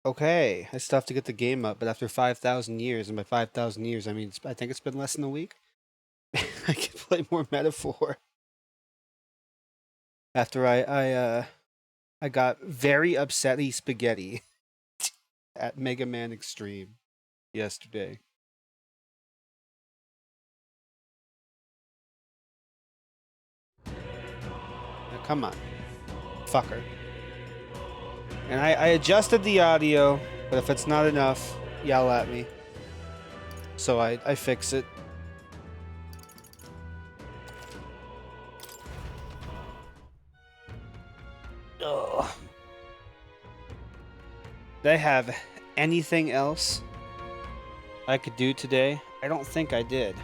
Okay, I still have to get the game up, but after 5,000 years, and by 5,000 years, I mean, I think it's been less than a week, I can play more Metaphor. After I got very upsetty spaghetti at Mega Man Extreme yesterday. Now, come on, fucker. And I adjusted the audio, but if it's not enough, yell at me. So I fix it. Ugh. Did I have anything else I could do today? I don't think I did.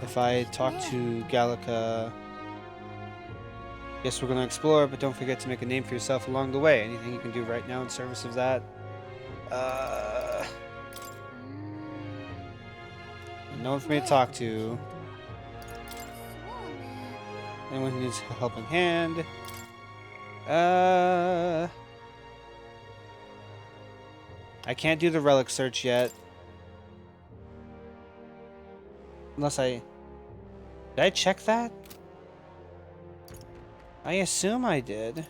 If I talk to Gallica, yes, we're gonna explore, but don't forget to make a name for yourself along the way. Anything you can do right now in service of that? No one for me to talk to. Anyone who needs a helping hand. I can't do the relic search yet. Unless did I check that? I assume I did.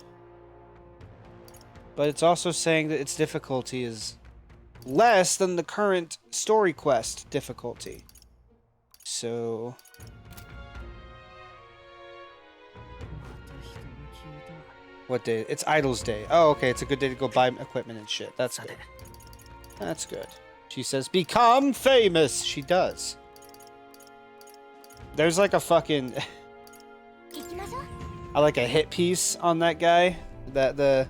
But it's also saying that its difficulty is less than the current story quest difficulty. So... What day? It's Idol's Day. Oh, okay. It's a good day to go buy equipment and shit. That's good. That's good. She says, become famous! She does. There's like a fucking... I like a hit piece on that guy. I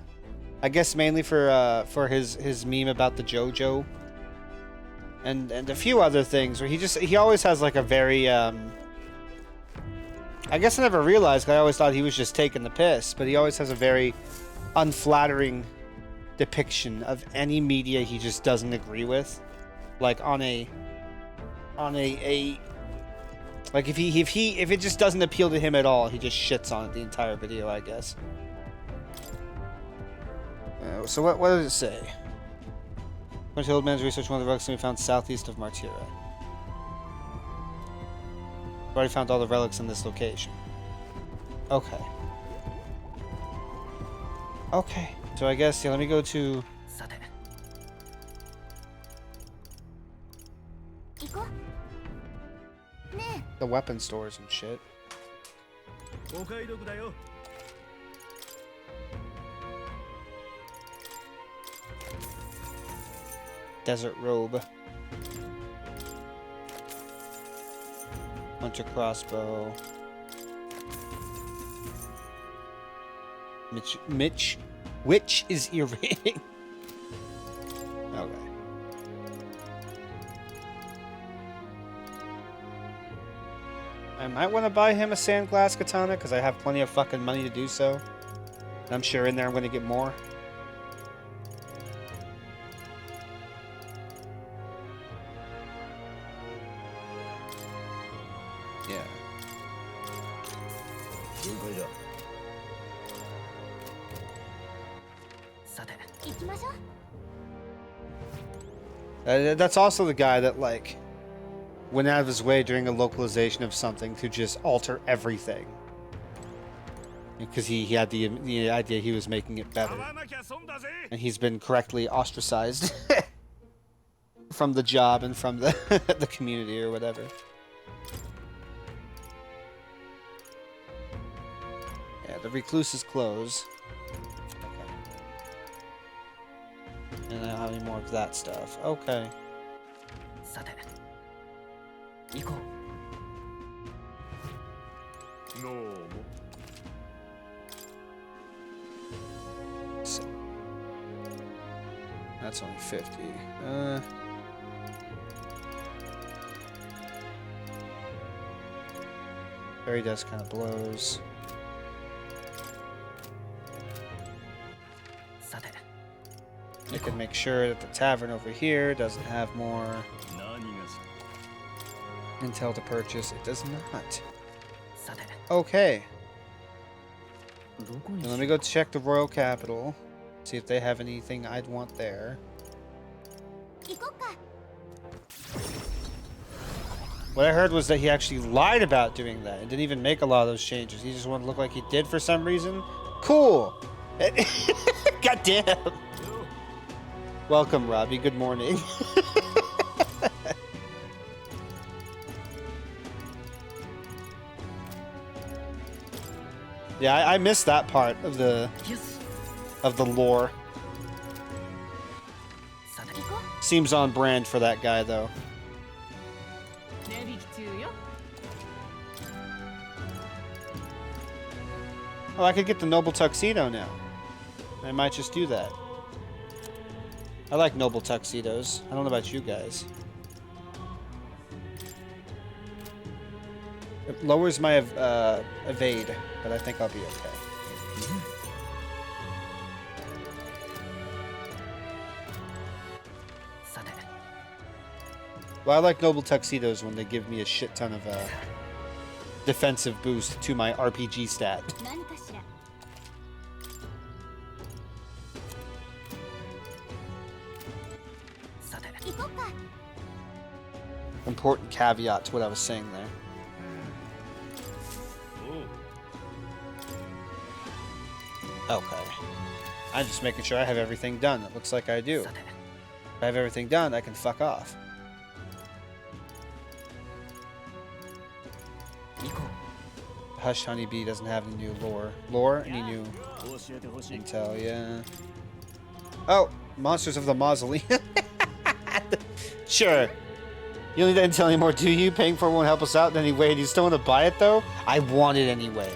guess mainly for his meme about the JoJo. And a few other things where he always has like a very I guess I never realized, because I always thought he was just taking the piss, but he always has a very unflattering depiction of any media he just doesn't agree with. Like like if it just doesn't appeal to him at all, he just shits on it the entire video, I guess. So what does it say? Went to Old Man's research, one of the relics can be found southeast of Martira. I've already found all the relics in this location. Okay. Okay. So I guess, yeah, let me go to... the weapon stores and shit. Desert robe. Hunter crossbow. Which is earring? Okay. I might want to buy him a sandglass katana because I have plenty of fucking money to do so. And I'm sure in there I'm going to get more. Yeah. That's also the guy that, like, went out of his way during a localization of something to just alter everything. Because he had the idea he was making it better. And he's been correctly ostracized from the job and from the, the community or whatever. Yeah, the Recluse's clothes. And I don't have any more of that stuff. Okay. So, that's only 50. Fairy dust kind of blows. I can make sure that the tavern over here doesn't have more intel to purchase. It does not. Okay. Now let me go check the royal capital. See if they have anything I'd want there. What I heard was that he actually lied about doing that and didn't even make a lot of those changes. He just wanted to look like he did for some reason. Cool. God damn. Welcome, Robbie. Good morning. Yeah, I missed that part of the lore. Seems on brand for that guy, though. Oh, I could get the noble tuxedo now. I might just do that. I like noble tuxedos. I don't know about you guys. It lowers my evade, but I think I'll be okay. Well, I like noble tuxedos when they give me a shit ton of defensive boost to my RPG stat. Important caveat to what I was saying there. Okay. I'm just making sure I have everything done. It looks like I do. If I have everything done, I can fuck off. Hush Honeybee doesn't have any new lore. Lore? Any new intel, yeah. Oh! Monsters of the Mausoleum. Sure. You don't need that intel anymore, do you? Paying for it won't help us out in any way. Do you still want to buy it, though? I want it anyway.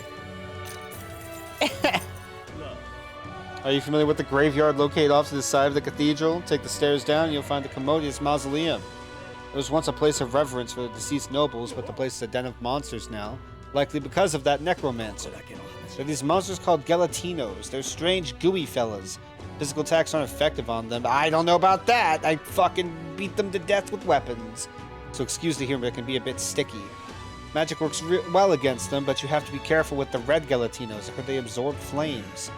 Are you familiar with the graveyard located off to the side of the cathedral? Take the stairs down and you'll find the commodious mausoleum. It was once a place of reverence for the deceased nobles, but the place is a den of monsters now. Likely because of that necromancer. There are these monsters called gelatinos. They're strange, gooey fellas. Physical attacks aren't effective on them. I don't know about that. I fucking beat them to death with weapons. So excuse the humor, it can be a bit sticky. Magic works well against them, but you have to be careful with the red gelatinos. I heard they absorb flames.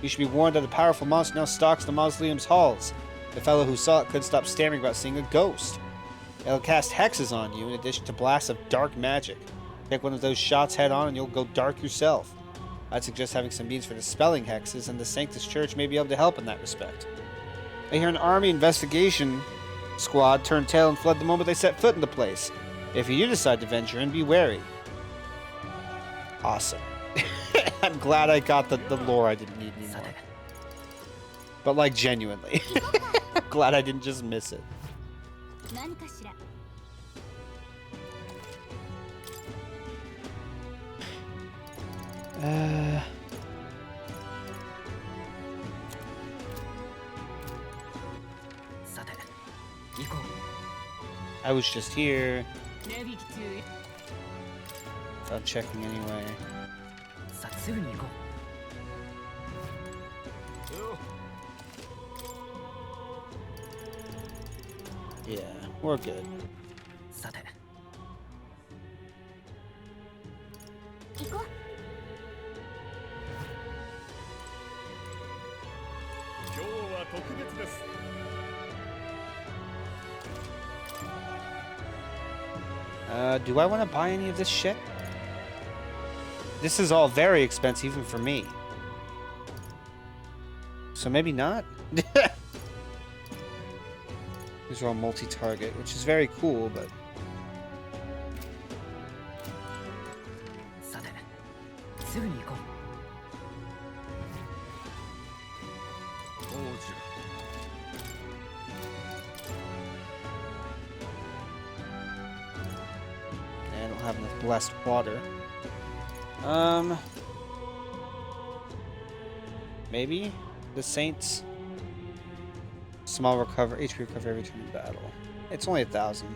You should be warned that a powerful monster now stalks the mausoleum's halls. The fellow who saw it couldn't stop stammering about seeing a ghost. It'll cast hexes on you in addition to blasts of dark magic. Take one of those shots head on and you'll go dark yourself. I'd suggest having some means for dispelling hexes, and the Sanctus Church may be able to help in that respect. I hear an army investigation squad turned tail and fled the moment they set foot in the place. If you do decide to venture in, be wary. Awesome. I'm glad I got the lore I didn't need anymore. But like genuinely. I'm glad I didn't just miss it. I was just here. I'm checking anyway. Yeah, we're good. Do I want to buy any of this shit? This is all very expensive even for me. So maybe not? These are all multi-target, which is very cool, but... I don't have enough blessed water. Maybe the Saints. Small HP recovery every turn in battle. It's only 1,000.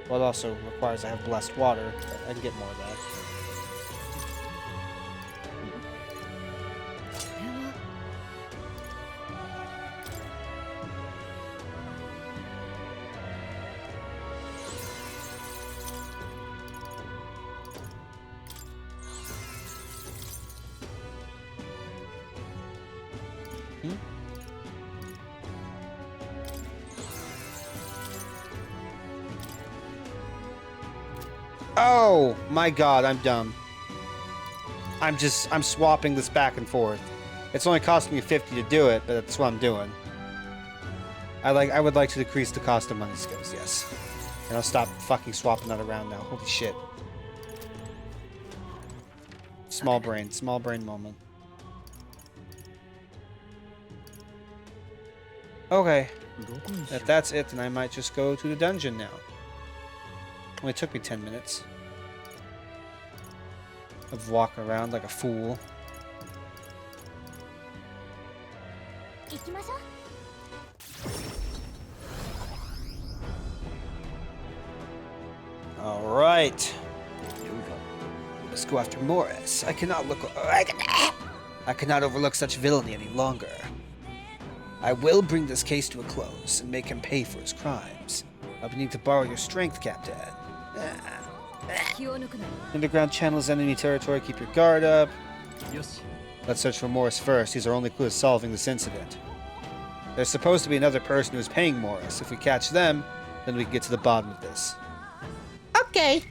Well, it also requires I have blessed water, but I can get more of that. Hmm? Oh my god, I'm dumb. I'm swapping this back and forth. It's only costing me 50 to do it, but that's what I'm doing. I would like to decrease the cost of money skills, yes. And I'll stop fucking swapping that around now. Holy shit. Small brain moment. Okay. If that's it, then I might just go to the dungeon now. Only took me 10 minutes. Of walking around like a fool. Alright. Let's go after Morris. I cannot overlook such villainy any longer. I will bring this case to a close and make him pay for his crimes. I'll be needing to borrow your strength, Captain. Underground channels enemy territory. Keep your guard up. Let's search for Morris first. He's our only clue to solving this incident. There's supposed to be another person who's paying Morris. If we catch them, then we can get to the bottom of this. Okay.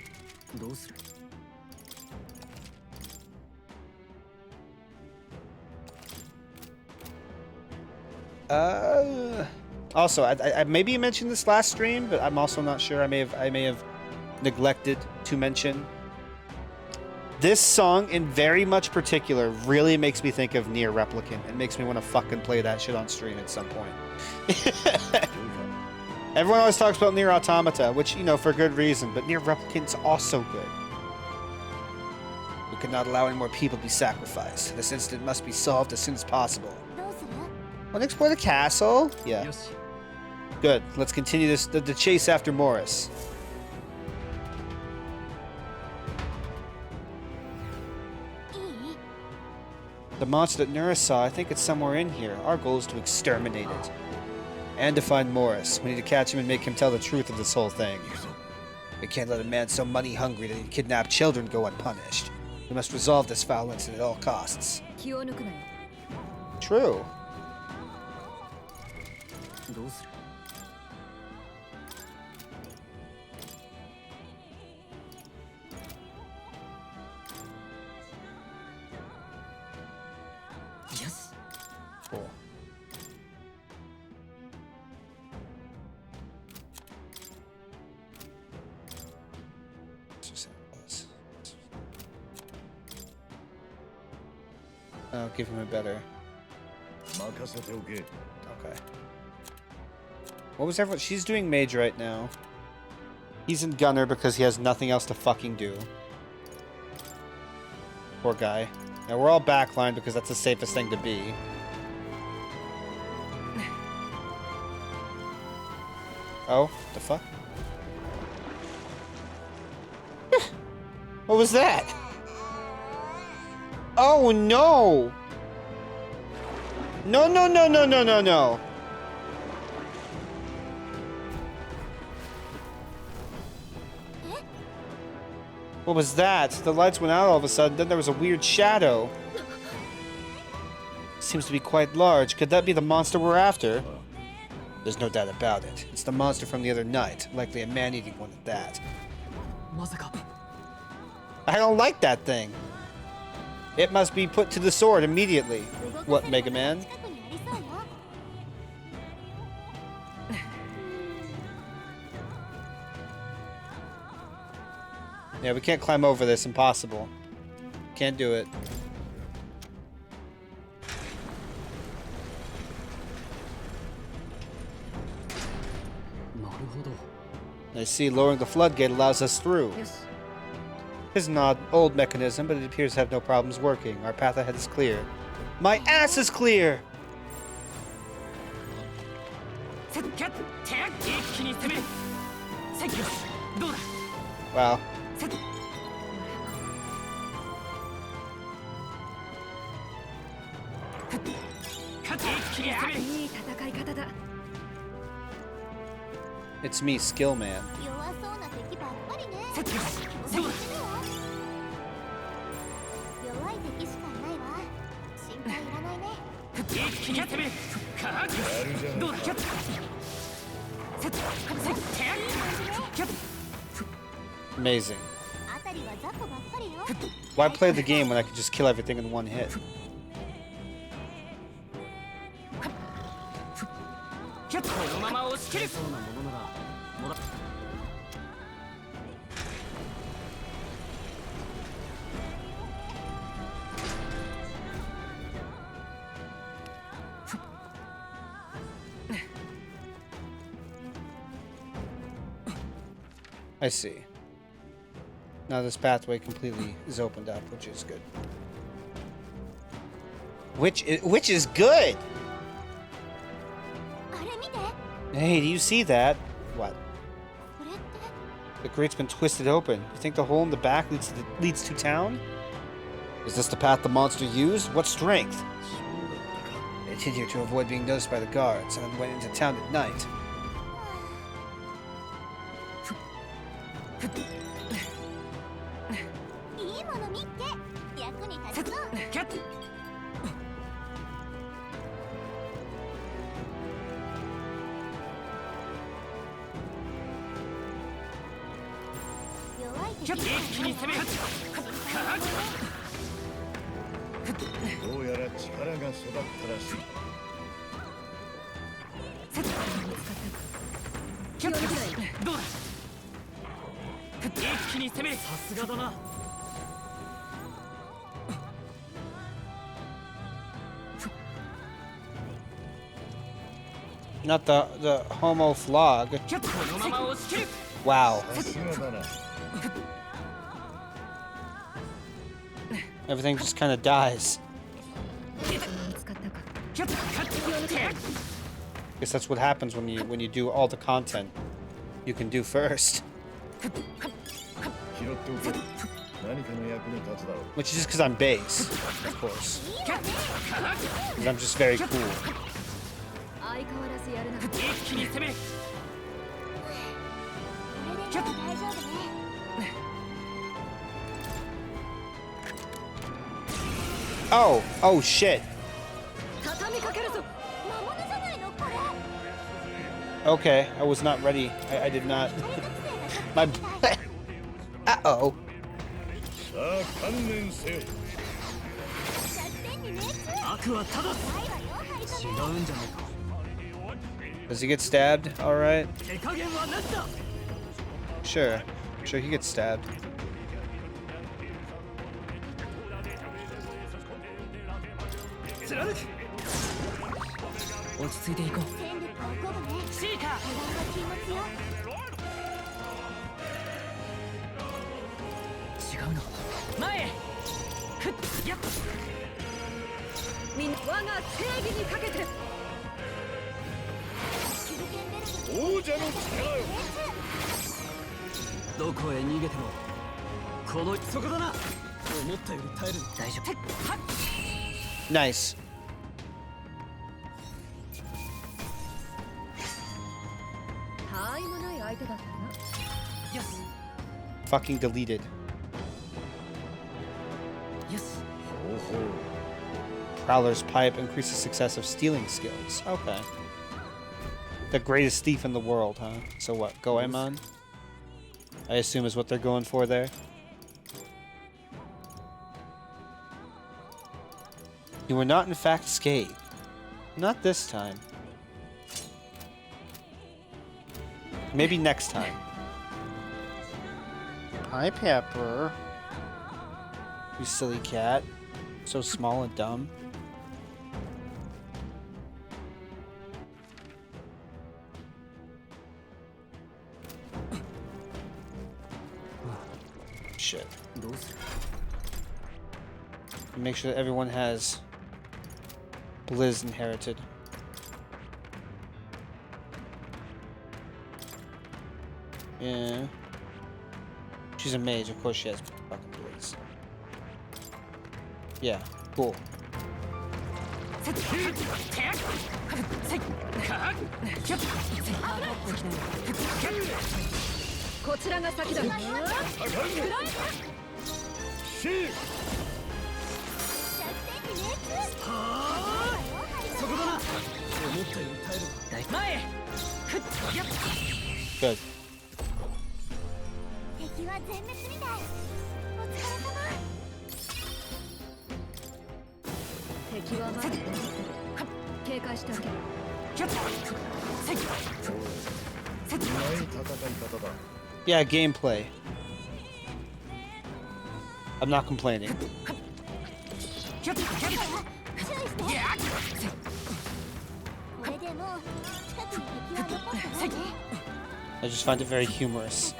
Also, I maybe mentioned this last stream, but I'm also not sure. I may have neglected to mention. This song, in very much particular, really makes me think of Nier Replicant. It makes me want to fucking play that shit on stream at some point. Everyone always talks about Nier Automata, which, you know, for good reason, but Nier Replicant's also good. We cannot allow any more people to be sacrificed. This incident must be solved as soon as possible. Want to explore the castle? Yeah. Good. Let's continue the chase after Morris. The monster that Nura saw, I think it's somewhere in here. Our goal is to exterminate it. And to find Morris. We need to catch him and make him tell the truth of this whole thing. We can't let a man so money hungry that he'd kidnap children go unpunished. We must resolve this foul incident at all costs. True. Cool. I'll give him a better. Okay. What was everyone? She's doing mage right now. He's in gunner because he has nothing else to fucking do. Poor guy. Now we're all backline because that's the safest thing to be. Oh, the fuck? What was that? Oh no! No, no, no, no, no, no, no. What was that? The lights went out all of a sudden, then there was a weird shadow. Seems to be quite large. Could that be the monster we're after? There's no doubt about it. It's the monster from the other night. Likely a man-eating one at that. I don't like that thing. It must be put to the sword immediately. What, Mega Man? Yeah, we can't climb over this. Impossible. Can't do it. I see. Lowering the floodgate allows us through. It's an old mechanism, but it appears to have no problems working. Our path ahead is clear. My ass is clear! Wow. It's me, Skill Man. Amazing. Why play the game when I could just kill everything in one hit? I see. Now this pathway completely is opened up, which is good. Which is good. Hey, do you see that? What? The grate's been twisted open. You think the hole in the back leads to town? Is this the path the monster used? What strength? It hid here to avoid being noticed by the guards, and then went into town at night. Not the homo flog. Wow. Everything just kind of dies. Guess that's what happens when you do all the content you can do first. Which is just because I'm base, of course. Because I'm just very cool. Oh shit. Okay, I was not ready. I did not. My. Uh-oh. Does he get stabbed? All right. Sure. Sure, he gets stabbed. Nice. Fucking deleted. Yes. Prowler's pipe increases success of stealing skills. Okay. The greatest thief in the world, huh? So what? Goemon? I assume is what they're going for there. You were not in fact scathed. Not this time. Maybe next time. Hi, Pepper. You silly cat. So small and dumb. Shit. Make sure that everyone has Blizz inherited. Yeah. She's a mage, of course she has fucking Blizz. Yeah, cool. Good. Yeah, gameplay. I'm not complaining. I just find it very humorous.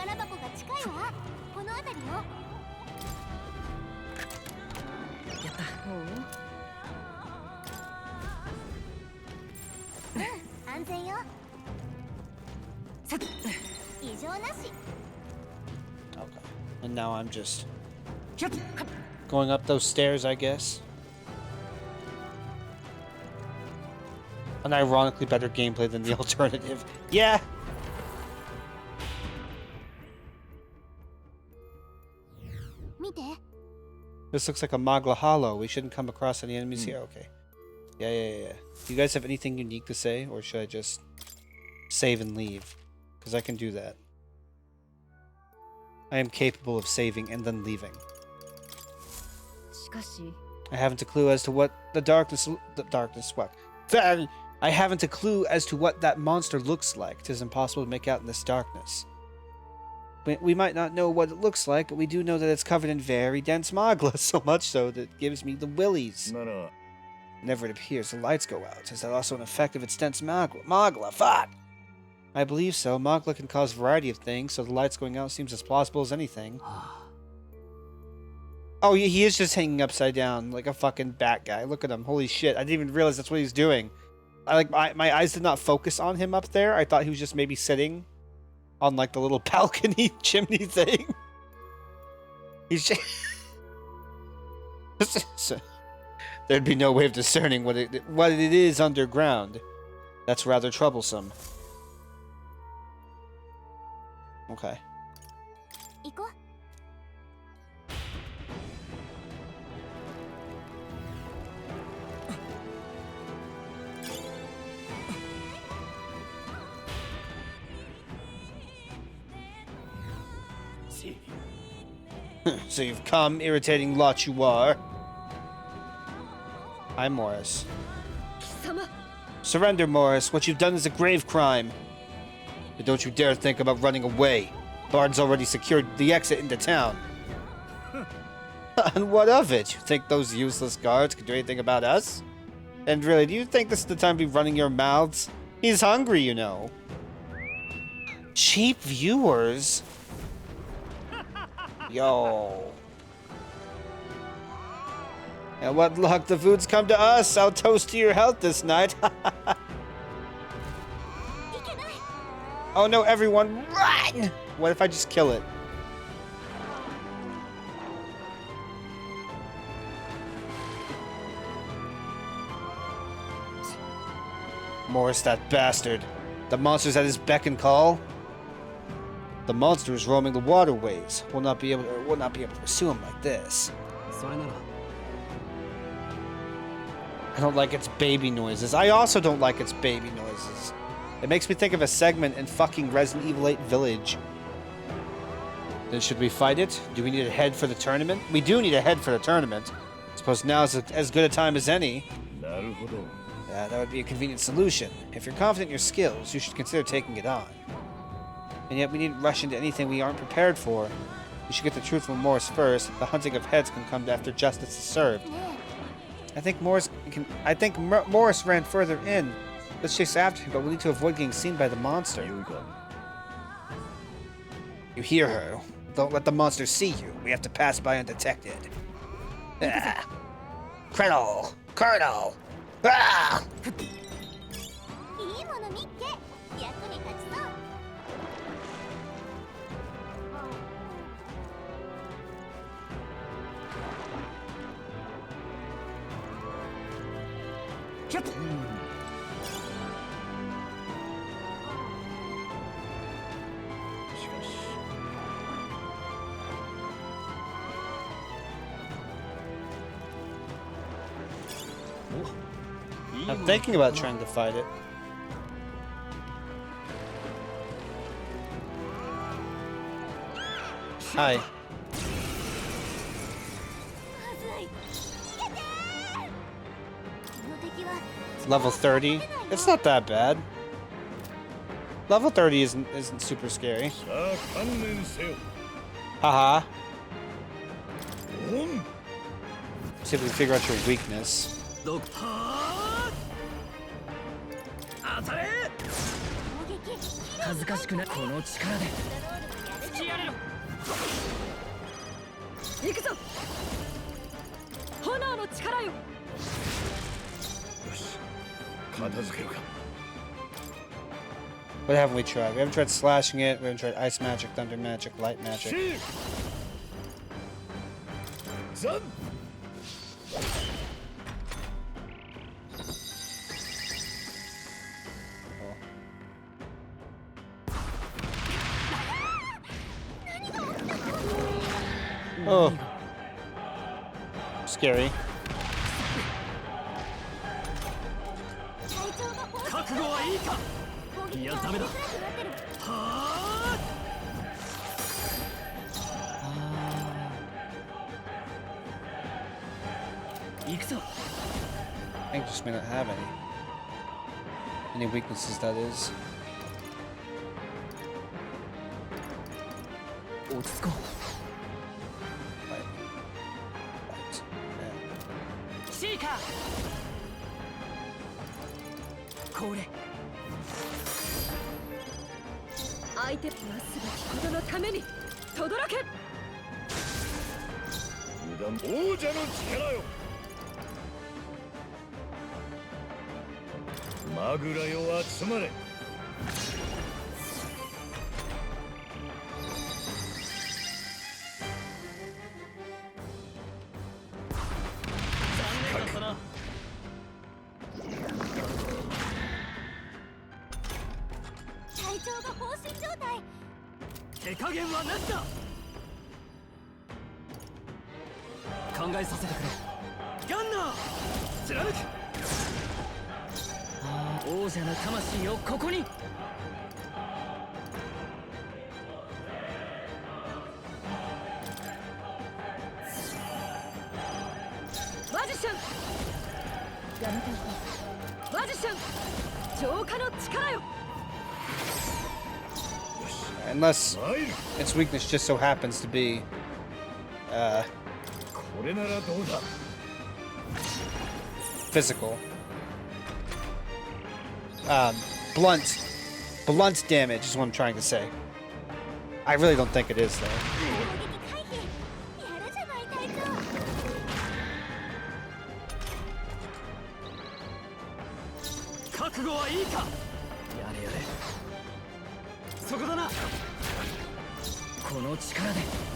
Okay. And now I'm just going up those stairs, I guess. An ironically better gameplay than the alternative. Yeah! This looks like a Magla Hollow. We shouldn't come across any enemies here. Okay. Yeah. Do you guys have anything unique to say? Or should I just save and leave? Because I can do that. I am capable of saving and then leaving. I haven't a clue as to what the darkness what? I haven't a clue as to what that monster looks like. 'Tis impossible to make out in this darkness. We might not know what it looks like, but we do know that it's covered in very dense magla, so much so that it gives me the willies. Whenever it appears, the lights go out. Is that also an effect of its dense magla? Fuck! I believe so. Magla can cause a variety of things, so the lights going out seems as plausible as anything. Oh, he is just hanging upside down like a fucking bat guy. Look at him. Holy shit. I didn't even realize that's what he's doing. My eyes did not focus on him up there. I thought he was just maybe sitting on like the little balcony chimney thing. He's just... There'd be no way of discerning what it is underground. That's rather troublesome. Okay. So you've come, irritating lot you are. I'm Morris. Surrender, Morris. What you've done is a grave crime. But don't you dare think about running away. Bard's already secured the exit into town. And what of it? You think those useless guards can do anything about us? And really, do you think this is the time to be running your mouths? He's hungry, you know. Cheap viewers? Yo. And what luck, the food's come to us. I'll toast to your health this night. Oh no, everyone, run! What if I just kill it? Morris, that bastard. The monster's at his beck and call. The monster is roaming the waterways. We'll not be able to pursue him like this. I don't like its baby noises. I also don't like its baby noises. It makes me think of a segment in fucking Resident Evil 8 Village. Then should we fight it? Do we need a head for the tournament? We do need a head for the tournament. I suppose now is as good a time as any. Yeah, that would be a convenient solution. If you're confident in your skills, you should consider taking it on. And yet we needn't rush into anything we aren't prepared for. We should get the truth from Morris first. The hunting of heads can come after justice is served. I think Morris ran further in. Let's chase after him, but we need to avoid getting seen by the monster. You hear her. Don't let the monster see you. We have to pass by undetected. Ah. Colonel! Colonel! Ah! I'm thinking about trying to fight it. Hi. Level 30? It's not that bad. Level 30 isn't super scary. Haha. See if we can figure out your weakness. What haven't we tried? We haven't tried slashing it. We haven't tried ice magic, thunder magic, light magic. Oh. Scary. I think just may not have any weaknesses, that is. Right. Unless its weakness just so happens to be physical. Blunt damage is what I'm trying to say. I really don't think it is, though.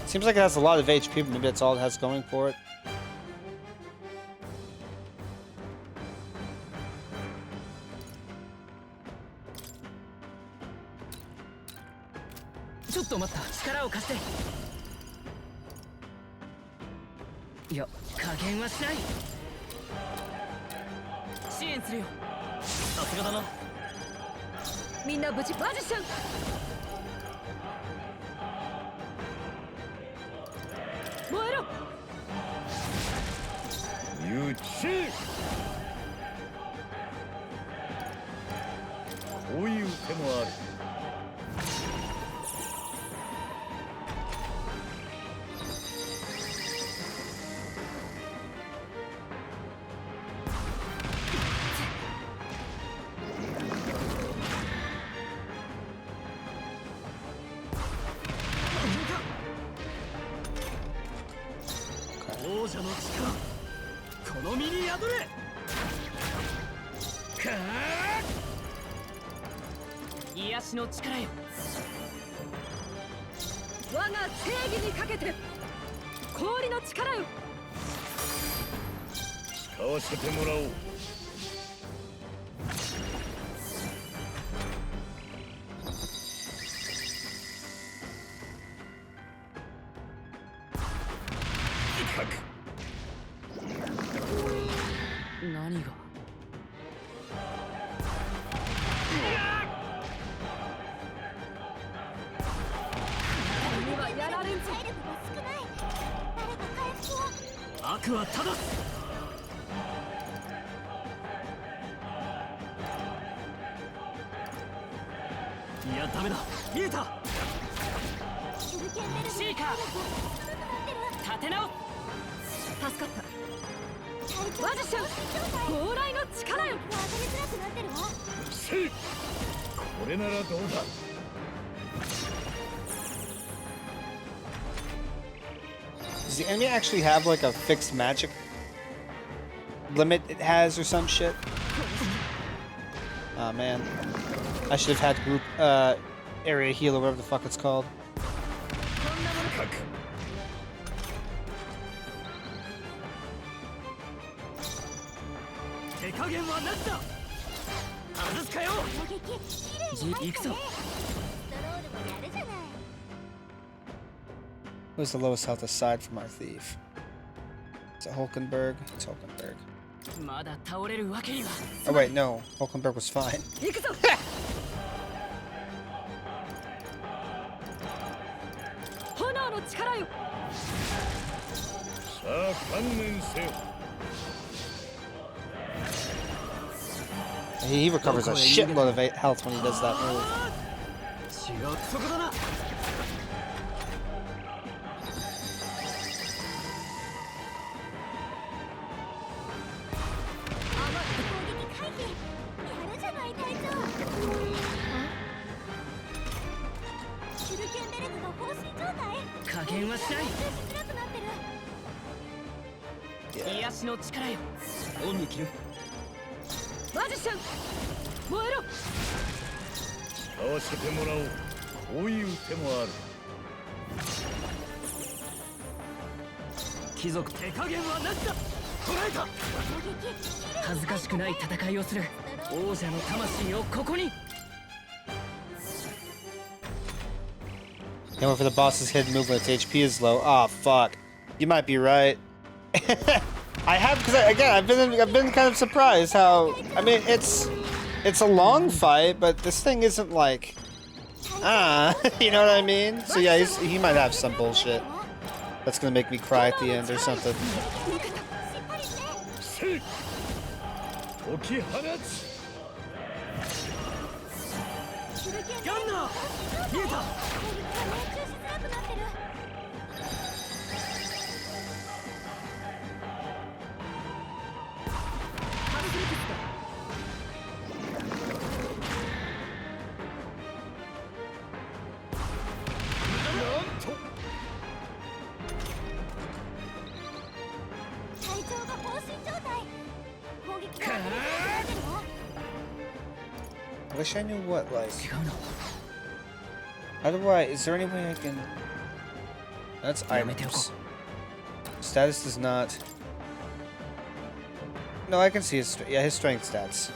Seems like it has a lot of HP, but maybe that's all it has going for it. Does the enemy actually have like a fixed magic limit it has or some shit? Oh man. I should have had group area heal or whatever the fuck it's called. Who's the lowest health aside from our thief? Is it Hulkenberg? It's Hulkenberg. Oh wait, no. Hulkenberg was fine. He recovers a shitload of health when he does that move. Going for the boss's hidden move when its HP is low. Ah, fuck. You might be right. I have, because I've been kind of surprised how, I mean, it's a long fight, but this thing isn't like, you know what I mean? So yeah, he might have some bullshit that's gonna make me cry at the end or something. I wish I knew what, like... How do I... Is there any way I can... That's items. Status does not... No, I can see his... Yeah, his strength stats.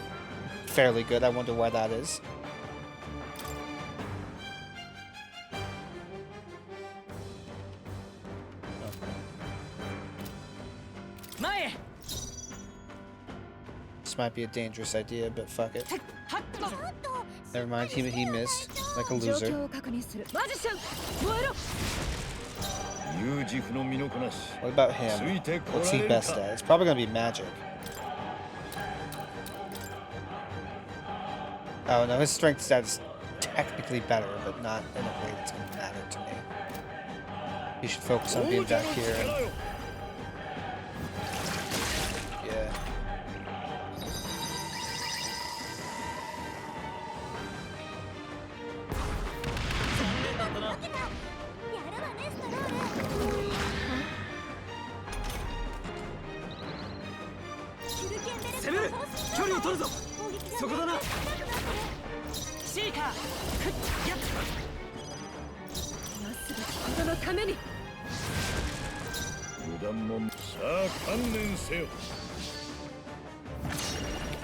Fairly good. I wonder why that is. This might be a dangerous idea, but fuck it. Never mind, he missed. Like a loser. What about him? What's he best at? It's probably gonna be magic. Oh no, his strength stat is technically better, but not in a way that's gonna matter to me. He should focus on being back here. Yeah.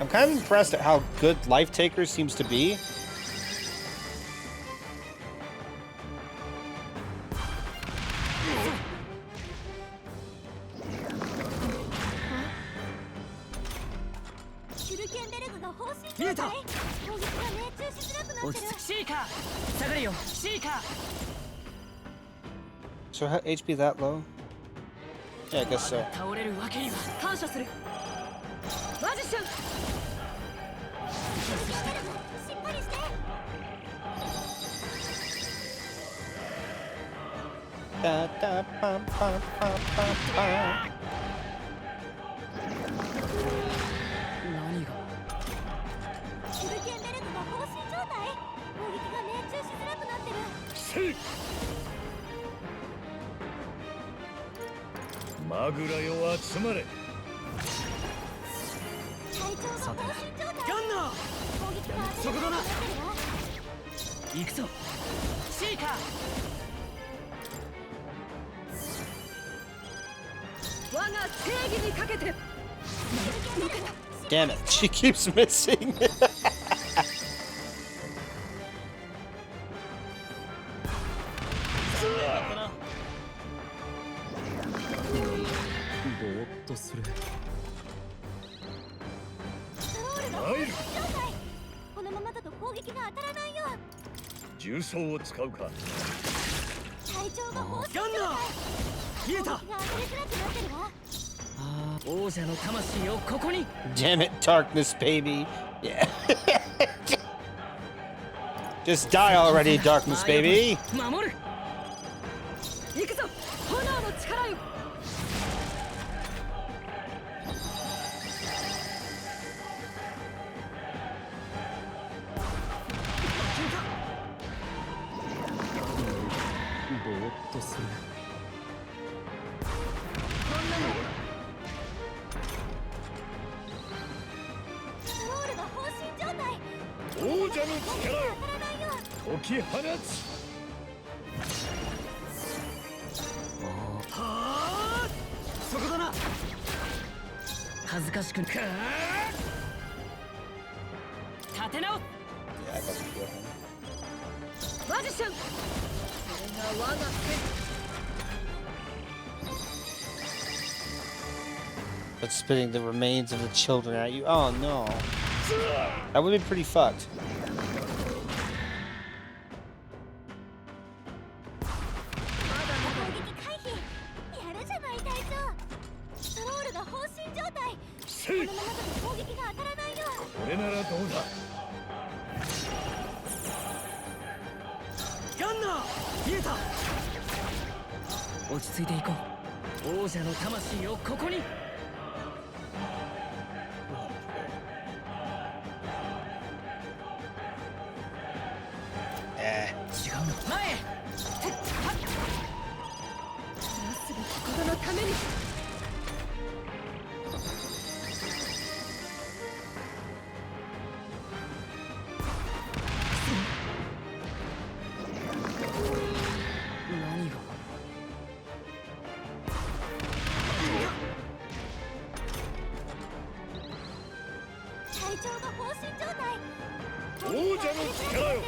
I'm kind of impressed at how good Life Taker seems to be. So how HP that low? Yeah, I guess so. 倒れるわけには感謝する。マジシャン。しっかりして。Da, da, bum, bum, bum, bum, bum. 何が？手裏剣ベルトが放心状態。攻撃が命中しづらくなってる。せいマグラよ集まれ。隊長が放心状態。ガンナー。攻撃が当たり前になってるわ。行くぞ。シーカー。我が正義にかけて。 Damn it, she keeps missing. ぼーっとする。スロールが放心状態。このままだと攻撃が当たらないよ。重装を使うか。隊長が放心状態。ガンナー。消えた。攻撃が当たりづらくなってるわ。王者の魂をここに。 Damn it, darkness, baby. Yeah. Just die already, darkness, baby. 守る。行くぞ。炎の力よ。ぼーっとする。スロールが放心状態。王者の攻撃が力よ当たらないよ。解き放つ。はあ、そこだな。恥ずかしく。立て直す。 Yeah, I got to kill him. マジシャン。それが我が手。 But spitting the remains of the children at you. Oh no. That would be pretty fucked. 攻撃回避。やるじゃない隊長。スロールが放心状態。せいこのままだと攻撃が当たらないよ。これならどうだ。ガンナー。消えた。落ち着いていこう。王者の魂をここに。 Eh. 違うの。前へ。なすべきことのために。 何が。隊長が放心状態。王者の力よ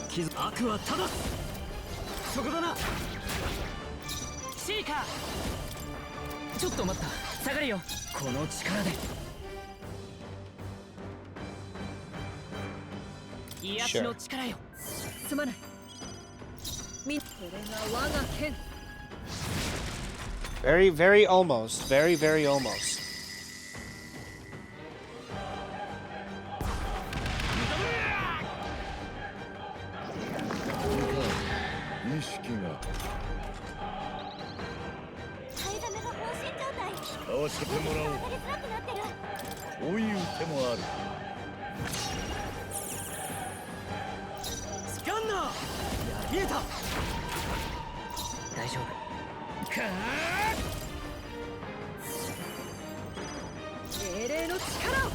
傷。悪は正す。そこだな。シーカー。ちょっと待った。下がれよ。この力で。癒しの力よ。すまない。これが我が剣。 Very, very almost. Very, very almost. 意識がタイザメが放心状態。使わせてもらおう。当たりづらくなってる。こういう手もある。スキャンナー。見えた。大丈夫。かあ。精霊の力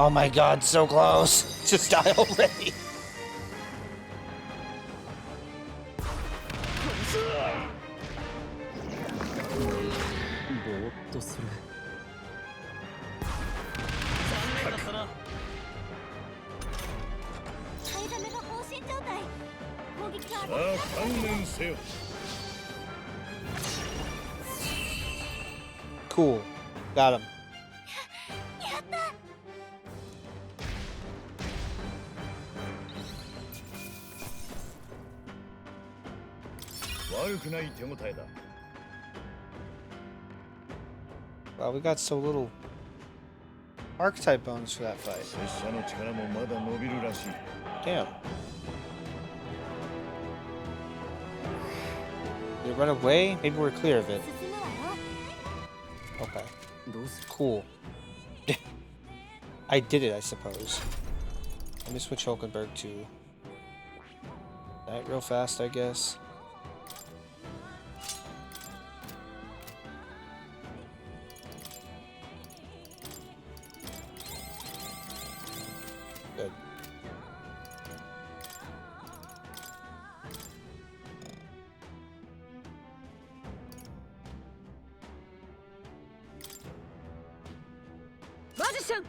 を。 Oh my god, so close. Just die already. ぼーっとする。残念だったな。タイザメが放心状態。攻撃が当さたりづらくあ観念せよ。 Cool. Got him. やった。悪くない手応えだ。 Wow, we got so little archetype bones for that fight. 拙者の力もまだ伸びるらしい。 Damn. Did it run away? Maybe we're clear of it. 進むわよ。 Okay. どうする Cool. I did it, I suppose. Let me switch Hulkenberg to that real fast, I guess. Good. Magician!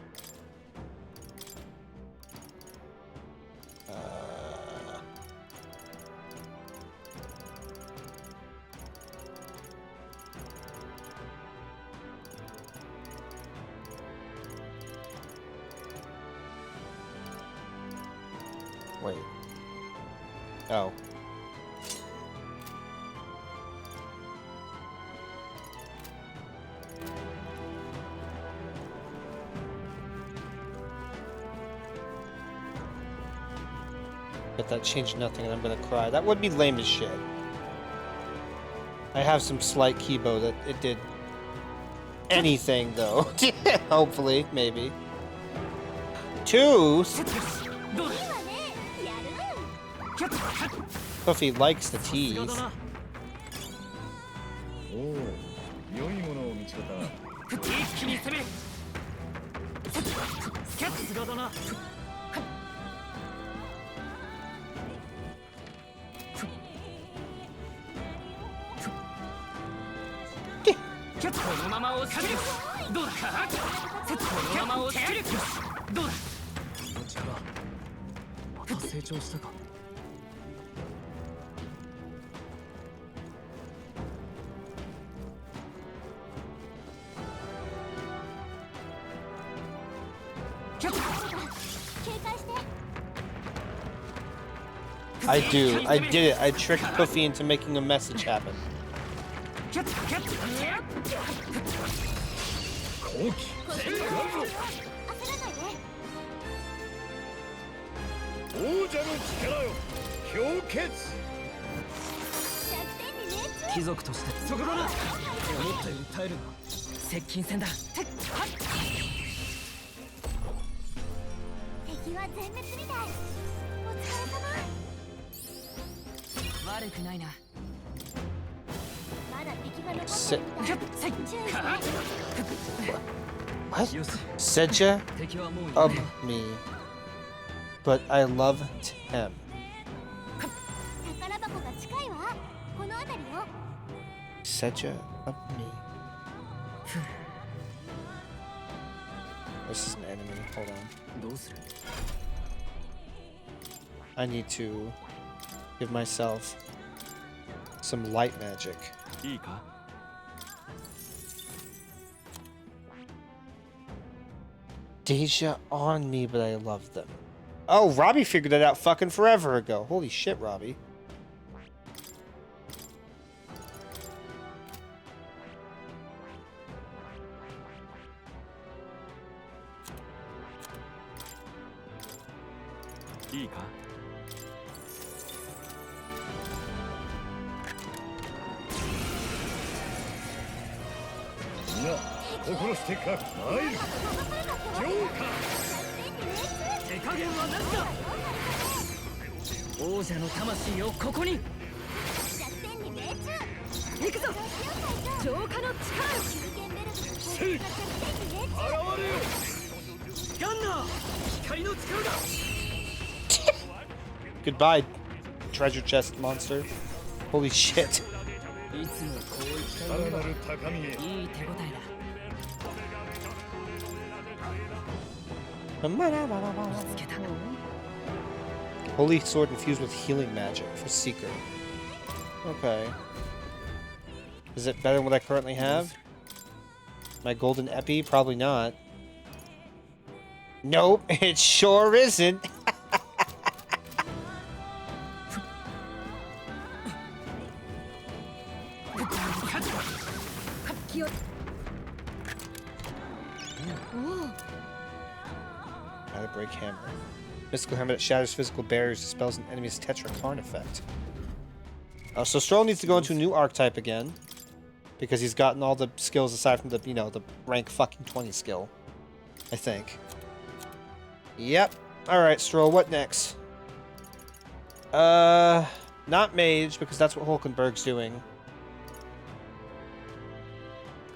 Wait. Oh. But that changed nothing and I'm gonna cry. That would be lame as shit. I have some slight keyboard that it did anything though. Hopefully, maybe. Two? どうだ 今ね、やる。 キャッキャッ Puffy likes the さす tease. がだな おお、良いものを見つけたな。 一気に攻めるキャッさすがだな キャッこのまま押し切るどうだかこのまま押し切るどうだこの力また成長したか 警戒して。 I do. I did it. I tricked Puffy into making a message happen. キャッキャッキャッ 好機。 こっちに焦らないで。 王者の力よ。氷結。 弱点に熱中。 貴族としてそこだな思ったより耐えるな接近戦だ敵は全滅みたい。お疲れ様。 悪くないな まだ敵が残って Se- るみたい。注意して。 What? よし Seja 敵はもうい of ない me. But I love him. 宝箱が近いわ。この辺りよ。 Seja of me. This is an enemy. Hold on. どうする I need to give myself some light magic. いいか Deja on me, but I love them. Oh, Robbie figured that out fucking forever ago. Holy shit, Robbie. Mina, 心してか。参る。ジョーカー。 手加減はなしだ王者の魂をここに弱点に命中。行くぞ浄化の力よシュリケンベルトの攻撃が弱点に命中。現れよ。ガンナー光の力だ Goodbye, treasure chest monster. Holy shit. いつもこういったさらな夢はる高みへ。いい手応えだ 見つけた Holy sword infused with healing magic for Seeker. Okay. Is it better than what I currently have? My golden epi? Probably not. Nope, it sure isn't. Gotta break hammer. Mystical hammer that shatters physical barriers, dispels an enemy's Tetrakarn effect. So Stroll needs to go into a new archetype again. Because he's gotten all the skills aside from the, you know, the rank fucking 20 skill. I think. Yep. Alright, Stroll, what next? Not mage, because that's what Hulkenberg's doing.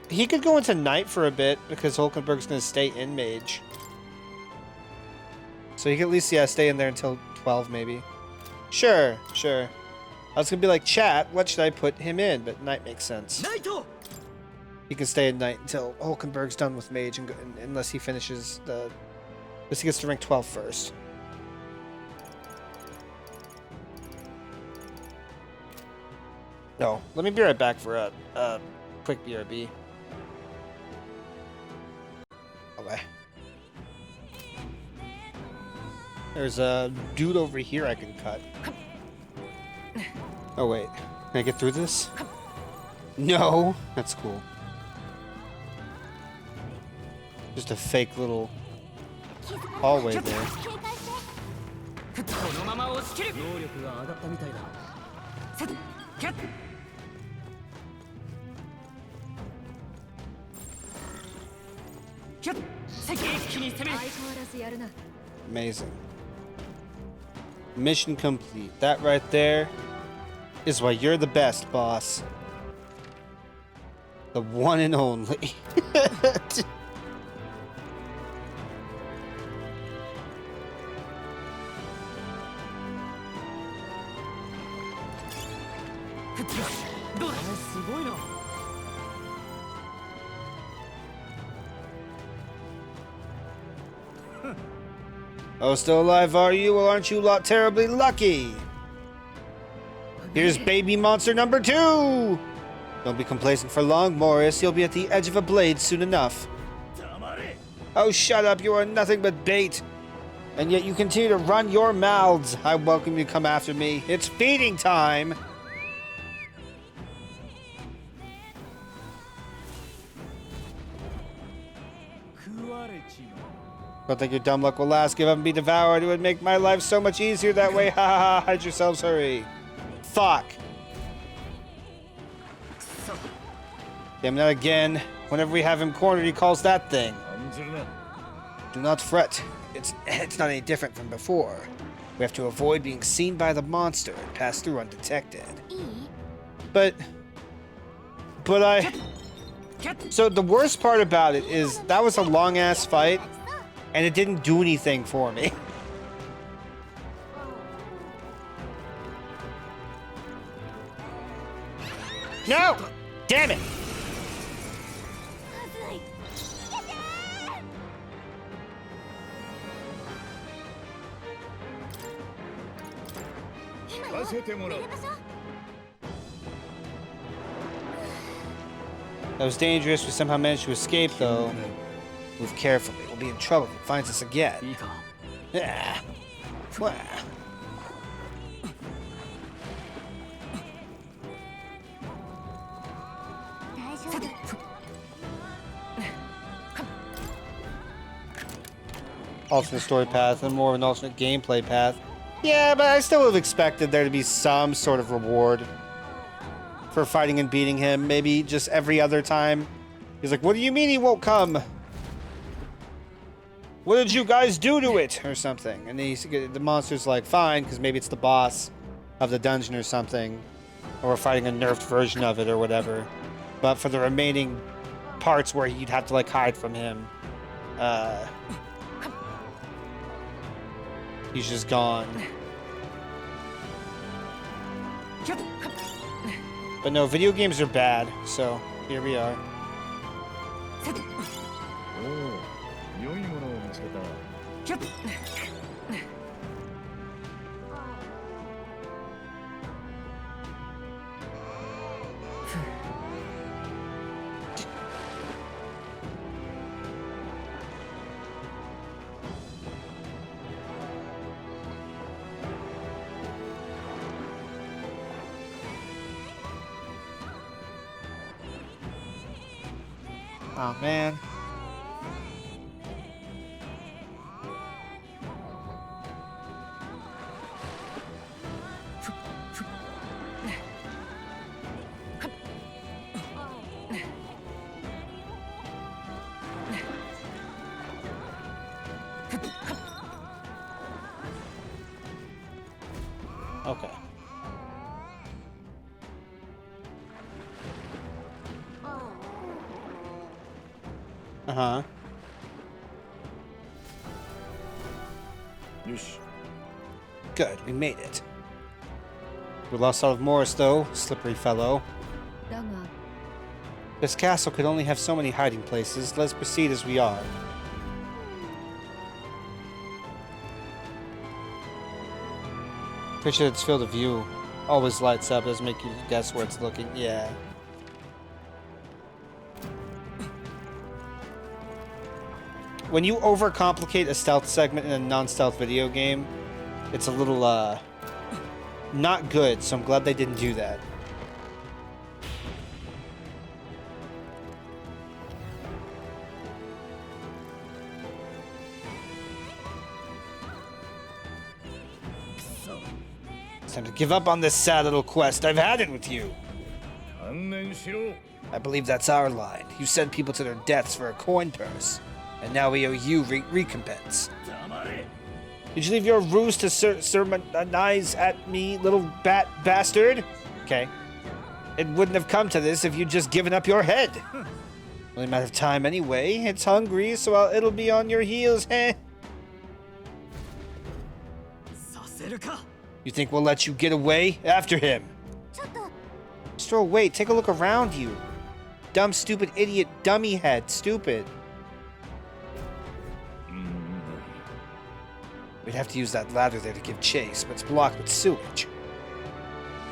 He could go into knight for a bit, because Hulkenberg's going to stay in mage. So he can at least, yeah, stay in there until 12, maybe. Sure, sure. I was going to be like, chat, what should I put him in? But knight makes sense. He can stay in knight until Hulkenberg's done with mage, and unless he finishes the... Unless he gets to rank 12 first. No, let me be right back for a quick BRB. Okay. There's a dude over here I can cut. Oh wait, can I get through this? No, that's cool. Just a fake little hallway there. このまま押し切る能力が上がったみたいだセットキャッキャッ一気に攻める Amazing. Mission complete. That right there is why you're the best, boss. The one and only. Oh, still alive, are you? Well, aren't you lot terribly lucky? Here's baby monster number 2! Don't be complacent for long, Morris. You'll be at the edge of a blade soon enough. Oh, shut up. You are nothing but bait. And yet you continue to run your mouths. I welcome you to come after me. It's feeding time! Don't think your dumb luck will last. Give up and be devoured. It would make my life so much easier that way. Ha ha ha. Hide yourselves. Hurry. Fuck. Damn, not again. Whenever we have him cornered, he calls that thing. Do not fret. It's not any different from before. We have to avoid being seen by the monster and pass through undetected. But So the worst part about it is that was a long-ass fight, and it didn't do anything for me. No! Damn it! That was dangerous. We somehow managed to escape, though. Move carefully. We'll be in trouble if it finds us again. Yeah. Wah. Alternate story path and more of an alternate gameplay path. Yeah, but I still would have expected there to be some sort of reward for fighting and beating him. Maybe just every other time. He's like, what do you mean he won't come? What did you guys do to it? Or something. And the monster's like, fine, because maybe it's the boss of the dungeon or something. Or we're fighting a nerfed version of it or whatever. But for the remaining parts where you'd have to like hide from him, he's just gone. But no, video games are bad, so here we are. Oh man. Okay. Uh-huh. Yosh. Good, we made it. We lost all of Morris, though, slippery fellow. だが This castle could only have so many hiding places. Let's proceed as we are. Picture its field of view always lights up. Doesn't make you guess where it's looking. Yeah. When you overcomplicate a stealth segment in a non-stealth video game, it's a little, not good, so I'm glad they didn't do that. It's time to give up on this sad little quest. I've had it with you. 観念しろ。 I believe that's our line. You send people to their deaths for a coin purse, and now we owe you recompense. 黙れ。 Did you leave your ruse to sermonize at me, little bastard? Okay. It wouldn't have come to this if you'd just given up your head. Only matter of time anyway. It's hungry, so it'll be on your heels, eh? させるか。 You think we'll let you get away? After him. ちょっと Stroll, wait, take a look around you. Dumb, stupid, idiot, dummy head, stupid. We'd have to use that ladder there to give chase, but it's blocked with sewage.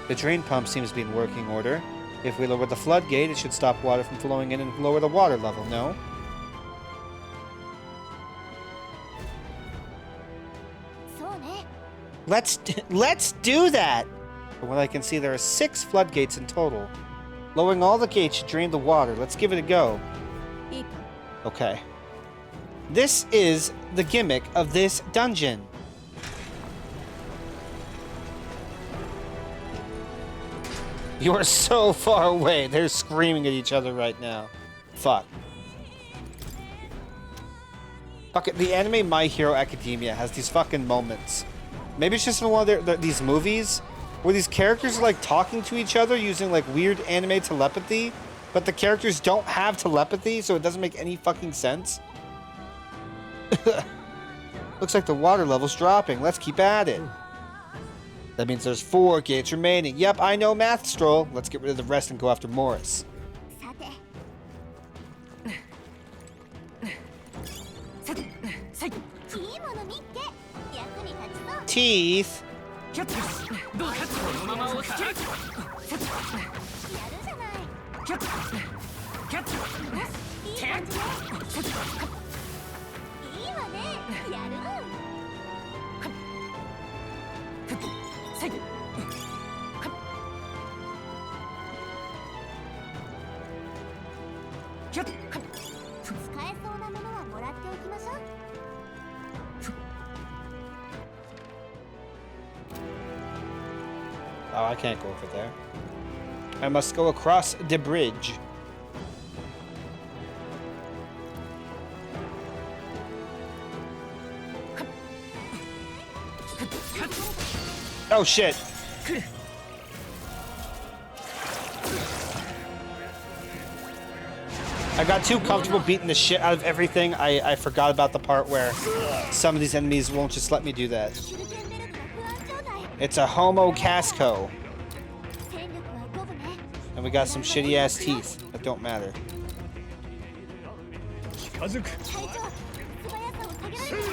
The drain pump seems to be in working order. If we lower the floodgate, it should stop water from flowing in and lower the water level, no? Let's do that! From what I can see, there are 6 floodgates in total. Lowering all the gates should drain the water. Let's give it a go. いいか Okay. This is the gimmick of this dungeon. You are so far away. They're screaming at each other right now. Fuck. Fuck it. The anime My Hero Academia has these fucking moments. Maybe it's just in one of these movies where these characters are like talking to each other using like weird anime telepathy, but the characters don't have telepathy, so it doesn't make any fucking sense. Looks like the water level's dropping. Let's keep at it. That means there's 4 gates remaining. Yep, I know math, Stroll. Let's get rid of the rest and go after Morris. さてさいいいもの見っけ役に立ちそう Teeth. キャットどうかこのまま押し切る。やるじゃないキャットキャットいい感じねいいわねやるせい。キャット使えそうなものはもらっておきましょう Oh, I can't go over there. I must go across the bridge. Oh shit. I got too comfortable beating the shit out of everything. I forgot about the part where some of these enemies won't just let me do that. 手裏剣ベルトが不安状態 It's a Homo Casco. 戦力は五分ね And we got some shitty ass teeth that don't matter. 近づく。隊長素早さを下げられてるよ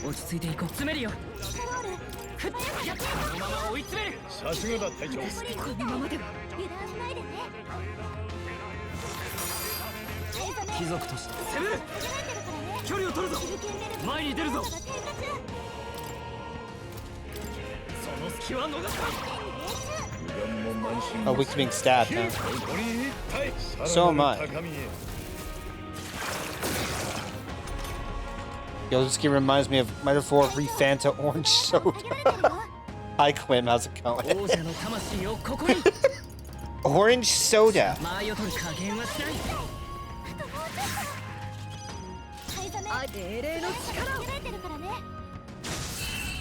落ち着いていこう。詰めるよ。ストロールふっこのまま追い詰める。さすがだ隊長。このままでは油断しないでね貴族として攻める。下げられてるからね距離を取るぞ。手裏剣ベルトの前に出るぞ。が低下中その隙は逃すな。油断も慢心 Oh, も weak being stabbed, huh? 残り1体。 So am I. さらなる高みへ。 Yo, this game reminds me of Metaphor ReFantazio Orange 下 Soda. げられてるよ Hi, Quim. How's it going? 王者の魂をここに。 Orange Soda. 間合いを取る加減はしない。あともうちょっと灰ザメ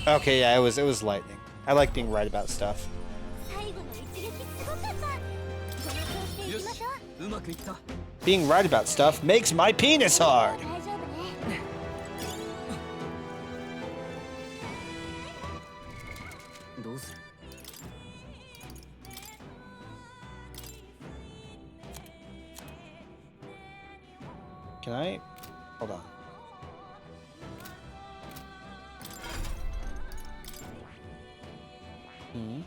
Okay, yeah, it was lightning. I like being right about stuff. 最後の一撃すごかった。この調子でいきましょう。うまくいった。 Being right about stuff makes my penis hard. 大丈夫ね。 どうする？ Can I? Hold on. Hmm.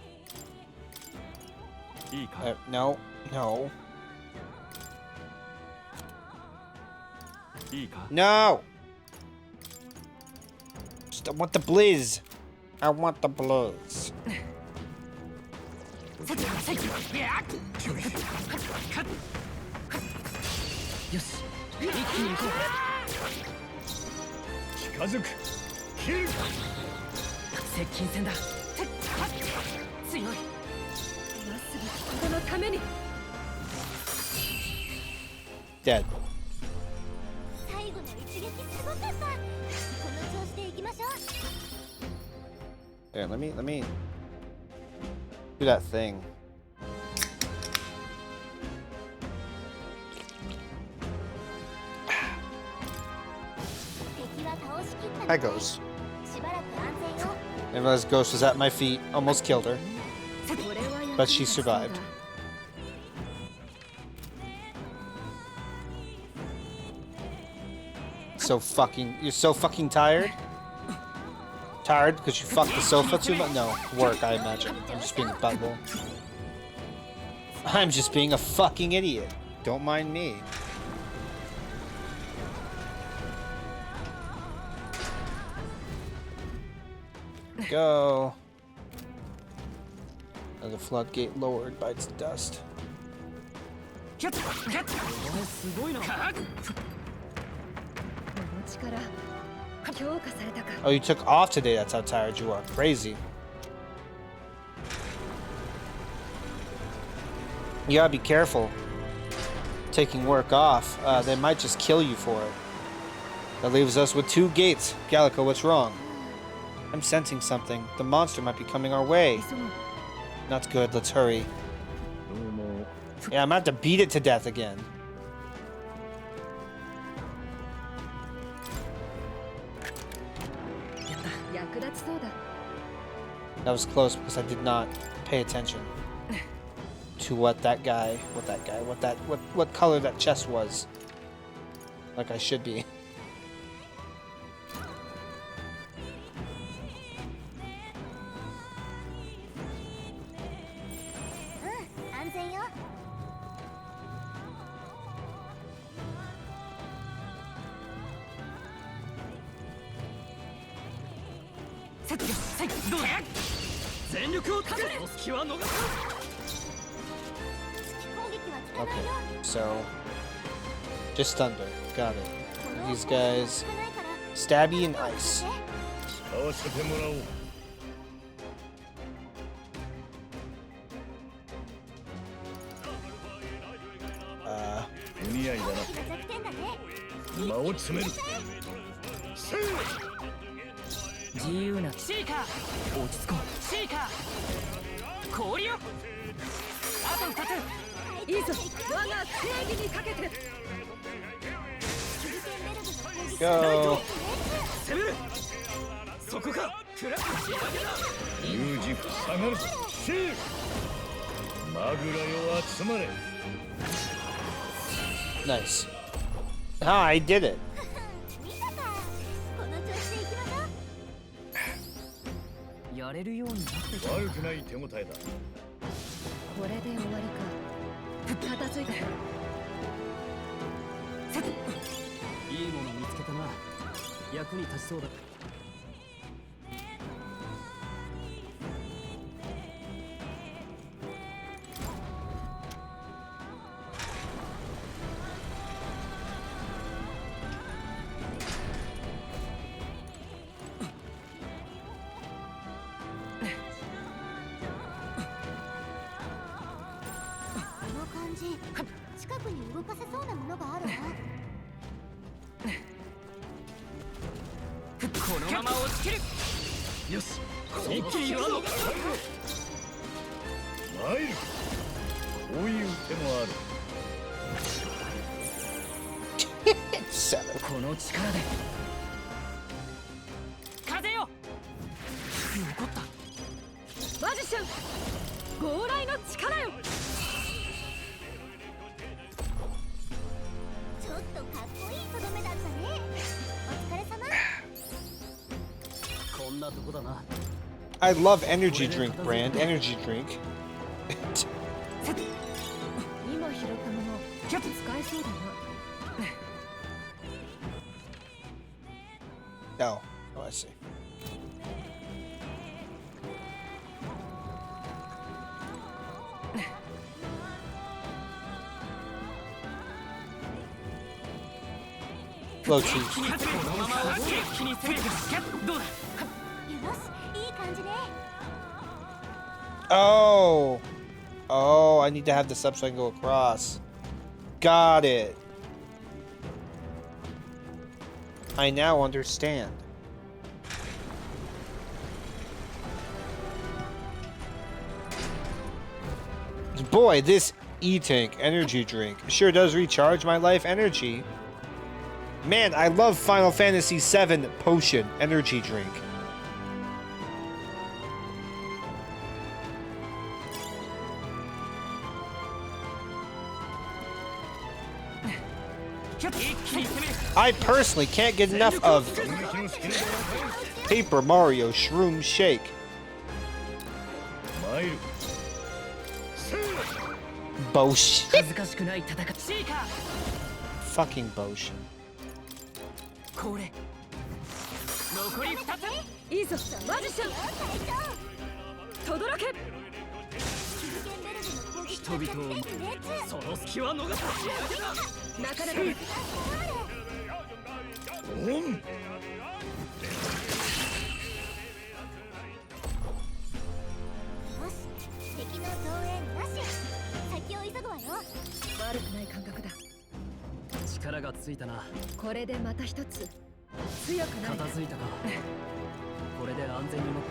いいか。 No, no, いいか。 no. Just I want the blizz. I want the blizz. よし。一気に行こ近づく切るう。接近戦だ。強い。今すぐこのために。 Dead. 最後の一撃すごかった。この調子でいきましょう。 Here, let me do that thing. 敵は倒しきった That みたい。 goes. しばらく安全よ。 And as Ghost was at my feet, almost killed her, but she survived. You're so fucking tired? Tired because you fucked the sofa too much? No, work, I imagine. I'm just being a butthole. I'm just being a fucking idiot. Don't mind me. Go. Another floodgate lowered by its dust. お前すごいな。 Oh, you took off today. That's how tired you are. Crazy. You gotta be careful taking work off. They might just kill you for it. That leaves us with 2 gates. Gallico, what's wrong? I'm sensing something. The monster might be coming our way. Not good. Let's hurry. どうも Yeah, I'm gonna have to beat it to death again. That was close because I did not pay attention to what color that chest was. Like I should be. うん、安全よ。 どうだ。全力をかける。隙は逃さない。 攻撃は効かない Okay, よ。 so just thunder. Got it. この These 攻撃は guys, 効かないから Stabby and Ice. 合わせてもらおう お似合いだな 弱点だね。間を詰めるせい 自由なシーカー。落ち着こう。シーカー。氷よ。あと2つ。いいぞ。我が正義にかけて。 Go. 攻める。そこか。クラッシュ。有事下がるシーマグラよ集まれ Nice. Ah, I did it. 見たか。この調子でいきましょう。やれるようになってきた。悪くない手応えだこれで終わりか。片付いた。いいもの見つけたな。役に立ちそうだ。 この感じ。近くに動かせそうなものがあるわ。スキル。よし、一気に色あんのか。参る。こういう手もある。Seven. この力で風よ。残った。マジシャン強来の力よ。ちょっとかっこいいとどめだったね。お疲れ様。こんなとこだな。 I love energy drink brand. Energy drink. 今拾ったもの使えそうだな。 Oh. Oh, I see. Low key. このまま一気に攻めてどうだ。よし、いい感じね。 Oh. Oh, I need to have this up so I can go across. Got it. I now understand. Boy, this E-Tank energy drink sure does recharge my life energy. Man, I love Final Fantasy VII Potion energy drink. I personally can't get enough of Paper Mario Shroom Shake. 参る。 Bosh. 恥ずかしくない戦い。シーカ Fucking Bosh. ーこれ残り2つ。いいぞマジシャン。轟け。人々をその隙は逃す。なかなか。オン。よし、敵の増援なし。先を急ぐわよ。悪くない感覚だ。力がついたな。これでまた一つ強くなれた。片付いたか。これで安全に乗った。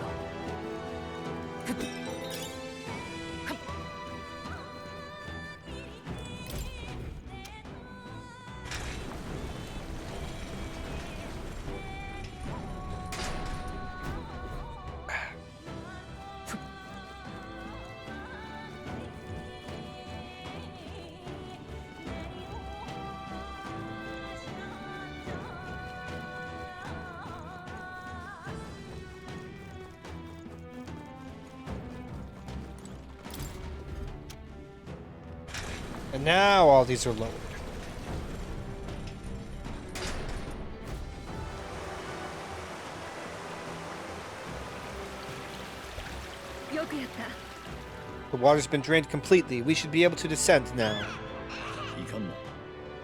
And now all these are lowered. よくやった。 The water's been drained completely. We should be able to descend now. いかんな。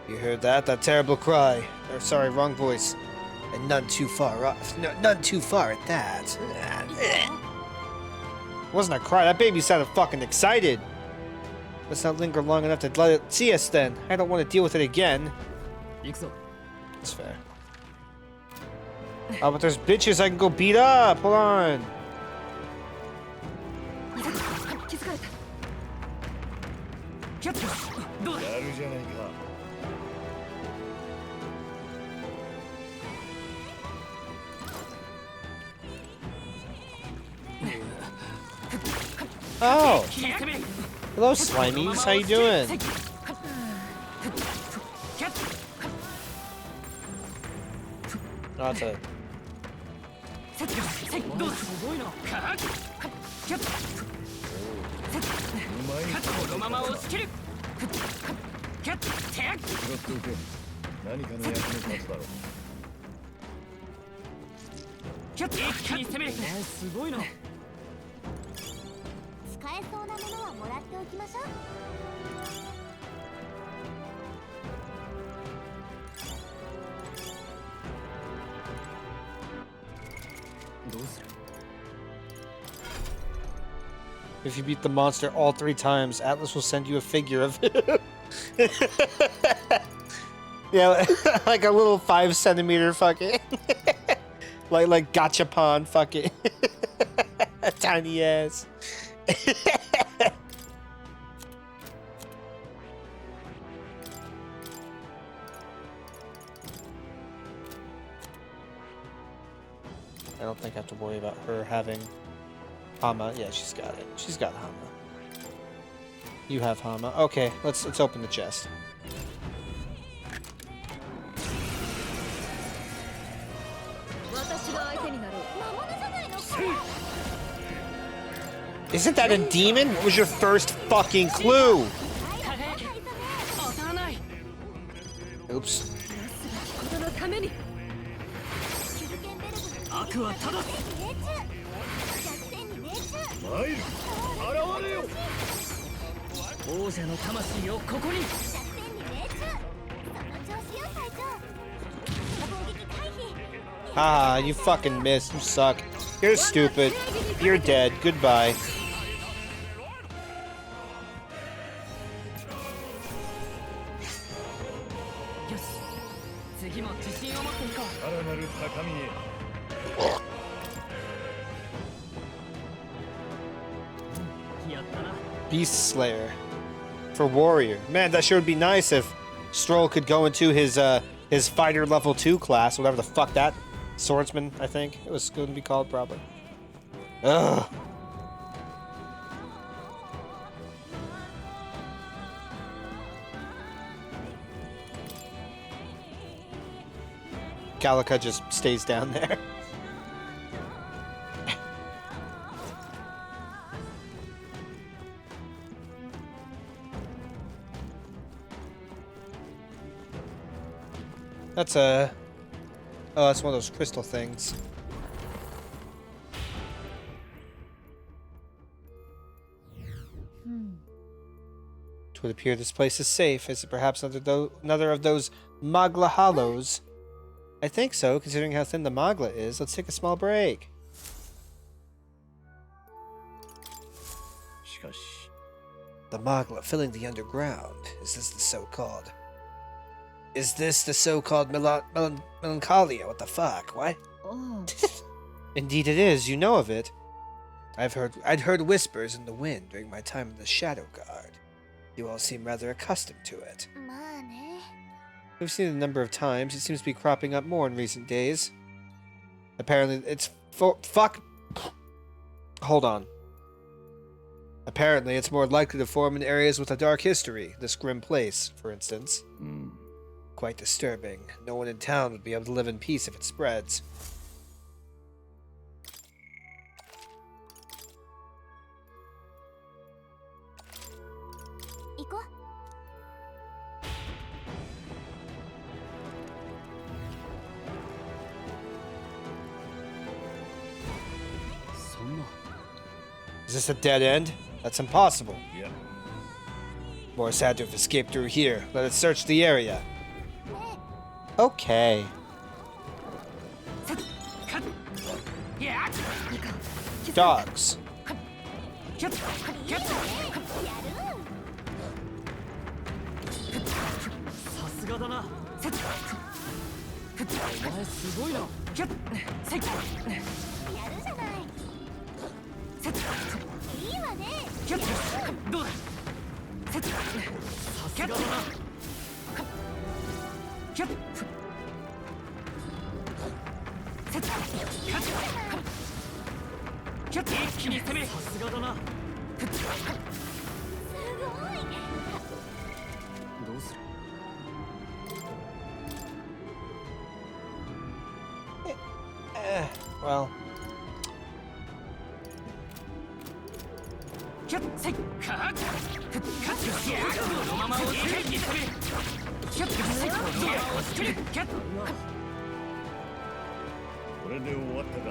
You heard that? That terrible cry. Or sorry, wrong voice. And none too far off. No, none too far at that. Wasn't a cry. That baby sounded fucking excited. Let's not linger long enough to let it see us then. I don't want to deal with it again. 行くぞ。 That's fair. Oh, but there's bitches I can go beat up. Hold on. 気づかれた。キャッチ。どうだ。やるじゃないか。 Oh, hello, Slimies. How you doing? Not a. どうだ。すごいな。キャッチ。うまい。このまま押し切る。キャッチ。拾っておけ。何かの役に立つだろう。キャッチ。一気に攻める。すごいな。 使えそうなものはもらっておきましょう。 どうする。 If you beat the monster all 3 times, Atlas will send you a figure of him. Yeah, like a little 5 centimeter fucking like gachapon fucking tiny ass. I don't think I have to worry about her having Hama. Yeah, she's got it. She's got Hama. You have Hama. Okay, let's open the chest. Isn't that a demon? What was your first fucking clue? Oops. 悪はただ参る現れよ王者の魂をここに Ah, you fucking missed. You suck. You're stupid. You're dead. Goodbye. よし次も自信を持っていこうさらなる高みへ Beast Slayer. For Warrior. Man, that sure would be nice if Stroll could go into his fighter level 2 class, whatever the fuck that swordsman, I think it was going to be called, probably. Ugh. Gallica just stays down there. That's a... Oh, that's one of those crystal things. It would appear this place is safe. Is it perhaps another of those Magla hollows? I think so, considering how thin the Magla is. Let's take a small break. しかし The Magla filling the underground. Is this the so-called... Is this the so-called melancholia? What the fuck? What? Oh. Indeed it is. You know of it. I'd heard whispers in the wind during my time in the Shadow Guard. You all seem rather accustomed to it. We've seen it a number of times. It seems to be cropping up more in recent days. Apparently, it's fuck. Hold on. Apparently, it's more likely to form in areas with a dark history. This grim place, for instance. Quite disturbing. No one in town would be able to live in peace if it spreads. Is this a dead end? That's impossible. Yeah. More sad to have escaped through here. Let us search the area. Okay. Dogs. さすがだなお前すごいなキャッセッやるじゃないセッいいわねキャッどうだセッさすがだなキャッセッキャッキャッ一気に攻めさすがだなすごいどうする Well. キャッセイカッカッこのままをつけに攻めキャッセイこのままをつけるキャッこれで終わったか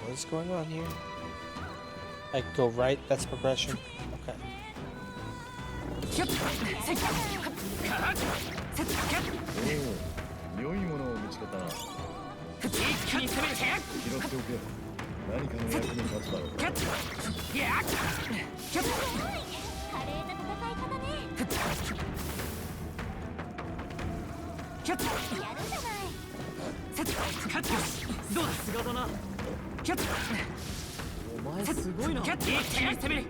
What is going on here? I go right, that's progression. Okay. キャッセイカッセッキャッおお良いものを見つけたな一気に攻めて拾っておけ何かの役に立つだろうキャッやっキャッ華麗なッやるじゃないセットカットどうださすがだなキャッお前すごいなキャッ一気に攻める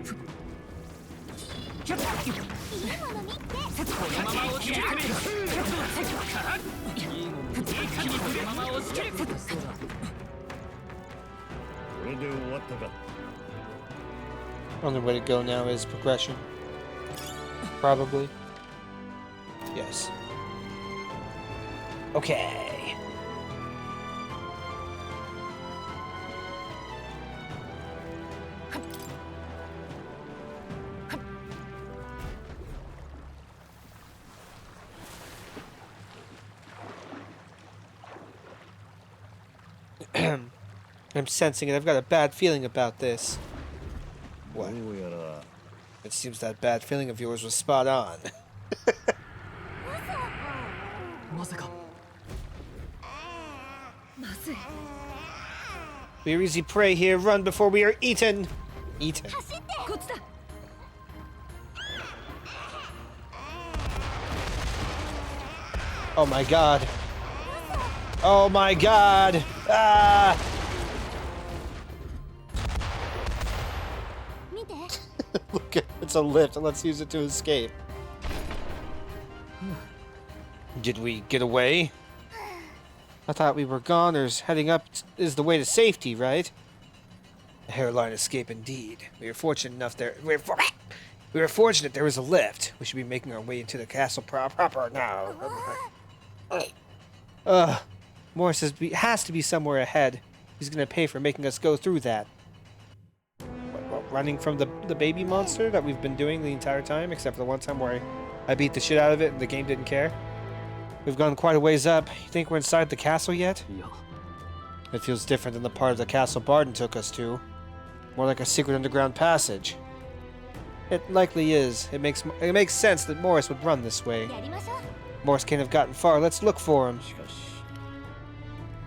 キャッいいもの見てセットこのまま押し切る攻めるキャットセットカッいいものいい感じこのまま押し切るセットそうだこれで終わったか。 Only way to go now is progression. Probably. Yes. Okay. I'm sensing it. I've got a bad feeling about this. ど What? うやら It seems that bad feeling of yours was spot on. まさかまずい We are easy prey here. Run before we are eaten. Eaten. 走ってこっちだ Oh my god. Oh my god. Ah. 見て Look, it's a lift. Let's use it to escape. Did we get away? I thought we were goners. Heading up is the way to safety, right? A hairline escape indeed. We were fortunate enough there. We were fortunate there was a lift. We should be making our way into the castle proper now. Morris has to be somewhere ahead. He's gonna pay for making us go through that. What, running from the baby monster that we've been doing the entire time, except for the one time where I beat the shit out of it and the game didn't care. We've gone quite a ways up. You think we're inside the castle yet? いや It feels different than the part of the castle Barden took us to. More like a secret underground passage. It likely is. It makes sense that Morris would run this way. やりましょう Morris can't have gotten far. Let's look for him. しかし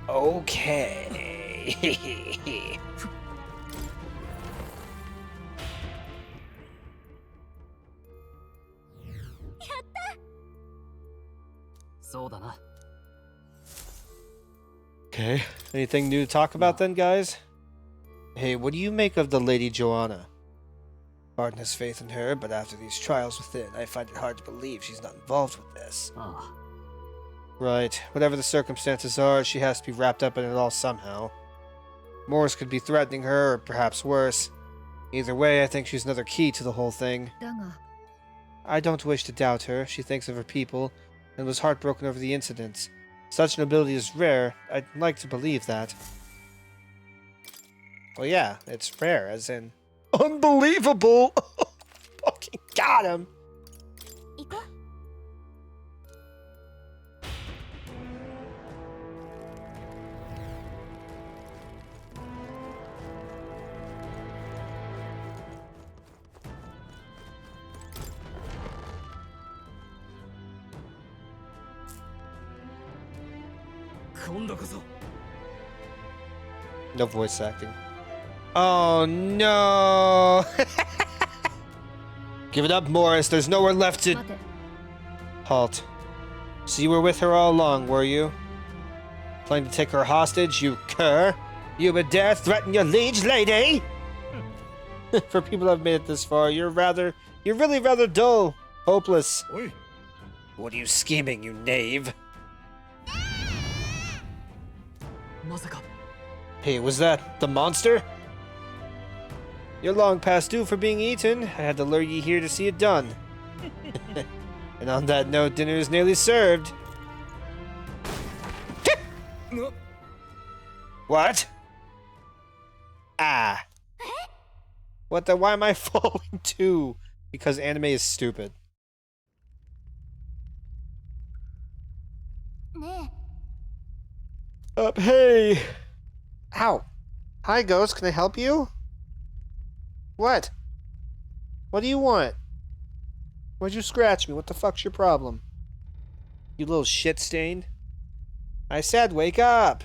Okay. そうだな Okay. Anything new to talk about then, guys? Hey, what do you make of the Lady Joanna? Barden has faith in her, but after these trials within, I find it hard to believe she's not involved with this. ああ Right. Whatever the circumstances are, she has to be wrapped up in it all somehow. Morris could be threatening her, or perhaps worse. Either way, I think she's another key to the whole thing. だが I don't wish to doubt her. She thinks of her people, and was heartbroken over the incidents. Such nobility is rare. I'd like to believe that. Well, yeah, it's rare, as in... Unbelievable! Fucking got him! 行こう 今度こそ No voice acting. Oh no! Give it up, Morris. There's nowhere left to... 待て Halt. So you were with her all along, were you? Planning to take her hostage, you cur? You would dare threaten your liege lady? For people who have made it this far, you're really rather dull. Hopeless. おい What are you scheming, you knave? まさか Hey, was that the monster? You're long past due for being eaten. I had to lure you here to see it done. And on that note, dinner is nearly served. What? Ah. What the? Why am I falling too? Because anime is stupid. ね Up, hey! Ow! Hi, Ghost, can I help you? What? What do you want? Why'd you scratch me? What the fuck's your problem? You little shit stain. I said wake up!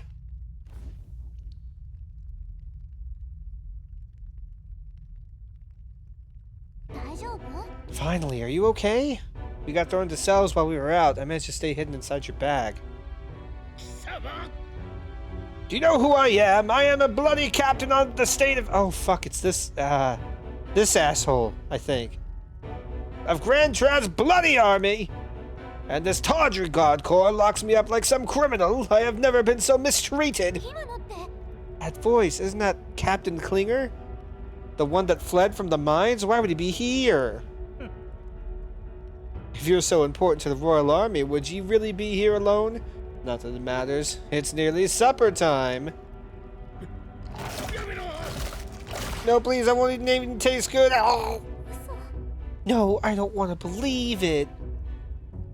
え大丈夫 Finally, are you okay? We got thrown into cells while we were out. I managed to stay hidden inside your bag. Do you know who I am? I am a bloody captain on the state of... Oh, fuck, it's this asshole, I think. Of Grand Trad's bloody army! And this tawdry god corps locks me up like some criminal. I have never been so mistreated. That voice, isn't that Captain Klinger? The one that fled from the mines? Why would he be here? If you're so important to the Royal Army, would you really be here alone? Not that it matters. It's nearly supper time. No, please, I won't even taste good. Oh. No, I don't want to believe it.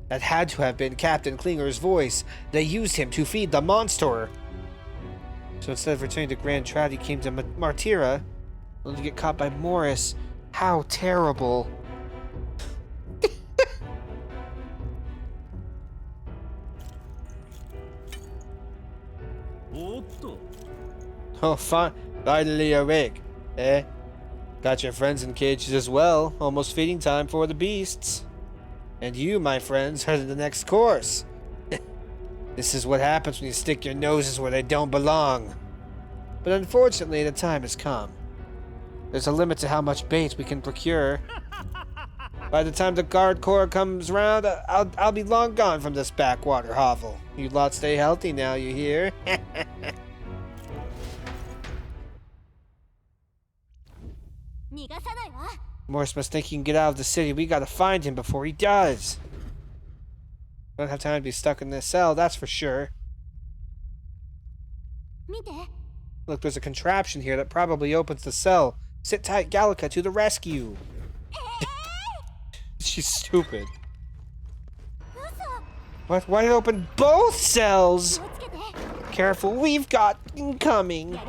That had to have been Captain Klinger's voice. They used him to feed the monster. So instead of returning to Grand Trad, he came to Martira, only to get caught by Morris. How terrible. Oh, finally awake, eh? Got your friends in cages as well. Almost feeding time for the beasts. And you, my friends, are the next course. This is what happens when you stick your noses where they don't belong. But unfortunately, the time has come. There's a limit to how much bait we can procure. By the time the guard corps comes round, I'll be long gone from this backwater hovel. You lot stay healthy now, you hear? Morris must think he can get out of the city. We gotta find him before he does. Don't have time to be stuck in this cell, that's for sure. Look, there's a contraption here that probably opens the cell. Sit tight, Gallica, to the rescue. She's stupid. What? Why did it open both cells? Careful, we've got incoming.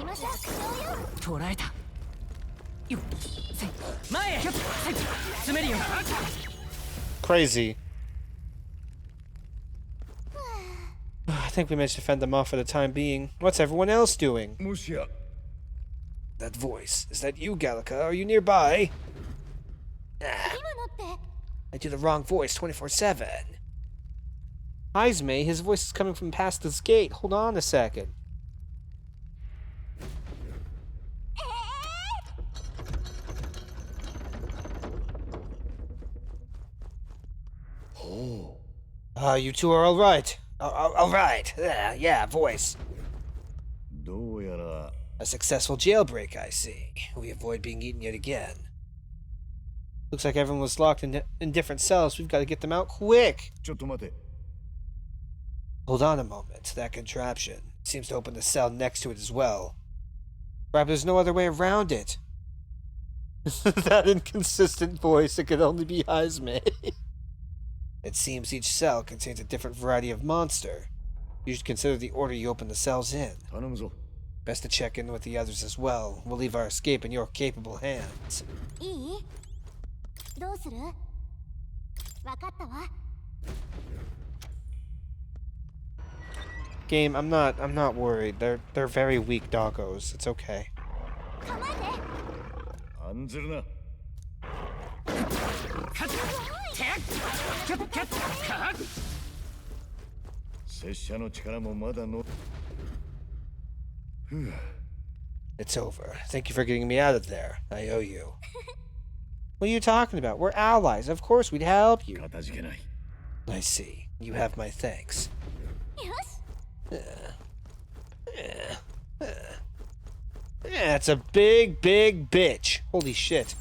Crazy. I think we managed to fend them off for the time being. What's everyone else doing? That voice. Is that you, Gallica? Are you nearby? I do the wrong voice 24/7. Exmo, his voice is coming from past this gate. Hold on a second. You two are all right. All right. Yeah, voice. A successful jailbreak, I see. We avoid being eaten yet again. Looks like everyone was locked in different cells. We've got to get them out quick. Hold on a moment. That contraption seems to open the cell next to it as well. Right, but there's no other way around it. That inconsistent voice, it could only be Exmo. It seems each cell contains a different variety of monster. You should consider the order you open the cells in. Best to check in with the others as well. We'll leave our escape in your capable hands. Game, I'm not worried. They're very weak doggos. It's okay. It's over. Thank you for getting me out of there. I owe you. What are you talking about? We're allies. Of course we'd help you. I see. You have my thanks. It's a big bitch. Holy shit.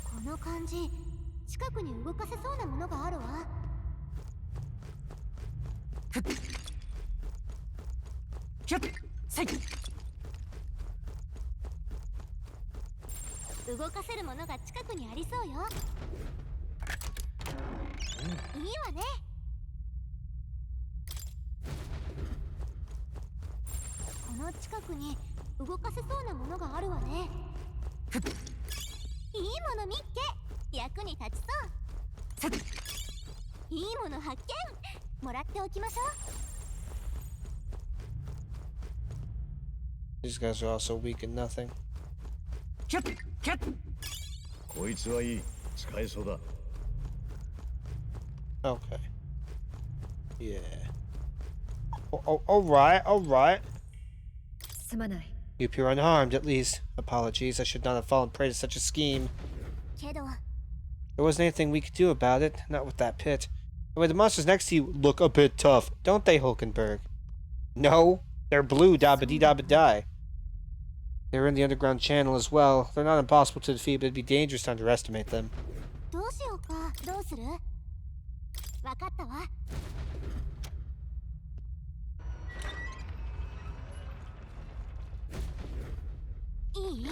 These guys are also weak and nothing. Okay. Yeah. Alright, alright. すまない You appear unharmed, at least. Apologies, I should not have fallen prey to such a scheme. けど There wasn't anything we could do about it, not with that pit. Anyway, the monsters next to you look a bit tough, don't they, Hulkenberg? No, they're blue, dabba-dee-dabba-die. They're in the underground channel as well. They're not impossible to defeat, but it'd be dangerous to underestimate them. どうしようか。どうする？わかったわ。いい？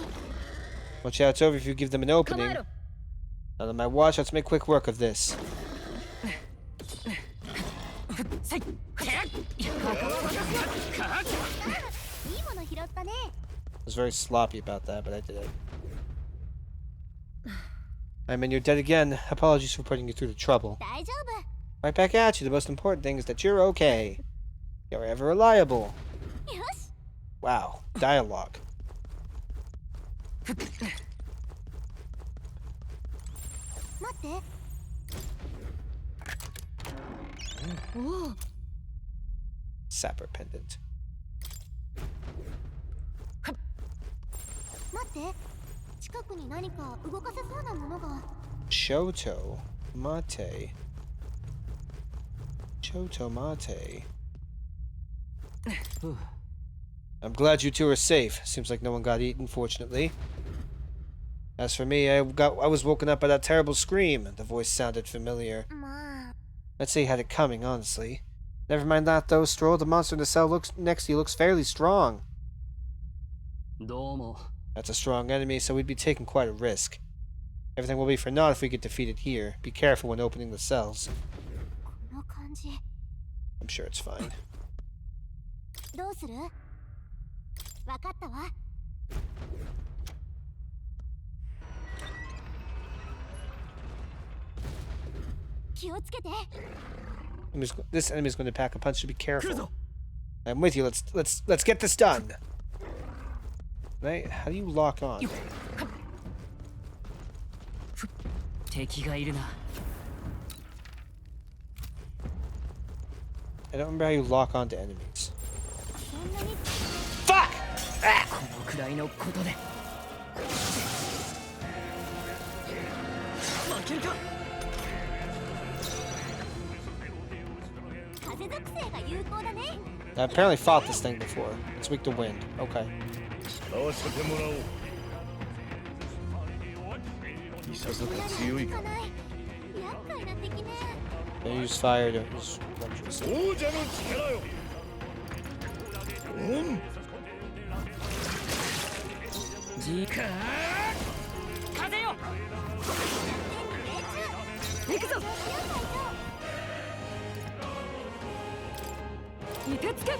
Watch out, it's over if you give them an opening. Not on my watch, let's make quick work of this. せい。いいもの拾ったね。 I was very sloppy about that, but I did it. I mean, you're dead again. Apologies for putting you through the trouble. 大丈夫。 Right back at you. The most important thing is that you're okay. You're ever reliable. よし。 Wow. Dialogue. 待って。 おお Sapper pendant. 待って。近くに何か動かせそうなものが。 Shoto Mate. Shoto Mate. I'm glad you two are safe. Seems like no one got eaten, fortunately. As for me, I was woken up by that terrible scream. The voice sounded familiar. まあ。 I'd say he had it coming, honestly. Never mind that, though, Stroll. The monster in the cell next to you looks fairly strong. どうも。 That's a strong enemy, so we'd be taking quite a risk. Everything will be for naught if we get defeated here. Be careful when opening the cells. この感じ。 I'm sure it's fine. どうする？わかったわ。気をつけて。 This enemy's going to pack a punch, so be 来る careful. ぞ。 I'm with you. Let's get this done. Right? How do you lock on? 敵がいるな。 I don't remember how you lock on to enemies. そんなに。 Fuck! このくらいのことで。負けるか。 風属性が有効だね。 I apparently fought this thing before. It's weak to wind. Okay. 合わせてもらおう。いささか強いか。効かない。厄介な敵ね。 They use fire to use electricity. 王者の力よ。オン。じか。風よ。行くぞ。いてつけ。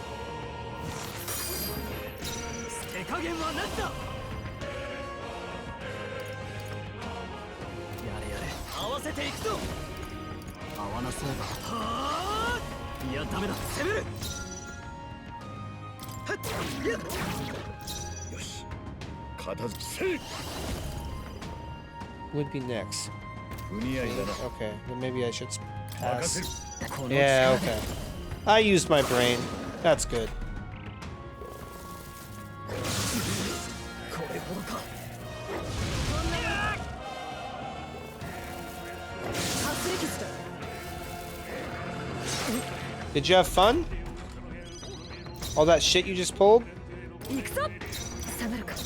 手加減はなしだ。やれやれ。合わせていくぞ。合わなそうだ。はあ。いやダメだ。攻める。はっ。やっ。よし。片付け。 Who would be next? 不似合いだな。 Okay, then maybe I should 任せ pass. る。この Yeah, 力で okay. I used my brain. That's good. これほどか。発力した。 Did you have fun? All that shit you just pulled? 行くぞ。下がるかは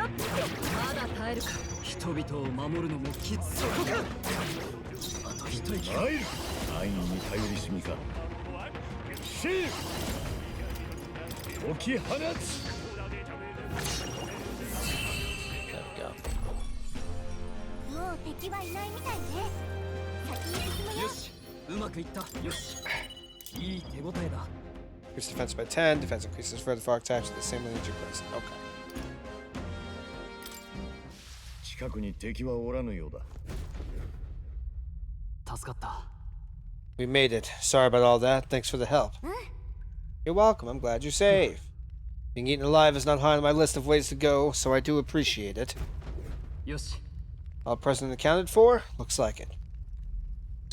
あまだ耐えるか人々を守るのもきつそこか。あと一息。入る。安易に頼りすぎか。シール。解き放つ。 There we go. もう敵はいないみたいね。先に進むよ。よし、うまくいった。よし。いい手応えだ。 Increase defense by 10. Defense increases further for archetypes with the same lineage quest. Okay. 近くに敵はおらぬようだ。助かった。 We made it. Sorry about all that. Thanks for the help. You're welcome. I'm glad you're safe. Being eaten alive is not high on my list of ways to go, so I do appreciate it. よし。 All present and accounted for? Looks like it.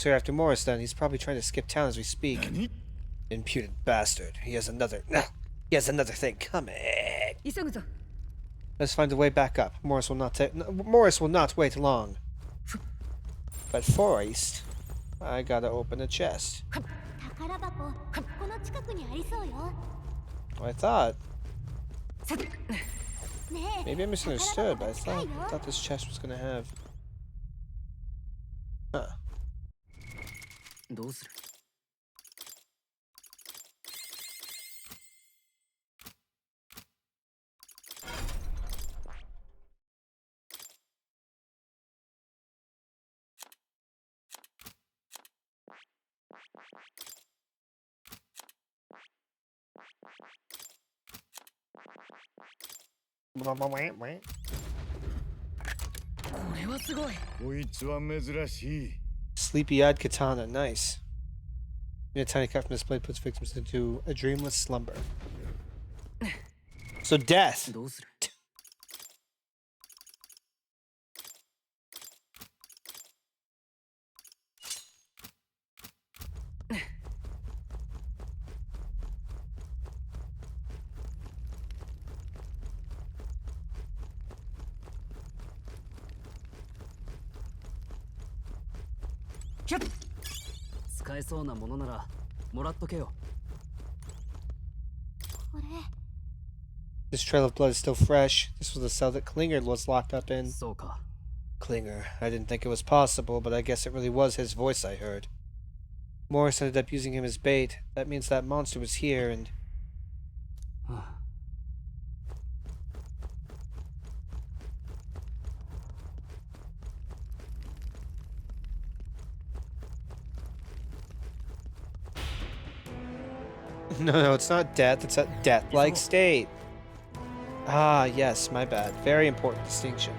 So you're after Morris then. He's probably trying to skip town as we speak. 何 Impudent bastard. He has another thing coming. 急ぐぞ。 Let's find a way back up. Morris will not wait long. But first, I gotta open a chest. 宝箱この近くにありそうよ。 I thought. ねえ Maybe I misunderstood, but I 宝箱が近いよ thought this chest was gonna have. Huh. どうする？ これはすごい。こいつは珍しい。 Sleepy-eyed katana, nice. A tiny cut from this blade puts victims into a dreamless slumber. So death. どうする？ 使えそうなものならもらっとけよ。これ This trail of blood is still fresh. This was the cell that Klinger was locked up in. そうか。 Klinger. I didn't think it was possible, but I guess it really was his voice I heard. Morris ended up using him as bait. That means that monster was here and... はあ No, it's not death. It's a death-like state. Ah, yes, my bad. Very important distinction.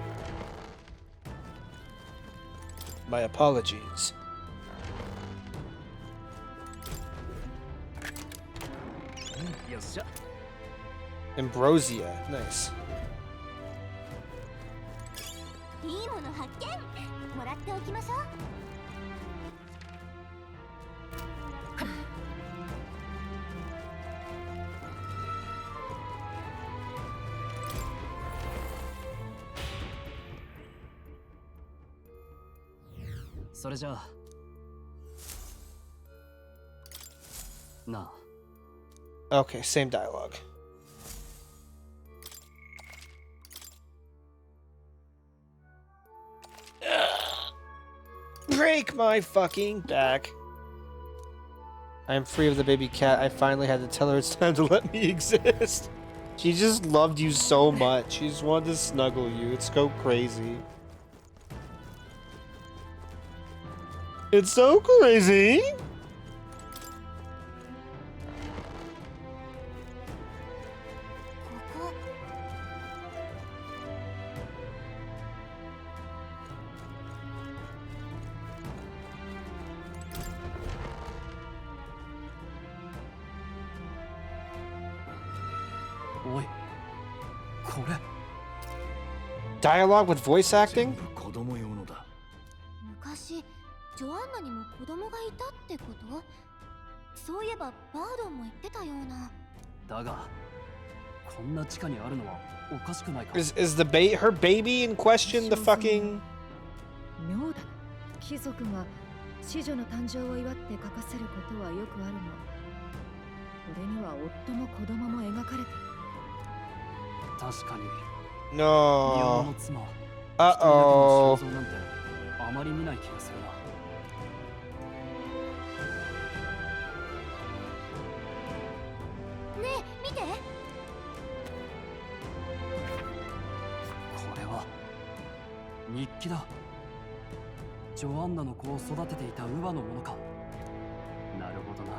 My apologies. Ambrosia. Nice. いいもの発見もらっておきましょう。それじゃあ。なあ。 Okay, same dialogue. Break my fucking back. I am free of the baby cat. I finally had to tell her it's time to let me exist. She just loved you so much. She just wanted to snuggle you. It's so crazy. It's so crazy. Dialogue with voice acting? 子供用のだ。昔ジョアンナにも子供がいたってこと？そういえばバードンも言ってたような。だが、こんな地下にあるのはおかしくないか。 Is her baby in question the fucking... 妙だ。貴族が子女の誕生を祝って書かせることはよくあるが、これには夫も子供も描かれている。確かに。 No. 日本の妻、 Uh-oh. 一人だけの肖像なんてあまり見ない気がするな。ねえ見て。これは日記だ。ジョアンナの子を育てていた乳母のものか。なるほどな。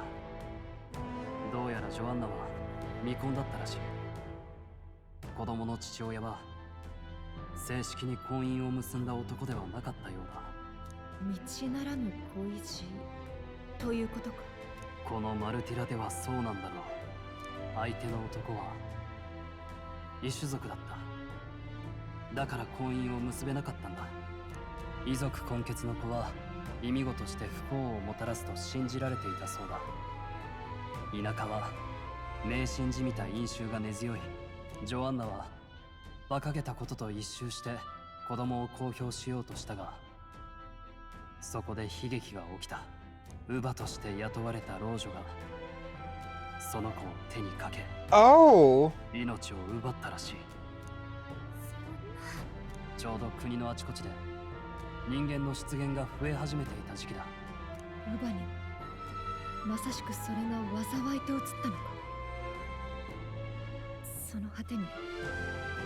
どうやらジョアンナは未婚だったらしい。子供の父親は正式に婚姻を結んだ男ではなかったようだ。道ならぬ恋路ということか。このマルティラではそうなんだろう。相手の男は異種族だった。だから婚姻を結べなかったんだ。異族混血の子は意味ごとして不幸をもたらすと信じられていたそうだ。田舎は迷信じみた因習が根強い。ジョアンナは馬鹿げたことと一周して子供を公表しようとしたが、そこで悲劇が起きた。乳母として雇われた老女がその子を手にかけ Oh! 命を奪ったらしい。ちょうど国のあちこちで人間の出現が増え始めていた時期だ。乳母にまさしくそれが災いと移ったのか。その果てに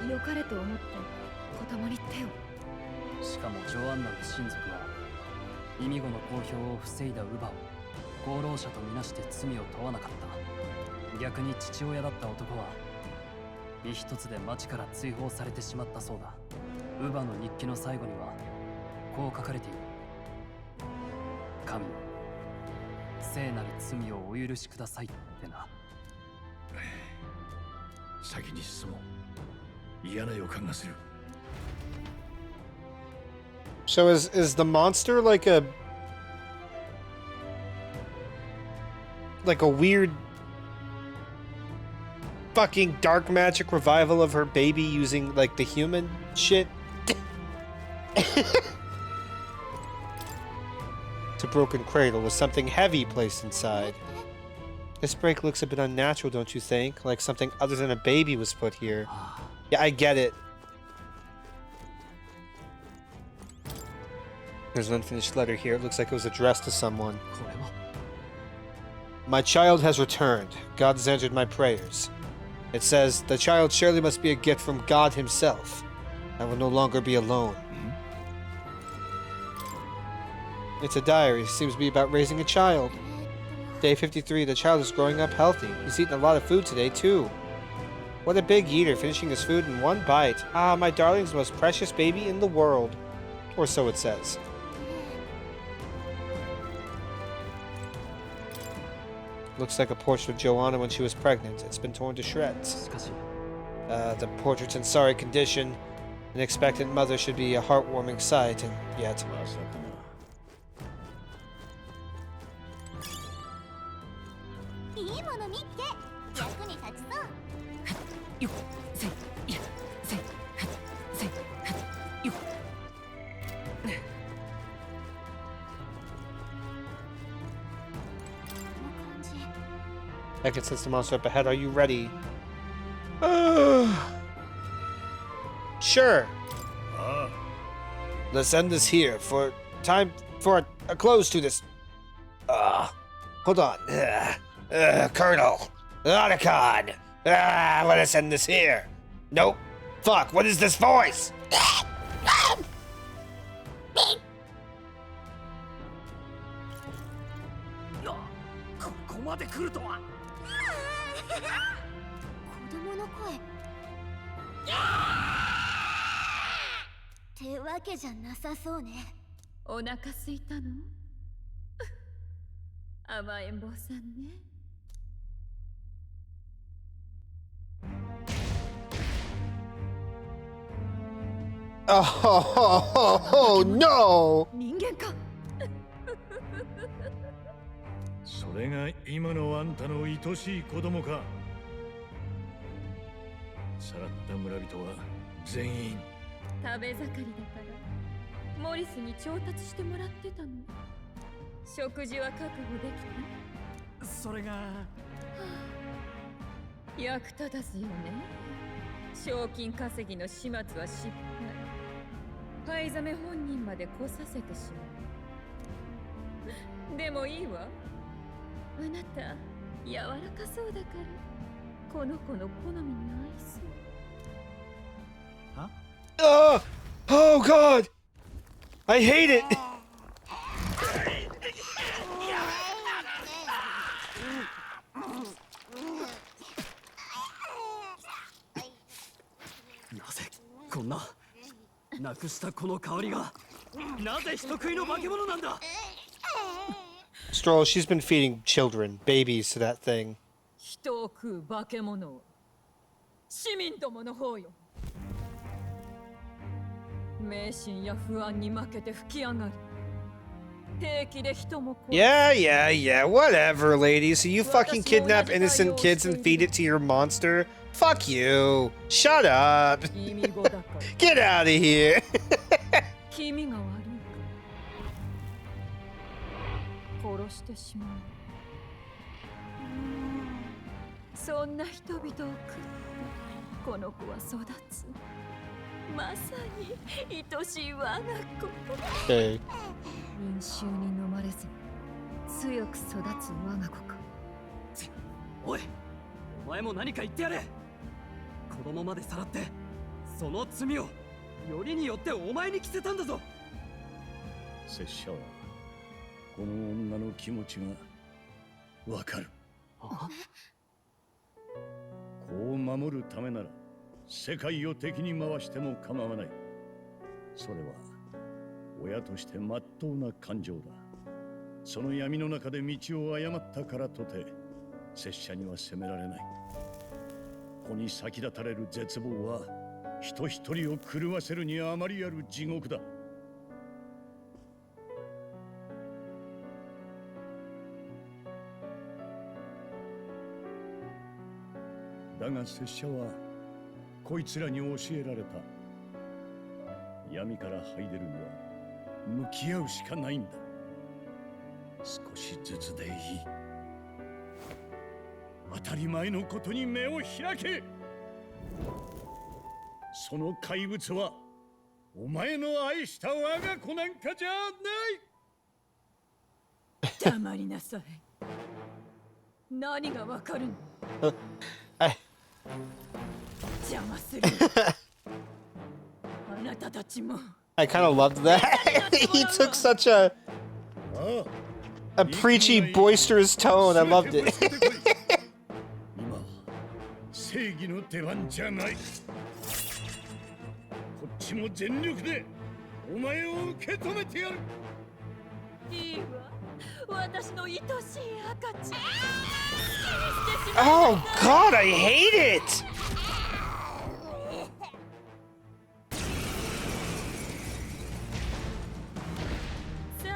良かれと思って子供に手を。しかもジョアンナの親族は意味後の公表を防いだ乳母を功労者とみなして罪を問わなかった。逆に父親だった男は身一つで町から追放されてしまったそうだ。乳母の日記の最後にはこう書かれている。神よ、聖なる罪をお許しくださいってな。先に進もう。嫌な予感がする。 So is the monster like a weird fucking dark magic revival of her baby using like the human shit? It's a broken cradle with something heavy placed inside. This break looks a bit unnatural, don't you think? Like something other than a baby was put here. Yeah, I get it. There's an unfinished letter here. It looks like it was addressed to someone. My child has returned. God has answered my prayers. It says, the child surely must be a gift from God himself. I will no longer be alone. It's a diary. It seems to be about raising a child. Day 53, the child is growing up healthy. He's eaten a lot of food today, too. What a big eater, finishing his food in one bite. Ah, my darling's the most precious baby in the world. Or so it says. Looks like a portrait of Joanna when she was pregnant. It's been torn to shreds. The portrait's in sorry condition. An expectant mother should be a heartwarming sight, and yet... まさかな。いいもの見っけ。役に立ちそう。よっ、せい、いや、せい、せい、よっ。I can sense the monster up ahead. Are you ready? Sure. Let's end this here. For time for a close to this. Hold on. Colonel. Otacon. Let us end this here. Nope. Fuck, what is this voice? ここまで来るとは。子供の声ってわけじゃなさそうね。お腹すいたの？甘えん坊さんね。Oh, no! 人間か。それが今のあんたの愛しい子供か。さらった村人は全員食べ盛りだからモリスに調達してもらってたの。食事は確保できた？それが、役立たずよね。賞金稼ぎの始末は失敗。パイザメ本人まで来させてしまう。でもいいわ。あなた柔らかそうだからこの子の好みに合いそう。Oh god! I hate it! なぜこんななくしたこの香りがなぜ人食いの化け物なんだ。 Stroll, she's been feeding children, babies to that thing. 人を食う化け物は市民どもの方よ。迷信や不安に負けて吹き上がる Yeah, whatever, lady. So you fucking kidnap innocent kids and feed it to your monster? Fuck you. Shut up. Get out of here. 君が悪いか殺してしまうそんな人々を食ってこの子は育つまさに愛しい我が子 Okay. 民衆に飲まれず強く育つ我が子かおい、お前も何か言ってやれ。子供までさらってその罪をよりによってお前に着せたんだぞ。拙者はこの女の気持ちがわかる。あ、子を守るためなら世界を敵に回しても構わない。それは親として真っ当な感情だ。その闇の中で道を誤ったからとて拙者には責められない。子に先立たれる絶望は人一人を狂わせるにあまりある地獄だ。だが拙者はこいつらに教えられた。闇から這い出るには向き合うしかないんだ。少しずつでいい。当たり前のことに目を開け。その怪物はお前の愛した我が子なんかじゃない。黙りなさい何がわかるの邪魔するあなたたちも I kind of loved that. He took such a preachy, boisterous tone. I loved it. 今は正義の出番じゃない。こっちも全力でお前を受け止めてやる。いいわ私の愛しい赤ちゃん Oh God, I hate it. さ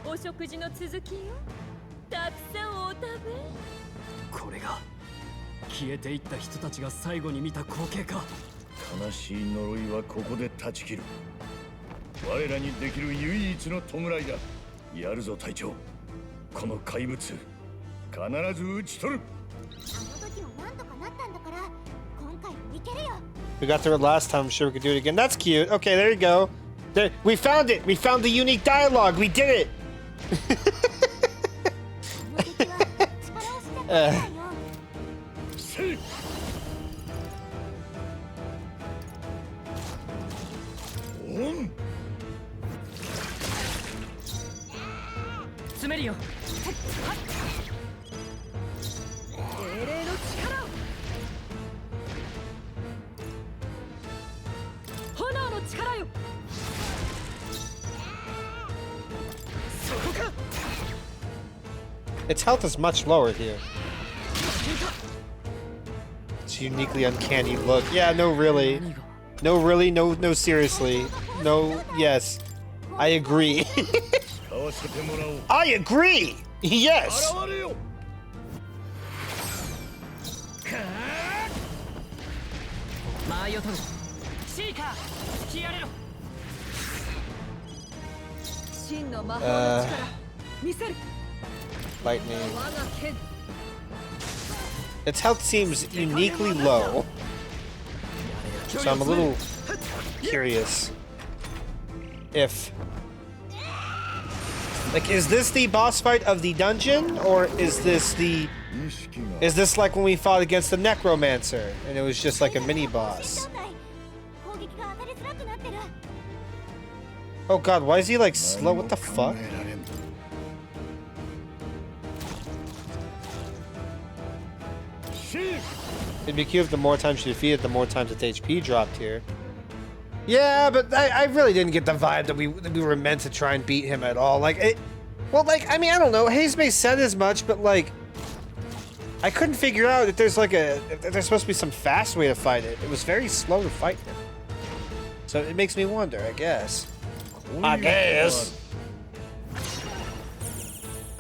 あお食事の続きよたくさんお食べこれが消えていった人たちが最後に見た光景か。悲しい呪いはここで断ち切る。我らにできる唯一の弔いだ。やるぞ隊長。この怪物必ず討ち取る。あの時はなんとかなったんだから今回もいけるよ We got through it last time. I'm sure we could do it again. That's cute. Okay, there you go. There, we found it. We found the unique dialogue. We did it. この敵は力を捨てたんだよせい。オン。詰めるよ。精霊の力を炎の力よそこか。 Its health is much lower here. It's uniquely uncanny look. Yeah, no, really. No, really. No, no, seriously. No, yes. I agree. 使わせてもらおう。 I agree. Yes. 現れよ。間合いを取る。シーカー、突きやれろ。真の魔法の力見せる Lightning. 我が剣 Its health seems uniquely low. So I'm a little curious if... Like, is this the boss fight of the dungeon? Or is this the... Is this like when we fought against the Necromancer and it was just like a mini boss? 攻撃が当たりづらくなってる Oh god, why is he like slow? What the fuck? It'd be cute if the more times you defeat it, the more times its HP dropped here. Yeah, but I really didn't get the vibe that we were meant to try and beat him at all. Like, it... Well, like, I mean, I don't know. Hazemay said as much, but like... I couldn't figure out if there's like a... If there's supposed to be some fast way to fight it. It was very slow to fight him. So it makes me wonder, I guess. I guess.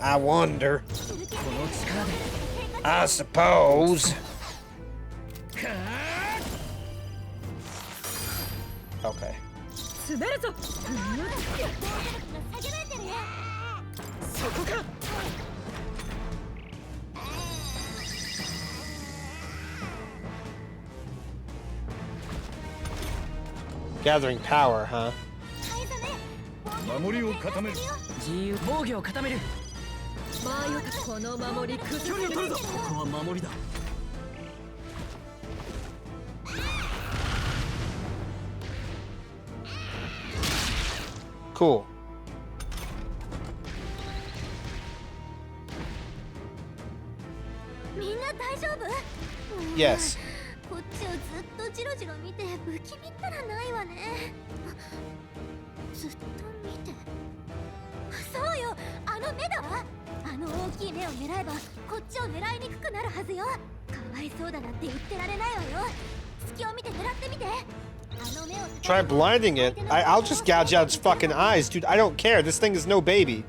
I wonder. この力で I suppose. Okay. 滑るぞ。そこか。 Gathering power, huh? 守りを固める。自由防御を固める。間合いをこの守り崩距離を取るぞ。ここは守りだ。 Cool. みんな大丈夫？ Yes. こっちをずっとジロジロ見て不気味ったらないわね。ずっと見て。そうよ、あの目だわ。あの大きい目を狙えばこっちを狙いにくくなるはずよ。かわいそうだなんて言ってられないわよ。隙を見て狙ってみて。 Try blinding it. I'll just gouge out its fucking eyes, dude. I don't care. This thing is no baby.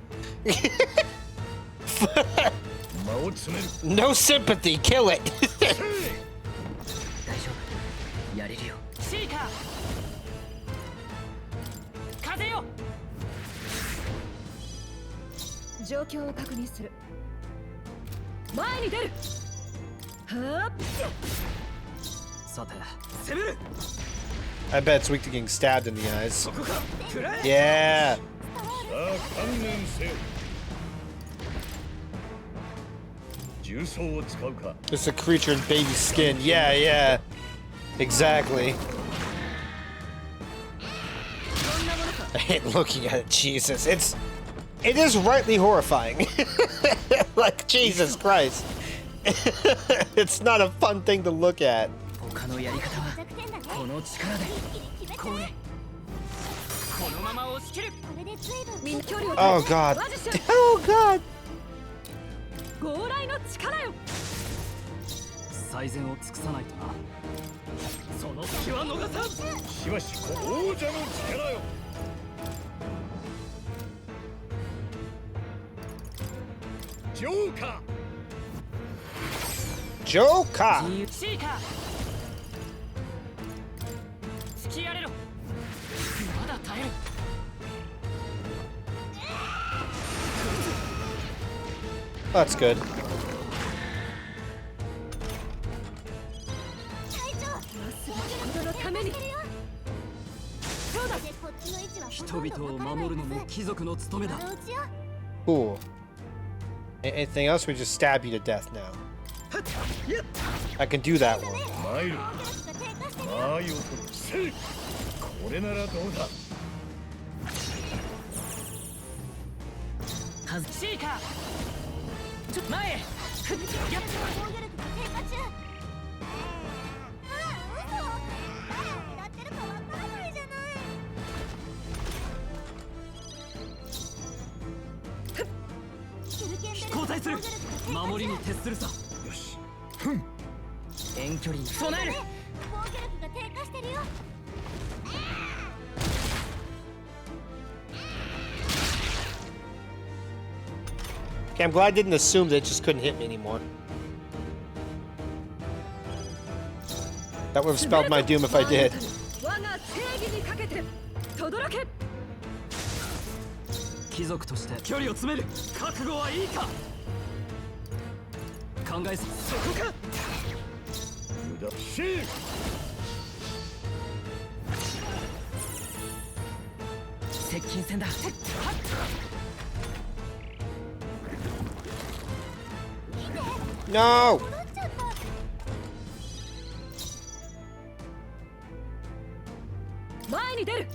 No sympathy. Kill it. 大丈夫。やれるよ。シーカー。風よ。状況を確認する。前に出る。はっ。さて、攻める。 I bet it's weak to getting stabbed in the eyes. Yeah. さあ観念せよ。重装を使うか。 It's a creature in baby skin. Yeah, yeah. Exactly. I hate looking at it. Jesus, it is rightly horrifying. Like Jesus Christ. It's not a fun thing to look at. 他のやり方はこの力でこれこのまま押し切る。みんな距離を Oh God. Oh God. 強来の力よ。最善を尽くさないとな。その隙は逃さん。しばし王者の力よ。ジョーカー。 Joker. 自由シーカー。突きやれろ。まだ耐える。 That's good. 人のために。人々を守るのも貴族の務めだ。 Cool. Anything else? We just stab you to death now. I can do that one. マイル。間合いを取る。せい。これならどうだ。 シーカー。ちょっと前へ。ふっやっ。 交代する。守りに徹するさ。よし。遠距離に備える。 Okay, I'm glad I didn't assume that it just couldn't hit me anymore. That would have spelled my doom if I did. 我が正義にかけて轟け。 貴族として距離を詰める。覚悟はいいか。考えす。そこか。無駄。シー。 接近戦だ。 No! 前に出る。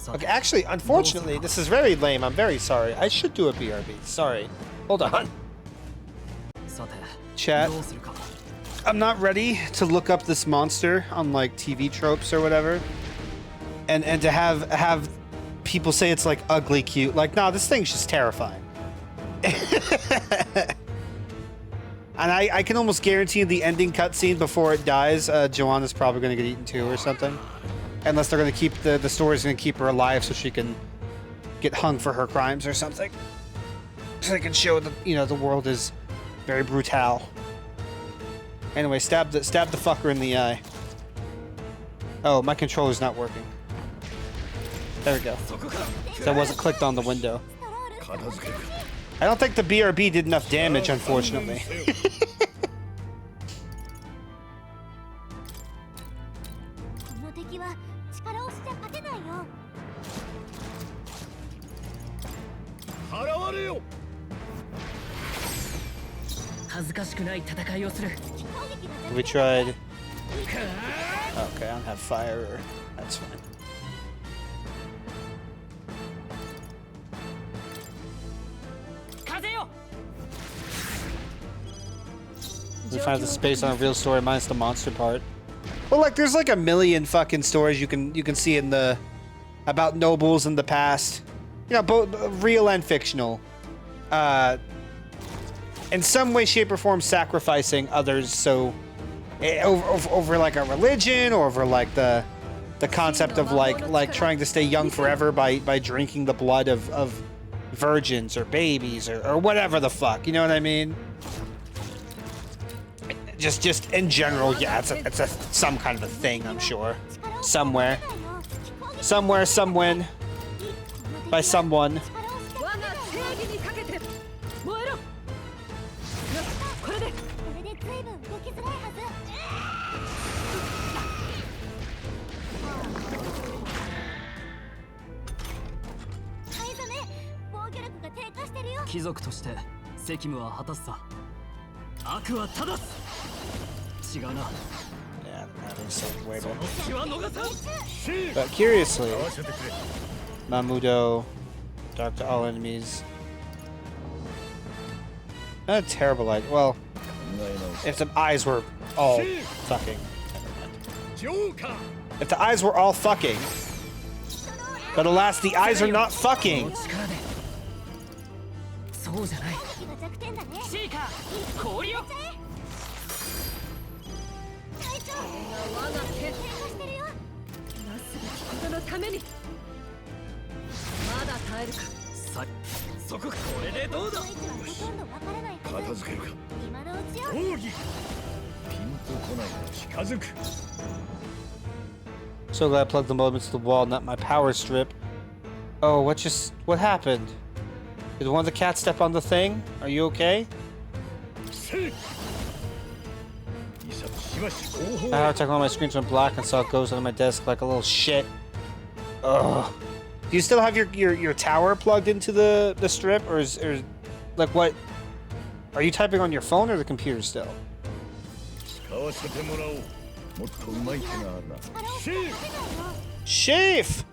Okay, actually, unfortunately, this is very lame. I'm very sorry. I should do a BRB. Sorry. Hold on. さて、 Chat. どうするか。 I'm not ready to look up this monster on like TV tropes or whatever, and to have people say it's like ugly cute. Like, nah, this thing's just terrifying. And I can almost guarantee the ending cutscene before it dies, Joanna's probably going to get eaten too or something, unless they're going to keep the story's going to keep her alive so she can get hung for her crimes or something. So they can show that, you know, the world is very brutal. Anyway, stab the fucker in the eye. Oh, my controller's not working. There we go. That wasn't clicked on the window. I don't think the BRB did enough damage, unfortunately. この敵は力押しじゃ勝てないよ。払われよ。恥ずかしくない戦いをする。 We tried. Okay, I don't have fire. That's fine. We find the space on a real story minus the monster part. Well, like there's like a million fucking stories you can see in the about nobles in the past. You know, both real and fictional. In some way, shape, or form, sacrificing others. So over like a religion, or over like the concept of like trying to stay young forever by drinking the blood of virgins or babies or whatever the fuck. You know what I mean? Just in general, yeah, it's a some kind of a thing, I'm sure. Somewhere, somewhen, by someone. これで随分動きづらいはず。灰染め、防御力が低下してるよ。貴族として責務は果たすさ。悪は正す。違うな。 Yeah, that is so way better. 気は逃さん。 But curiously, Mamudo, dark to all enemies. Not a terrible idea. Well, if the eyes were all fucking. If the eyes were all fucking. But alas, the eyes are not fucking. そうじゃない。弱点だね。シーカー、氷を。隊長、我が低下してるよ。なすべきことのためにまだ耐えるか。さそここれでどうだ。こいつはほとんどわからないはず。片付けるか。今のうちよ。奥義。ピンとこないが近づく。 So glad I plugged the modem into the wall, not my power strip. Oh, what happened? Did one of the cats step on the thing? Are you okay? I had to check all my screens went black and saw it goes on my desk like a little shit. Ugh. Do you still have your tower plugged into the strip, or like what? Are you typing on your phone or the computer still? Sheaf!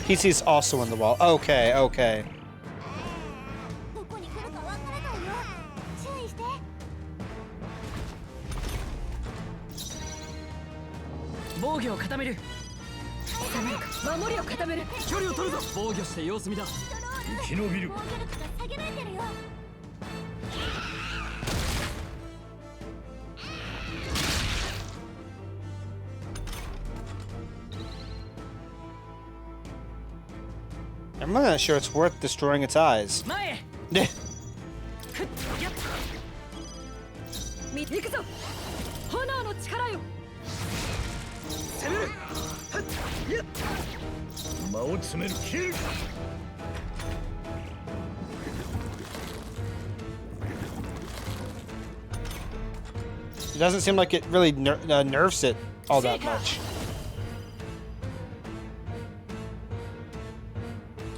PC's also in the wall. Okay, okay. どこに来るかわからないよ。注意して。 防御を固める。収めるか。守りを固める。距離を取るぞ。防御して様子見だ。生き延びる。防御力が下げられてるよ。 I'm not sure it's worth destroying its eyes. 前へ。 Neh. くっやっ。行くぞ。炎の力よ。攻める。やっ。間を詰める。切る。 It doesn't seem like it really nerfs it all that much.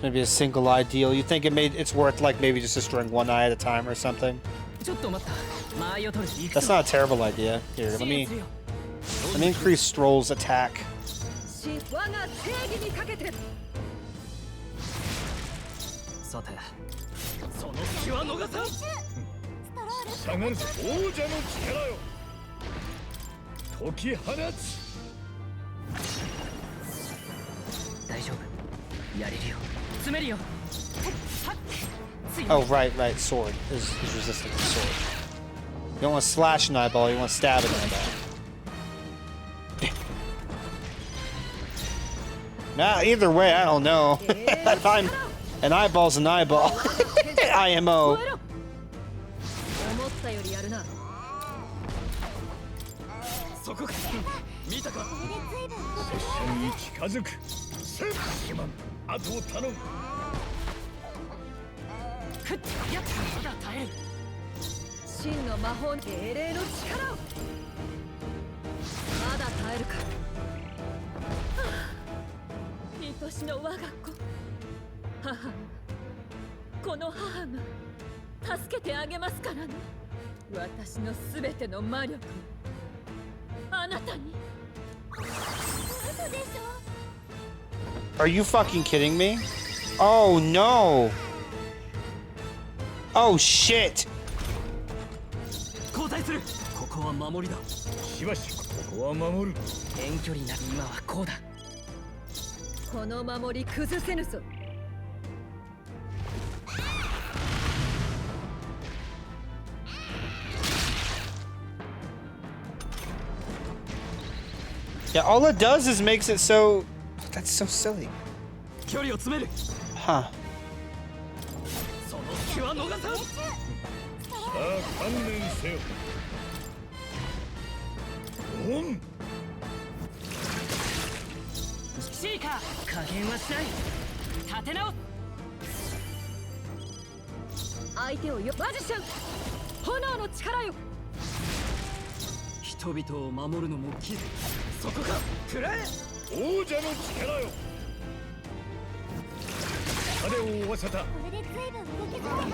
Maybe a single eye deal. You think it's worth like maybe just destroying one eye at a time or something? ちょっと待った。間合いを取る。行く That's ぞ。 not a terrible idea. Here, let me increase Stroll's attack. 我が正義にかけて。さて、その隙は逃さん。ストロール。下がるぞ。王者の力よ。解き放つ。大丈夫。やれるよ。詰めるよ。はっ。強い。 Oh, right. Sword is resistant to sword. You don't want to slash an eyeball, you want to stab an eyeball. Nah, either way, I don't know. If I'm an eyeball's an eyeball. IMO. 思ったよりやるな。そこか見たか拙者に近づく。せっシマン、あとを頼む。ふっやっまだ耐える真の魔法精霊の力を。まだ耐えるか。愛しの我が子、母、この母が助けてあげますからね。私のすべての魔力をあなたに。嘘でしょ。 Are you fucking kidding me? Oh no. Oh shit. 交代するここは守りだしばしここは守る。遠距離な今はこうだこの守り崩せぬぞ。Yeah, all it does is makes it so... That's so silly. 距離を詰める Huh. その隙は逃さんさあ観念せよ。オン。シーカー加減はしない立て直す相手をよ、マジシャン、炎の力よ。人々を守るのもキルそこか食らえ王者の力よ。彼を追わせた。これで随分動けそうなは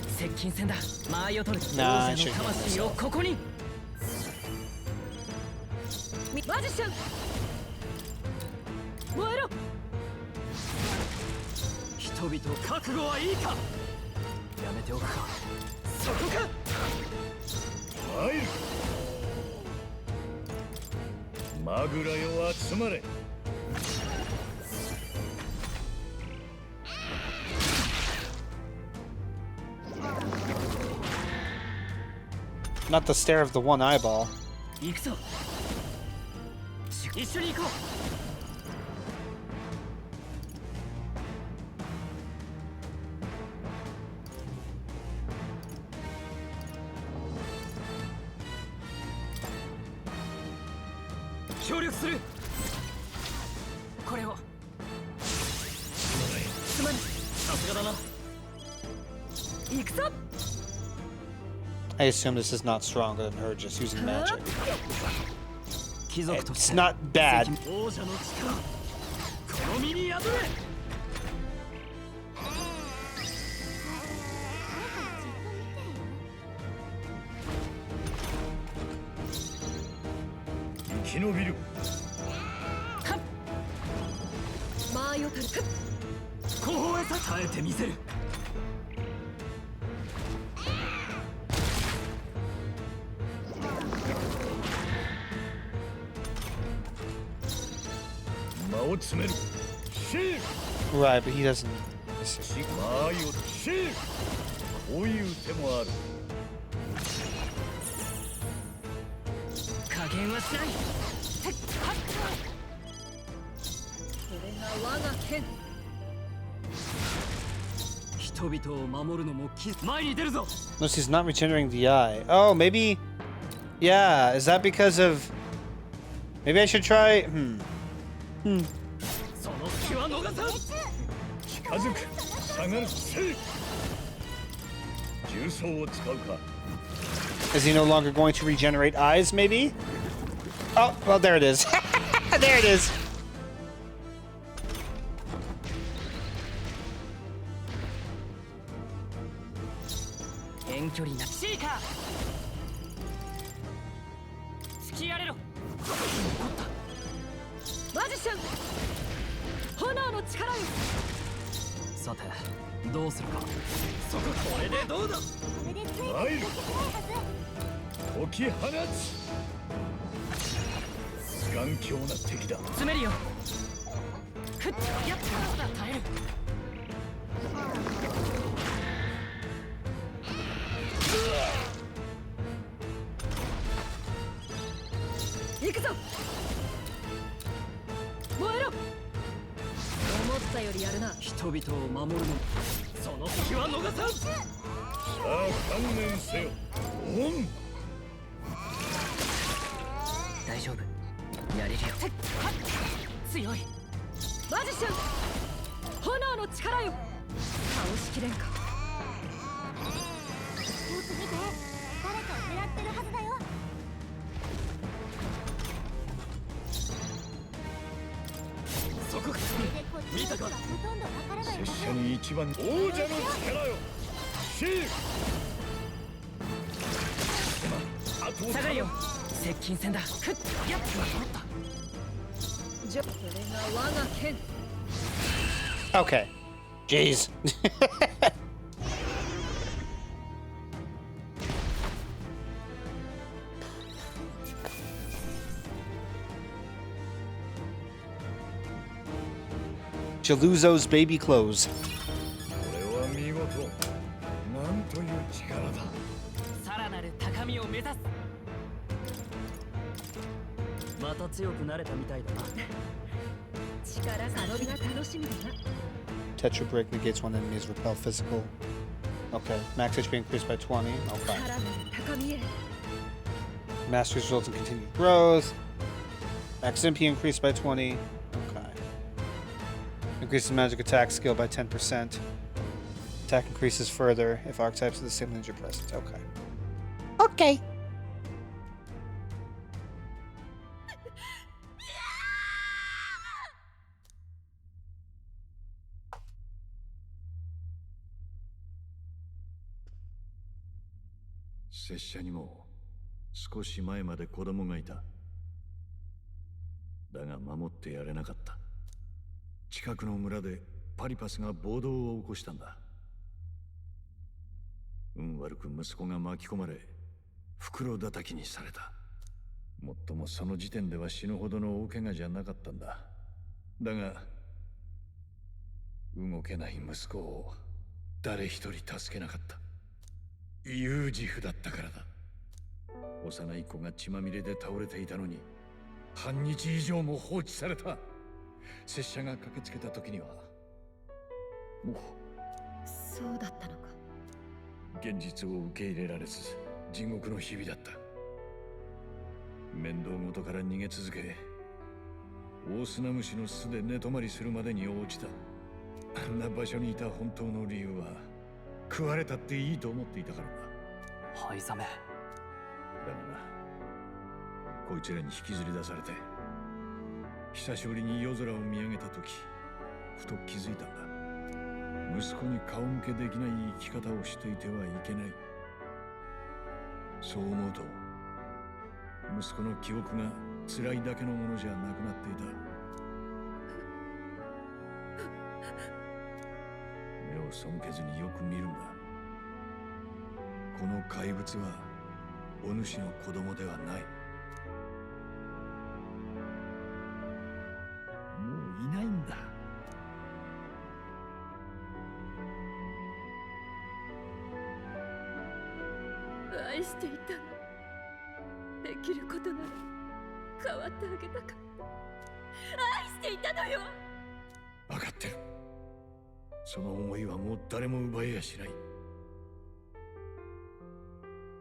ず。接近戦だ間合いを取るなあ王者の魂をここにマジシャン、燃えろ。人々覚悟はいいかやめておくかそこか入る。マグラよ集まれ。Not the stare of the one eyeball. 行くぞ一緒に行こう協力するこれをすまぬさすがだな行くぞ。 I assume this is not stronger than her just using magic. 貴族とし It's て not bad. 王者の力この身に宿れ生き延びる。間合いを取る。後方へさ耐えてみせる間を詰める。シール。 Right, but he doesn't. 間合いをシール。こういう手もある。加減はしないこれが我が剣。人々を守るのも前に出るぞ Unless he's not regenerating the eye. Oh, maybe. Yeah, is that because of. Maybe I should try. その隙は逃さん近づく。下がる。シール。重装を使うか。 Is he no longer going to regenerate eyes, maybe? Oh, well, there it is. There it is. 遠距離なシーカー突きやれろマジシャン、炎の力よ。さてどうするかそここれでどうだこれで随分動けそうなはず。解き放つ。頑強な敵だ。詰めるよふっやっまだ耐える行くぞ。燃えろ。思ったよりやるな。人々を守るのもその時は逃さん。さあ観念せよ。オン。大丈夫、やれるよ。強いマジシャン、炎の力よ。倒しきれんか。よく見て、誰かを狙ってるはずだよ。そこか。それでこっちのことはほとんどわからない拙者に一番王者の力よ。シーあと下がるよ。接近戦だ。ふっやっと。それが我が剣。 Okay. Jeez. Jaluzo's baby clothes. これは見事。なんという力だ。さらなる高みを目指す。また強くなれたみたいだな。力さ伸びが楽しみだな。 Tetra Brick negates one enemy's repel physical. Okay. Max HP increased by 20. Okay. さらなる高みへ。 Mastery results in continued growth. Max MP increased by 20. Okay. Increases magic attack skill by 10%. Attack increases further if archetypes of the same lineage are present. Okay. Okay.「拙者にも少し前まで子供がいた。だが守ってやれなかった。近くの村でパリパスが暴動を起こしたんだ。運悪く息子が巻き込まれ袋叩きにされた。もっともその時点では死ぬほどの大怪我じゃなかったんだ。だが動けない息子を誰一人助けなかった。優自負だったからだ。幼い子が血まみれで倒れていたのに半日以上も放置された。拙者が駆けつけた時にはもうそうだったのか。現実を受け入れられず地獄の日々だった。面倒事から逃げ続け、大砂虫の巣で寝泊まりするまでに応じた。あんな場所にいた本当の理由は食われたっていいと思っていたからだ。灰ざめ。だがな、こいつらに引きずり出されて久しぶりに夜空を見上げた時、ふと気づいたんだ。息子に顔向けできない生き方をしていてはいけない。そう思うと息子の記憶が辛いだけのものじゃなくなっていた。目を背けずによく見るんだ。この怪物はお主の子供ではない。もういないんだ。愛していたの。できることなら変わってあげたかった。愛していたのよ。分かってる。その思いはもう誰も奪えやしない。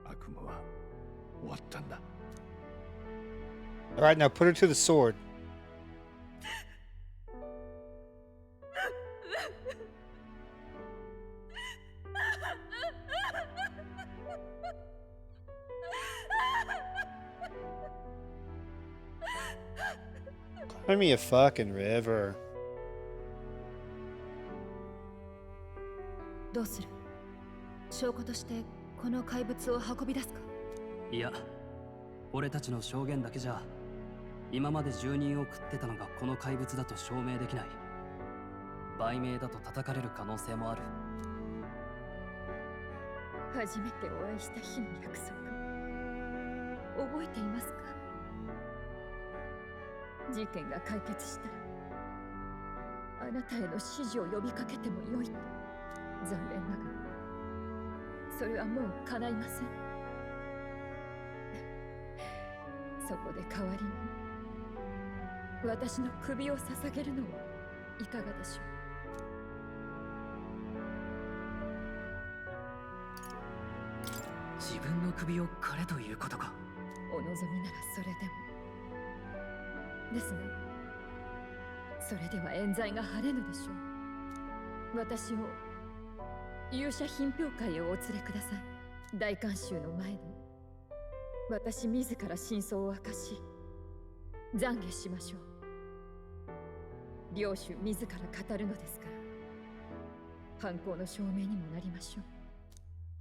悪夢は終わったんだ。All right, now put her to the sword. Cry me a fucking river. どうする？証拠としてこの怪物を運び出すか？いや、俺たちの証言だけじゃ今まで住人を食ってたのがこの怪物だと証明できない。売名だと叩かれる可能性もある。初めてお会いした日の約束、覚えていますか？事件が解決したらあなたへの指示を呼びかけてもよいと。残念ながらそれはもう叶いません。そこで代わりに私の首を捧げるのはいかがでしょう。自分の首を狩れということか。う。お望みならそれでも。ですがそれでは冤罪が晴れぬでしょう。私を勇者品評会へお連れください。大観衆の前で私自ら真相を明かし懺悔しましょう。領主自ら語るのですから犯行の証明にもなりましょう。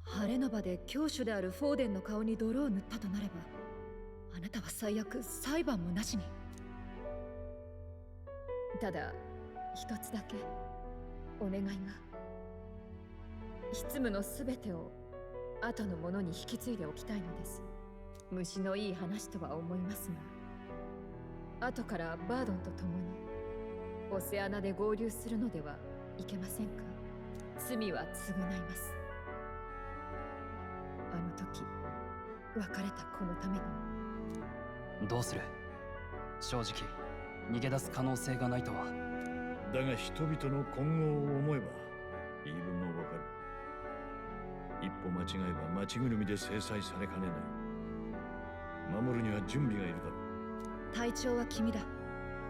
晴れの場で教主であるフォーデンの顔に泥を塗ったとなれば、あなたは最悪裁判もなしに。ただ一つだけお願いが。執務のすべてを後の者に引き継いでおきたいのです。虫のいい話とは思いますが、後からバードンと共にオセアナで合流するのではいけませんか。罪は償います。あの時別れた子のために。どうする？正直逃げ出す可能性がないとは。だが人々の今後を思えば言い分もわかる。一歩間違えば町ぐるみで制裁されかねない。守るには準備がいるだろう。隊長は君だ。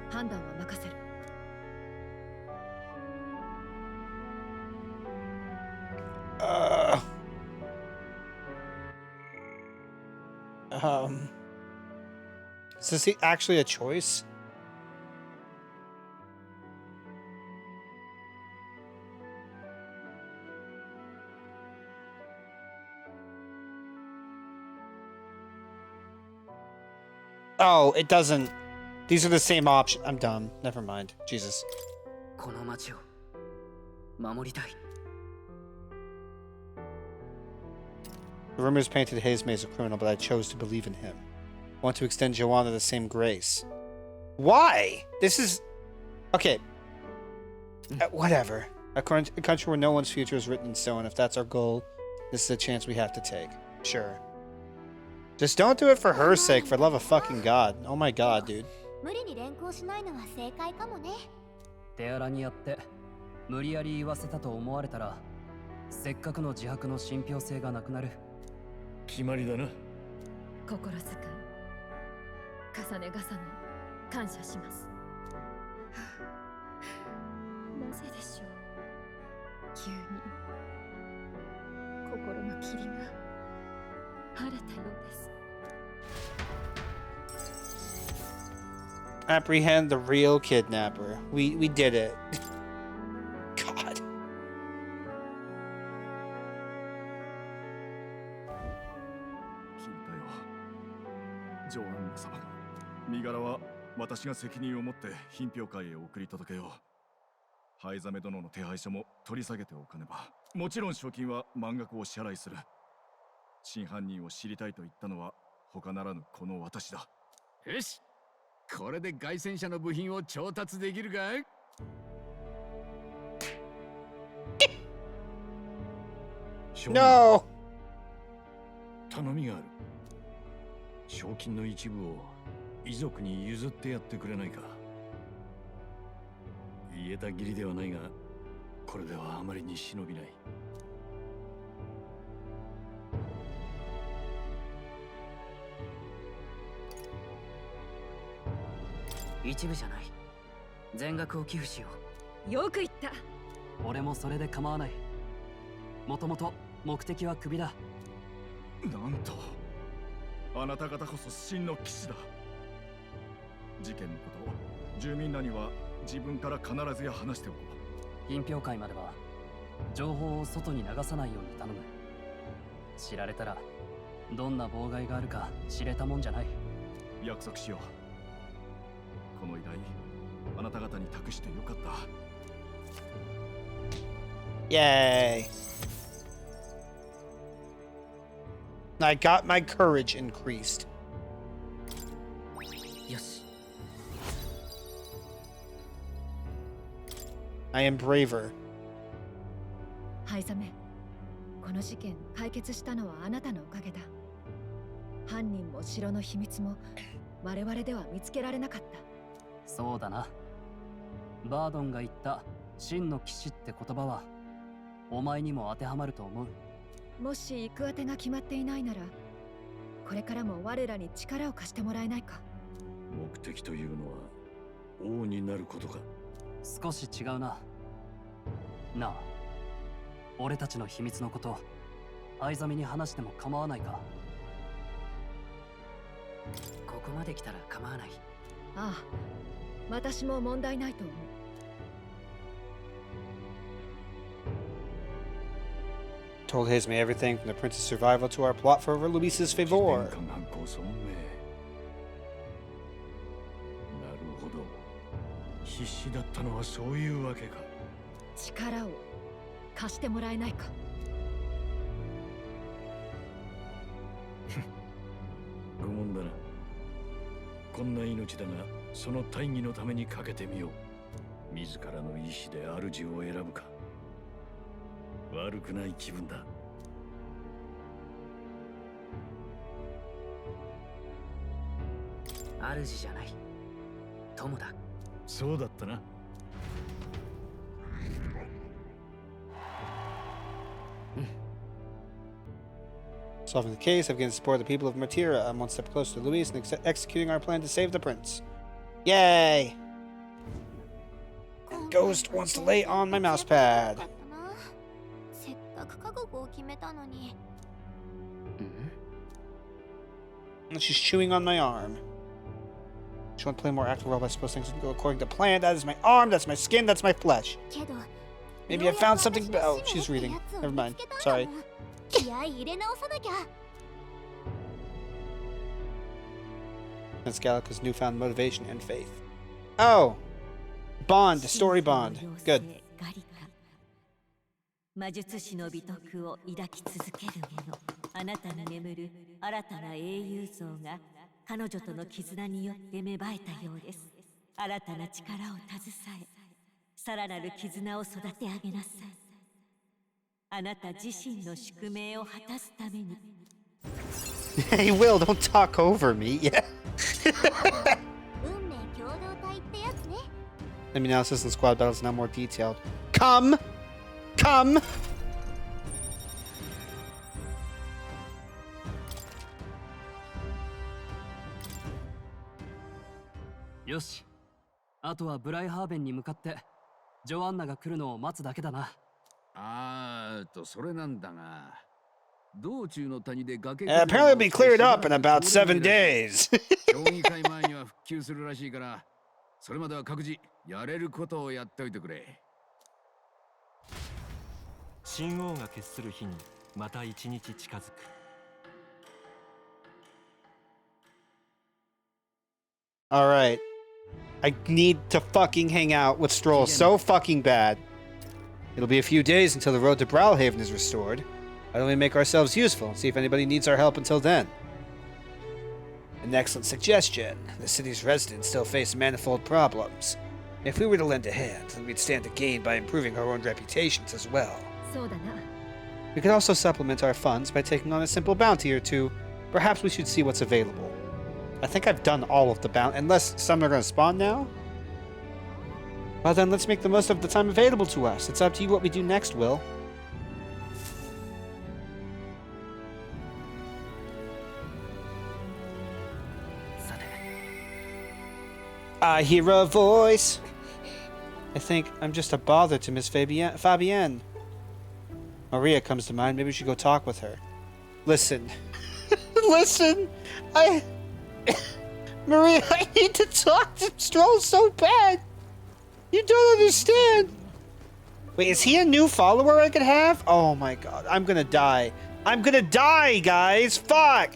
判断は任せる。Is this actually a choice? Oh, it doesn't. These are the same option. I'm dumb. Never mind. Jesus. この町を守りたい。The rumors painted Hazme as a criminal, but I chose to believe in him. I want to extend Joanna the same grace. Why? This is... Okay. Whatever. A country where no one's future is written in stone. If that's our goal, this is a chance we have to take. Sure. Just don't do it for her sake, for love of fucking God. Oh my God, dude. 無理に連行しないのは正解かもね。手荒にやって無理やり言わせたと思われたら、せっかくの自白の信憑性がなくなる。決まりだな。心遣い重ね重ね感謝します。なぜでしょう。急に心の霧が晴れたようです。Apprehend the real kidnapper. We did it. God. 聞いたよ。ジョアンナ様が。身柄は私が責任を持って品評会へ送り届けよう。灰ザメ殿の手配書も取り下げておかねば。もちろん賞金は満額を支払いする。真犯人を知りたいと言ったのは他ならぬこの私だ。よし、これで凱旋者の部品を調達できるか？No! 頼みがある。賞金の一部を遺族に譲ってやってくれないか。言えた義理ではないが、これではあまりに忍びない。一部じゃない。全額を寄付しよう。よく言った。俺もそれで構わない。もともと目的は首だ。なんと、あなた方こそ真の騎士だ。事件のこと、住民らには自分から必ずや話しておこう。品評会までは情報を外に流さないように頼む。知られたらどんな妨害があるか知れたもんじゃない。約束しよう。この依頼、あなた方に託してよかった。Yay! I got my courage increased. よし。I am braver. 灰ザメ、この事件解決したのはあなたのおかげだ。犯人も城の秘密も我々では見つけられなかった。そうだな。バードンが言った真の騎士って言葉はお前にも当てはまると思う。もし行く当てが決まっていないなら、これからも我らに力を貸してもらえないか。目的というのは王になることか。少し違うな。なあ、俺たちの秘密のこと藍ザメに話しても構わないか。ここまで来たら構わない。ああ、私も問題ないと思う。Told Hazme everything from the prince's survival to our plot for Luis's favor. なるほど。必死だったのはそういうわけか。力を貸してもらえないか。愚問だな。こんな命だが、その大義のためにかけてみよう。自らの意志で主を選ぶか。悪くない気分だ。主じゃない。友だ。そうだったな。Solving the case, I've gained the support of the people of Matira. I'm one step closer to Luis and executing our plan to save the prince. Yay! And Ghost wants to lay on my mouse pad. せっかく覚悟を決めたのに。And she's chewing on my arm. She wants to play a more active role, but I suppose things didn't go according to plan. That is my arm, that's my skin, that's my flesh. Maybe I found something. Oh, she's reading. Never mind. Sorry. 気合い入れ直さなきゃ。That's Gallica's newfound motivation and faith. Oh! Bond, story bond. Good. 魔術師の美徳を抱き続ける者、あなたに眠る新たな英雄像が彼女との絆によって芽生えたようです。新たな力を携え、さらなる絆を育て上げなさい。あなた自身の宿命を果たすために。Hey, Will, don't talk over me. Yeah. 運命共同体ってやつね。Let me now assist in squad battles now more detailed. Come! Come! よし。あとはブライハーベンに向かってジョアンナが来るのを待つだけだな。それなんだが、道中の谷で崖 Apparently it'll be cleared up in about 7 days. 競技会前には復旧するらしいから、それまでは各自やれることをやっておいてくれ。神王が決する日にまた一日近づく。Alright. I need to fucking hang out with Stroll so fucking bad. It'll be a few days until the road to Brawlhaven is restored. Why don't we make ourselves useful and see if anybody needs our help until then? An excellent suggestion. The city's residents still face manifold problems. If we were to lend a hand, then we'd stand to gain by improving our own reputations as well. そうだな。 We could also supplement our funds by taking on a simple bounty or two. Perhaps we should see what's available. I think I've done all of the bounty, unless some are going to spawn now? Well then, let's make the most of the time available to us. It's up to you what we do next, Will. I hear a voice. I think I'm just a bother to Miss Fabienne. Maria comes to mind. Maybe we should go talk with her. Listen. Listen. Maria, I need to talk to Stroll so bad. You don't understand. Wait, is he a new follower I could have? Oh my god. I'm gonna die. I'm gonna die, guys. Fuck.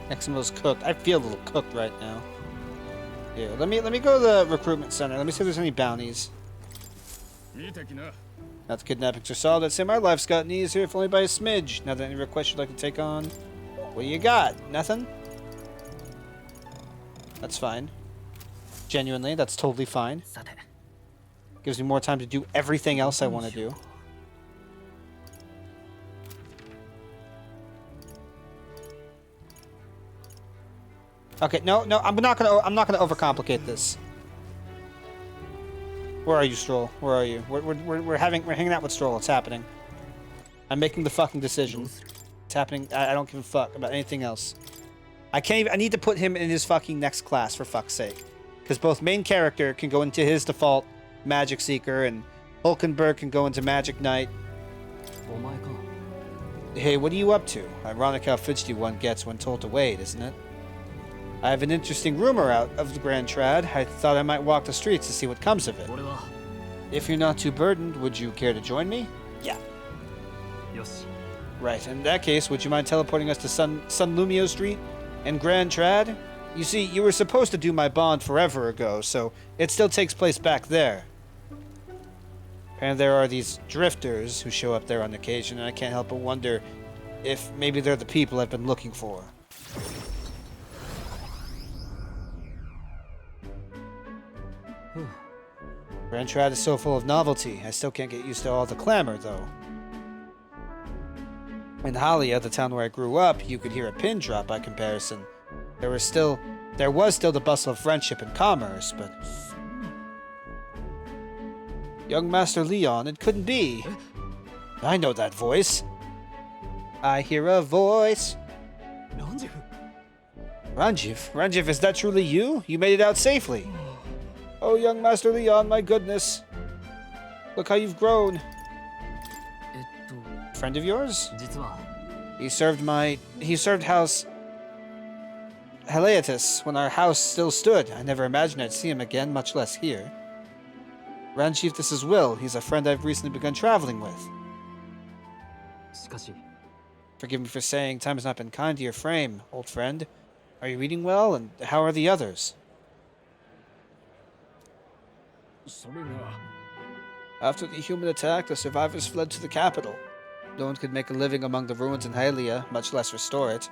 Exmo's cooked. I feel a little cooked right now. Here, let me go to the recruitment center. Let me see if there's any bounties. Now the kidnappings are solved, I'd say my life's gotten easier if only by a smidge. Now that any request you'd like to take on? What do you got? Nothing? That's fine. Genuinely, that's totally fine. Gives me more time to do everything else I want to do. Okay, no, I'm not gonna overcomplicate this. Where are you, Stroll? Where are you? We're hanging out with Stroll. It's happening. I'm making the fucking decision. It's happening. I don't give a fuck about anything else. I can't even. I need to put him in his fucking next class for fuck's sake, because both main character can go into his default Magic Seeker and Hulkenberg can go into Magic Knight. Hey, what are you up to? Ironic how fidgety one gets when told to wait, isn't it? I have an interesting rumor out of the Grand Trad. I thought I might walk the streets to see what comes of it. If you're not too burdened, would you care to join me? Yeah. Right, in that case, would you mind teleporting us to Sun Lumio Street and Grand Trad? You see, you were supposed to do my bond forever ago, so it still takes place back there. And there are these drifters who show up there on occasion, and I can't help but wonder if maybe they're the people I've been looking for. Grand Trad is so full of novelty. I still can't get used to all the clamor, though. In Halia, the town where I grew up, you could hear a pin drop by comparison. There was still the bustle of friendship and commerce, but... Young Master Leon, it couldn't be. I know that voice. I hear a voice. Ranjiv, is that truly you? You made it out safely. Oh, young Master Leon, my goodness. Look how you've grown. Friend of yours? He served House Heliatus when our house still stood. I never imagined I'd see him again, much less here. Ranjiv, this is Will. He's a friend I've recently begun traveling with. Forgive me for saying time has not been kind to your frame, old friend. Are you eating well, and how are the others? After the human attack, the survivors fled to the capital. No one could make a living among the ruins in Hylia, much less restore it.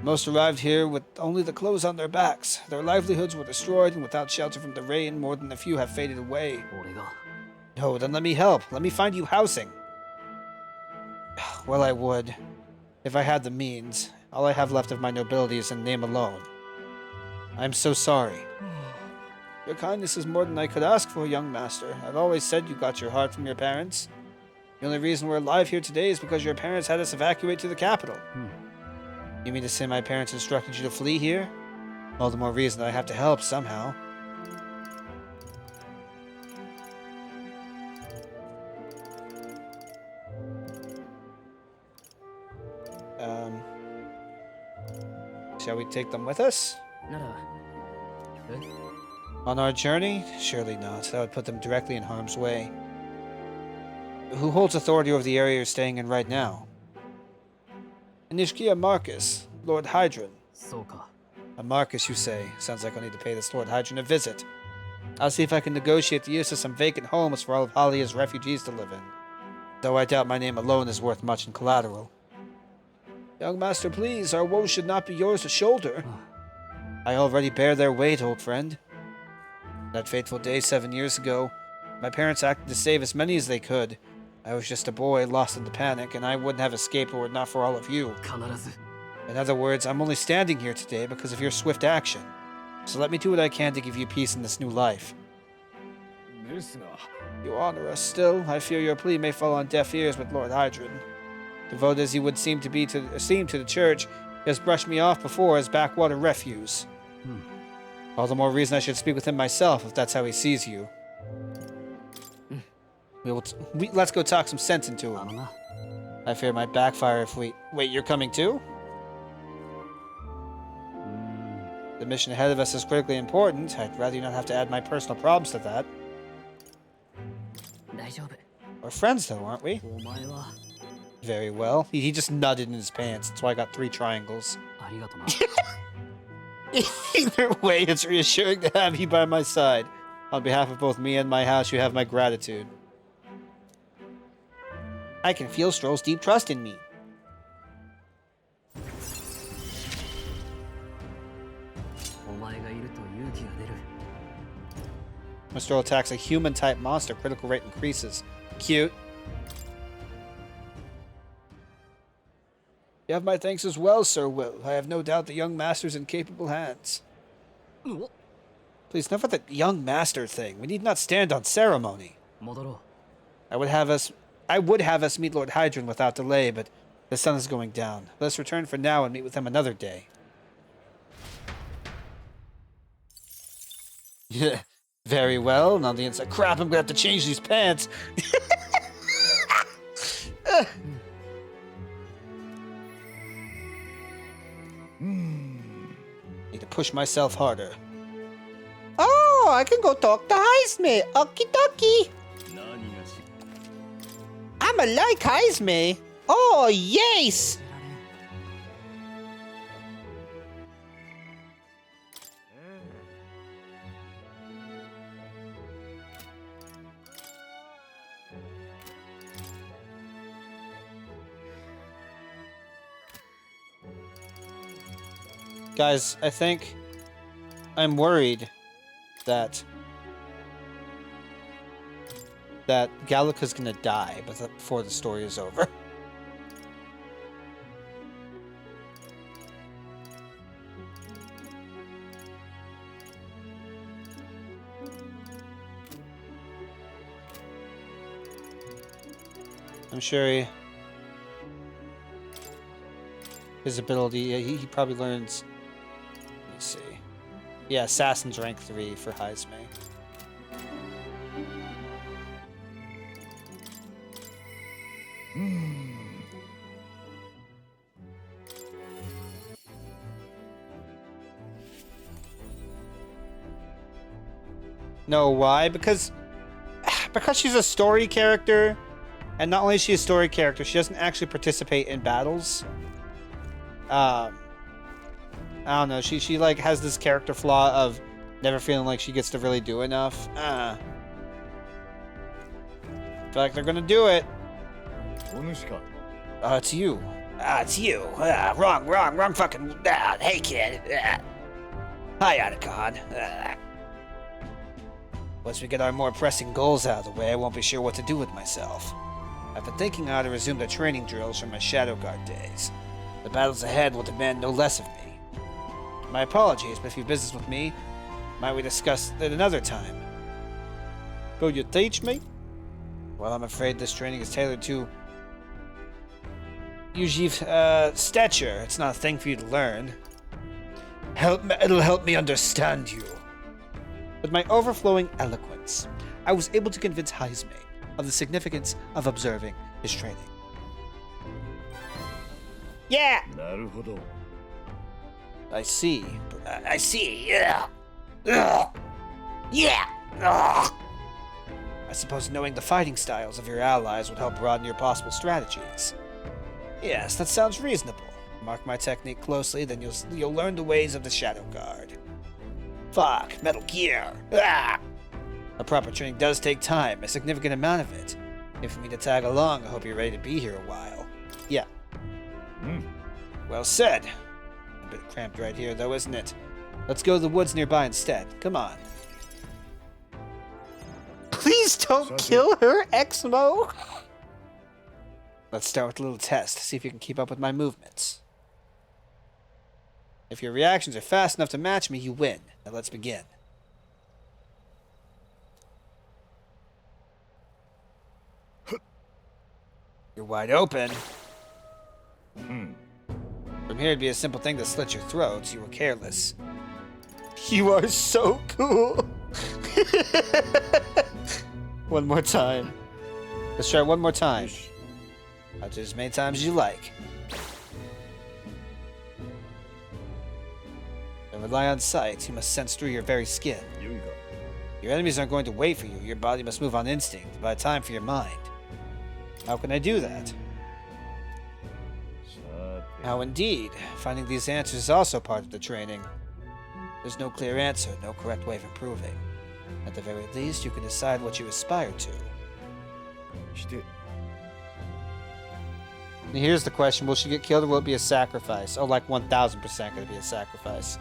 Most arrived here with only the clothes on their backs. Their livelihoods were destroyed, and without shelter from the rain, more than a few have faded away. No, then let me help. Let me find you housing. Well, I would, if I had the means. All I have left of my nobility is in name alone. I'm so sorry. Your kindness is more than I could ask for, young master. I've always said you got your heart from your parents. The only reason we're alive here today is because your parents had us evacuate to the capital. You mean to say my parents instructed you to flee here? All the more reason that I have to help somehow. Shall we take them with us? On our journey? Surely not. That would put them directly in harm's way. Who holds authority over the area you're staying in right now? Nishkia Marcus, Lord Hydron. A Marcus, you say? Sounds like I'll need to pay this Lord Hydron a visit. I'll see if I can negotiate the use of some vacant homes for all of Halia's refugees to live in. Though I doubt my name alone is worth much in collateral. Young master, please, our woes should not be yours to shoulder. I already bear their weight, old friend. That fateful day 7 years ago, my parents acted to save as many as they could. I was just a boy lost in the panic, and I wouldn't have escaped were it not for all of you. In other words, I'm only standing here today because of your swift action. So let me do what I can to give you peace in this new life. You honor us still. I fear your plea may fall on deaf ears with Lord Hydron. Devoted as he would seem to the church, he has brushed me off before as backwater refuse. All the more reason I should speak with him myself, if that's how he sees you. Let's go talk some sense into him. I fear it might backfire if we... Wait, you're coming too? The mission ahead of us is critically important. I'd rather you not have to add my personal problems to that. We're friends though, aren't we? Very well. He just nutted in his pants. That's why I got 3 triangles. Either way, it's reassuring to have you by my side. On behalf of both me and my house, you have my gratitude. I can feel Stroll's deep trust in me. When Stroll attacks a human-type monster, critical rate increases. Cute. You have my thanks as well, Sir Will. I have no doubt the young master's in capable hands. Please, enough of the young master thing. We need not stand on ceremony. I would have us meet Lord Hydron without delay, but the sun is going down. Let us return for now and meet with him another day. Yeah, very well. And on the inside, crap, I'm gonna have to change these pants. Need to push myself harder. Oh, I can go talk to Heisme. Okie dokie. I'm a like Heisme. Oh, yes. Guys, I think I'm worried that Gallica's gonna die before the story is over. I'm sure his ability, he probably learns. Let me see. Yeah, Assassin's rank 3 for Heisme. No, why? Because she's a story character, and not only is she a story character, she doesn't actually participate in battles. I don't know. She like has this character flaw of never feeling like she gets to really do enough. I feel like they're gonna do it. It's you. It's you. Wrong fucking. Hey kid. Hi, Otacon. Once we get our more pressing goals out of the way, I won't be sure what to do with myself. I've been thinking how to resume the training drills from my Shadow Guard days. The battles ahead will demand no less of me. My apologies, but if you have business with me, might we discuss it another time? Will you teach me? Well, I'm afraid this training is tailored to Yujiv's stature. It's not a thing for you to learn. It'll help me understand you. With my overflowing eloquence, I was able to convince Heisme of the significance of observing his training. Yeah! I see. I see. Yeah. Yeah. I suppose knowing the fighting styles of your allies would help broaden your possible strategies. Yes, that sounds reasonable. Mark my technique closely, then you'll learn the ways of the Shadow Guard. Fuck, Metal Gear. Ah! A proper training does take time, a significant amount of it. If for me to tag along, I hope you're ready to be here a while. Yeah. Well said. A bit cramped right here, though, isn't it? Let's go to the woods nearby instead. Come on. Please don't kill her, Exmo! Let's start with a little test, see if you can keep up with my movements. If your reactions are fast enough to match me, you win. Now let's begin. You're wide open. From here, it'd be a simple thing to slit your throats. You were careless. You are so cool. One more time. Let's try it one more time. I'll do as many times as you like. Don't rely on sight. You must sense through your very skin. Your enemies aren't going to wait for you. Your body must move on instinct. By time for your mind. How can I do that? How indeed. Finding these answers is also part of the training. There's no clear answer, no correct way of improving. At the very least, you can decide what you aspire to. And here's the question, will she get killed or will it be a sacrifice? Oh, like 1000% gonna be a sacrifice.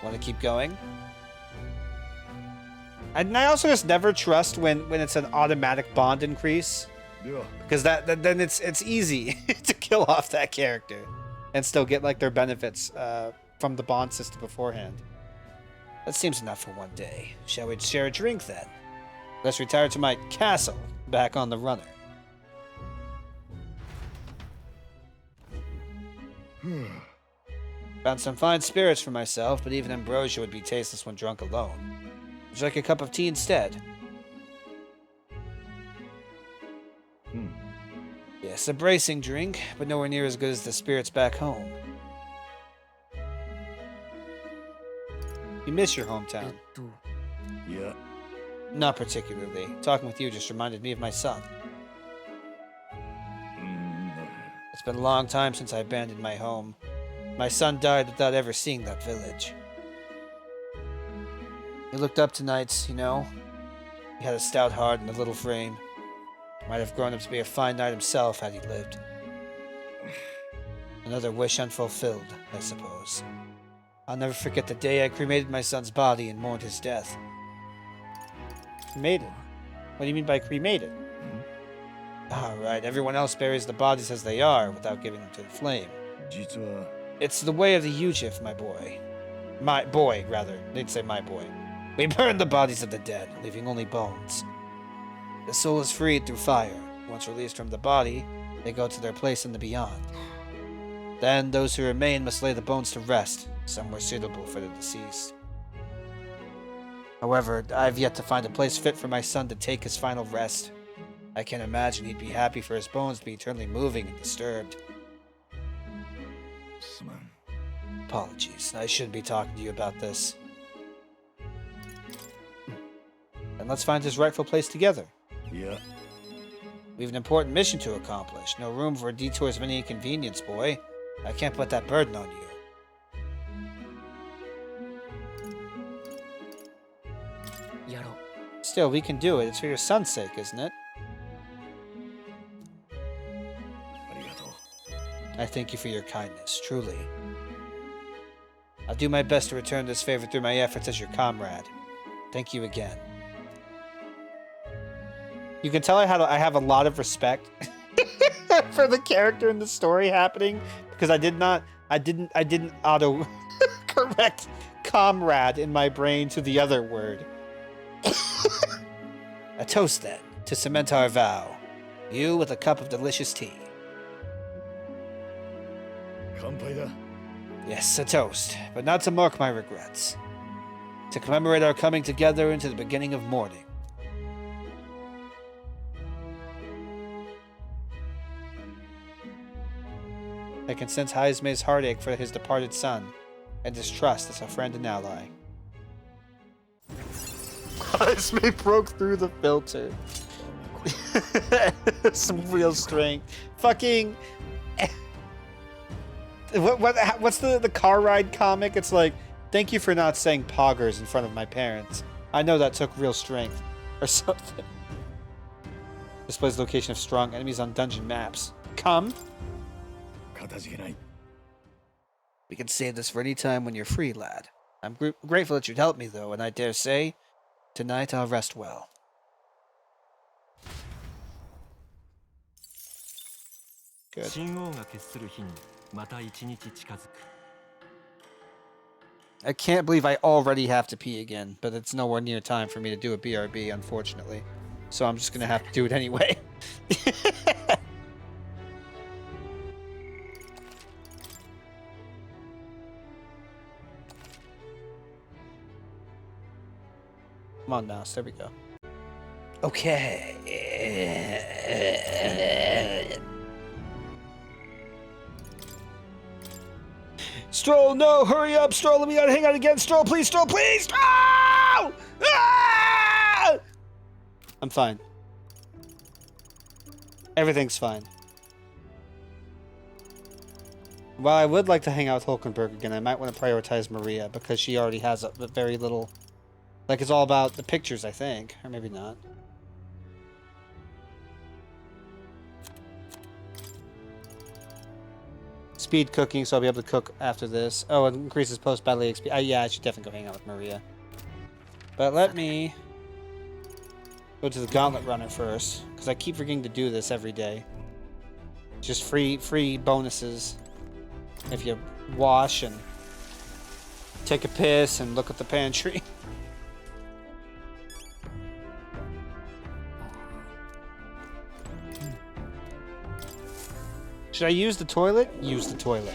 Want to keep going? And I also just never trust when it's an automatic bond increase. Because then it's easy to kill off that character and still get like their benefits from the bond system beforehand. That seems enough for one day. Shall we share a drink then? Let's retire to my castle, back on the runner. Found some fine spirits for myself, but even ambrosia would be tasteless when drunk alone. Would you like a cup of tea instead? Yes, a bracing drink, but nowhere near as good as the spirits back home. You miss your hometown? Yeah. Not particularly. Talking with you just reminded me of my son. It's been a long time since I abandoned my home. My son died without ever seeing that village. He looked up to knights, you know. He had a stout heart and a little frame. Might have grown up to be a fine knight himself had he lived. Another wish unfulfilled, I suppose. I'll never forget the day I cremated my son's body and mourned his death. Cremated? What do you mean by cremated? Alright, everyone else buries the bodies as they are without giving them to the flame. It's the way of the Yujif, my boy. My boy, rather. They'd say my boy. We burn the bodies of the dead, leaving only bones. The soul is freed through fire. Once released from the body, they go to their place in the beyond. Then those who remain must lay the bones to rest, somewhere suitable for the deceased. However, I've yet to find a place fit for my son to take his final rest. I can't imagine he'd be happy for his bones to be eternally moving and disturbed. Apologies, I shouldn't be talking to you about this. Then let's find his rightful place together. Yeah. We have an important mission to accomplish. No room for detours of any inconvenience, boy. I can't put that burden on you. Still, we can do it. It's for your son's sake, isn't it? I thank you for your kindness, truly. I'll do my best to return this favor through my efforts as your comrade. Thank you again. You can tell I have a lot of respect for the character and the story happening because I didn't auto correct comrade in my brain to the other word. A toast then to cement our vow. You with a cup of delicious tea. Yes, a toast, but not to mark my regrets. To commemorate our coming together into the beginning of mourning. I can sense Haizume's heartache for his departed son, and distrust as a friend and ally. Haizume broke through the filter. Some real strength. Fucking... What's the car ride comic? It's like, thank you for not saying poggers in front of my parents. I know that took real strength. Or something. Displays location of strong enemies on dungeon maps. Come. We can save this for any time when you're free, lad. I'm grateful that you'd help me, though, and I dare say, tonight I'll rest well. Good. I can't believe I already have to pee again, but it's nowhere near time for me to do a BRB, unfortunately. So I'm just gonna have to do it anyway. Come on now, so there we go. Okay. Stroll, no! Hurry up! Stroll, let me out! Hang on again! Stroll, please! Stroll, please! Stroll! Ah! I'm fine. Everything's fine. While I would like to hang out with Hulkenberg again, I might want to prioritize Maria because she already has a very little Like it's all about the pictures, I think. Or maybe not. Speed cooking, so I'll be able to cook after this. Oh, it increases post-battle XP. Yeah, I should definitely go hang out with Maria. But let me go to the Gauntlet Runner first, because I keep forgetting to do this every day. Just free bonuses if you wash and take a piss and look at the pantry. Should I use the toilet? Use the toilet.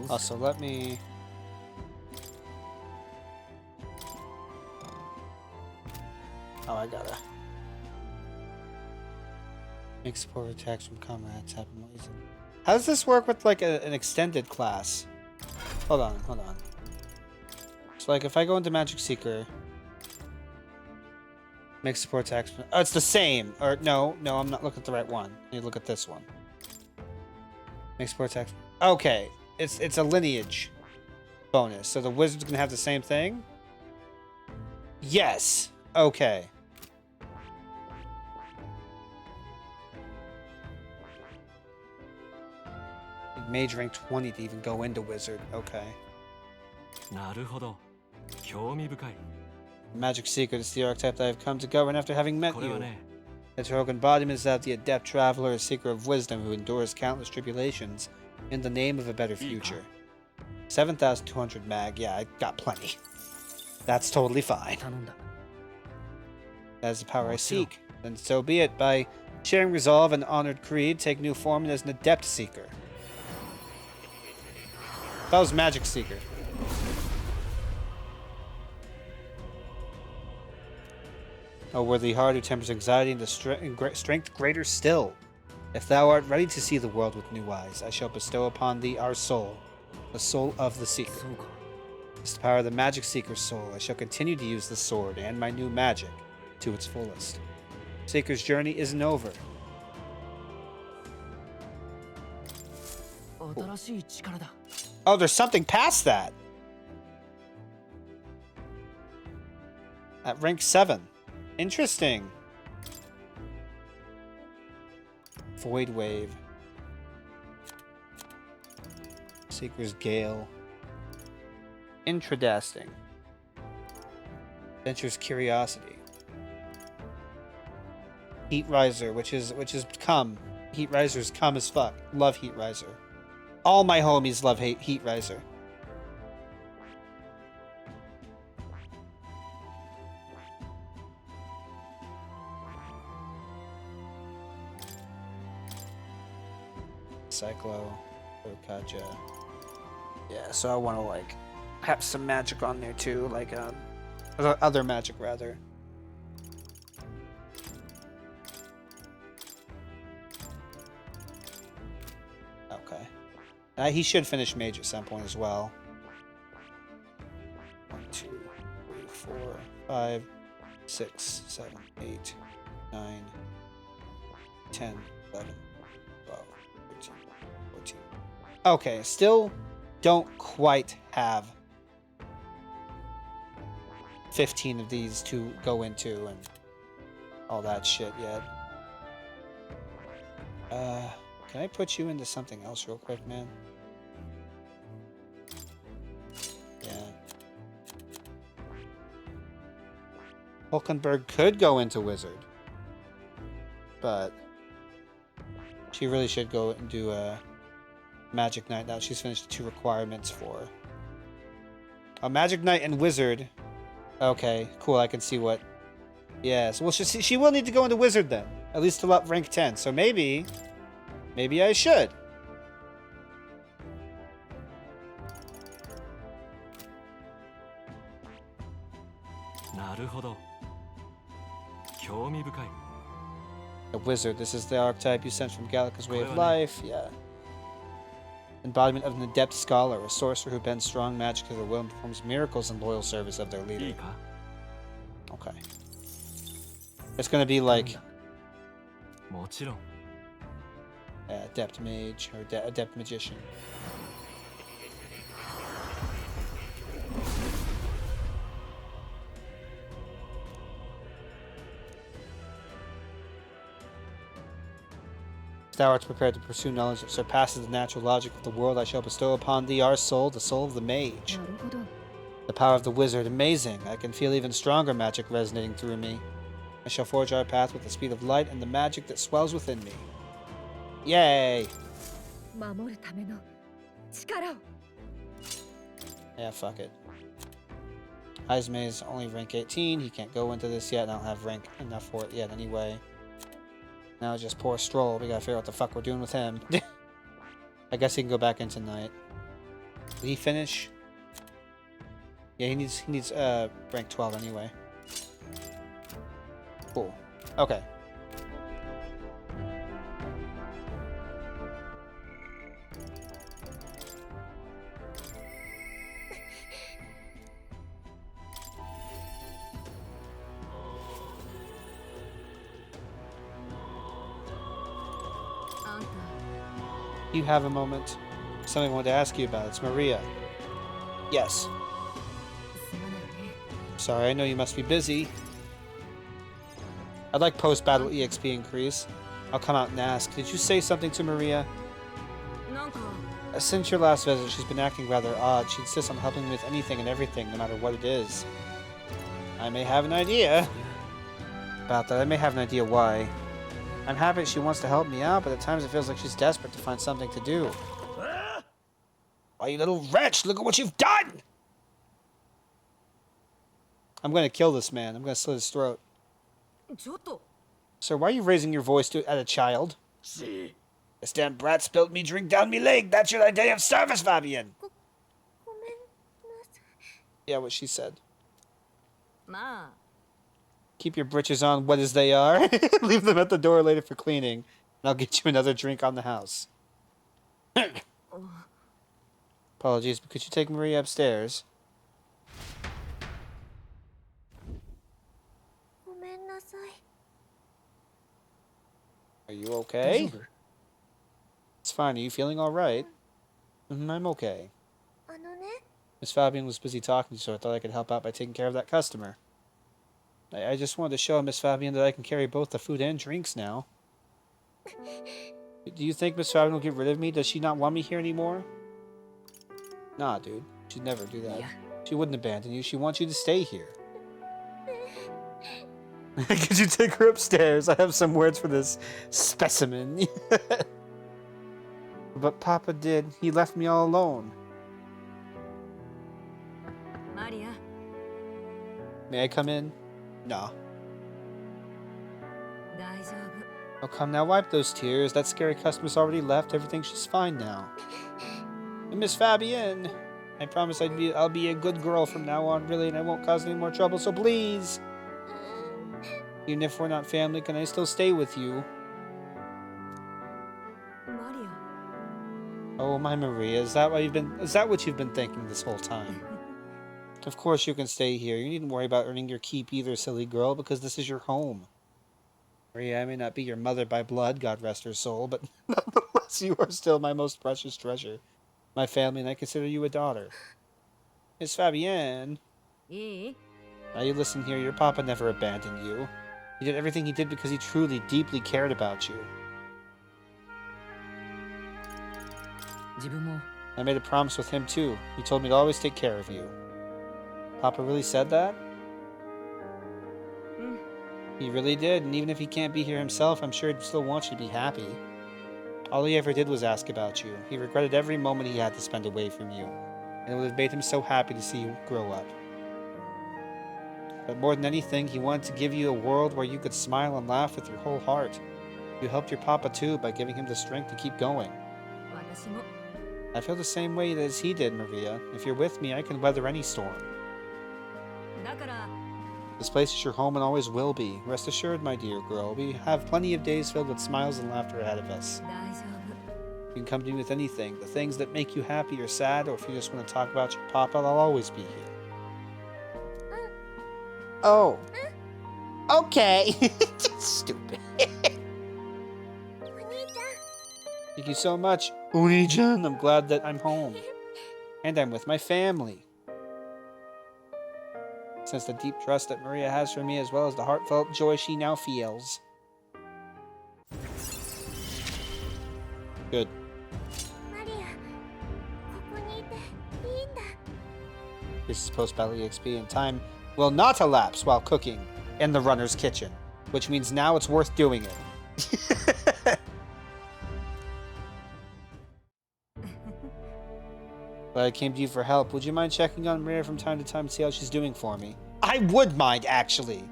Also, let me... Oh, I gotta... Make support attacks from comrades happen more easily. How does this work with, like, an extended class? Hold on. So, like, if I go into Magic Seeker... Make support attacks... Oh, it's the same! Or, no, I'm not looking at the right one. I need to look at this one. Make support attacks... Okay. It's a lineage bonus. So the wizard's gonna have the same thing? Yes! Okay. Mage rank 20 to even go into wizard. Okay. なるほど。興味深い。 Magic Seeker is the archetype that I've come to govern after having met これは you. ね、 Its heroic embodiment is that of the adept traveler, a seeker of wisdom who endures countless tribulations in the name of a better future. 7,200 mag. Yeah, I got plenty. That's totally fine. That is the power I seek. Then so be it. By sharing resolve and honored creed, take new form as an adept seeker. That was Magic Seeker. O worthy heart who tempers anxiety into strength greater still. If thou art ready to see the world with new eyes, I shall bestow upon thee our soul, the soul of the Seeker. It's the power of the Magic Seeker's soul. I shall continue to use the sword and my new magic to its fullest. Seeker's journey isn't over. Oh, there's something past that! At rank 7. Interesting. Void Wave. Seeker's Gale. Intradasting. Venture's Curiosity. Heat Riser, which is cum. Heat Riser's cum as fuck. Love Heat Riser. All my homies love Heat Riser. Cyclo, Urkaja. Yeah, so I want to like have some magic on there too, like other magic rather. Okay. He should finish mage at some point as well. 1, 2, 3, 4, 5, 6, 7, 8, 9, 10, 11, 12, 13, 14. Okay, still don't quite have 15 of these to go into and all that shit yet. Can I put you into something else real quick, man? Yeah. Hulkenberg could go into wizard, but she really should go and do a Magic Knight now. She's finished the 2 requirements for a Magic Knight and wizard. Okay, cool. I can see what. Yes. Well, she will need to go into wizard then, at least till up rank 10. So maybe I should. A wizard. This is the archetype you sent from Gallica's Way of Life. Yeah. Embodiment of an adept scholar, a sorcerer who bends strong magic to their will and performs miracles in loyal service of their い leader. いか Okay. It's gonna be like もちろん adept mage or adept magician. Thou art prepared to pursue knowledge that surpasses the natural logic of the world. I shall bestow upon thee our soul, the soul of the mage. なるほど。 The power of the wizard, amazing. I can feel even stronger magic resonating through me. I shall forge our path with the speed of light and the magic that swells within me. Yay! 守るための力を。 Yeah, fuck it. Heisme is only rank 18. He can't go into this yet. I don't have rank enough for it yet anyway. Now it's just poor Stroll. We gotta figure out what the fuck we're doing with him. I guess he can go back in tonight. Did he finish? Yeah, he needs rank 12 anyway. Cool. Okay. You have a moment. Something I wanted to ask you about. It's Maria. Yes. Sorry, I know you must be busy. I'd like post-battle EXP increase. I'll come out and ask. Did you say something to Maria? Since your last visit, she's been acting rather odd. She insists on helping me with anything and everything, no matter what it is. I may have an idea about that. I may have an idea why. I'm happy she wants to help me out, but at times it feels like she's desperate to find something to do. Why, you little wretch! Look at what you've done! I'm gonna kill this man. I'm gonna slit his throat. Sir, why are you raising your voice at a child? See. This damn brat spilled me drink down me leg. That's your idea of service, Fabian. Yeah, what she said. Keep your britches on wet as they are. Leave them at the door later for cleaning. And I'll get you another drink on the house. Apologies, but could you take Maria upstairs? Are you okay? It's fine. Are you feeling alright? I'm okay. Miss Fabian was busy talking, so I thought I could help out by taking care of that customer. I just wanted to show Miss Fabian that I can carry both the food and drinks now. Do you think Miss Fabian will get rid of me? Does she not want me here anymore? Nah, dude. She'd never do that. She wouldn't abandon you. She wants you to stay here. Could you take her upstairs? I have some words for this specimen. But Papa did. He left me all alone. Maria. May I come in? No. Oh, come now, wipe those tears. That scary customer's already left. Everything's just fine now. And Miss Fabienne, I promise I'll be a good girl from now on, really, and I won't cause any more trouble, so please. Even if we're not family, can I still stay with you? Maria. Oh, my Maria, is that what you've been thinking this whole time? Of course you can stay here. You needn't worry about earning your keep either, silly girl, because this is your home. Maria, I may not be your mother by blood, God rest her soul, but nonetheless you are still my most precious treasure. My family, and I consider you a daughter. Miss Fabienne. Now you listen here, your papa never abandoned you. He did everything he did because he truly, deeply cared about you. I made a promise with him too. He told me to always take care of you. Papa really said that? He really did, and even if he can't be here himself, I'm sure he'd still want you to be happy. All he ever did was ask about you. He regretted every moment he had to spend away from you, and it would have made him so happy to see you grow up. But more than anything, he wanted to give you a world where you could smile and laugh with your whole heart. You helped your papa too by giving him the strength to keep going. I feel the same way as he did, Maria. If you're with me, I can weather any storm. This place is your home and always will be. Rest assured, my dear girl, we have plenty of days filled with smiles and laughter ahead of us. You can come to me with anything. The things that make you happy or sad, or if you just want to talk about your papa, I'll always be here. Oh. Okay. Stupid. Thank you so much, Oni-chan. I'm glad that I'm home. And I'm with my family. Sense the deep trust that Maria has for me, as well as the heartfelt joy she now feels. Good. This is post-battle EXP, and time will not elapse while cooking in the runner's kitchen, which means now it's worth doing it. But I came to you for help. Would you mind checking on Maria from time to time to see how she's doing for me? I would mind, actually!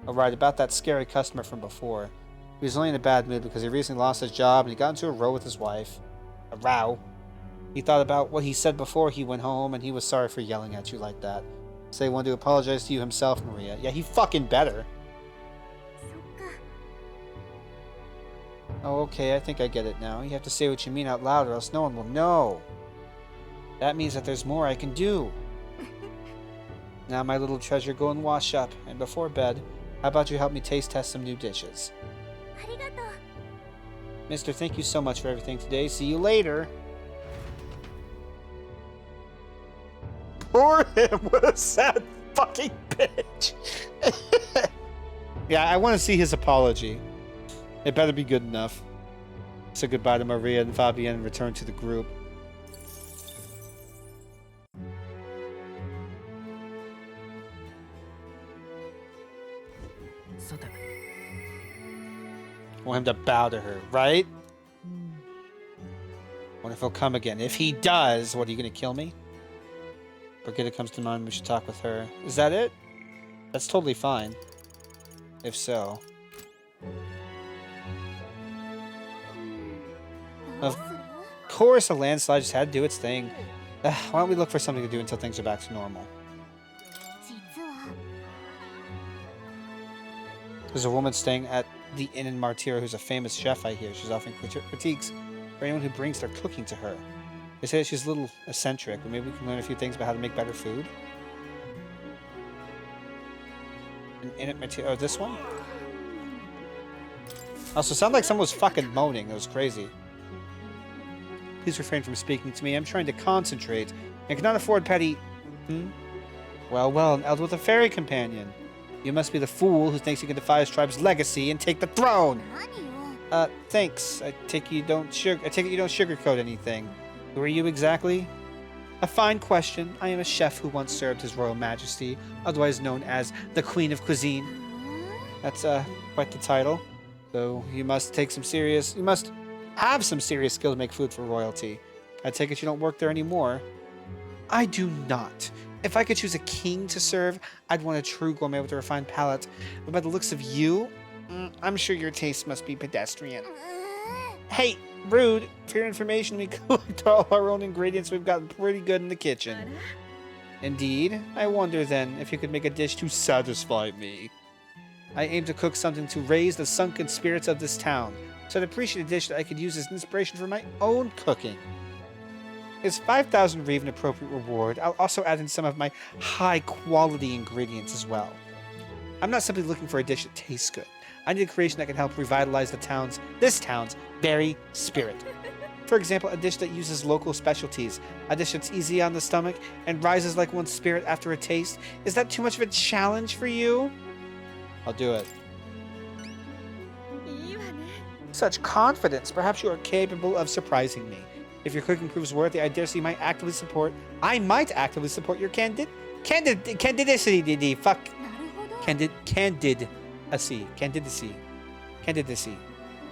Alright, about that scary customer from before. He was only in a bad mood because he recently lost his job and he got into a row with his wife. A row. He thought about what he said before he went home and he was sorry for yelling at you like that. So he wanted to apologize to you himself, Maria. Yeah, he fucking better. Oh, okay, I think I get it now. You have to say what you mean out loud or else no one will know. That means that there's more I can do. Now, my little treasure, go and wash up. And before bed, how about you help me taste test some new dishes? Mister, thank you so much for everything today. See you later. Poor him. What a sad fucking bitch. Yeah, I want to see his apology. It better be good enough. Say goodbye to Maria and Fabienne and return to the group. I want him to bow to her, right? Wonder if he'll come again. If he does, what, are you going to kill me? Brigitte comes to mind, we should talk with her. Is that it? That's totally fine. If so. Of course, a landslide just had to do its thing. Why don't we look for something to do until things are back to normal? There's a woman staying at the inn in Martyr who's a famous chef, I hear. She's offering critiques for anyone who brings their cooking to her. They say that she's a little eccentric, but maybe we can learn a few things about how to make better food. An inn at Martyr. Oh, this one? Also, it sounded like someone was fucking moaning. It was crazy. Please refrain from speaking to me. I'm trying to concentrate. I cannot afford petty... Well, an elder with a fairy companion. You must be the fool who thinks he can defy his tribe's legacy and take the throne. Thanks. I take it you don't sugarcoat anything. Who are you exactly? A fine question. I am a chef who once served His Royal Majesty, otherwise known as the Queen of Cuisine. That's quite the title. Though you must have some serious skill to make food for royalty. I take it you don't work there anymore. I do not. If I could choose a king to serve, I'd want a true gourmet with a refined palate. But by the looks of you, I'm sure your taste must be pedestrian. Hey, rude. For your information, we collect all our own ingredients. We've gotten pretty good in the kitchen. Indeed. I wonder then if you could make a dish to satisfy me. I aim to cook something to raise the sunken spirits of this town, so I'd appreciate a dish that I could use as inspiration for my own cooking. Is 5,000 Reeve an appropriate reward? I'll also add in some of my high-quality ingredients as well. I'm not simply looking for a dish that tastes good. I need a creation that can help revitalize this town's very spirit. For example, a dish that uses local specialties, a dish that's easy on the stomach and rises like one's spirit after a taste. Is that too much of a challenge for you? I'll do it. Such confidence. Perhaps you are capable of surprising me. If your cooking proves worthy, I dare say I might actively support your candidacy.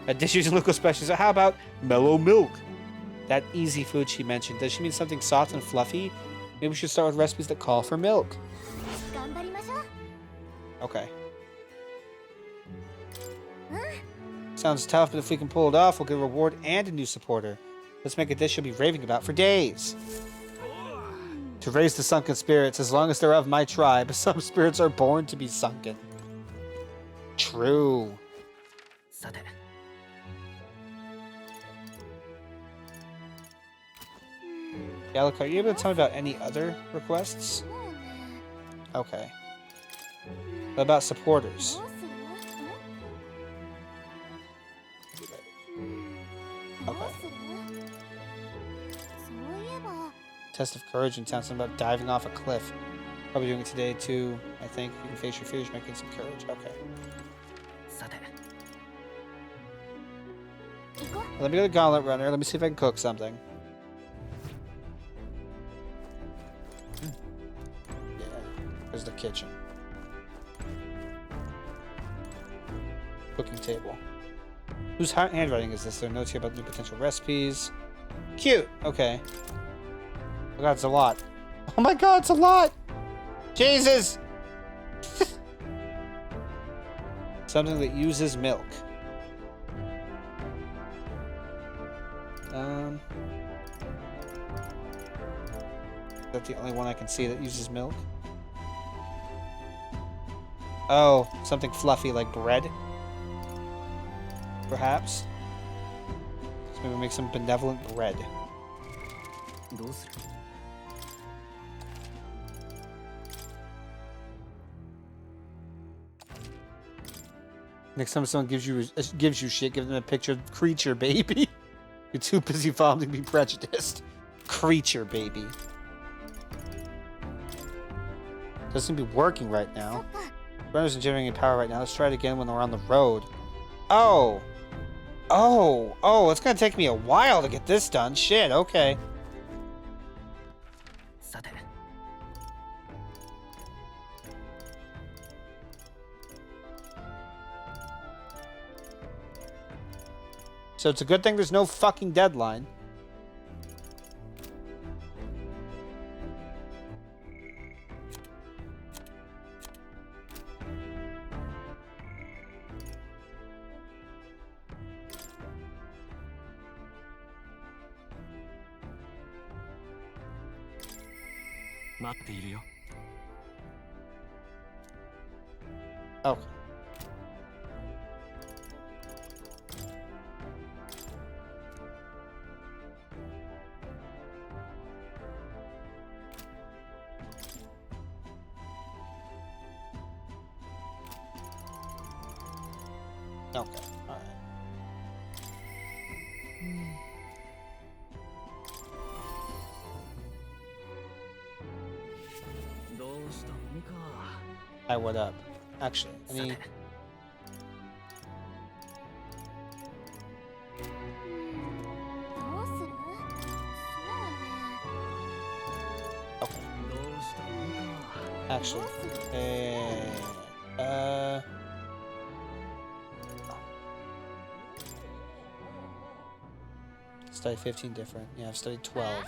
A dish using local specialties. So how about mellow milk? That easy food she mentioned. Does she mean something soft and fluffy? Maybe we should start with recipes that call for milk. Okay. Sounds tough, but if we can pull it off, we'll get a reward and a new supporter. Let's make a dish you'll be raving about for days. To raise the sunken spirits, as long as they're of my tribe, some spirits are born to be sunken. True. Gallica, are you able to tell me about any other requests? Okay. What about supporters? Okay. Test of courage in town. Something about diving off a cliff. Probably doing it today too. I think you can face your fears, making some courage. Okay. Let me go to Gauntlet Runner. Let me see if I can cook something. Yeah. There's the kitchen. Cooking table. Whose handwriting is this? There are notes here about new potential recipes. Cute. Okay. Oh god, it's a lot. Oh my god, it's a lot! Jesus! Something that uses milk. Is that the only one I can see that uses milk? Oh, something fluffy like bread? Perhaps? So maybe we'll make some benevolent bread. Next time someone gives you shit, give them a picture of Creature Baby. You're too busy following to be prejudiced. Creature Baby. Doesn't seem to be working right now. Runners are generating power right now. Let's try it again when we're on the road. Oh! Oh, it's gonna take me a while to get this done. Shit, okay. So it's a good thing there's no fucking deadline. Oh. Okay, alright. Hi, what up? Actually, any... Okay. Actually, studied 15 different. Yeah, I've studied 12.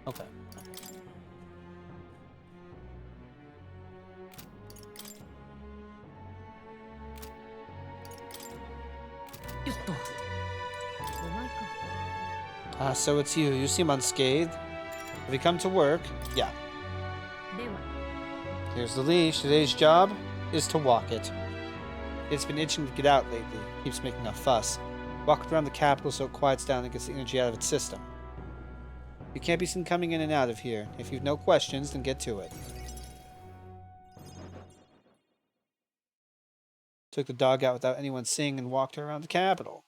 Okay. So it's you. You seem unscathed. Have you come to work? Yeah. Here's the leash. Today's job is to walk it. It's been itching to get out lately. Keeps making a fuss. Walk it around the capital so it quiets down and gets the energy out of its system. You can't be seen coming in and out of here. If you've no questions, then get to it. Took the dog out without anyone seeing and walked her around the capital.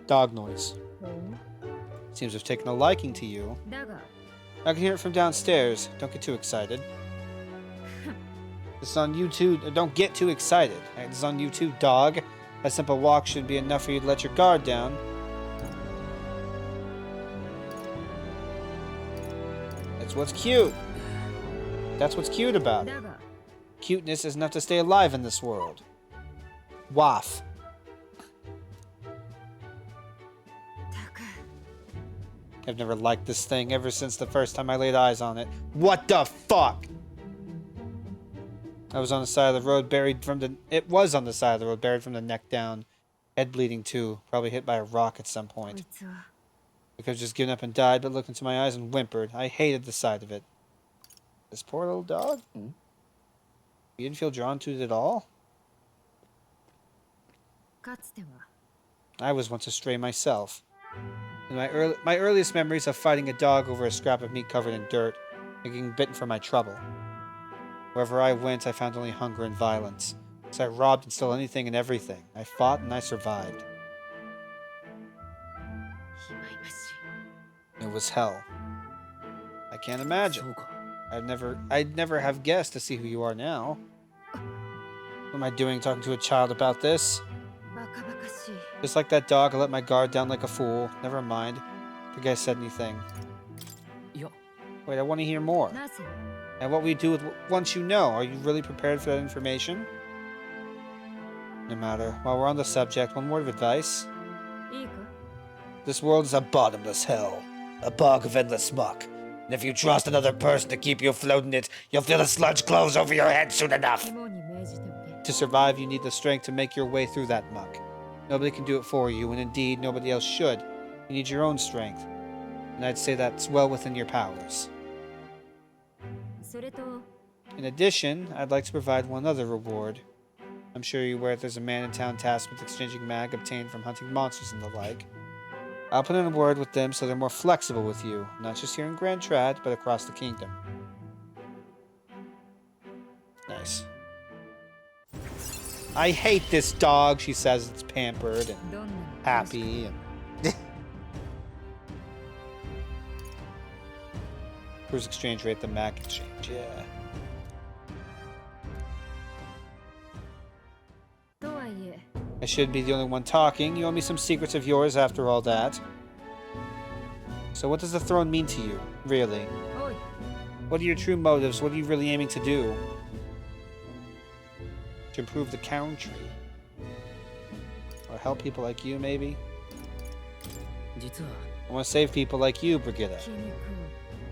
Dog noise. Seems to have taken a liking to you. I can hear it from downstairs. Don't get too excited. This is on YouTube. Don't get too excited. Right, this is on YouTube, dog. A simple walk should be enough for you to let your guard down. That's what's cute. That's what's cute about it. Cuteness is enough to stay alive in this world. Waff. I've never liked this thing ever since the first time I laid eyes on it. What the fuck? I was on the side of the road buried from the... It was on the side of the road buried from the neck down. Head bleeding too. Probably hit by a rock at some point. I could have just given up and died, but looked into my eyes and whimpered. I hated the sight of it. This poor little dog? You didn't feel drawn to it at all? I was once a stray myself. In my earliest memories of fighting a dog over a scrap of meat covered in dirt, and getting bitten for my trouble. Wherever I went, I found only hunger and violence. So I robbed and stole anything and everything. I fought and I survived. It was hell. I can't imagine. I'd never have guessed to see who you are now. What am I doing talking to a child about this? Just like that dog, I let my guard down like a fool. Never mind. I think I said anything. Wait, I want to hear more. And what will you do with once you know? Are you really prepared for that information? No matter. While we're on the subject, one word of advice. This world is a bottomless hell. A bog of endless muck. And if you trust another person to keep you afloat in it, you'll feel the sludge close over your head soon enough. To survive, you need the strength to make your way through that muck. Nobody can do it for you, and indeed, nobody else should. You need your own strength. And I'd say that's well within your powers. In addition, I'd like to provide one other reward. I'm sure you're aware there's a man in town tasked with exchanging mag obtained from hunting monsters and the like. I'll put in a word with them so they're more flexible with you, not just here in Grand Trad, but across the kingdom. Nice. I hate this dog, she says. It's pampered and happy. And Cruise exchange rate, the mag exchange, yeah. I should be the only one talking. You owe me some secrets of yours after all that. So what does the throne mean to you, really? What are your true motives? What are you really aiming to do? To improve the country? Or help people like you, maybe? I want to save people like you, Brigitte.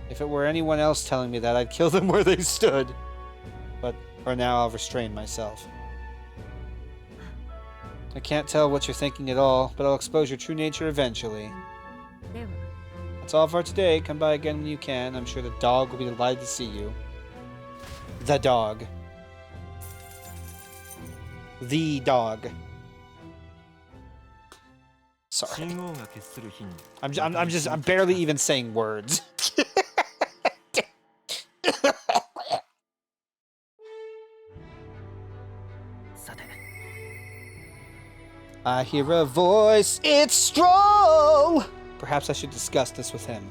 If it were anyone else telling me that, I'd kill them where they stood. But for now, I'll restrain myself. I can't tell what you're thinking at all, but I'll expose your true nature eventually. That's all for today. Come by again when you can. I'm sure the dog will be delighted to see you. The dog. The dog. Sorry. I'm barely even saying words. I hear a voice, it's Stroll! Perhaps I should discuss this with him.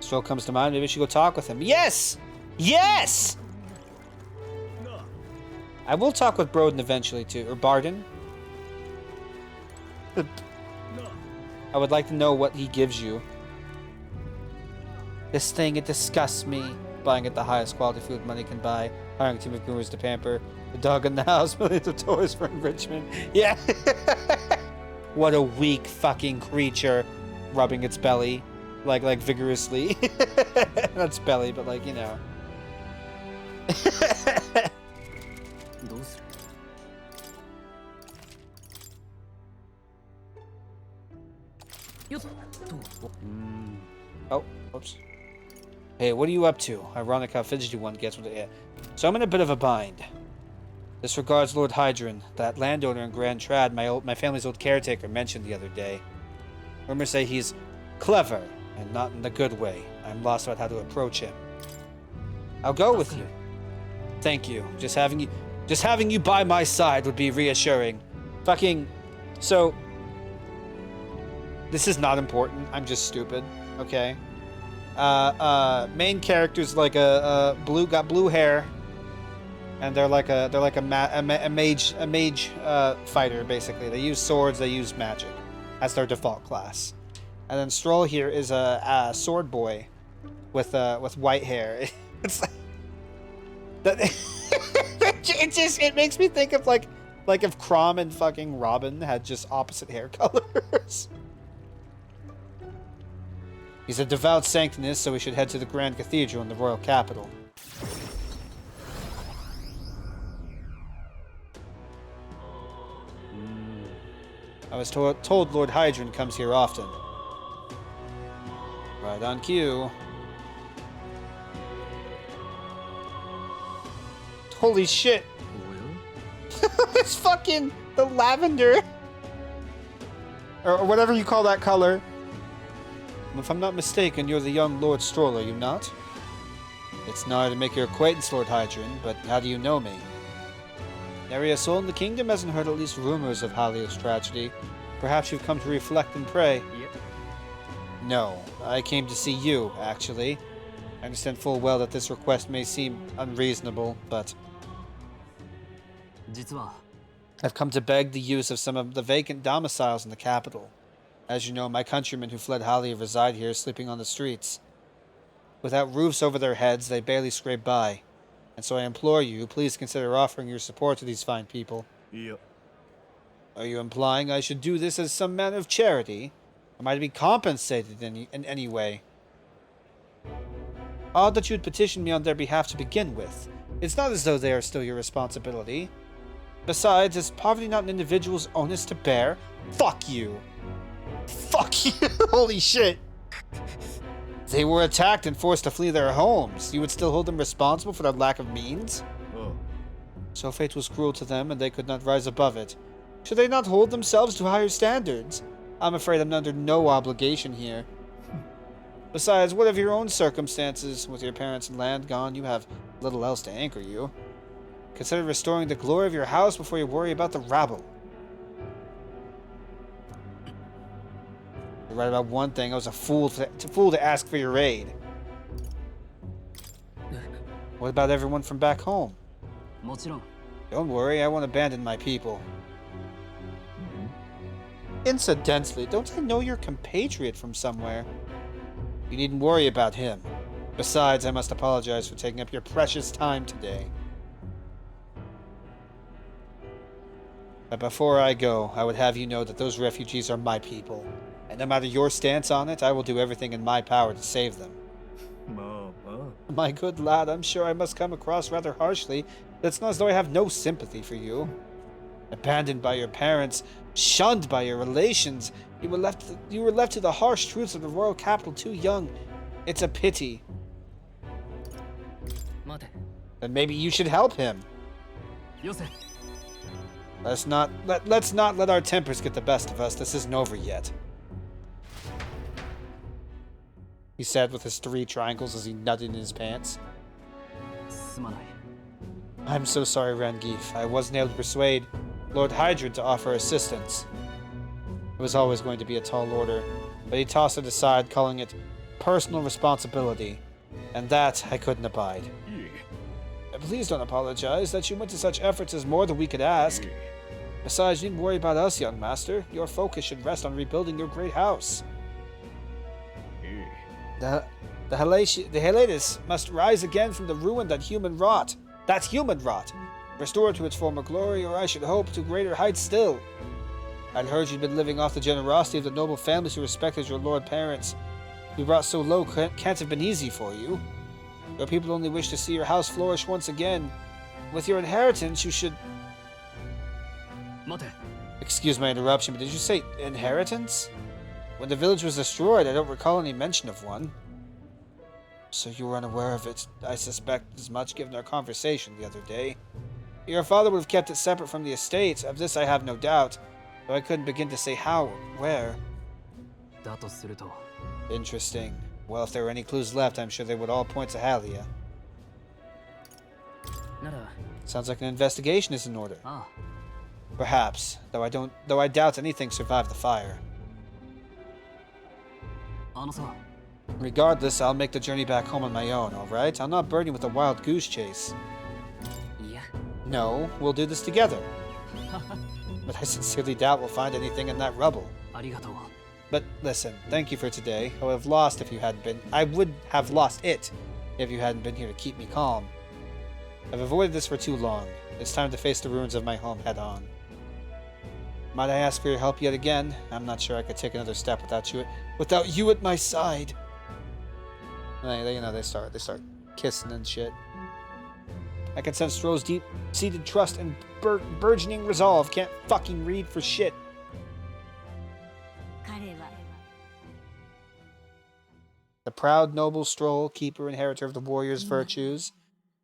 Stroll comes to mind, maybe I should go talk with him. Yes! Yes! I will talk with Broden eventually too, or Barden. I would like to know what he gives you. This thing, it disgusts me. Buying at the highest quality food money can buy. Hiring a team of groomers to pamper. The dog in the house, millions of toys for enrichment. Yeah. What a weak fucking creature. Rubbing its belly. Like vigorously. Not its belly, but like, you know. Oh, oops. Hey, what are you up to? Ironic how fidgety one gets with it. So I'm in a bit of a bind. This regards Lord Hydron, that landowner in Grand Trad my family's old caretaker mentioned the other day. Rumors say he's clever, and not in the good way. I'm lost about how to approach him. I'll go with you. Thank you. Just having you by my side would be reassuring. Fucking... So... This is not important. I'm just stupid. Okay? Main character's like got blue hair. And they're like a mage fighter, basically. They use swords, they use magic. That's their default class. And then Stroll here is a sword boy with white hair. It's like that. it makes me think of like if Crom and fucking Robin had just opposite hair colors. He's a devout sanctinist, so we should head to the Grand Cathedral in the royal capital. I was told Lord Hydron comes here often. Right on cue. Holy shit! It's fucking the lavender. Or whatever you call that color. If I'm not mistaken, you're the young Lord Stroll, are you not? It's an honor to make your acquaintance, Lord Hydron, but how do you know me? Nary a soul in the kingdom hasn't heard at least rumors of Halia's tragedy. Perhaps you've come to reflect and pray. Yep. No, I came to see you, actually. I understand full well that this request may seem unreasonable, but 実は I've come to beg the use of some of the vacant domiciles in the capital. As you know, my countrymen who fled Halia reside here, sleeping on the streets. Without roofs over their heads, they barely scrape by. And so I implore you, please consider offering your support to these fine people. Yep. Are you implying I should do this as some manner of charity? Am I to be compensated in any way? Odd that you would petition me on their behalf to begin with. It's not as though they are still your responsibility. Besides, is poverty not an individual's onus to bear? Fuck you! Fuck you! Holy shit! They were attacked and forced to flee their homes. You would still hold them responsible for their lack of means? Oh. So fate was cruel to them and they could not rise above it. Should they not hold themselves to higher standards? I'm afraid I'm under no obligation here. Besides, what of your own circumstances? With your parents and land gone, you have little else to anchor you. Consider restoring the glory of your house before you worry about the rabble. You're right about one thing. I was a fool to ask for your aid. What about everyone from back home? もちろん Don't worry, I won't abandon my people. Incidentally, don't I know your compatriot from somewhere? You needn't worry about him. Besides, I must apologize for taking up your precious time today. But before I go, I would have you know that those refugees are my people. And no matter your stance on it, I will do everything in my power to save them. My good lad, I'm sure I must come across rather harshly, but it's not as though I have no sympathy for you. Abandoned by your parents, shunned by your relations, you were left to the harsh truths of the royal capital too young. It's a pity. 待て Then maybe you should help him. よせ Let's not let our tempers get the best of us. This isn't over yet. He said with his 3 triangles as he nutted in his pants. すまない I'm so sorry, Rangif. I wasn't able to persuade Lord Hydron to offer assistance. It was always going to be a tall order, but he tossed it aside, calling it personal responsibility, and that I couldn't abide. Please don't apologize. That you went to such efforts is more than we could ask. Besides, you needn't worry about us, young master. Your focus should rest on rebuilding your great house. The Helatus must rise again from the ruin that human wrought. That's human rot. Restore it to its former glory, or I should hope to greater heights still. I'd heard you'd been living off the generosity of the noble families who respected your lord parents. To be brought so low can't have been easy for you. Your people only wish to see your house flourish once again. With your inheritance, you should... 待て Excuse my interruption, but did you say inheritance? When the village was destroyed, I don't recall any mention of one. So you were unaware of it. I suspect as much given our conversation the other day. Your father would have kept it separate from the estate. Of this I have no doubt, though I couldn't begin to say how or where. だとすると Interesting. Well, if there were any clues left, I'm sure they would all point to Halia. なら Sounds like an investigation is in order. ああ Perhaps, though I doubt anything survived the fire. あのさ Regardless, I'll make the journey back home on my own, alright? I'll not burn you with a wild goose chase. いや No, we'll do this together. But I sincerely doubt we'll find anything in that rubble. ありがとう But listen, thank you for today. I would have lost if you hadn't been. I would have lost it if you hadn't been here to keep me calm. I've avoided this for too long. It's time to face the ruins of my home head on. Might I ask for your help yet again? I'm not sure I could take another step without you at my side. They start kissing and shit. I can sense Stroh's deep-seated trust and burgeoning resolve. Can't fucking read for shit. 彼は The proud, noble Stroll, keeper, inheritor of the warrior's virtues.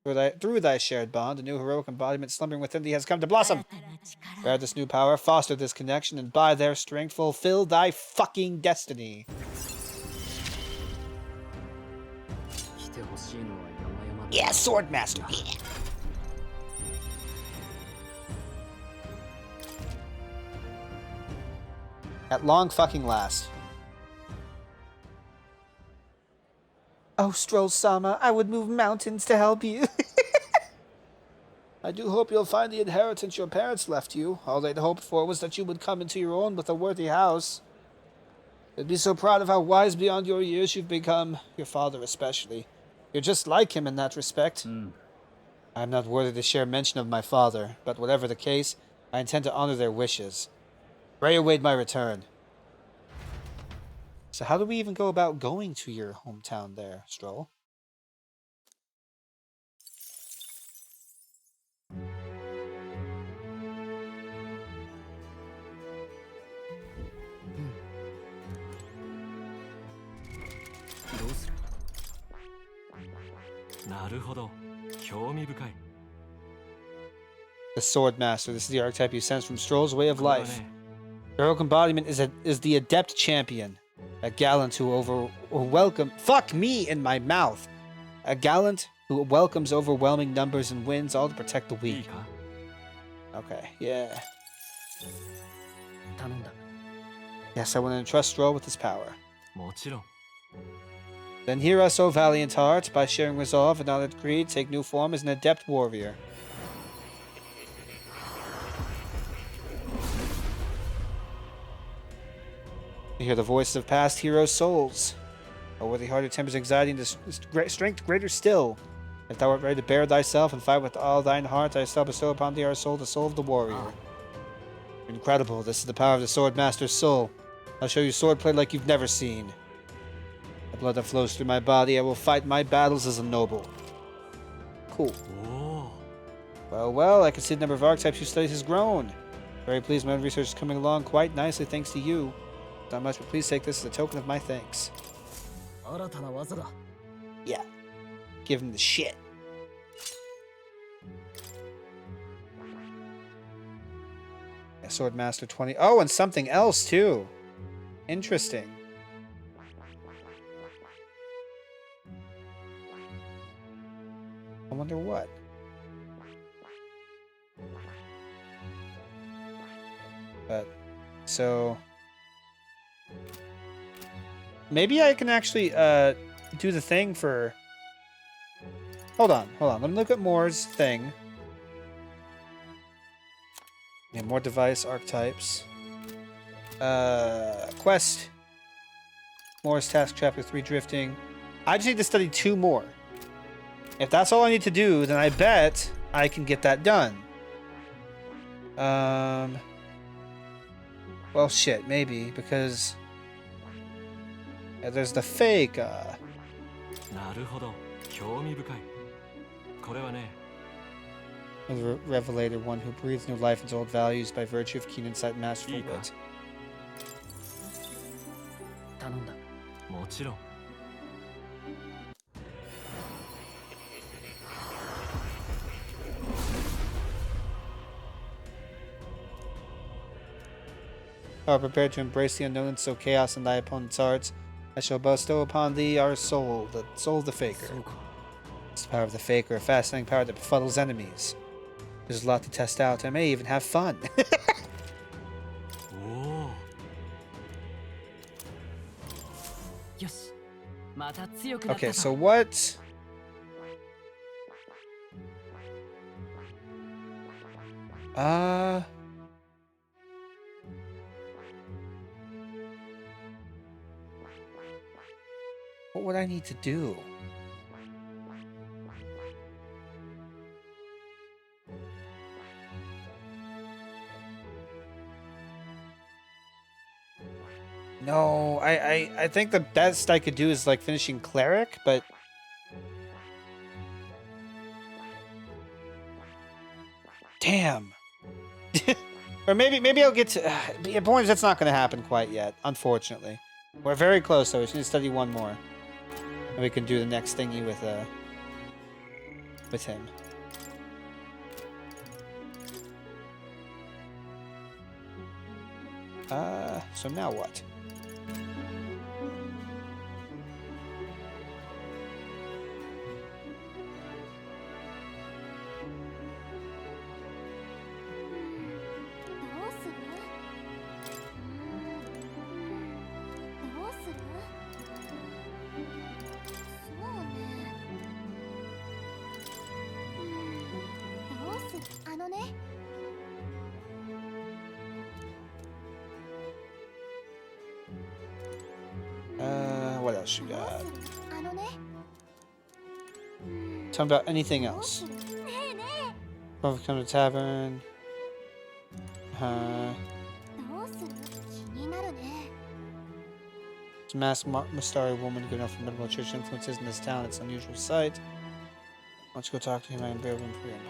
Through thy shared bond, a new heroic embodiment slumbering within thee has come to blossom. Bear this new power, foster this connection, and by their strength fulfill thy fucking destiny. Yeah, Swordmaster. Yeah. At long fucking last. Oh, Stroll-sama, I would move mountains to help you. I do hope you'll find the inheritance your parents left you. All they'd hoped for was that you would come into your own with a worthy house. They'd be so proud of how wise beyond your years you've become, your father especially. You're just like him in that respect. I'm not worthy to share mention of my father, but whatever the case, I intend to honor their wishes. Pray await my return. So how do we even go about going to your hometown there, Stroll? The Sword Master. This is the archetype you sense from Stroll's way of life. Heroic embodiment is the adept champion, a gallant who welcome. Fuck me in my mouth. A gallant who welcomes overwhelming numbers and wins, all to protect the weak. Okay, yeah. Yes, I want to entrust Stroll with his power. Then hear us, O valiant heart, by sharing resolve and honored creed, take new form as an adept warrior. You hear the voices of past heroes' souls. O worthy heart who tempers anxiety into strength greater still. If thou art ready to bear thyself and fight with all thine heart, I shall bestow upon thee our soul, the soul of the warrior. Incredible, this is the power of the Sword Master's soul. I'll show you swordplay like you've never seen. The blood that flows through my body, I will fight my battles as a noble. Cool. Well, I can see the number of archetypes you studied has grown. Very pleased my own research is coming along quite nicely thanks to you. Not much, but please take this as a token of my thanks. Yeah. Give him the shit. Yeah, Swordmaster 20. Oh, and something else too. Interesting. I wonder what. But so maybe I can actually do the thing for. Hold on. Let me look at Moore's thing. Yeah, more device archetypes. Quest. Moore's task chapter 3 drifting. I just need to study 2 more. If that's all I need to do, then I bet I can get that done. Well, shit, maybe, because there's the fake. The Revelator, one who breathes new life into old values by virtue of keen insight and masterful wit. Are prepared to embrace the unknown and sow chaos in thy opponent's hearts. I shall bestow upon thee our soul, the soul of the Faker. It's the power of the Faker, a fascinating power that befuddles enemies. There's a lot to test out. I may even have fun. Okay, so what? What would I need to do? No, I think the best I could do is like finishing Cleric, but damn. Or maybe I'll get to the point is that's not going to happen quite yet, unfortunately. We're very close though. We just need to study 1 more. And we can do the next thingy with with him. So now what? What else you got? Talking about anything else? Overcome the tavern. It's a masked Mastari woman given off formidable church influences in this town. It's an unusual sight. Why don't you go talk to him? I can bear room for him.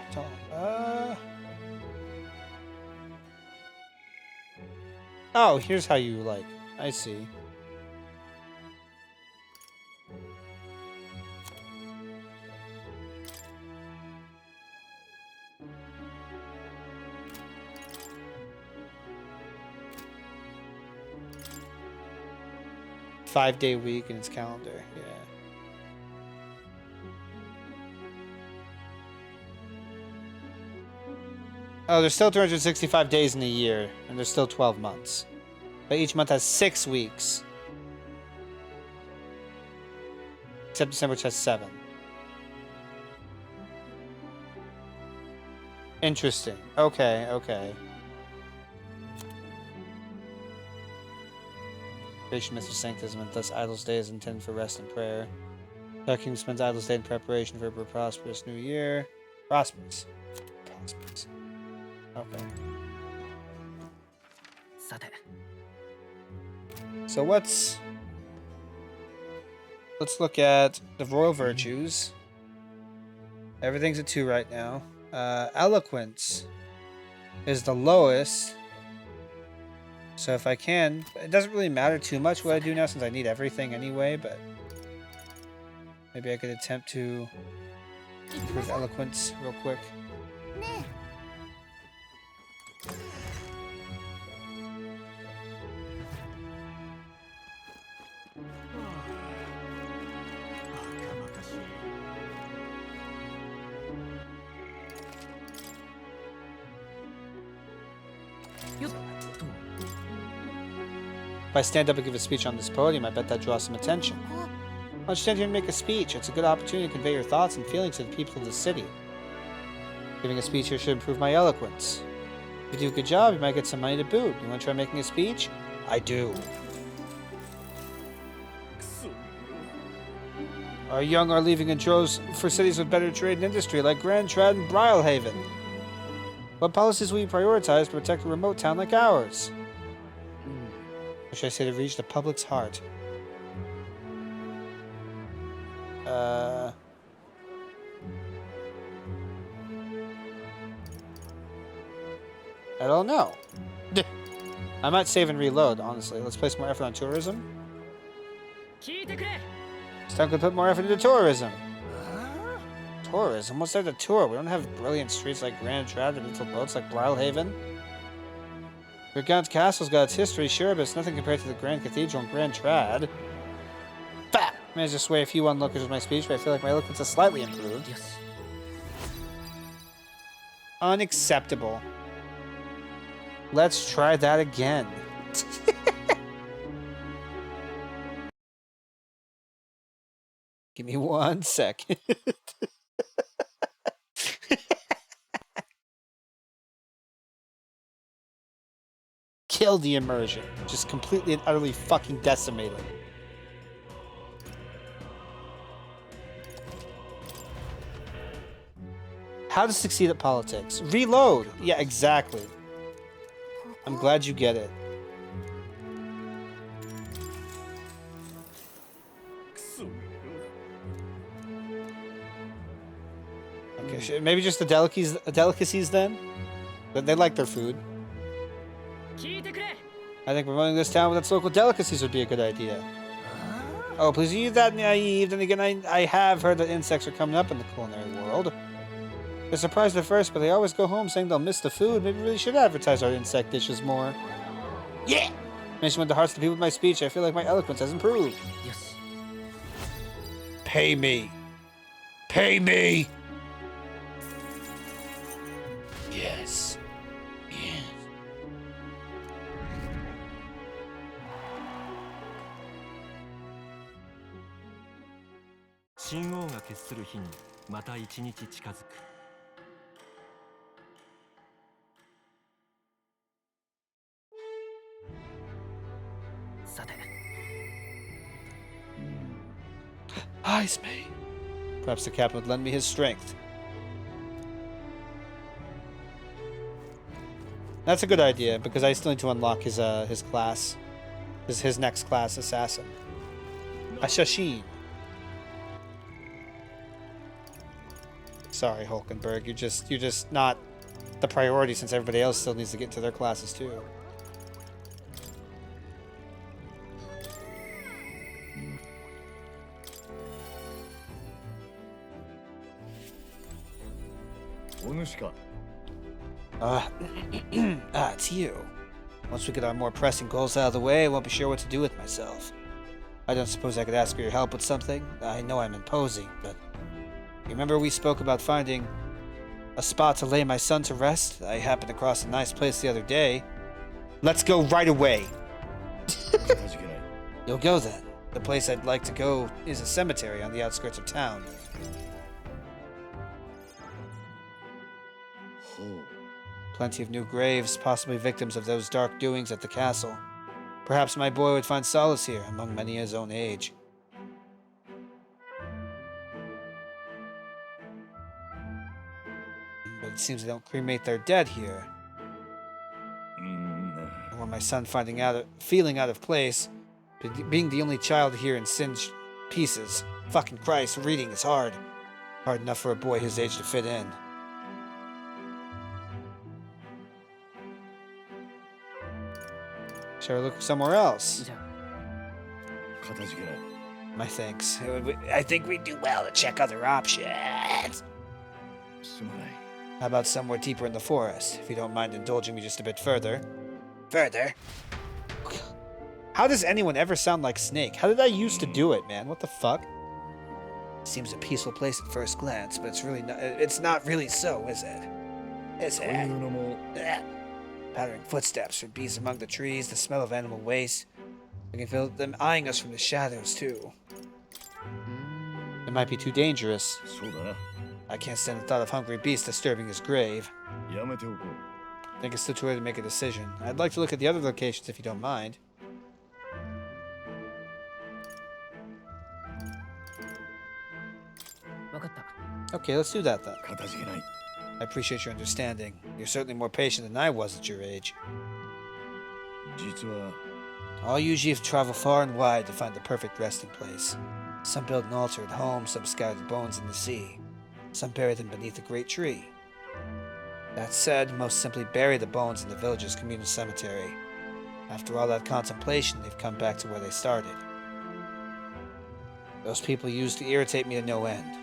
Oh, here's how you like. I see. Five-day week in its calendar, yeah. Oh, there's still 365 days in a year, and there's still 12 months. But each month has 6 weeks. Except December, which has 7. Interesting. Okay, okay. Creation myth of sanctism, and thus Idle's Day is intended for rest and prayer. Dark Kingdom spends Idle's Day in preparation for a prosperous new year. Prosperous. Prosperous. Okay. So let's look at the royal virtues. Everything's at 2 right now. Eloquence is the lowest. So if I can, it doesn't really matter too much what I do now since I need everything anyway, but maybe I could attempt to improve eloquence real quick. If I stand up and give a speech on this podium, I bet that draws some attention. Why don't you stand here and make a speech? It's a good opportunity to convey your thoughts and feelings to the people of the city. Giving a speech here should improve my eloquence. If you do a good job, you might get some money to boot. You want to try making a speech? I do. Our young are leaving in droves for cities with better trade and industry like Grand Trad and Brylehaven. What policies will you prioritize to protect a remote town like ours? What should I say to reach the public's heart? I don't know. I might save and reload, honestly. Let's place more effort on tourism. It's time to put more effort into tourism. Tourism? What's there to tour? We don't have brilliant streets like Grand Trad or little boats like Blylehaven. Gaunt Castle's got its history, sure, but it's nothing compared to the Grand Cathedral and Grand Trad. Fat! I managed to sway a few onlookers with my speech, but I feel like my eloquence has slightly improved. Yes. Unacceptable. Let's try that again. Give me 1 second. Kill the immersion. Just completely and utterly fucking decimated. How to succeed at politics. Reload! Yeah, exactly. I'm glad you get it. Okay, maybe just the delicacies then? But they like their food. I think promoting this town with its local delicacies would be a good idea. Oh, please, are you that naive? Then again, I have heard that insects are coming up in the culinary world. They're surprised at first, but they always go home saying they'll miss the food. Maybe we really should advertise our insect dishes more. Yeah! Managed to win the hearts of the people with my speech. I feel like my eloquence has improved. Yes. Pay me. Pay me! Yes. Yes. 神王が決する日にまた一日近づく。さて。Eyes me. Perhaps the captain would lend me his strength. That's a good idea, because I still need to unlock his class. His next class assassin. Ashashin. Sorry, Hulkenberg. You're just not the priority since everybody else still needs to get to their classes too. It's you. Once we get our more pressing goals out of the way, I won't be sure what to do with myself. I don't suppose I could ask for your help with something? I know I'm imposing, but... Remember we spoke about finding a spot to lay my son to rest? I happened across a nice place the other day. Let's go right away! You'll go then. The place I'd like to go is a cemetery on the outskirts of town. Plenty of new graves, possibly victims of those dark doings at the castle. Perhaps my boy would find solace here, among many his own age. But it seems they don't cremate their dead here. Or my son feeling out of place, being the only child here in singed pieces. Fucking Christ, reading is hard. Hard enough for a boy his age to fit in. Shall we look somewhere else? My thanks. I think we'd do well to check other options. How about somewhere deeper in the forest? If you don't mind indulging me just a bit further. Further? How does anyone ever sound like Snake? How did I used to do it, man? What the fuck? Seems a peaceful place at first glance, but it's not really so, is it? Is it? Pattering footsteps from beasts among the trees, the smell of animal waste. I can feel them eyeing us from the shadows, too. It might be too dangerous. I can't stand the thought of hungry beasts disturbing his grave. I think it's still too early to make a decision. I'd like to look at the other locations if you don't mind. Okay, let's do that then. I appreciate your understanding. You're certainly more patient than I was at your age. All usually travel far and wide to find the perfect resting place. Some build an altar at home, some scatter the bones in the sea. Some bury them beneath a great tree. That said, most simply bury the bones in the village's communal cemetery. After all that contemplation, they've come back to where they started. Those people used to irritate me to no end.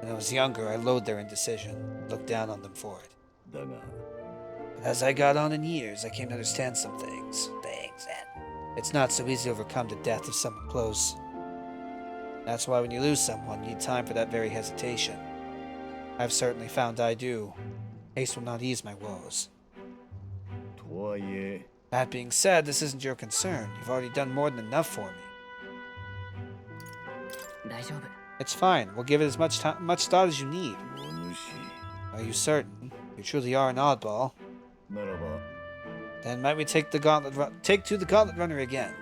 When I was younger, I loathed their indecision, looked down on them for it. But as I got on in years, I came to understand some things. It's not so easy to overcome the death of someone close. That's why when you lose someone, you need time for that very hesitation. I've certainly found I do. Haste will not ease my woes. That being said, this isn't your concern. You've already done more than enough for me. It's fine. We'll give it as much thought as you need. Are you certain? You truly are an oddball. Then might we take to the Gauntlet Runner again?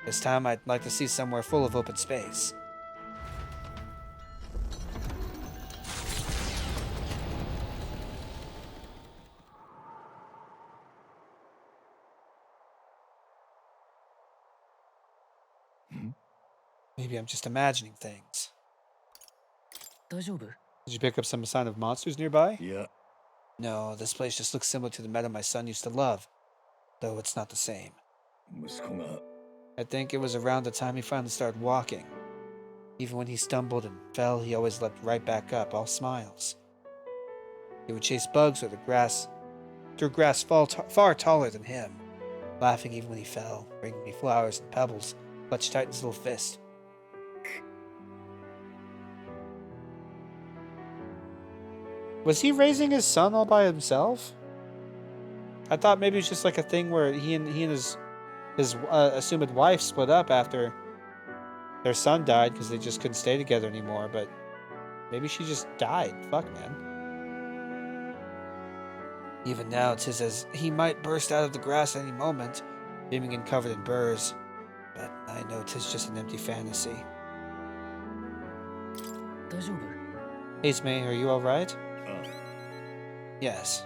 This time I'd like to see somewhere full of open space. Maybe I'm just imagining things. Did you pick up some sign of monsters nearby? Yeah. No, this place just looks similar to the meadow my son used to love, though it's not the same. I think it was around the time he finally started walking. Even when he stumbled and fell, he always leapt right back up, all smiles. He would chase bugs through grass far taller than him, laughing even when he fell, bringing me flowers and pebbles, clutched tight in his little fist. Was he raising his son all by himself? I thought maybe it was just like a thing where he and his assumed wife split up after their son died because they just couldn't stay together anymore, but maybe she just died. Fuck, man. Even now, 'tis as he might burst out of the grass any moment, beaming and covered in burrs, but I know 'tis just an empty fantasy. Exmo, are you alright? Yes.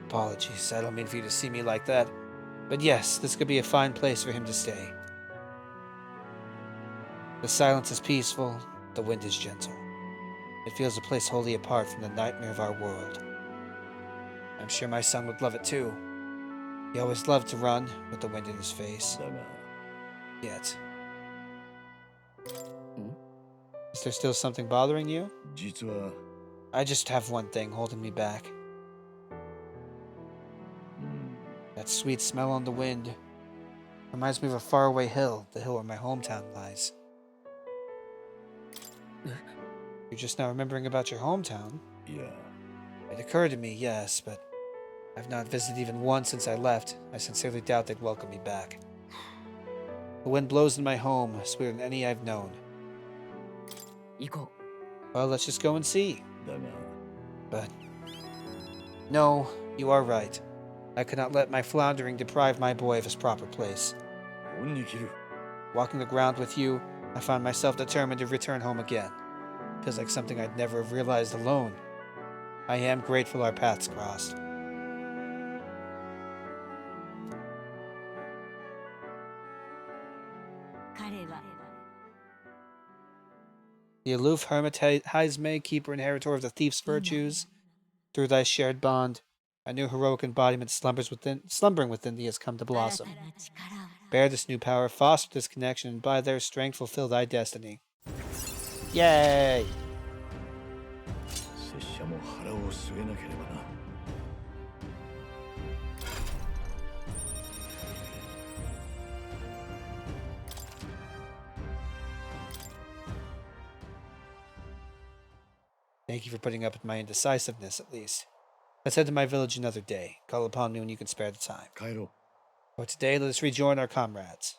Apologies, I don't mean for you to see me like that. But yes, this could be a fine place for him to stay. The silence is peaceful, the wind is gentle. It feels a place wholly apart from the nightmare of our world. I'm sure my son would love it too. He always loved to run with the wind in his face. Yet. Is there still something bothering you? I just have one thing holding me back. That sweet smell on the wind reminds me of a faraway hill, the hill where my hometown lies. You're just now remembering about your hometown? Yeah. It occurred to me, yes, but I've not visited even once since I left. I sincerely doubt they'd welcome me back. The wind blows in my home, sweeter than any I've known. Well, let's just go and see. But no, you are right. I could not let my floundering deprive my boy of his proper place. Walking the ground with you, I found myself determined to return home again. Feels like something I'd never have realized alone. I am grateful our paths crossed. The aloof hermit Heisme, keeper inheritor of the thief's virtues, through thy shared bond, a new heroic embodiment slumbering within thee has come to blossom. Bear this new power, foster this connection, and by their strength fulfill thy destiny. Yay! Thank you for putting up with my indecisiveness, at least. Let's head to my village another day. Call upon me when you can spare the time. For today, let us rejoin our comrades.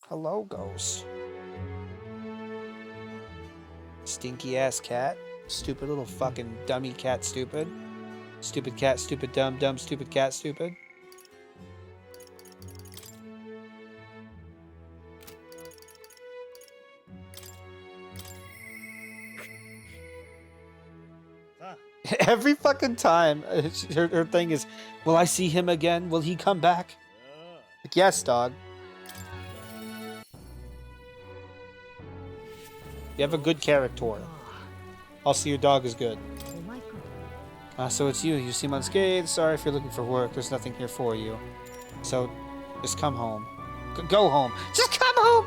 Hello, ghost. Stinky ass cat. Stupid little fucking dummy cat stupid. Stupid cat stupid dumb dumb stupid cat stupid. Every fucking time, her thing is, will I see him again? Will he come back? Like, yes, dog. You have a good character. Also, your dog is good. So it's you. You seem unscathed. Sorry if you're looking for work. There's nothing here for you. So, just come home. Go home. Just come home!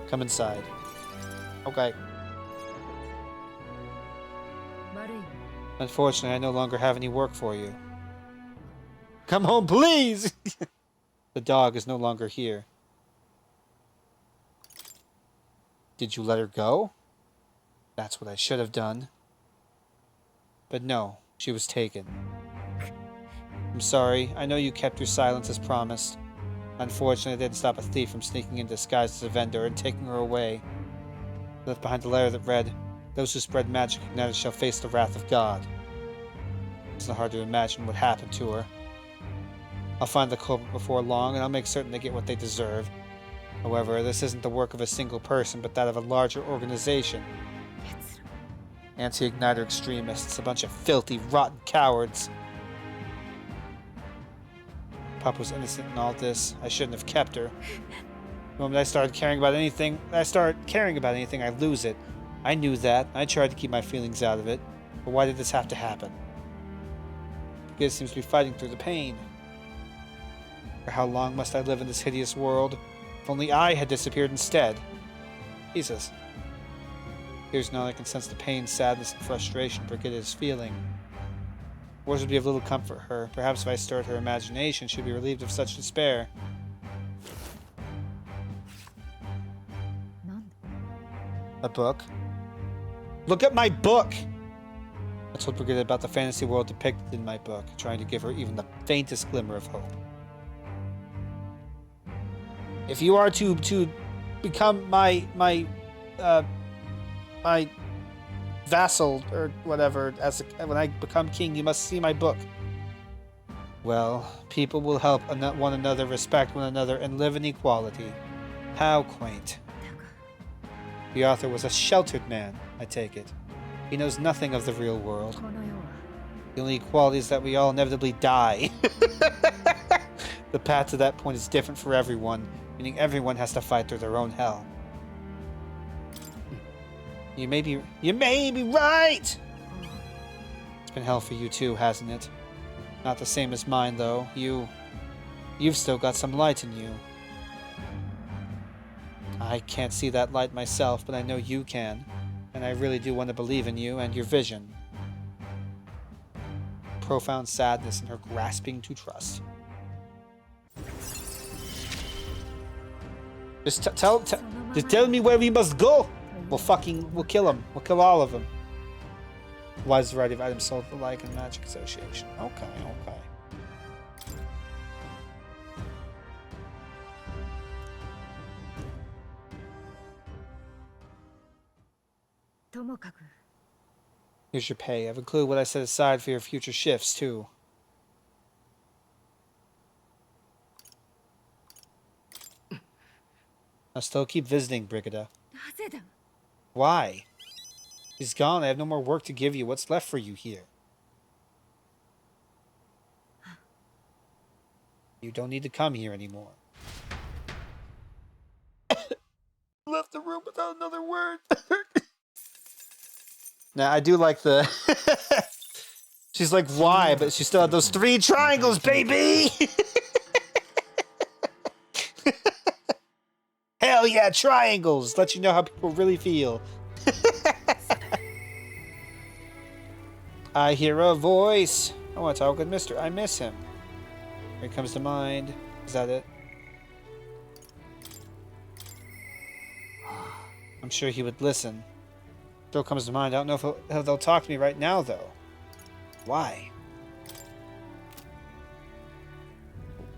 Come inside. Okay. Unfortunately, I no longer have any work for you. Come home, please! The dog is no longer here. Did you let her go? That's what I should have done. But no, she was taken. I'm sorry, I know you kept your silence as promised. Unfortunately, I didn't stop a thief from sneaking in disguised as a vendor and taking her away. Left behind a letter that read, "Those who spread magic ignited shall face the wrath of God." It's not hard to imagine what happened to her. I'll find the culprit before long, and I'll make certain they get what they deserve. However, this isn't the work of a single person, but that of a larger organization. Anti-Igniter extremists, a bunch of filthy, rotten cowards. Pop was innocent in all this. I shouldn't have kept her. The moment I started caring about anything, I lose it. I knew that. I tried to keep my feelings out of it. But why did this have to happen? Because it seems to be fighting through the pain. For how long must I live in this hideous world? If only I had disappeared instead. Jesus. Here's now I can sense the pain, sadness, and frustration Brigitte is feeling. Words would be of little comfort her. Perhaps if I stirred her imagination, she'd be relieved of such despair. A book? Look at my book! I told Brigitte about the fantasy world depicted in my book, trying to give her even the faintest glimmer of hope. If you are to become my vassal or whatever, when I become king, you must see my book. Well, people will help one another, respect one another, and live in equality. How quaint. The author was a sheltered man, I take it. He knows nothing of the real world. The only equality is that we all inevitably die. The path to that point is different for everyone, meaning everyone has to fight through their own hell. You may be right! It's been hell for you too, hasn't it? Not the same as mine, though. You've still got some light in you. I can't see that light myself, but I know you can. And I really do want to believe in you and your vision. Profound sadness in her grasping to trust. Just tell me where we must go! We'll kill him. We'll kill all of them. Wise variety of items sold alike in Magic Association. Okay. Here's your pay. I've included what I set aside for your future shifts, too. I'll still keep visiting, Brigitte. Why? He's gone. I have no more work to give you. What's left for you here? You don't need to come here anymore. Left the room without another word. Now, I do like the... She's like, why? But she still had those 3 triangles, baby! Hell yeah, triangles! Let you know how people really feel. I hear a voice. I want to talk with Mr. I miss him. Here comes to mind. Is that it? I'm sure he would listen. Still comes to mind. I don't know if they'll talk to me right now, though. Why?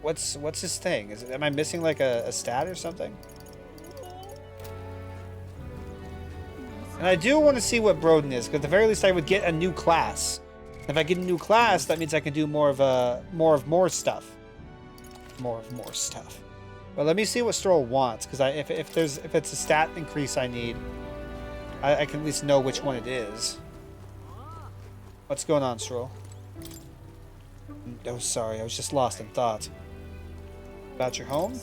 What's his thing? Am I missing like a stat or something? And I do want to see what Broden is, because at the very least I would get a new class. If I get a new class, that means I can do more stuff. More stuff. But let me see what Stroll wants, because if it's a stat increase I need, I can at least know which one it is. What's going on, Stroll? Oh, sorry, I was just lost in thought. About your home?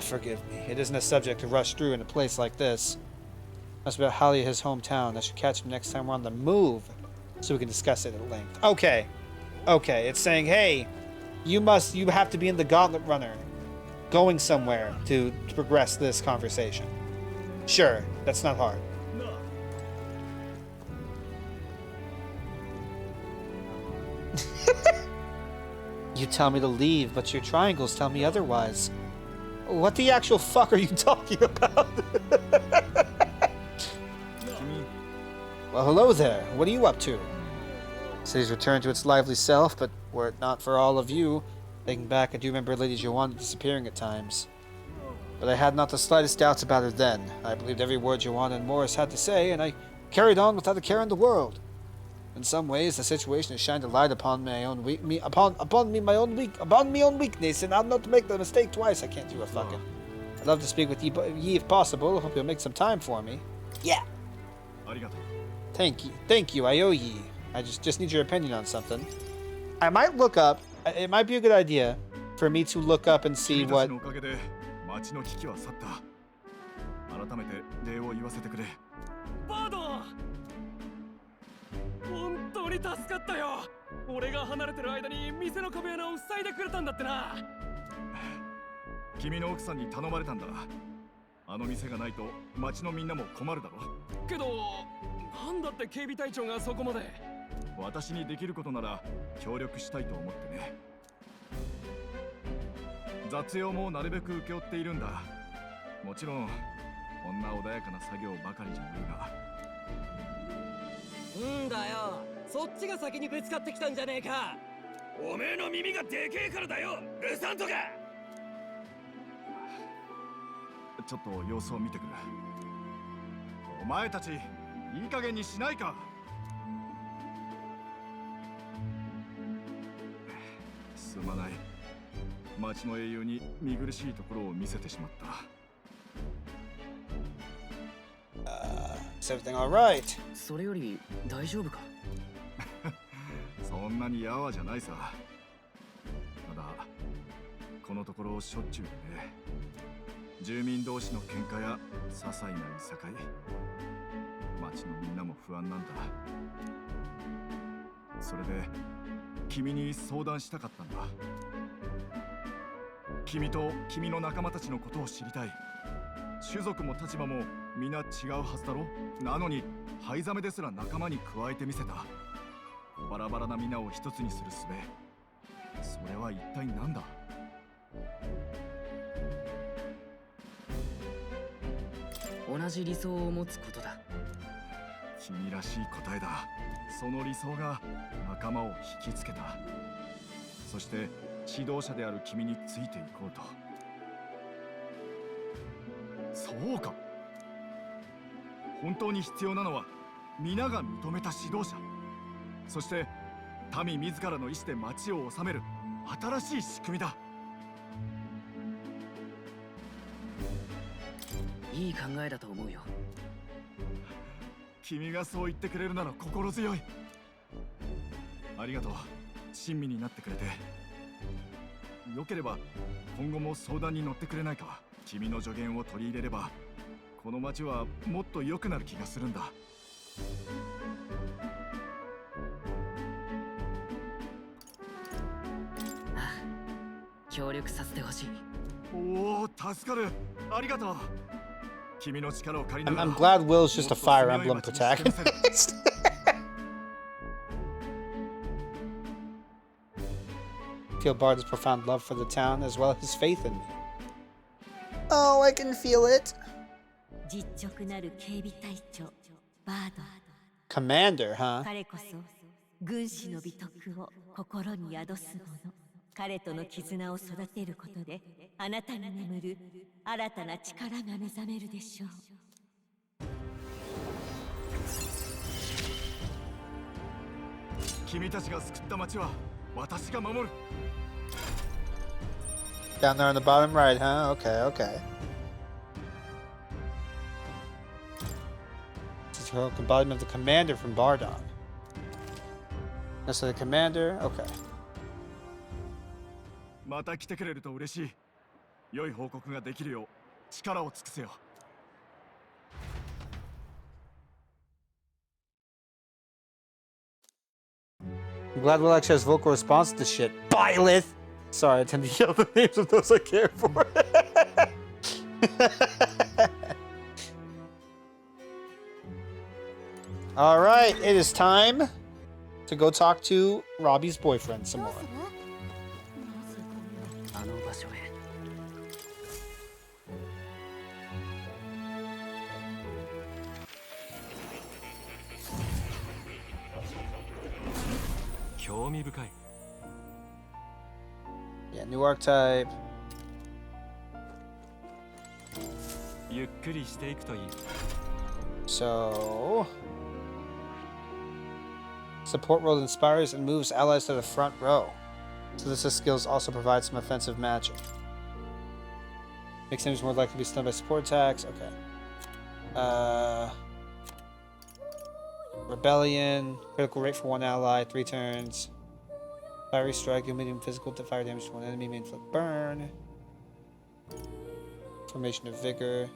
Forgive me. It isn't a subject to rush through in a place like this. That's about Halia, his hometown. I should catch him next time we're on the move, so we can discuss it at length. Okay. It's saying, hey, you have to be in the Gauntlet Runner, going somewhere to progress this conversation. Sure, that's not hard. You tell me to leave, but your triangles tell me otherwise. What the actual fuck are you talking about? Well, hello there. What are you up to? City's returned to its lively self, but were it not for all of you, thinking back, I do remember Lady Joanna disappearing at times. But I had not the slightest doubts about her then. I believed every word Joanna and Morris had to say, and I carried on without a care in the world. In some ways, the situation has shined a light upon my own weakness, and I'll not make the mistake twice. I can't do a fucking. I'd love to speak with ye if possible. Hope you'll make some time for me. Yeah. Thank you. I owe ye. I just need your opinion on something. I might look up. It might be a good idea for me to look up and see what. 君の奥さんに頼まれたんだ。あの店がないと町のみんなも困るだろ。けどなんだって警備隊長がそこまで。私にできることなら協力したいと思ってね。雑用もなるべく請け負っているんだ。もちろんこんな穏やかな作業ばかりじゃないが。んだよ、そっちが先にぶつかってきたんじゃねえか。おめえの耳がでけえからだよ、ルサントが。ちょっと様子を見てくる。お前たちいい加減にしないか。すまない。町の英雄に見苦しいところを見せてしまった。Is everything all right? それより大丈夫か。そんなにやわじゃないさ。ただこのところしょっちゅうでね、住民同士の喧嘩や些細ないさかい、町のみんなも不安なんだ。それで君に相談したかったんだ。君と君の仲間たちのことを知りたい。種族も立場も皆違うはずだろ。なのに灰ザメですら仲間に加えてみせた。バラバラな皆を一つにする術、それは一体何だ。同じ理想を持つことだ。君らしい答えだ。その理想が仲間を引きつけた。そして指導者である君についていこうと。そうか。本当に必要なのは皆が認めた指導者、そして民自らの意志で町を治める新しい仕組みだ。いい考えだと思うよ。君がそう言ってくれるなら心強い。ありがとう。親身になってくれて。よければ今後も相談に乗ってくれないか。君の助言を取り入れればこの町はもっと良くなる気がするんだ。ああ、協力させてほしい。おお、助かる。ありがとう。君の力を借りながら。I'm glad Will's just a Fire Emblem protagonist. Feel Bard's profound love for the town as well as his faith in me. Oh, I can feel it. 実直なる警備隊長バード。 Commander, huh? 彼こそ軍師の美徳を心に宿す者。彼との絆を育てることであなたに眠る新たな力が目覚めるでしょう。君たちが救った町は私が守る。 Down there on the bottom right, huh? Okay, okay. This is the heroic embodiment of the commander from Bardon. That's the commander? Okay. また来てくれると嬉しい。良い報告ができるよう力を尽くせよ。I'm glad Will actually has vocal response to shit. Byleth! Sorry, I tend to yell the names of those I care for. Alright, it is time to go talk to Robbie's boyfriend some more. あの場所へ。興味深い。 Yeah, new archetype. ゆっくりしていくといい。 So... Support role inspires and moves allies to the front row. So this skills also provides some offensive magic. Makes enemies more likely to be stunned by support attacks. Okay. Rebellion. Critical rate for one ally. 3 turns. Fiery strike. Medium physical to fire damage to one enemy. May inflict burn. Formation of vigor.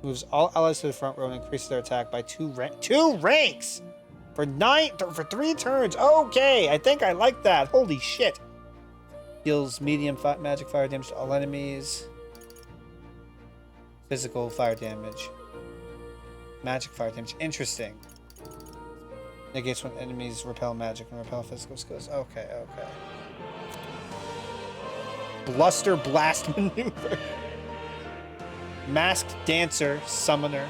Moves all allies to the front row and increases their attack by 2 ranks! For 3 turns. Okay, I think I like that. Holy shit. Deals medium magic fire damage to all enemies. Physical fire damage. Magic fire damage. Interesting. Negates when enemies repel magic and repel physical skills. Okay, okay. Bluster Blast Maneuver. Masked Dancer Summoner.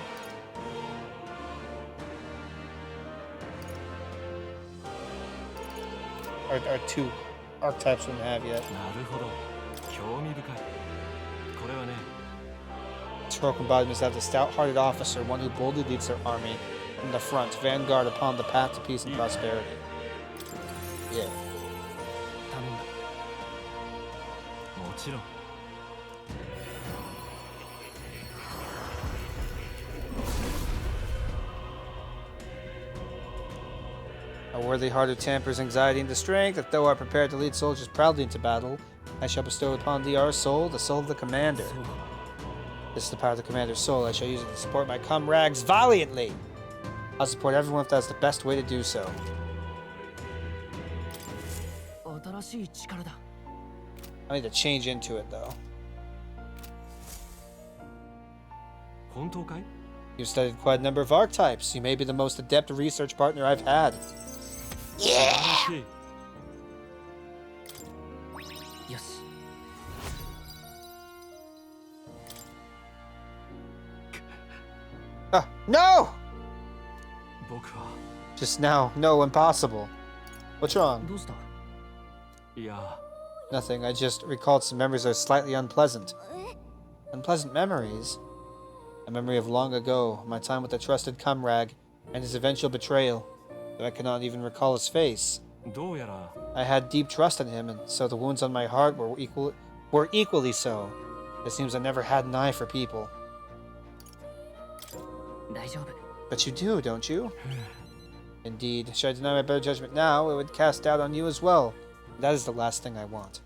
Are two archetypes we don't have yet. Heroic embodiments have the stout-hearted officer, one who boldly leads their army from the front, vanguard upon the path to peace and prosperity. Yeah. A worthy heart who tampers anxiety into strength, that though I prepare to lead soldiers proudly into battle, I shall bestow upon thee our soul, the soul of the commander. This is the power of the commander's soul. I shall use it to support my comrades valiantly. I'll support everyone if that's the best way to do so. I need to change into it, though. You've studied quite a number of archetypes. You may be the most adept research partner I've had. Yeah! Yes. No! Just now. No, impossible. What's wrong? Nothing. I just recalled some memories that are slightly unpleasant. Unpleasant memories? A memory of long ago, my time with a trusted comrade, and his eventual betrayal. Though I cannot even recall his face. I had deep trust in him, and so the wounds on my heart were equally so. It seems I never had an eye for people. But you do, don't you? Indeed. Should I deny my better judgment now, it would cast doubt on you as well. That is the last thing I want.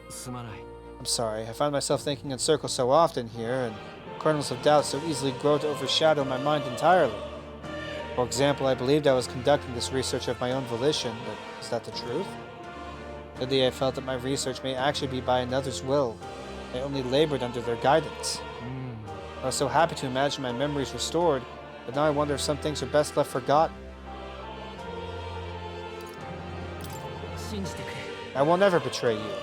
I'm sorry. I find myself thinking in circles so often here, and kernels of doubt so easily grow to overshadow my mind entirely. For example, I believed I was conducting this research of my own volition, but is that the truth? Lately I felt that my research may actually be by another's will. I only labored under their guidance. I was so happy to imagine my memories restored, but now I wonder if some things are best left forgotten. I will never betray you.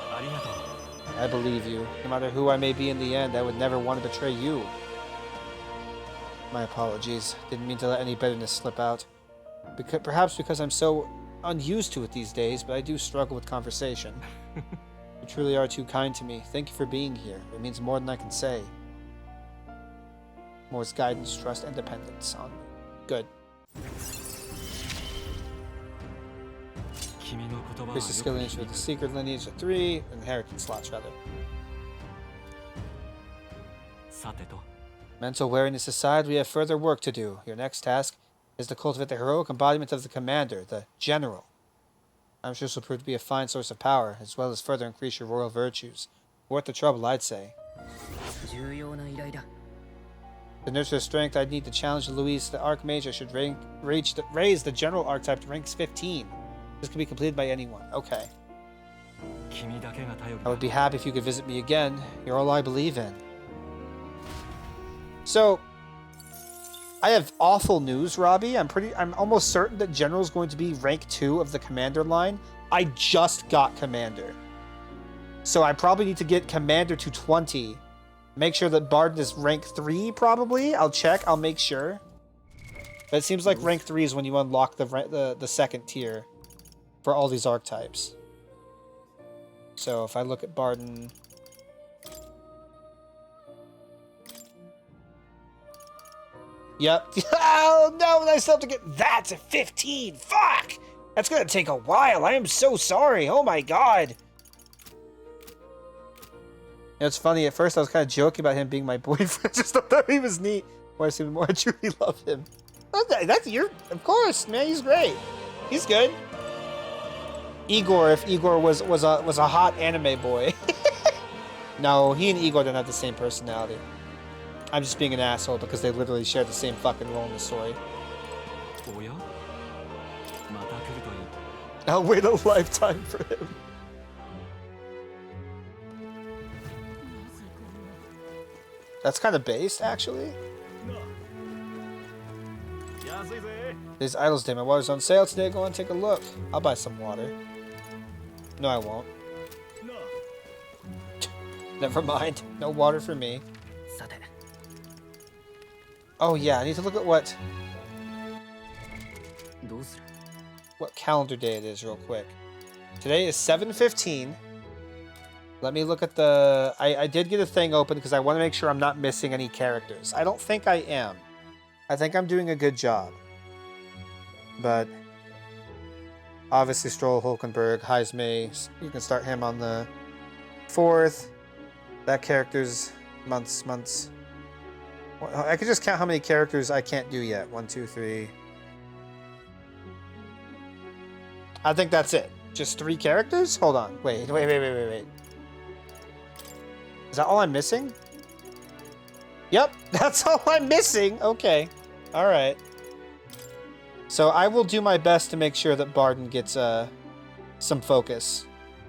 I believe you. No matter who I may be in the end, I would never want to betray you. My apologies. Didn't mean to let any bitterness slip out. Perhaps because I'm so unused to it these days, but I do struggle with conversation. You truly are too kind to me. Thank you for being here. It means more than I can say. More's guidance, trust, and dependence on me. Good. Increase the skill lineage with the secret lineage to 3, inheritance slots rather. Mental wariness aside, we have further work to do. Your next task is to cultivate the heroic embodiment of the commander, the general. I'm sure this will prove to be a fine source of power, as well as further increase your royal virtues. Worth the trouble, I'd say. To nurture the strength I'd need to challenge Louise the Archmage, I should raise the general archetype to rank 15. This can be completed by anyone. Okay. I would be happy if you could visit me again. You're all I believe in. So, I have awful news, Robbie. I'm almost certain that General's going to be rank 2 of the Commander line. I just got Commander. So I probably need to get Commander to 20. Make sure that Bard is rank 3, probably. I'll check. I'll make sure. But it seems like rank 3 is when you unlock the second tier for all these archetypes. So if I look at Barden... Yep. Oh no, I still have to get that to 15. Fuck! That's gonna take a while. I am so sorry. Oh my god. It's funny, at first I was kind of joking about him being my boyfriend. Just thought he was neat. More I see the more I truly love him. That's your... Of course, man. He's great. He's good. Igor, if Igor was a hot anime boy. No, he and Igor don't have the same personality. I'm just being an asshole because they literally share the same fucking role in the story. I'll wait a lifetime for him. That's kind of based, actually. These idols day. My water's on sale today. Go and take a look. I'll buy some water. No, I won't. Never mind. No water for me. Oh yeah, I need to look at what calendar day it is real quick. Today is 7/15. Let me look at the... I did get a thing open because I want to make sure I'm not missing any characters. I don't think I am. I think I'm doing a good job. But obviously Stroll, Hulkenberg, Heismay, you can start him on the 4th. That character's months. I could just count how many characters I can't do yet. 1, 2, 3. I think that's it. Just 3 characters? Hold on. Wait. Is that all I'm missing? Yep, that's all I'm missing. Okay. All right. So I will do my best to make sure that Barden gets some focus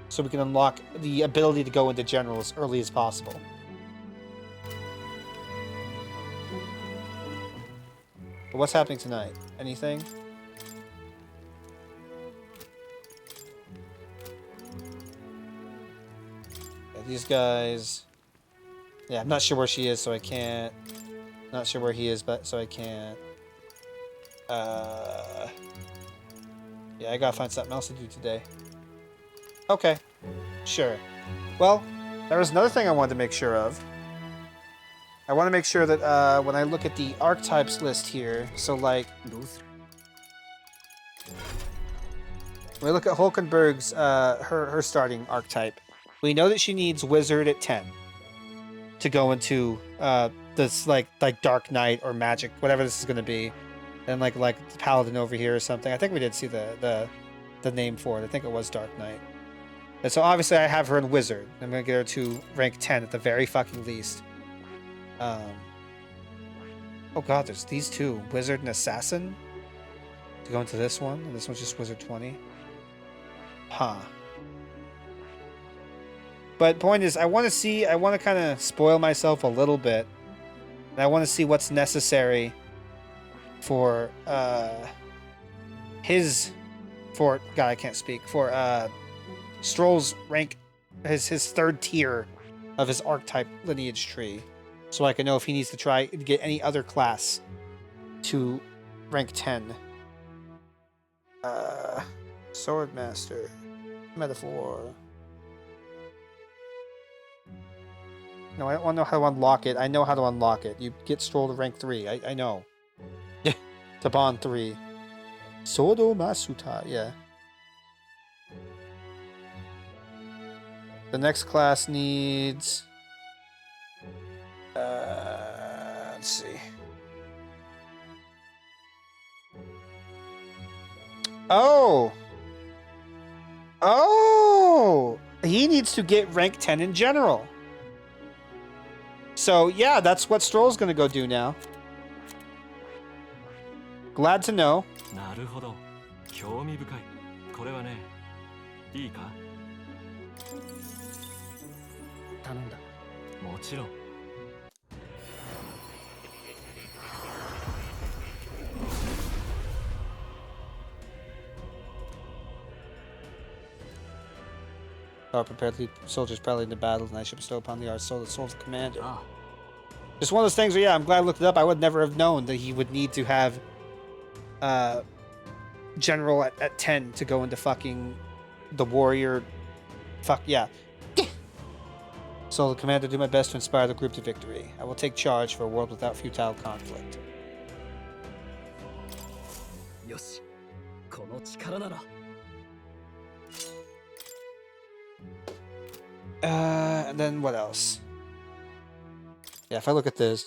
so we can unlock the ability to go into general as early as possible. But what's happening tonight? Anything? Yeah, these guys... Yeah, I'm not sure where she is, so I can't. Not sure where he is, but so I can't. Yeah, I gotta find something else to do today. Okay, sure. Well, there was another thing I wanted to make sure of. I want to make sure that when I look at the archetypes list here, so like... When we look at Hulkenberg's, her starting archetype, we know that she needs Wizard at 10 to go into this like Dark Knight or Magic, whatever this is going to be, and like Paladin over here or something. I think we did see the name for it. I think it was Dark Knight. And so obviously I have her in Wizard. I'm going to get her to rank 10 at the very fucking least. Oh god, there's these two, Wizard and Assassin, to go into this one, and this one's just Wizard 20. Huh. But point is, I want to kind of spoil myself a little bit. And I want to see what's necessary for, God, I can't speak, for, Stroll's rank, his 3rd tier of his archetype lineage tree. So I can know if he needs to try to get any other class to rank 10. Swordmaster. Metaphor. No, I don't want to know how to unlock it. I know how to unlock it. You get Stroll to rank 3. I know. To bond 3. Sodo Masuta, yeah. The next class needs... let's see. Oh! Oh! He needs to get rank 10 in general. So, yeah, that's what Stroll's gonna go do now. Glad to know. なるほど。興味深い。これはね、いいか？頼んだ。もちろん。Prepared to lead soldiers proudly into battle, and I shall bestow upon the art soul the soul of the commander. Just one of those things where, yeah, I'm glad I looked it up. I would never have known that he would need to have general at 10 to go into fucking the warrior. Fuck yeah. So the commander, do my best to inspire the group to victory. I will take charge for a world without futile conflict. よし、この力なら。And then what else? Yeah, if I look at this,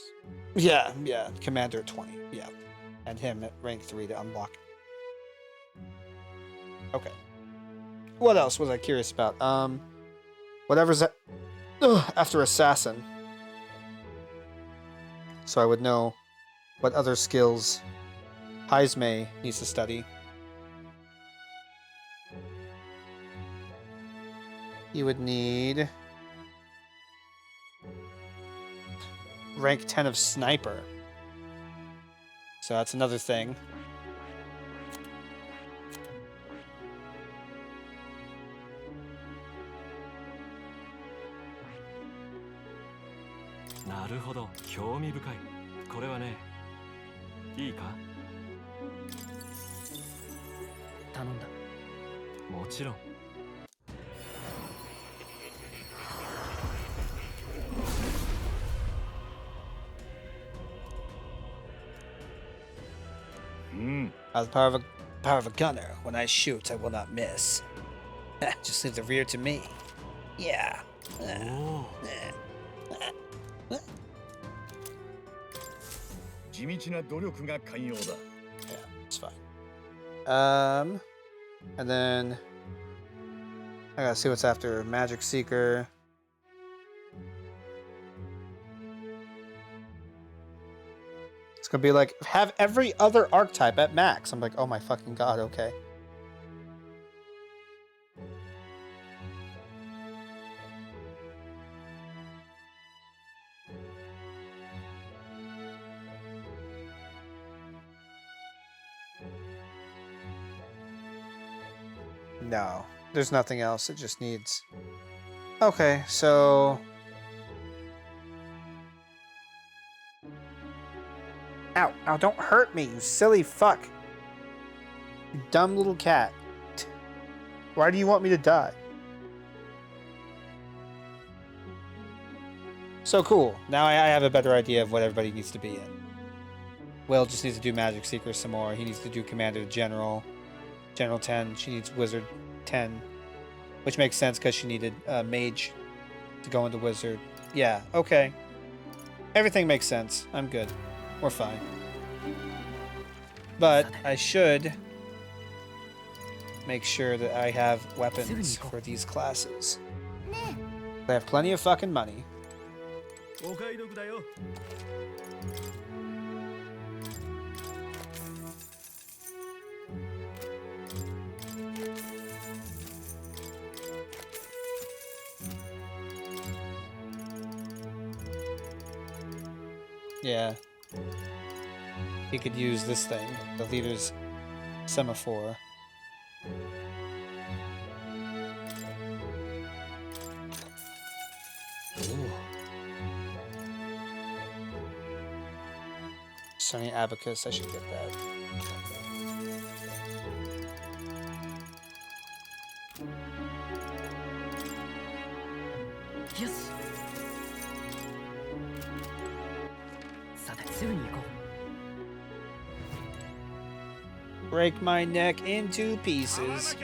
yeah, commander at 20, yeah, and him at rank 3 to unlock. Okay. What else was I curious about? Whatever's that after assassin, so I would know what other skills Heismay needs to study. You would need rank 10 of Sniper. So that's another thing. Naruhodo, 興味深い。これはね、いいか？頼んだ。もちろん。The power of a gunner. When I shoot, I will not miss. Just leave the rear to me. Yeah. Yeah, 地道な努力が寛容だ。it's fine. And then I gotta see what's after Magic Seeker. It's gonna be like, have every other archetype at max. I'm like, oh my fucking god, okay. No, there's nothing else. It just needs... Okay, so... Ow, ow, don't hurt me, you silly fuck. You dumb little cat. Why do you want me to die? So cool. Now I have a better idea of what everybody needs to be in. Will just needs to do Magic Seeker some more. He needs to do Commander General. General 10. She needs Wizard 10. Which makes sense because she needed Mage to go into Wizard. Yeah, okay. Everything makes sense. I'm good. We're fine. But I should make sure that I have weapons for these classes. I have plenty of fucking money. Yeah. He could use this thing, the leader's semaphore. Ooh. Sunny Abacus, I should get that. Yes. さて、すぐに行こう。 Break my neck into pieces.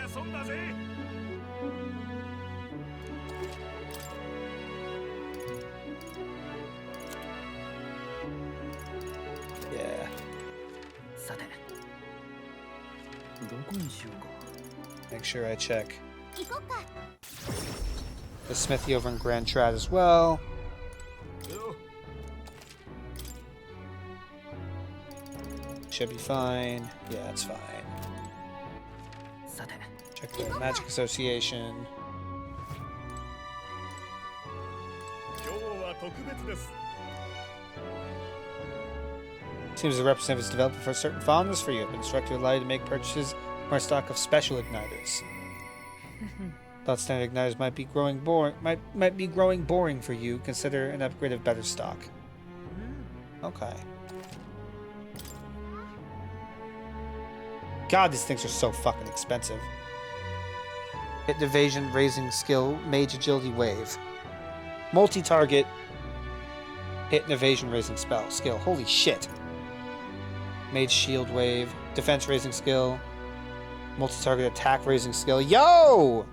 Yeah. Make sure I check the smithy over in Grand Trad as well. Should be fine. Yeah, it's fine. Check the Magic Association. Seems the representative is developing for a certain fondness for you. I've been instructed to allow you to make purchases from our stock of special igniters. Thought standard igniters might be growing boring. Might be growing boring for you. Consider an upgrade of better stock. Okay. God, these things are so fucking expensive. Hit and evasion, raising skill, mage agility wave. Multi-target, hit and evasion, raising skill. Holy shit. Mage shield wave, defense raising skill, multi-target attack raising skill. Yo!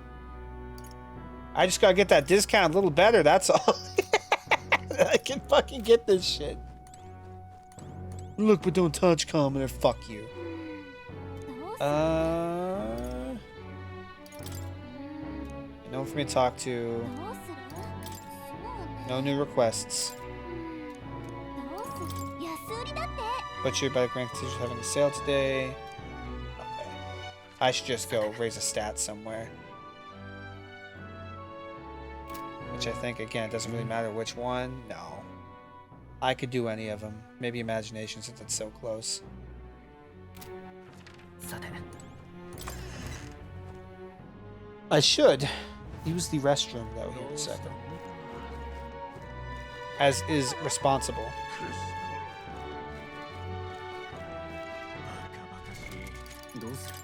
I just gotta get that discount a little better, that's all. I can fucking get this shit. Look but don't touch, commoner. Fuck you. No one for me to talk to. No new requests. Butchered by the Grand Teacher's having a sale today. Okay. I should just go raise a stat somewhere. Which I think, again, it doesn't really matter which one. No. I could do any of them. Maybe imagination since it's so close. さて I should use the restroom though here in a second. As is responsible. どうする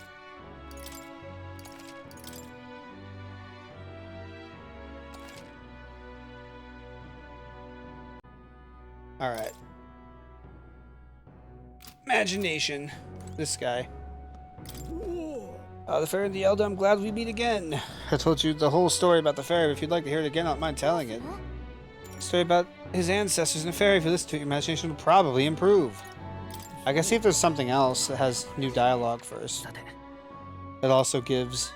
Alright. Imagination. This guy. The fairy and the elder, I'm glad we meet again. I told you the whole story about the fairy, but if you'd like to hear it again, I don't mind telling it. Story about his ancestors and the fairy. If you listen to it, your imagination will probably improve. I can see if there's something else that has new dialogue first. さて It also gives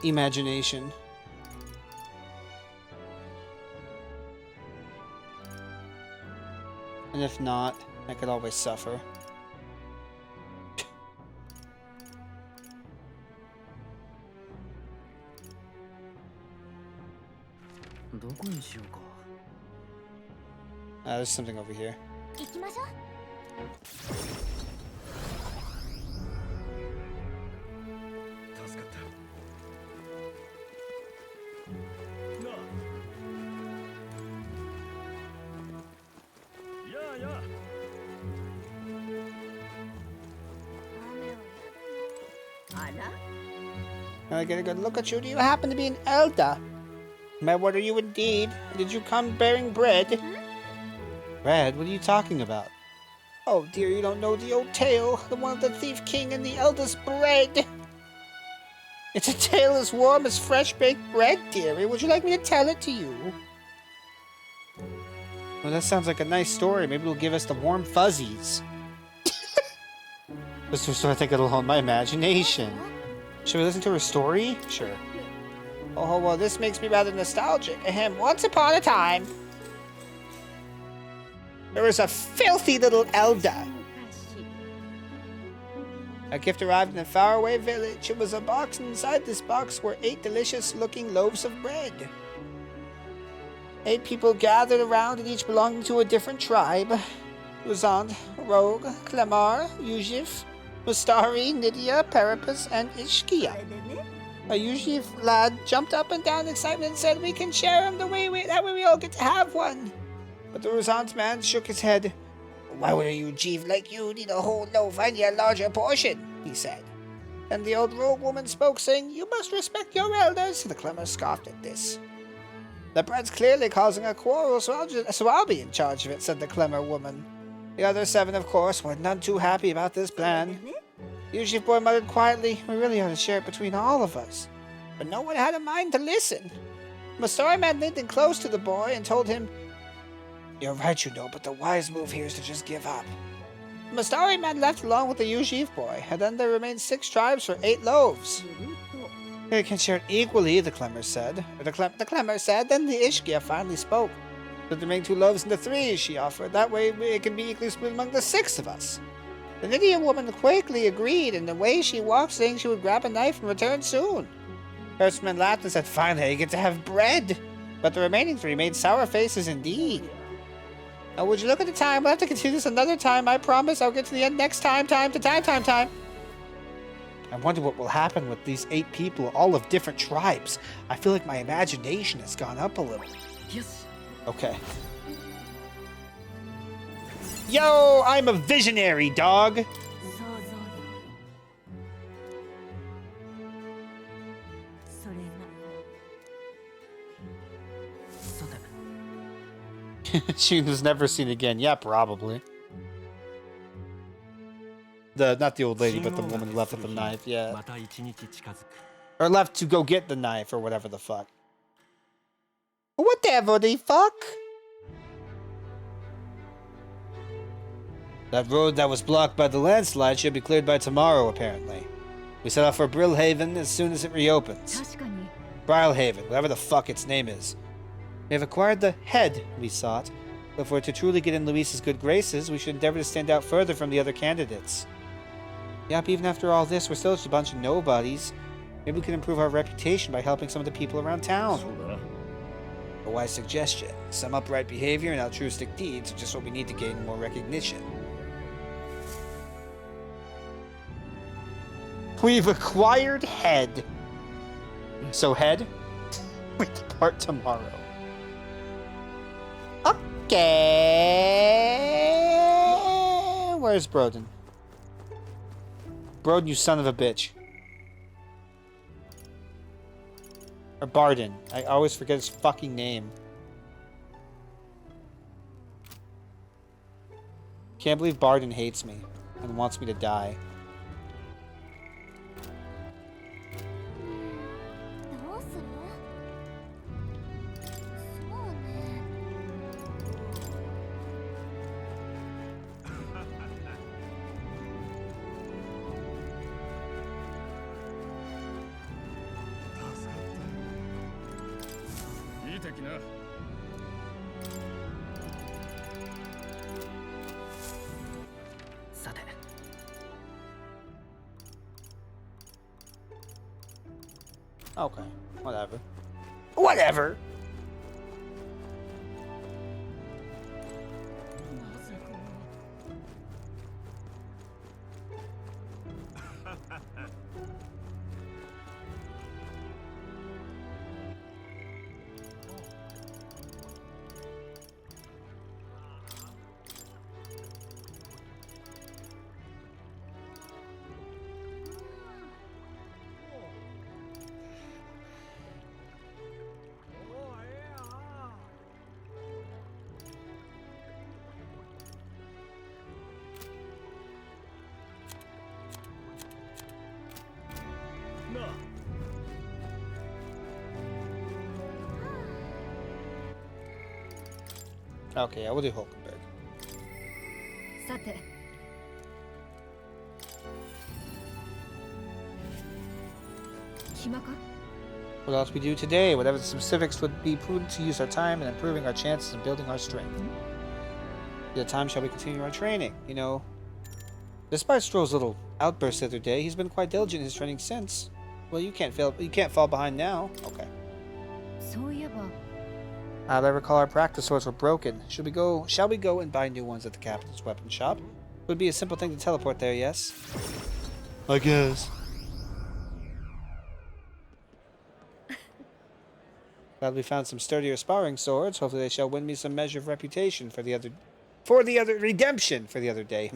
imagination. And if not, I could always suffer. どこにしようか There's something over here. 行きましょう。助かった。なあ。やあやあ。 I get a good look at you. Do you happen to be an elder? What are you indeed? Did you come bearing bread? Bread? What are you talking about? Oh dear, you don't know the old tale. The one of the thief king and the elder's bread. It's a tale as warm as fresh baked bread, dearie. Would you like me to tell it to you? Well, that sounds like a nice story. Maybe it'll give us the warm fuzzies. This was, I think it'll hold my imagination. Should we listen to her story? Sure. Oh, well, this makes me rather nostalgic. Ahem, once upon a time, there was a filthy little elder. A gift arrived in a faraway village. It was a box, and inside this box were 8 delicious-looking loaves of bread. 8 people gathered around, and each belonging to a different tribe. Ruzand, Rogue, Clemar, Yujif, Mustari, Nydia, Peripas, and Ishkia. A Yujif lad jumped up and down in excitement and said, "We can share him that way we all get to have one." But the Ruzand man shook his head. "Why would a Yujif like you need a whole loaf? I need a larger portion," he said. And the old rogue woman spoke, saying, "You must respect your elders." The Clemar scoffed at this. "The bread's clearly causing a quarrel, so I'll be in charge of it," said the Clemar woman. The other 7, of course, were none too happy about this plan. The Yujif boy muttered quietly, "We really ought to share it between all of us." But no one had a mind to listen. Mustari man leaned in close to the boy and told him, "You're right, you know, but the wise move here is to just give up." Mustari man left along with the Yujif boy, and then there remained 6 tribes for 8 loaves. "They can share it equally," the Clemar said. The Clemar said. Then the Ishkia finally spoke. "Split the remaining 2 loaves into 3, she offered. That way it can be equally split among the 6 of us." The Nydia woman quickly agreed, and away she walked, saying she would grab a knife and return soon. Hertzman laughed and said, "Finally, I get to have bread." But the remaining 3 made sour faces indeed. "Now, would you look at the time? We'll have to continue this another time. I promise I'll get to the end next time. Time. I wonder what will happen with these 8 people, all of different tribes. I feel like my imagination has gone up a little. Yes. Okay. Yo, I'm a visionary, dog. She was never seen again. Yeah, probably. Not the old lady, but the woman left with the knife. Yeah. Or left to go get the knife or whatever the fuck. Whatever the fuck. That road that was blocked by the landslide should be cleared by tomorrow, apparently. We set off for Brilhaven as soon as it reopens. Brilhaven, whatever the fuck its name is. We have acquired the head we sought, but if we're to truly get in Luis's good graces, we should endeavor to stand out further from the other candidates. Yep, even after all this, we're still just a bunch of nobodies. Maybe we can improve our reputation by helping some of the people around town. A wise suggestion. Some upright behavior and altruistic deeds are just what we need to gain more recognition. We've acquired Head. So Head, we depart tomorrow. Okay. Where's Broden? Broden, you son of a bitch. Or Barden. I always forget his fucking name. Can't believe Barden hates me and wants me to die. どうする？そうね。いい敵な。さて Okay, whatever. Whatever! Okay, I will do Hulkenberg. さて暇か What else we do today? Whatever the specifics would be prudent to use our time in improving our chances of building our strength. The time shall we continue our training? You know, despite Stroll's little outburst the other day, he's been quite diligent in his training since. Well, you can't fall behind now. Okay. そういえば As I recall, our practice swords were broken. Shall we go and buy new ones at the captain's weapon shop? It would be a simple thing to teleport there, yes? I guess. Glad we found some sturdier sparring swords. Hopefully they shall win me some measure of reputation for the other redemption for the other day.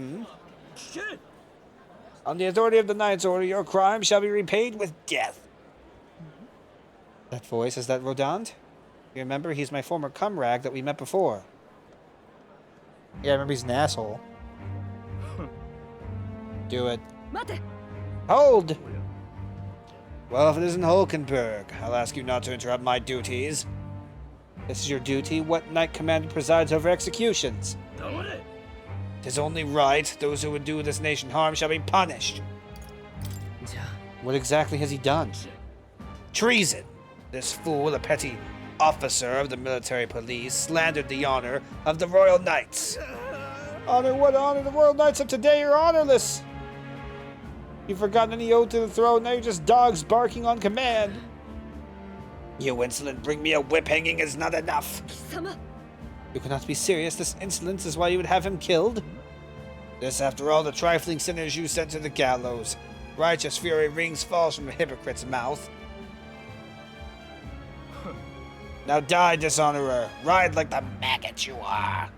On the authority of the Knight's Order, your crime shall be repaid with death. That voice, is that Rodand? You remember, he's my former comrade that we met before. Yeah, I remember he's an asshole. Do it. 待て Hold! Well, if it isn't Hulkenberg, I'll ask you not to interrupt my duties. This is your duty. What Knight Commander presides over executions? Tis only right. Those who would do this nation harm shall be punished. What exactly has he done? Treason! This fool, a petty officer of the military police, slandered the honor of the Royal Knights. Honor? What honor? The Royal Knights of today are honorless! You've forgotten any oath to the throne, now you're just dogs barking on command. You insolent, bring me a whip hanging is not enough. 貴様 You cannot be serious. This insolence is why you would have him killed? This after all the trifling sinners you sent to the gallows. Righteous fury rings falls from a hypocrite's mouth. Now die, dishonorer. Ride like the maggot you are.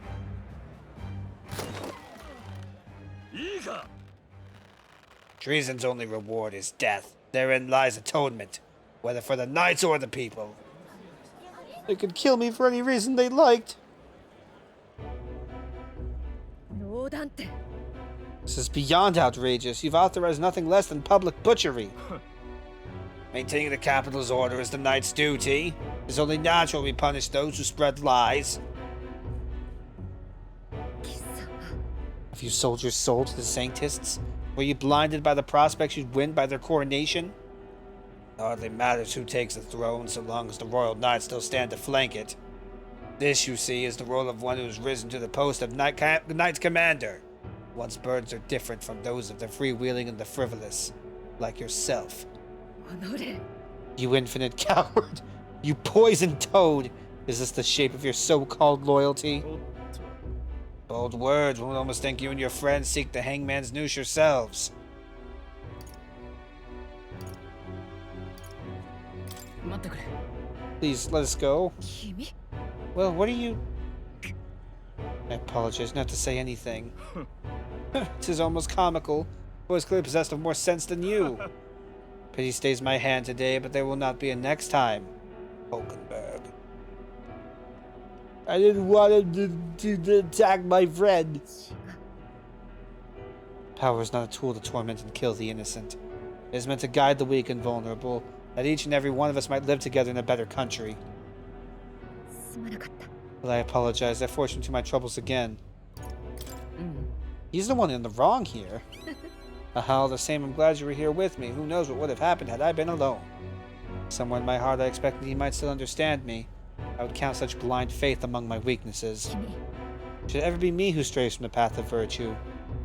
Treason's only reward is death. Therein lies atonement, whether for the knights or the people. They could kill me for any reason they liked. 冗談って This is beyond outrageous. You've authorized nothing less than public butchery. Maintaining the capital's order is the knight's duty. It is only natural we punish those who spread lies. Have you sold your soul to the Sanctists? Were you blinded by the prospects you'd win by their coronation? It hardly matters who takes the throne so long as the royal knights still stand to flank it. This, you see, is the role of one who has risen to the post of Knight's Commander. One's burdens are different from those of the freewheeling and the frivolous, like yourself. 己 You infinite coward! You poisoned toad! Is this the shape of your so-called loyalty? Bold words. One would almost think you and your friends seek the hangman's noose yourselves. Please, let us go. Well, what are you... I apologize not to say anything. Tis almost comical. I was clearly possessed of more sense than you. Pity stays my hand today, but there will not be a next time. Hulkenberg. I didn't want him to attack my friend. Power is not a tool to torment and kill the innocent. It is meant to guide the weak and vulnerable, that each and every one of us might live together in a better country. Well, I apologize. I forced him to my troubles again. He's the one in the wrong here. All the same, I'm glad you were here with me. Who knows what would have happened had I been alone. Somewhere in my heart, I expected he might still understand me. I would count such blind faith among my weaknesses. Should it ever be me who strays from the path of virtue,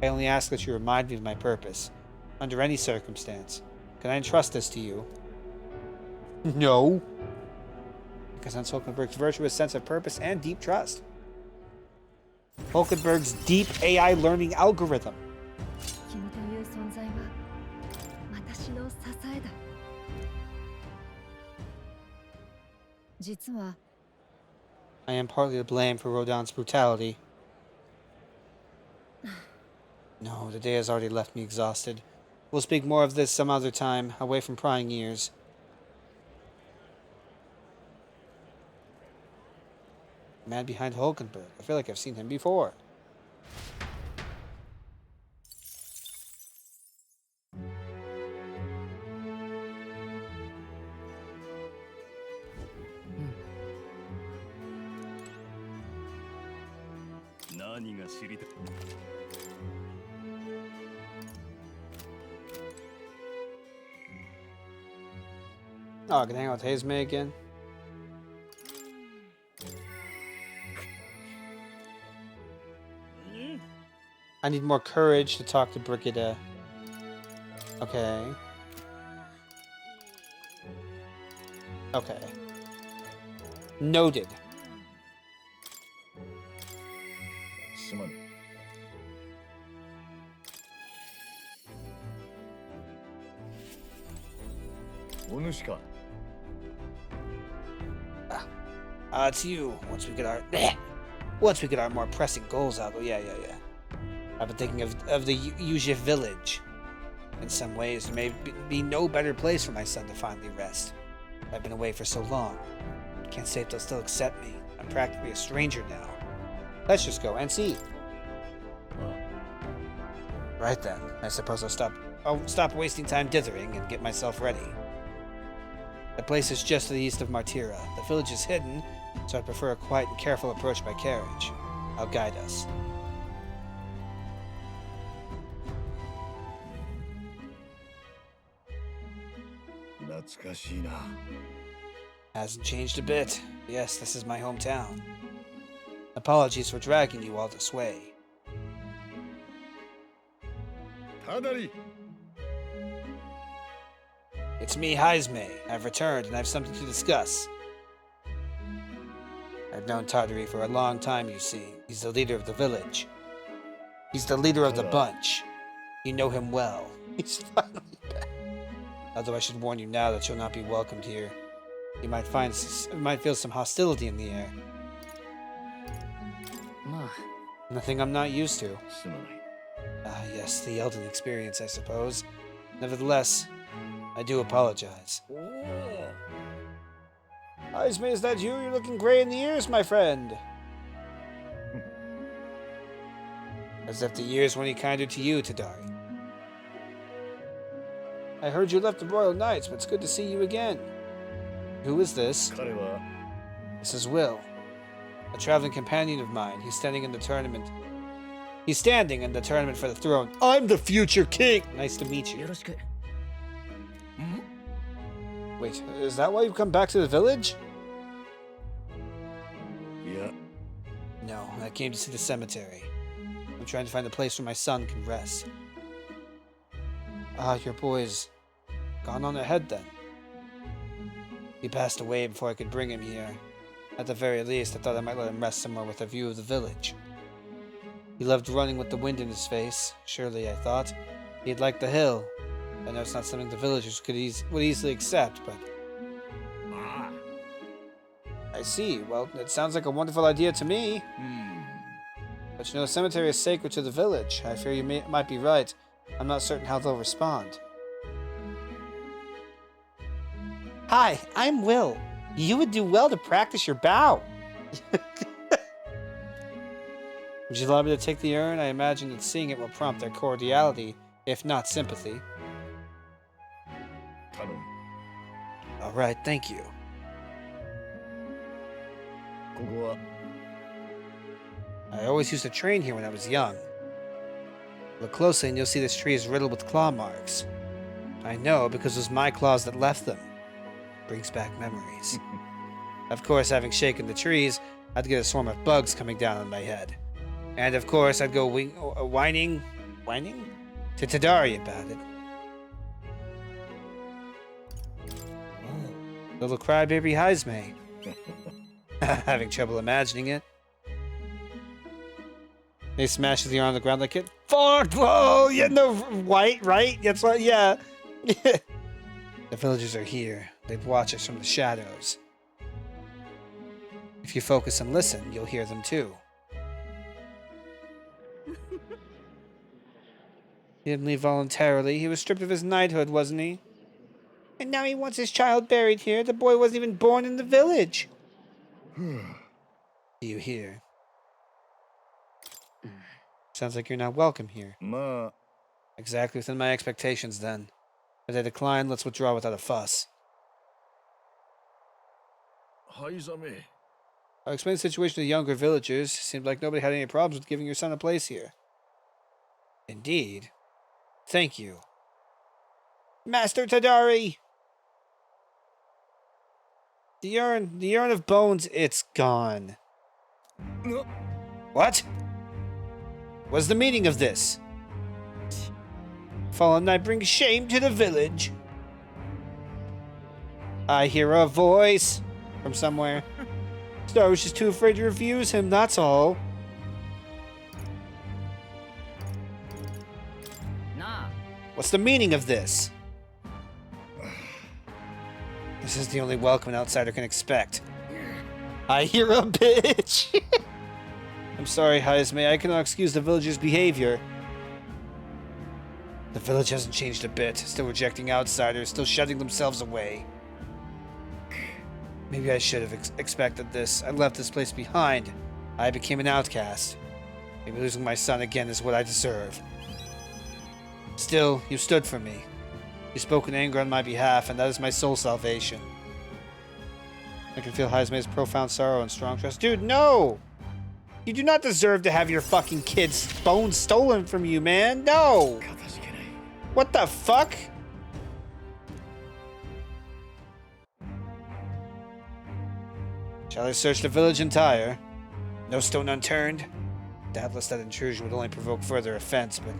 I only ask that you remind me of my purpose. Under any circumstance. Can I entrust this to you? No. Because on Hulkenberg's virtuous sense of purpose and deep trust. Hulkenberg's deep AI learning algorithm. I am partly to blame for Rodin's brutality. No, the day has already left me exhausted. We'll speak more of this some other time, away from prying ears. The man behind Hulkenberg. I feel like I've seen him before. Oh, I can hang out with Hazme again. I need more courage to talk to Brigitte. Okay. Okay. Noted. It's you. Once we get our more pressing goals out. Oh, yeah. I've been thinking of the Yuja village. In some ways, there may be no better place for my son to finally rest. I've been away for so long. Can't say if they'll still accept me. I'm practically a stranger now. Let's just go and see. Right then. I suppose I'll stop wasting time dithering and get myself ready. The place is just to the east of Martira. The village is hidden, so I prefer a quiet and careful approach by carriage. I'll guide us. Hasn't changed a bit. Yes, this is my hometown. Apologies for dragging you all this way. It's me, Hazme. I've returned and I have something to discuss. I've known Tadari for a long time, you see. He's the leader of the village. He's the leader of the bunch. You know him well. He's finally back. Although I should warn you now that you'll not be welcomed here. You might feel some hostility in the air. Nothing I'm not used to. Yes, the Elden experience, I suppose. Nevertheless, I do apologize. Hazme, is that you? You're looking gray in the ears, my friend. As if the years were any kinder to you, Tadari. I heard you left the Royal Knights, but it's good to see you again. Who is this? This is Will, a traveling companion of mine. He's standing in the tournament for the throne. I'm the future king! Nice to meet you. Wait, is that why you've come back to the village? Yeah. No, I came to see the cemetery. I'm trying to find a place where my son can rest. Your boy's gone on ahead then. He passed away before I could bring him here. At the very least, I thought I might let him rest somewhere with a view of the village. He loved running with the wind in his face. Surely, I thought, he'd like the hill. I know it's not something the villagers would easily accept, but... I see. Well, it sounds like a wonderful idea to me. But you know, the cemetery is sacred to the village. I fear you might be right. I'm not certain how they'll respond. Hi, I'm Will. You would do well to practice your bow. Would you allow me to take the urn? I imagine that seeing it will prompt their cordiality, if not sympathy. Alright, thank you. I always used to train here when I was young. Look closely and you'll see this tree is riddled with claw marks. I know because it was my claws that left them. Brings back memories. Of course, having shaken the trees, I'd get a swarm of bugs coming down on my head. And of course, I'd go whining to Tadari about it. Little crybaby Heisme. Having trouble imagining it. He smashes the arm on the ground like it. Fuck! Whoa! Yeah, no, white, right? That's what, yeah. The villagers are here. They'd watch us from the shadows. If you focus and listen, you'll hear them too. He didn't leave voluntarily. He was stripped of his knighthood, wasn't he? And now he wants his child buried here. The boy wasn't even born in the village. Do you hear? Sounds like you're not welcome here. Exactly within my expectations, then. As I decline, let's withdraw without a fuss. I'll explain the situation to the younger villagers. Seemed like nobody had any problems with giving your son a place here. Indeed. Thank you. Master Tadari! The urn of bones, it's gone. What? What's the meaning of this? Fallen Knight brings shame to the village. I hear a voice from somewhere. Star was just too afraid to refuse him, that's all. Nah. What's the meaning of this? This is the only welcome an outsider can expect. I hear a bitch! I'm sorry, Heisme, I cannot excuse the village's behavior. The village hasn't changed a bit, still rejecting outsiders, still shutting themselves away. Maybe I should have expected this. I left this place behind. I became an outcast. Maybe losing my son again is what I deserve. Still, you stood for me. You spoke in anger on my behalf, and that is my sole salvation. I can feel Heisme's profound sorrow and strong trust. Dude, no! You do not deserve to have your fucking kid's bones stolen from you, man. No! What the fuck? Shall I search the village entire? No stone unturned? Doubtless that intrusion would only provoke further offense, but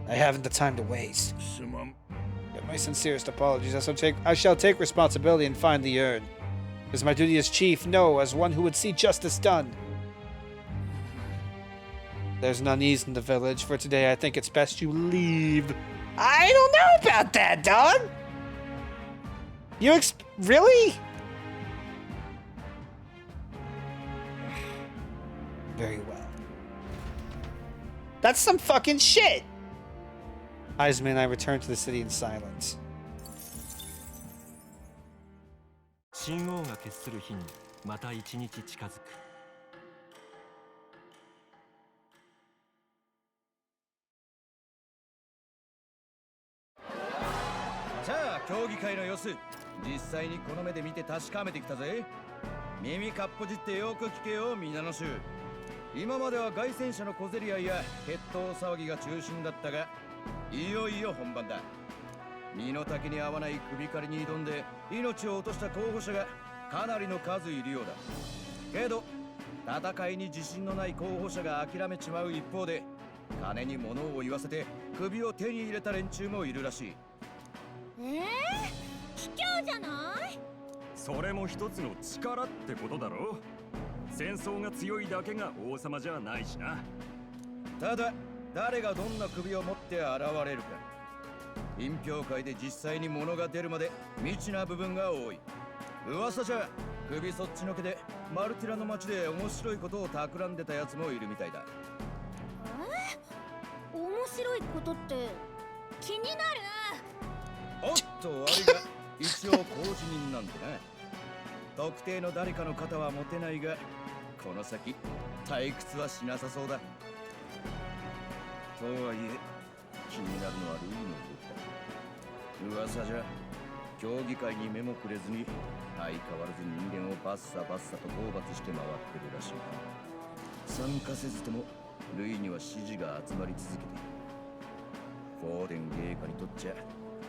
I haven't the time to waste. Get my sincerest apologies. I shall take responsibility and find the urn. It is my duty as chief, no, as one who would see justice done. There's an unease in the village. For today, I think it's best you leave. I don't know about that, dog! You really? Very well. That's some fucking shit! Heisme and I return to the city in silence. 神王が決する日にまた一日近づく。さあ競技会の様子実際にこの目で見て確かめてきたぜ。耳かっぽじってよく聞けよ皆の衆。今までは凱旋者の小競り合いや決闘騒ぎが中心だったがいよいよ本番だ。身の丈に合わない首狩りに挑んで命を落とした候補者がかなりの数いるようだ。けど戦いに自信のない候補者が諦めちまう一方で金に物を言わせて首を手に入れた連中もいるらしい。卑怯じゃない？それも一つの力ってことだろ。戦争が強いだけが王様じゃないしな。ただ誰がどんな首を持って現れるか、品評会で実際に物が出るまで未知な部分が多い。噂じゃ首そっちのけでマルティラの町で面白いことを企んでたやつもいるみたいだ。面白いことって気になる。おっと悪いが一応工事人なんでな。特定の誰かの肩は持てないが、この先退屈はしなさそうだ。とはいえ気になるのはルイの動きだ。噂じゃ競技会に目もくれずに相変わらず人間をバッサバッサと討伐して回ってるらしい。参加せずともルイには支持が集まり続けている。フォーデン芸家にとっちゃ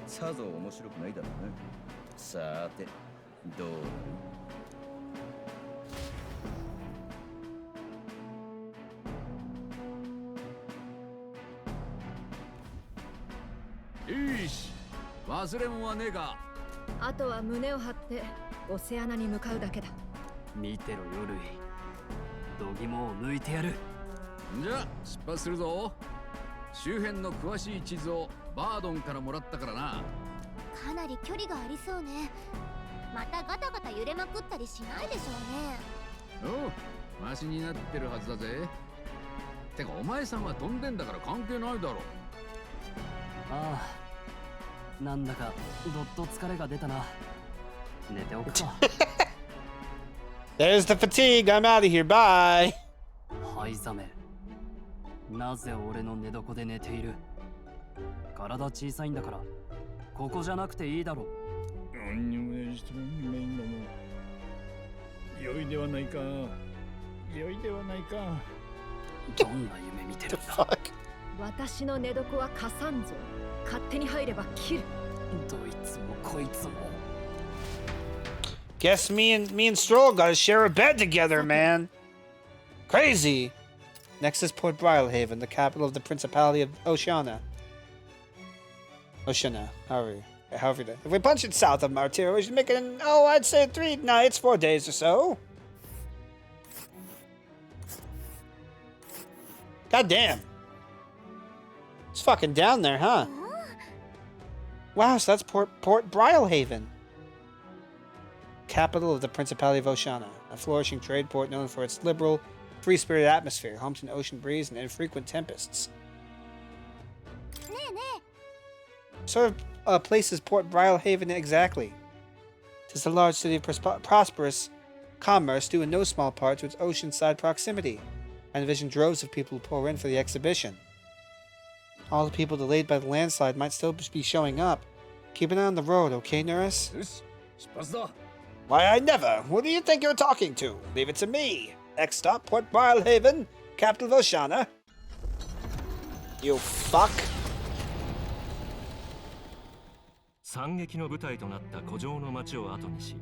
さぞ面白くないだろうな。さーてどうなる。よし、忘れ物はねえか。あとは胸を張ってオセアナに向かうだけだ。見てろよルイ、度肝を抜いてやる。じゃあ出発するぞ。周辺の詳しい地図をバードンからもらったからな。かなり距離がありそうね。またガタガタ揺れまくったりしないでしょうね。おう、マシになってるはずだぜ。てかお前さんは飛んでんだから関係ないだろ。ああ、なんだかどっと疲れが出たな。寝ておくか。There's the fatigue. I'm out of here. Bye. はいざめ、なぜ俺の寝床で寝ている。体小さいんだからここじゃなくていいだろ。良いではないか。良いではないか。どんな夢見てるんだ。私の寝床は貸さんぞ。勝手に入れば切る。どいつもこいつも。Guess me and Stroll gotta share a bed together, man. Crazy. Next is Port Brilhaven, the capital of the Principality of Oceania. However. If we punch it south of Martyr, we should make it in, I'd say 3 nights, 4 days or so. God damn. It's fucking down there, huh? Wow, so that's Port Brilhaven. Capital of the Principality of Oceania, a flourishing trade port known for its liberal, free-spirited atmosphere, home to an ocean breeze and infrequent tempests. Sort of place is Port Brilhaven exactly? 'Tis a large city of prosperous commerce due in no small part to its oceanside proximity. I envision droves of people who pour in for the exhibition. All the people delayed by the landslide might still be showing up. Keep an eye on the road, okay, Nurse? Why, I never! Who do you think you're talking to? Leave it to me! Next stop, Port Brilhaven, capital of Oceania. You fuck! 惨劇の舞台となった古城の町を後にし、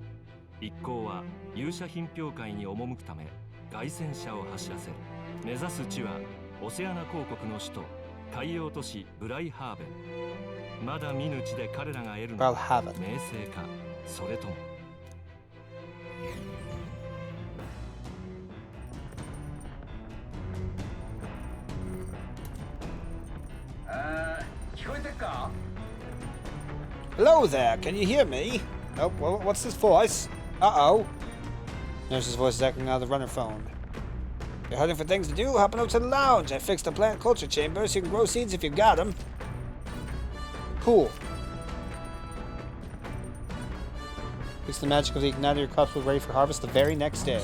一行は勇者品評会に赴くため凱旋車を走らせる。目指す地はオセアナ公国の首都海洋都市ブライハーベン。まだ見ぬ地で彼らが得るのは名声か、それとも。聞こえてっか？ Hello there, can you hear me? Oh, well, what's this voice? Uh-oh. Nurse's voice is echoing out of the runner phone. You're hunting for things to do? Hop on up to the lounge. I fixed a plant culture chamber so you can grow seeds if you got them. Cool. Use the magic of the igniter, your crops will be ready for harvest the very next day.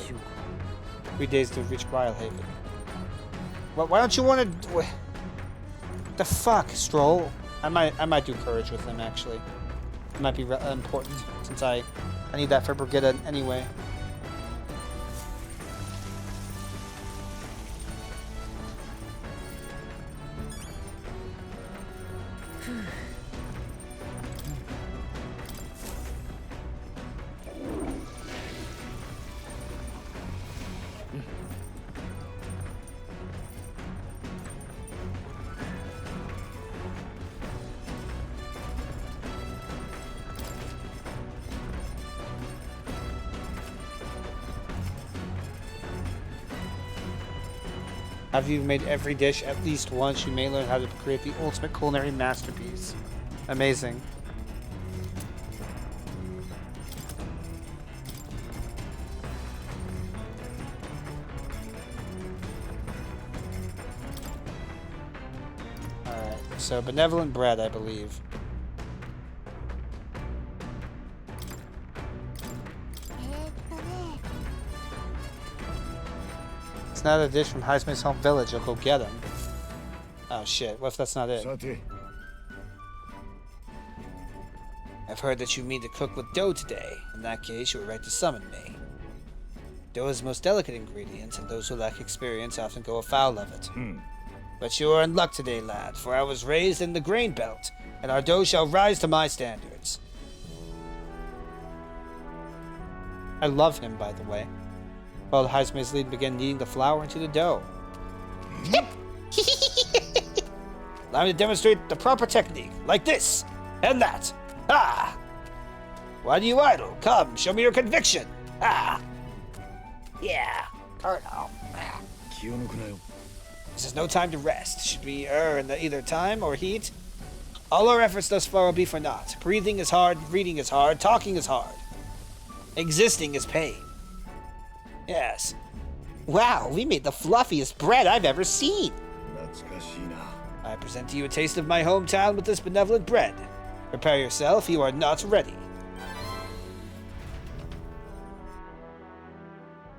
3 days to reach Brilhaven. Why don't you want to... What the fuck, Stroll? I might do courage with him, actually. It might be important, since I need that for Brigida anyway. After you've made every dish at least once, you may learn how to create the ultimate culinary masterpiece. Amazing. Alright, so benevolent bread, I believe. It's not a dish from Heisman's home village. I'll go get him. Oh shit, what if that's not it? I've heard that you mean to cook with dough today. In that case, you were right to summon me. Dough is the most delicate ingredient, and those who lack experience often go afoul of it. But you are in luck today, lad, for I was raised in the grain belt, and our dough shall rise to my standards. I love him, by the way. Followed Heisman's lead and began kneading the flour into the dough. Allow me to demonstrate the proper technique, like this, and that. Ah! Why do you idle? Come, show me your conviction. Ah! Yeah, Colonel. Ah. This is no time to rest. Should we err in either time or heat? All our efforts thus far will be for naught. Breathing is hard, reading is hard, talking is hard. Existing is pain. Yes. Wow, we made the fluffiest bread I've ever seen. I present to you a taste of my hometown with this benevolent bread. Prepare yourself, you are not ready.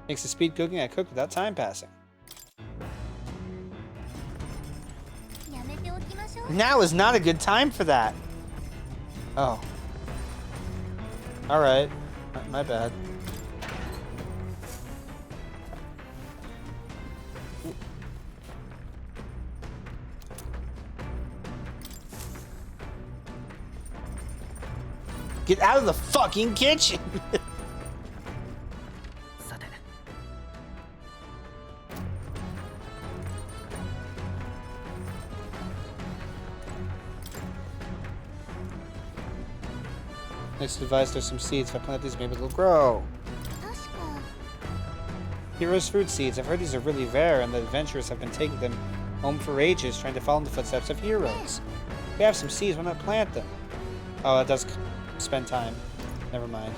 Thanks to speed cooking, I cook without time passing. Now is not a good time for that. Oh. Alright. My bad. Get out of the fucking kitchen! Next device, there's some seeds. If I plant these, maybe they'll grow. Heroes fruit seeds. I've heard these are really rare, and the adventurers have been taking them home for ages, trying to follow in the footsteps of heroes. We have some seeds, why not plant them? Oh, that does spend time. Never mind.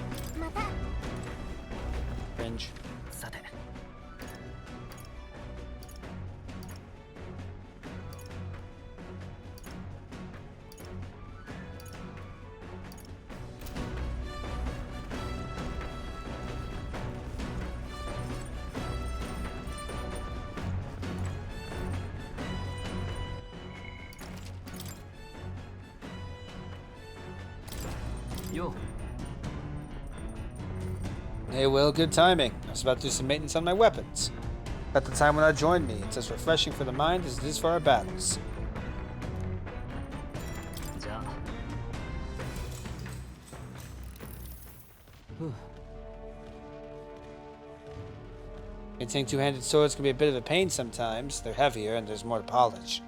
Cringe. Yo. Hey, Will, good timing. I was about to do some maintenance on my weapons. At the time when I joined me, it's as refreshing for the mind as it is for our battles. Maintaining two-handed swords can be a bit of a pain sometimes. They're heavier and there's more to polish.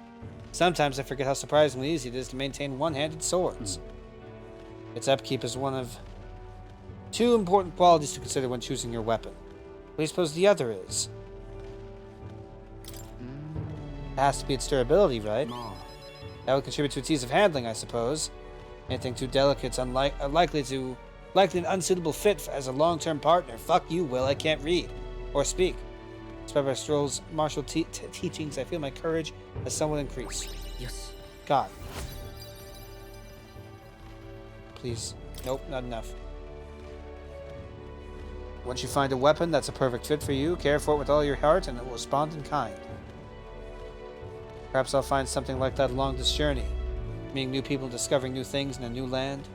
Sometimes I forget how surprisingly easy it is to maintain one-handed swords. Its upkeep is one of two important qualities to consider when choosing your weapon. What do you suppose the other is? It has to be its durability, right? That would contribute to its ease of handling, I suppose. Anything too delicate's likely an unsuitable fit as a long-term partner. Fuck you, Will. I can't read or speak. Despite my Stroll's martial teachings, I feel my courage has somewhat increased. Yes. God. Please. Nope, not enough. Once you find a weapon that's a perfect fit for you, care for it with all your heart and it will respond in kind. Perhaps I'll find something like that along this journey. Meeting new people and discovering new things in a new land.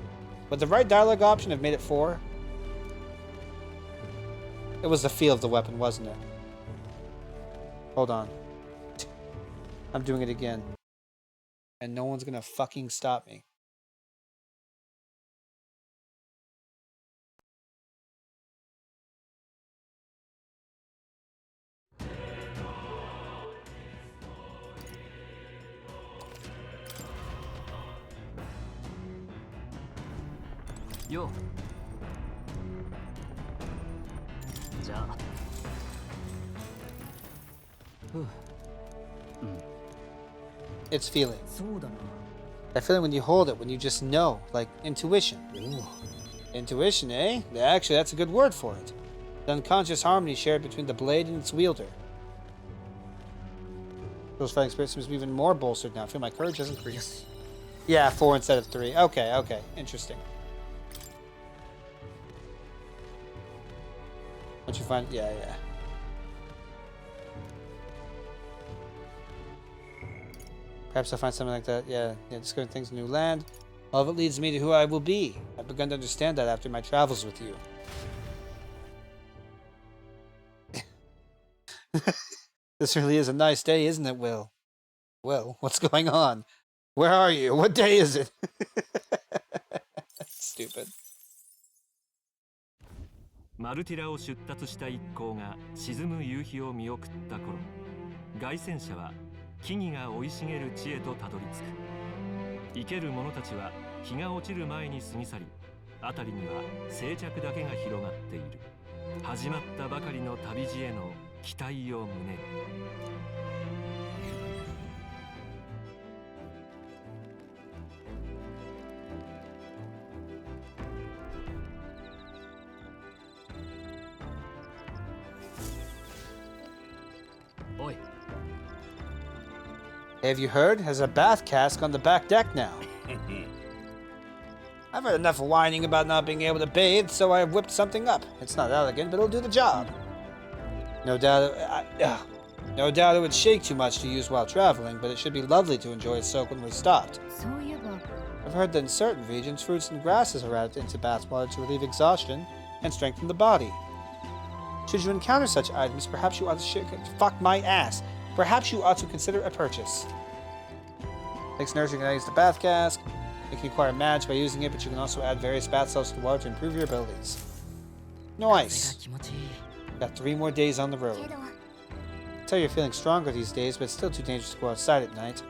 Would the right dialogue option have made it 4? It was the feel of the weapon, wasn't it? Hold on. I'm doing it again. And no one's gonna fucking stop me. Yo. じゃあ。ふう。It's feeling. そうだな。 That feeling when you hold it, when you just know, like intuition. Intuition, eh? Actually, that's a good word for it. The unconscious harmony shared between the blade and its wielder. Those fighting spirits seems to be even more bolstered now. I feel my courage has increased. Yeah, 4 instead of 3. Okay, okay. Interesting. Don't you find... Yeah, yeah. Perhaps I'll find something like that. Yeah, discovering things in new land. All of it leads me to who I will be. I've begun to understand that after my travels with you. This really is a nice day, isn't it, Will? Will, what's going on? Where are you? What day is it? Stupid. マルティラを出立した一行が沈む夕日を見送った頃、凱旋者は木々が生い茂る地へとたどり着く。生ける者たちは日が落ちる前に過ぎ去り、辺りには静寂だけが広がっている。始まったばかりの旅路への期待を胸に。おい。 Have you heard? Has a bath cask on the back deck now. I've heard enough whining about not being able to bathe, so I have whipped something up. It's not elegant, but it'll do the job. No doubt it would shake too much to use while traveling, but it should be lovely to enjoy a soak when we stopped. そういえば I've heard that in certain regions, fruits and grasses are added into bath water to relieve exhaustion and strengthen the body. Should you encounter such items, perhaps you ought to fuck my ass. Perhaps you ought to consider a purchase. Thanks, nurse. You can use the bath cask. You can acquire magic by using it, but you can also add various bath salts to the water to improve your abilities. Nice. Got 3 more days on the road. I tell you you're feeling stronger these days, but it's still too dangerous to go outside at night.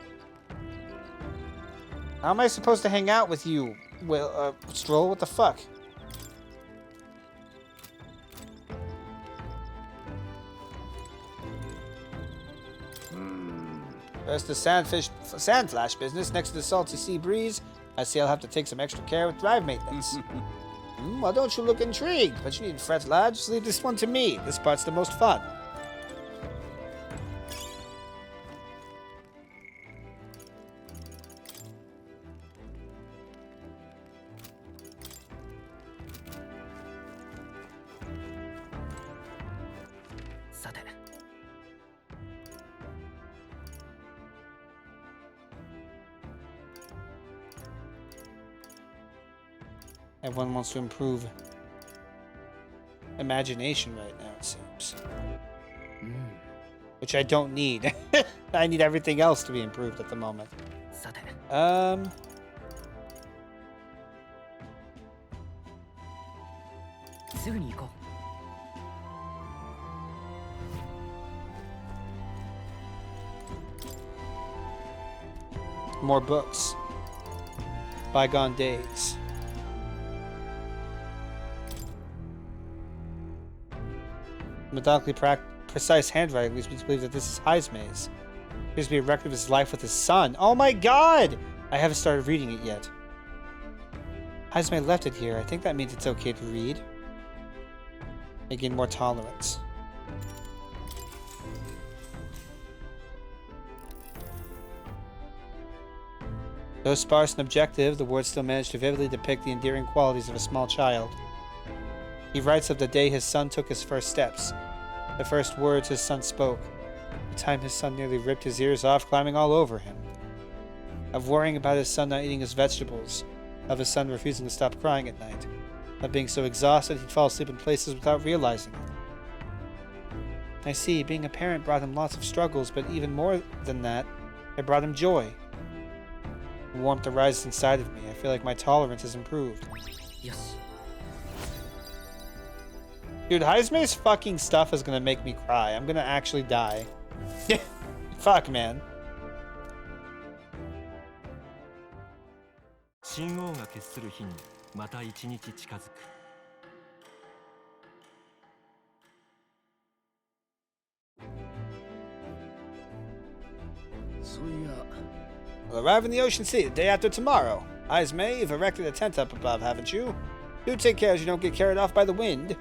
How am I supposed to hang out with you? Well, Stroll? What the fuck? There's the sandflash business next to the salty sea breeze. I see I'll have to take some extra care with drive maintenance. Well, don't you look intrigued? But you needn't fret, lad. Just leave this one to me. This part's the most fun. Everyone wants to improve imagination right now, it seems. Which I don't need. I need everything else to be improved at the moment. More books. Bygone days. Methodically precise handwriting leads me to believe that this is Heisme's. Appears to be a record of his life with his son. Oh my god! I haven't started reading it yet. Heisme left it here. I think that means it's okay to read. I gain more tolerance. Though sparse and objective, the words still manage to vividly depict the endearing qualities of a small child. He writes of the day his son took his first steps, the first words his son spoke, the time his son nearly ripped his ears off climbing all over him, of worrying about his son not eating his vegetables, of his son refusing to stop crying at night, of being so exhausted he'd fall asleep in places without realizing it. I see, being a parent brought him lots of struggles, but even more than that, it brought him joy. Warmth arises inside of me. I feel like my tolerance has improved. Yes. Dude, Heisme's fucking stuff is gonna make me cry. I'm gonna actually die. Fuck, man. 神王が決する日にまた一日近づく。We'll arrive in the Ocean City the day after tomorrow. Exmo, you've erected a tent up above, haven't you? Do take care as you don't get carried off by the wind.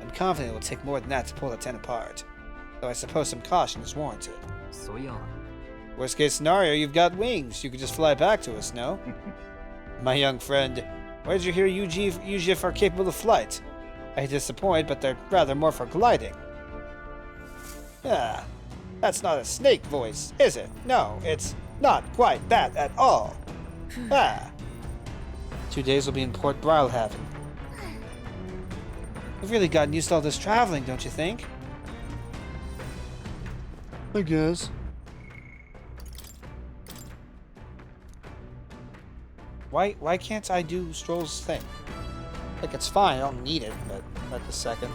I'm confident it will take more than that to pull the tent apart, though I suppose some caution is warranted. Worst case scenario, you've got wings. You could just fly back to us, no? My young friend, where did you hear UGF are capable of flight? I disappoint, but they're rather more for gliding. Ah, that's not a snake voice, is it? No, it's not quite that at all. Ah. 2 days will be in Port Brilhaven. We've really gotten used to all this traveling, don't you think? I guess. Why can't I do Stroll's thing? Like, it's fine, I don't need it, but at the second.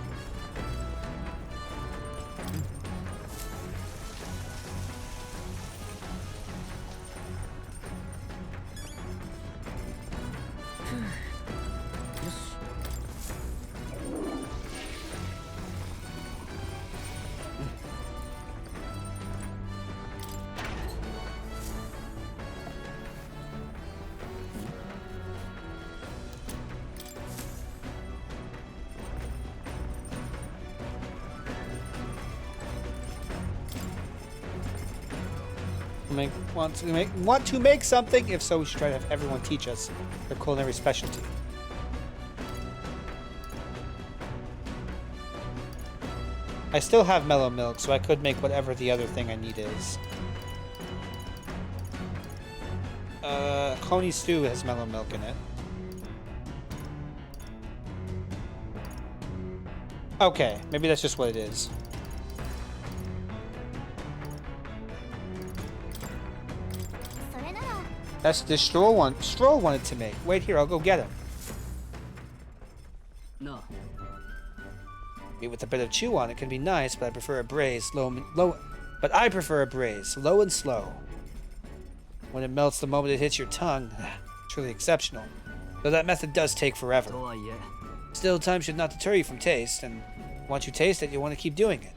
Want to make something? If so, we should try to have everyone teach us their culinary specialty. I still have mellow milk, so I could make whatever the other thing I need is. Coney stew has mellow milk in it. Okay, maybe that's just what it is. That's the Stroll wanted to make. Wait here, I'll go get him. No. Meat with a bit of chew on it can be nice, but I prefer a braise low. But I prefer a braise, low and slow. When it melts the moment it hits your tongue, truly exceptional. Though that method does take forever. Still, time should not deter you from taste, and once you taste it, you'll want to keep doing it.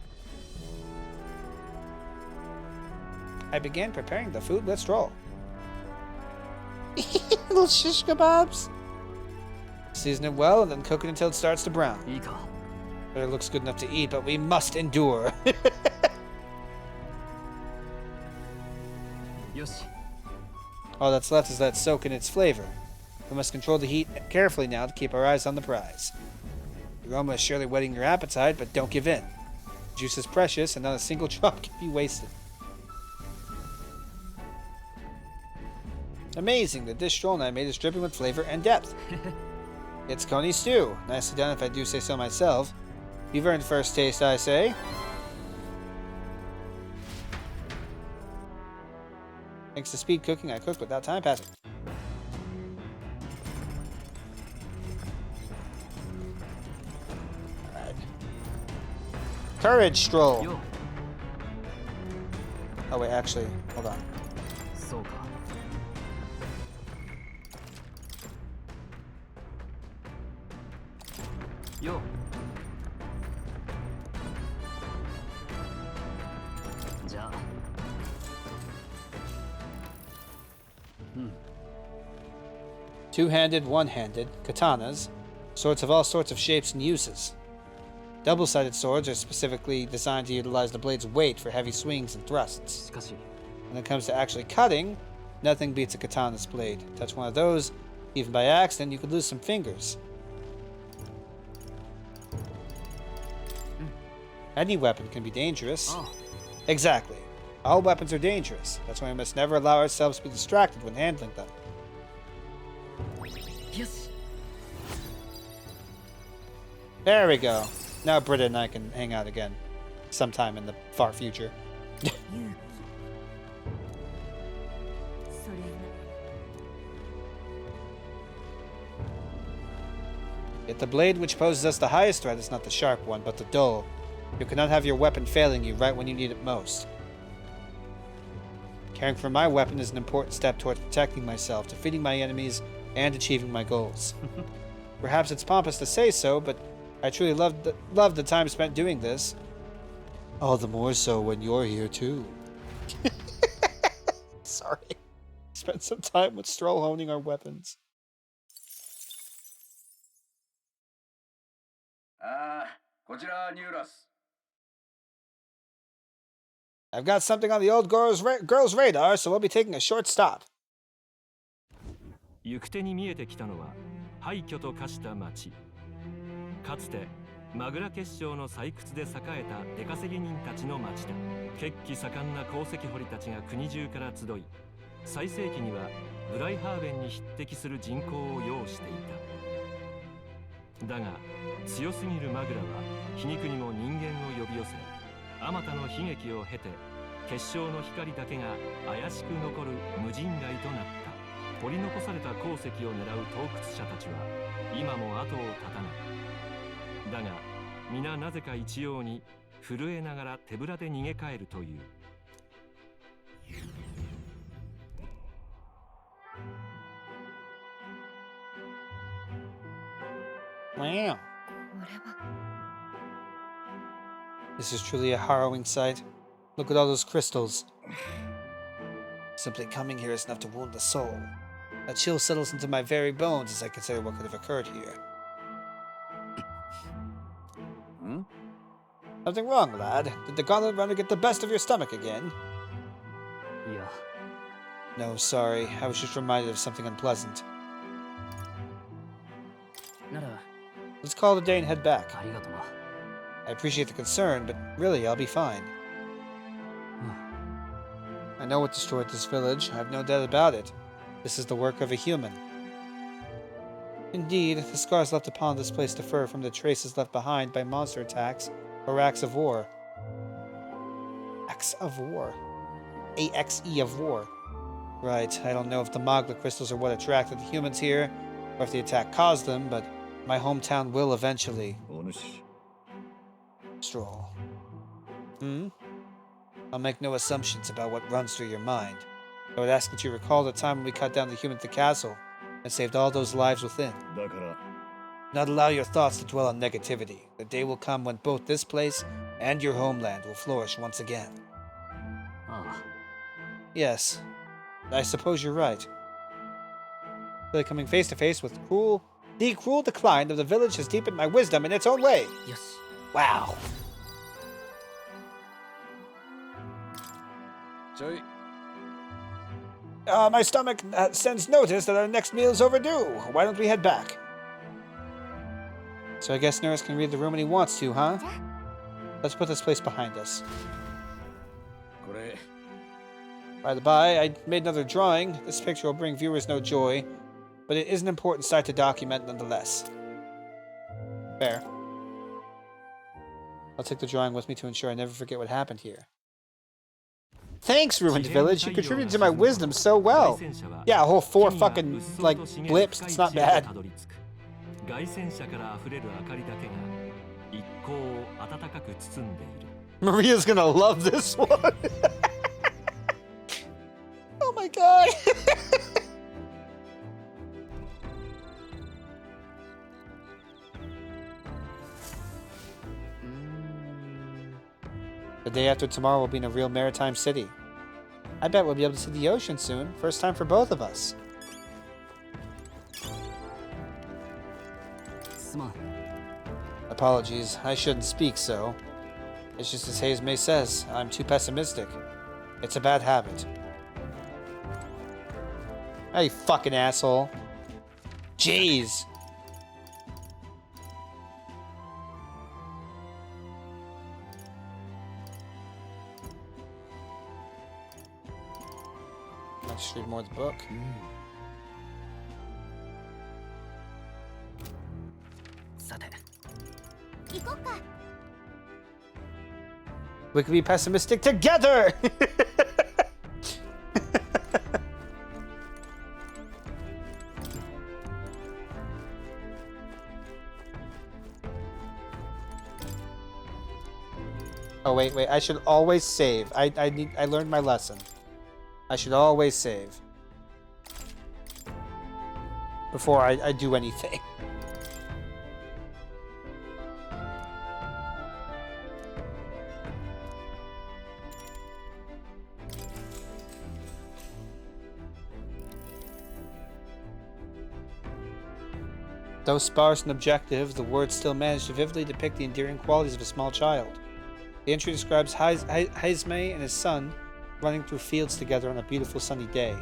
I began preparing the food with Stroll. Little shish kebabs. Season it well and then cook it until it starts to brown. It looks good enough to eat, but we must endure. All that's left is let it soak in its flavor. We must control the heat carefully now to keep our eyes on the prize. The aroma is surely whetting your appetite, but don't give in. The juice is precious and not a single drop can be wasted. Amazing, the dish Stroll and I made is dripping with flavor and depth. It's Coney stew. Nicely done if I do say so myself. You've earned first taste, I say. Thanks to speed cooking, I cooked without time passing. Alright. Courage, Stroll! Oh wait, actually, hold on. Yo. Two-handed, one-handed, katanas, swords of all sorts of shapes and uses. Double-sided swords are specifically designed to utilize the blade's weight for heavy swings and thrusts. When it comes to actually cutting, nothing beats a katana's blade. Touch one of those, even by accident, you could lose some fingers. Any weapon can be dangerous. Exactly. All weapons are dangerous. That's why we must never allow ourselves to be distracted when handling them. Yes. There we go. Now Britta and I can hang out again. Sometime in the far future. Yet the blade which poses us the highest threat is not the sharp one, but the dull. You cannot have your weapon failing you right when you need it most. Caring for my weapon is an important step towards protecting myself, defeating my enemies, and achieving my goals. Perhaps it's pompous to say so, but I truly love the time spent doing this. All the more so when you're here too. Sorry. Spent some time with Stroll honing our weapons. I've got something on the old girl's radar, so we'll be taking a short stop. 行く手に見えてきたのは廃墟と化した町。かつてマグラ結晶の採掘で栄えた出稼ぎ人たちの町だ。血気盛んな鉱石掘りたちが国中から集い、最盛期にはブライハーベンに匹敵する人口を要していた。だが強すぎるマグラは皮肉にも人間を呼び寄せ、あまたの悲劇を経て結晶の光だけが怪しく残る無人街となった。掘り残された鉱石を狙う盗掘者たちは今も後を絶たない。だが皆なぜか一様に震えながら手ぶらで逃げ帰るという。Wow. This is truly a harrowing sight. Look at all those crystals. Simply coming here is enough to wound the soul. A chill settles into my very bones as I consider what could have occurred here. Something wrong, lad? Did the gauntlet runner get the best of your stomach again? Yeah. No, sorry. I was just reminded of something unpleasant. Let's call it a day and head back. I appreciate the concern, but really, I'll be fine. I know what destroyed this village. I have no doubt about it. This is the work of a human. Indeed, the scars left upon this place differ from the traces left behind by monster attacks or acts of war. Acts of war? A-X-E of war. Right, I don't know if the Magla crystals are what attracted the humans here, or if the attack caused them, but my hometown will eventually... Stroll. I'll make no assumptions about what runs through your mind. I would ask that you recall the time when we cut down the human at the castle and saved all those lives within. Not allow your thoughts to dwell on negativity. The day will come when both this place and your homeland will flourish once again. Yes, I suppose you're right. Really coming face to face with the cruel decline of the village has deepened my wisdom in its own way. Yes. Wow. My stomach sends notice that our next meal is overdue. Why don't we head back? So I guess Nurse can read the room when he wants to, huh? Let's put this place behind us. By the by, I made another drawing. This picture will bring viewers no joy, but it is an important sight to document nonetheless. Fair. I'll take the drawing with me to ensure I never forget what happened here. Thanks, Ruined Village. You contributed to my wisdom so well. Yeah, a whole 4 fucking, like, blips. It's not bad. Maria's gonna love this one. Oh my god. The day after tomorrow will be in a real maritime city. I bet we'll be able to see the ocean soon. First time for both of us. Apologies, I shouldn't speak so. It's just as Hayes says, I'm too pessimistic. It's a bad habit. Hey, you fucking asshole. Jeez. I'll just read more of the book. We can be pessimistic together! Oh wait, I should always save. I learned my lesson. I should always save before I do anything. Though sparse and objective, the words still manage to vividly depict the endearing qualities of a small child. The entry describes Haizme and his son running through fields together on a beautiful sunny day.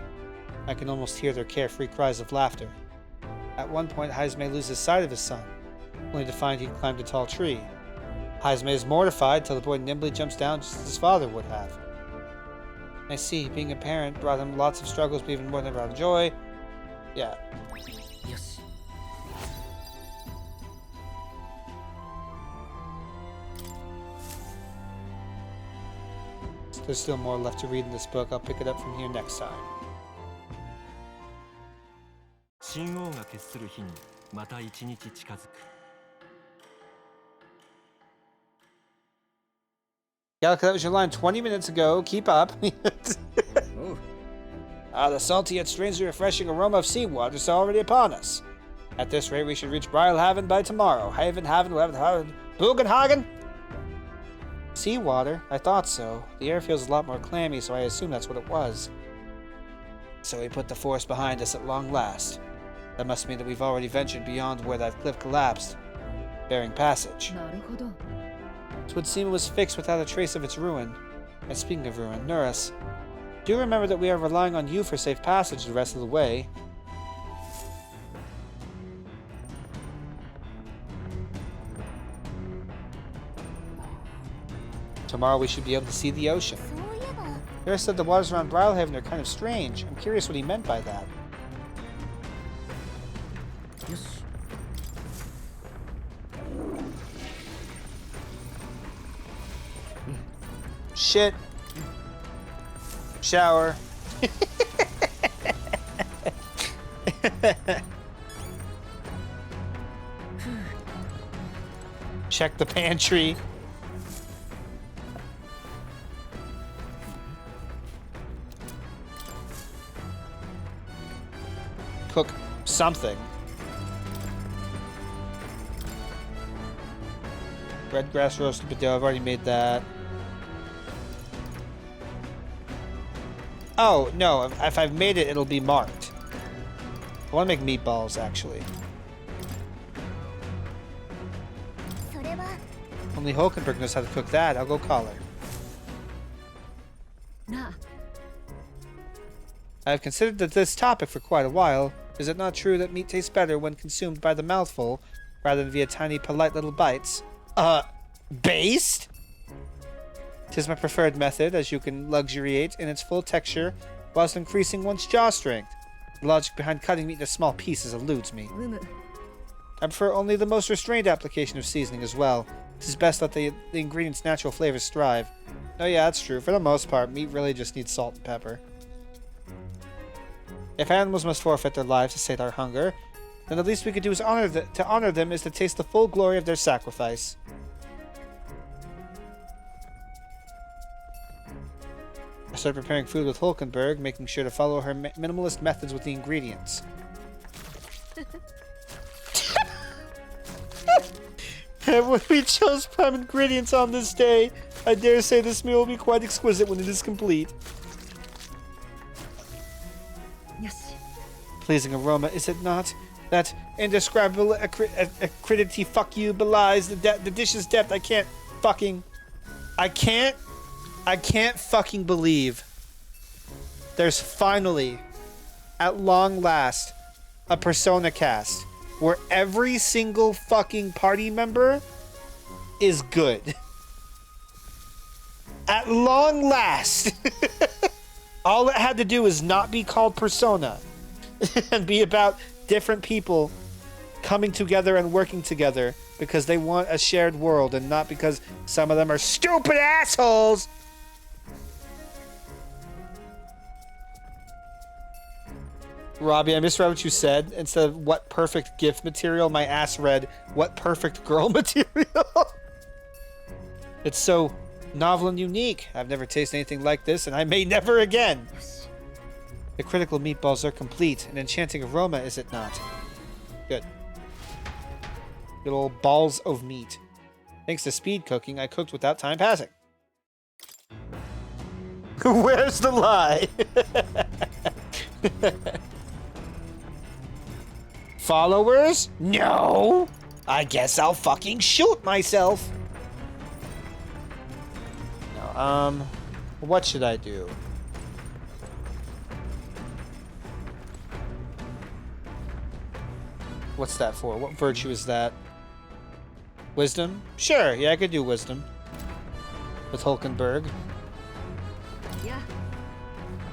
I can almost hear their carefree cries of laughter. At one point, Haizme loses sight of his son, only to find he'd climbed a tall tree. Haizme is mortified till the boy nimbly jumps down just as his father would have. I see, being a parent brought him lots of struggles, but even more than brought him joy. Yeah. Yes. There's still more left to read in this book. I'll pick it up from here next time. 神王が決する日にまた一日近づく。Gallica, that was your line 20 minutes ago. Keep up. Oh. The salty yet strangely refreshing aroma of seawater is already upon us. At this rate, we should reach Brylehaven by tomorrow. Haven, Bugenhagen? Seawater? I thought so. The air feels a lot more clammy, so I assume that's what it was. So we put the force behind us at long last. That must mean that we've already ventured beyond where that cliff collapsed, bearing passage. なるほど。 It would seem it was fixed without a trace of its ruin. And speaking of ruin, Nuris, do remember that we are relying on you for safe passage the rest of the way. Tomorrow we should be able to see the ocean. そういえば Nuris said the waters around Brylehaven are kind of strange. I'm curious what he meant by that. よし。 Shit. Shower. Check the pantry. Cook something. Red grass roasted potato. I've already made that. Oh, no. If I've made it, it'll be marked. I want to make meatballs, actually. それは Only Hulkenberg knows how to cook that. I'll go call her. なあ、 I've considered this topic for quite a while. Is it not true that meat tastes better when consumed by the mouthful, rather than via tiny, polite little bites? Based? 'Tis my preferred method, as you can luxuriate in its full texture, whilst increasing one's jaw strength. The logic behind cutting meat into small pieces eludes me. うむ。 I prefer only the most restrained application of seasoning as well. It is best that the ingredients' natural flavors thrive. Oh yeah, that's true. For the most part, meat really just needs salt and pepper. If animals must forfeit their lives to sate our hunger, then the least we could do is to honor them is to taste the full glory of their sacrifice. I started preparing food with Hulkenberg, making sure to follow her minimalist methods with the ingredients. When we chose prime ingredients on this day, I dare say this meal will be quite exquisite when it is complete. よし。 Pleasing aroma, is it not? That indescribable acridity fuck you belies the dish's depth. I can't fucking believe there's finally, at long last, a Persona cast where every single fucking party member is good. At long last. All it had to do is not be called Persona and be about different people coming together and working together because they want a shared world and not because some of them are stupid assholes. Robbie, I misread what you said. Instead of what perfect gift material, my ass read what perfect girl material. It's so novel and unique. I've never tasted anything like this, and I may never again. The critical meatballs are complete. An enchanting aroma, is it not? Good. Good old balls of meat. Thanks to speed cooking, I cooked without time passing. Where's the lie? Followers? No! I guess I'll fucking shoot myself. No, what should I do? What's that for? What virtue is that? Wisdom? Sure, yeah, I could do wisdom. With Hulkenberg. Yeah.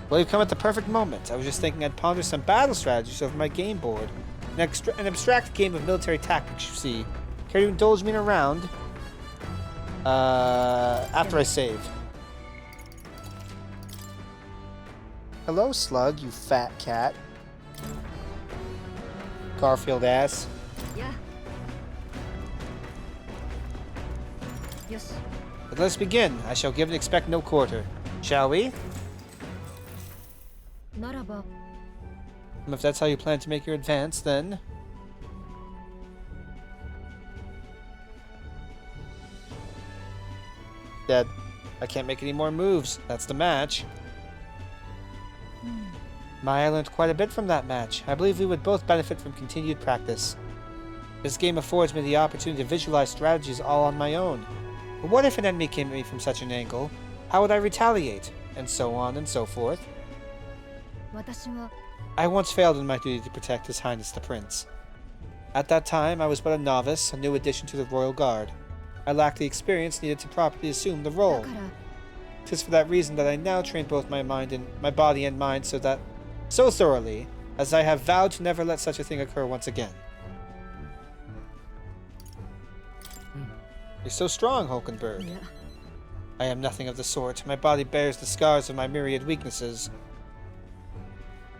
Well, you've come at the perfect moment. I was just thinking I'd ponder some battle strategies over my game board. An abstract game of military tactics, you see. Care to indulge me in a round? After I save. Hello, Slug, you fat cat. Garfield ass. Yeah. Yes. But let's begin. I shall give and expect no quarter. Shall we? ならば If that's how you plan to make your advance, then... Dead. I can't make any more moves. That's the match. I learned quite a bit from that match. I believe we would both benefit from continued practice. This game affords me the opportunity to visualize strategies all on my own. But what if an enemy came at me from such an angle? How would I retaliate? And so on and so forth. 私は I once failed in my duty to protect His Highness the Prince. At that time, I was but a novice, a new addition to the Royal Guard. I lacked the experience needed to properly assume the role. だから 'Tis for that reason that I now train both my body and mind so thoroughly, as I have vowed to never let such a thing occur once again. You're so strong, Hulkenberg. Yeah. I am nothing of the sort. My body bears the scars of my myriad weaknesses.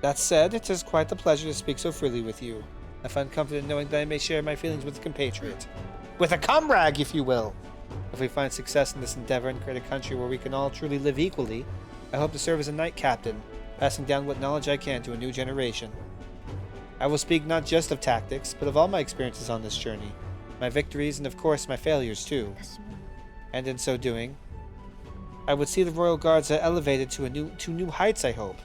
That said, it is quite a pleasure to speak so freely with you. I find comfort in knowing that I may share my feelings with a compatriot. With a comrade, if you will! If we find success in this endeavor and create a country where we can all truly live equally, I hope to serve as a knight captain, passing down what knowledge I can to a new generation. I will speak not just of tactics, but of all my experiences on this journey, my victories and of course my failures too. 私も And in so doing, I would see the Royal Guards elevated to new heights, I hope.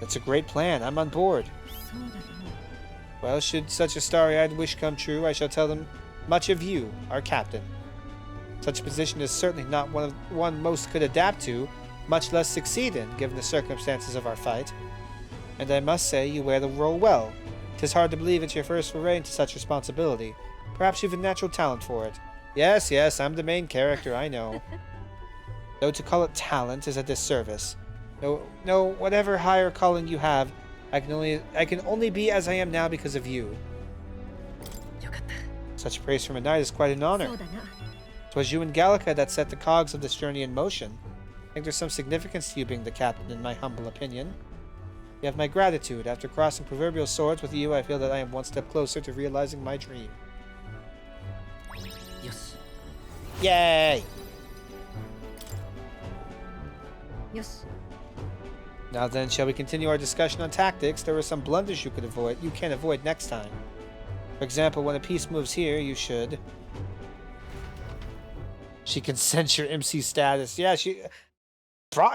That's a great plan. I'm on board. そうだね Well, should such a starry-eyed wish come true, I shall tell them much of you, our captain. Such a position is certainly not one most could adapt to, much less succeed in, given the circumstances of our fight. And I must say, you wear the role well. 'Tis hard to believe it's your first foray into such responsibility. Perhaps you've a natural talent for it. Yes, I'm the main character, I know. Though to call it talent is a disservice. No, whatever higher calling you have, I can only be as I am now because of you. よかった Such praise from a knight is quite an honor. そうだな 'Twas you and Gallica that set the cogs of this journey in motion. I think there's some significance to you being the captain, in my humble opinion. You have my gratitude. After crossing proverbial swords with you, I feel that I am one step closer to realizing my dream. よし Yay! よし Now then, shall we continue our discussion on tactics? There are some blunders you can avoid next time. For example, when a piece moves here, you should... She can sense your MC status. Yeah,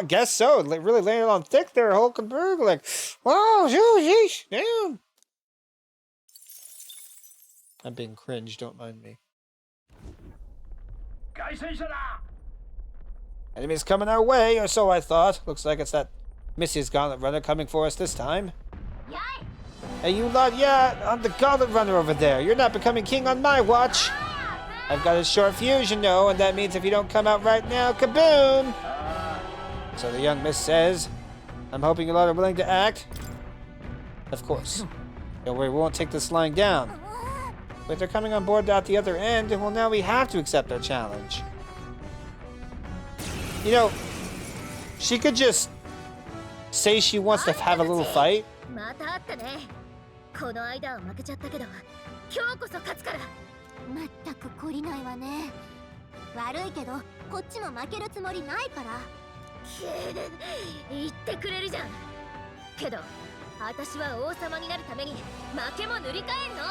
guess so. Really laying it on thick there, Hulkenberg. Like, wow, yeesh, damn. I'm being cringe, don't mind me. Enemies coming our way, or so I thought. Looks like it's that Missy's Gauntlet Runner coming for us this time. Yay! Hey, you lot, yeah, I'm the Gauntlet Runner over there. You're not becoming king on my watch. I've got a short fuse, you know, and that means if you don't come out right now, kaboom! So the young miss says, I'm hoping you lot are willing to act. Of course. Don't worry, we won't take this lying down. But if they're coming on board at the other end, well, now we have to accept their challenge. You know, she could just say she wants to have a little fight. またあったね。この間は負けちゃったけど、今日こそ勝つから。まったく懲りないわね。悪いけど、こっちも負けるつもりないから。言ってくれるじゃん。けど私は王様になるために負けも塗り替えんの。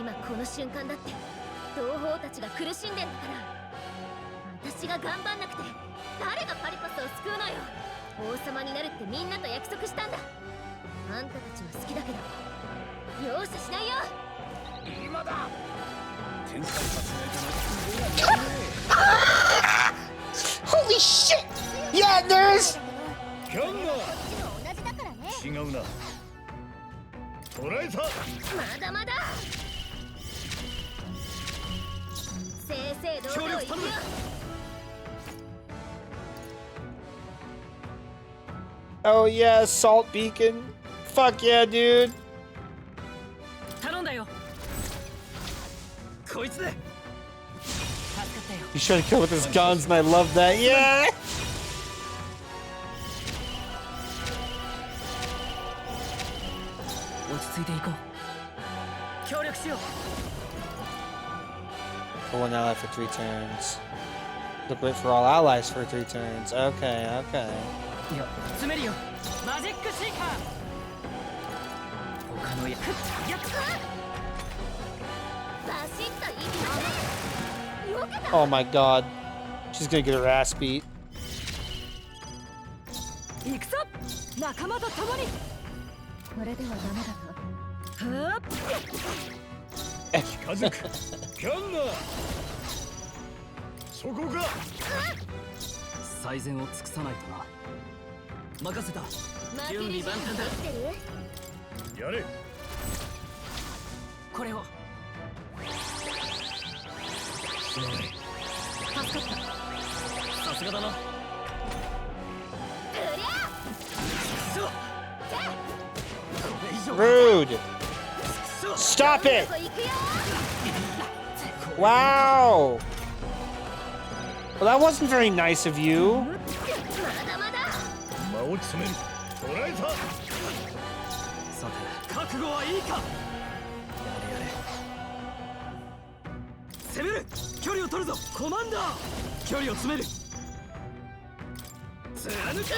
今この瞬間だって同胞たちが苦しんでんだから。私が頑張んなくて誰がパリパスを救うのよ。王様になるってみんなと約束したんだ。あんたたちは好きだけど容赦しないよ。今だ。天才発明家の Holy shit! Yeah, nurse! キャンナこっちも同じだからね。違うな。捕らえた。まだまだ。正々堂々行くよ。Oh yeah, salt beacon. Fuck yeah, dude. 頼んだよ。こいつで。助かったよ。 He's trying to kill with his guns, and I love that. Yeah. 落ち着いていこう。協力しよう。 For one ally for 3 turns. Look right for all allies for 3 turns. Okay, okay. いや、詰めるよ。マジックシーカー。他のや。バシッといきません。よけた。 Oh my god. She's gonna get her ass beat. 行くぞ仲間と共に。これではダメだな。はっ近づく。キャンナそこか。最善を尽くさないとな。任せた。準備万端だ。やれ。これを。すまない。助かった。さすがだな。Rude. Stop it. Wow. Well, that wasn't very nice of you. 間を詰める。捕らえた。さて、覚悟はいいか。やれやれ。攻める。距離を取るぞ。コマンダー。距離を詰める。貫け。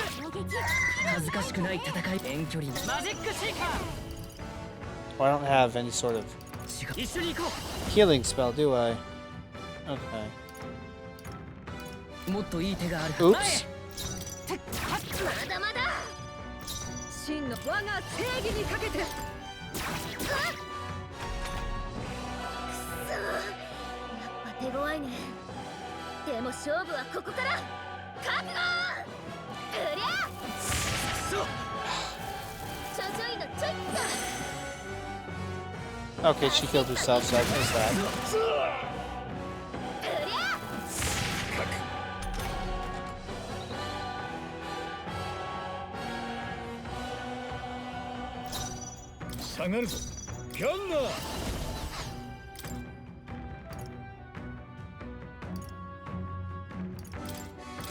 恥ずかしくない戦い。遠距離。マジックシーカー。 Well, I don't have any sort of 一緒に行こ healing spell, do I? Okay. う。もっといい手がある。 Oops. まだまだ。真の我が正義にかけて。くっそ。やっぱ手強いね。でも勝負はここから。覚悟。うりゃ。ちょちょいのちょいっと。 Okay, she killed herself, so I missed that. 下がるぞ。キャンナと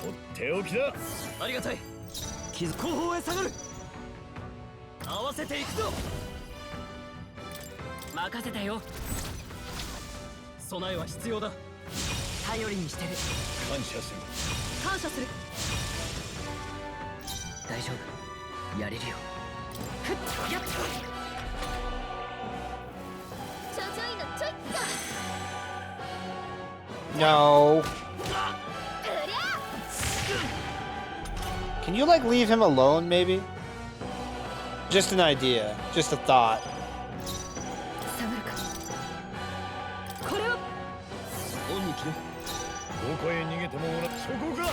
っておきだ。ありがたい。傷後方へ下がる。合わせていくぞ。任せたよ。備えは必要だ。頼りにしてる。感謝する。感謝する。大丈夫。やれるよ。ふっやっ。ちょちょいのちょいっと。 No. Can you like leave him alone, maybe? Just an idea, just a thought. 下がるか。これを。オンに切る。どこへ逃げてもそこか。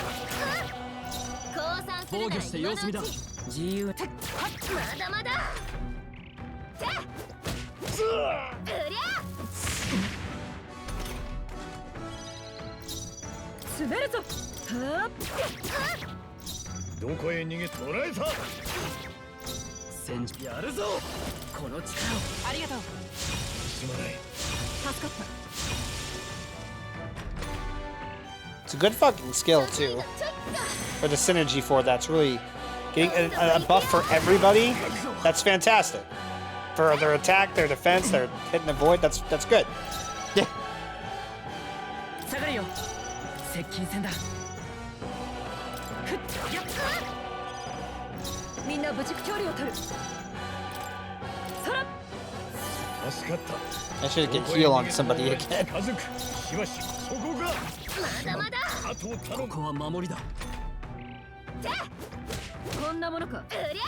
防御して様子見だ。自由。まだまだ。詰めるぞ。はっどこへ逃げ捕らえた。戦時やるぞ。この力を。ありがとう。すまない。助かった。 It's a good fucking skill too. For the synergy for that's really getting a buff for everybody. That's fantastic. For their attack, their defense, their hit and avoid. That's good. Yeah. 下がるよ。接近戦だ。みんな無事距離を取る。空。助かった。 I should get heal on somebody again. 近づく。しばしそこが。まだまだ。あとを頼む。ここは守りだ。こんなものか。うりゃ。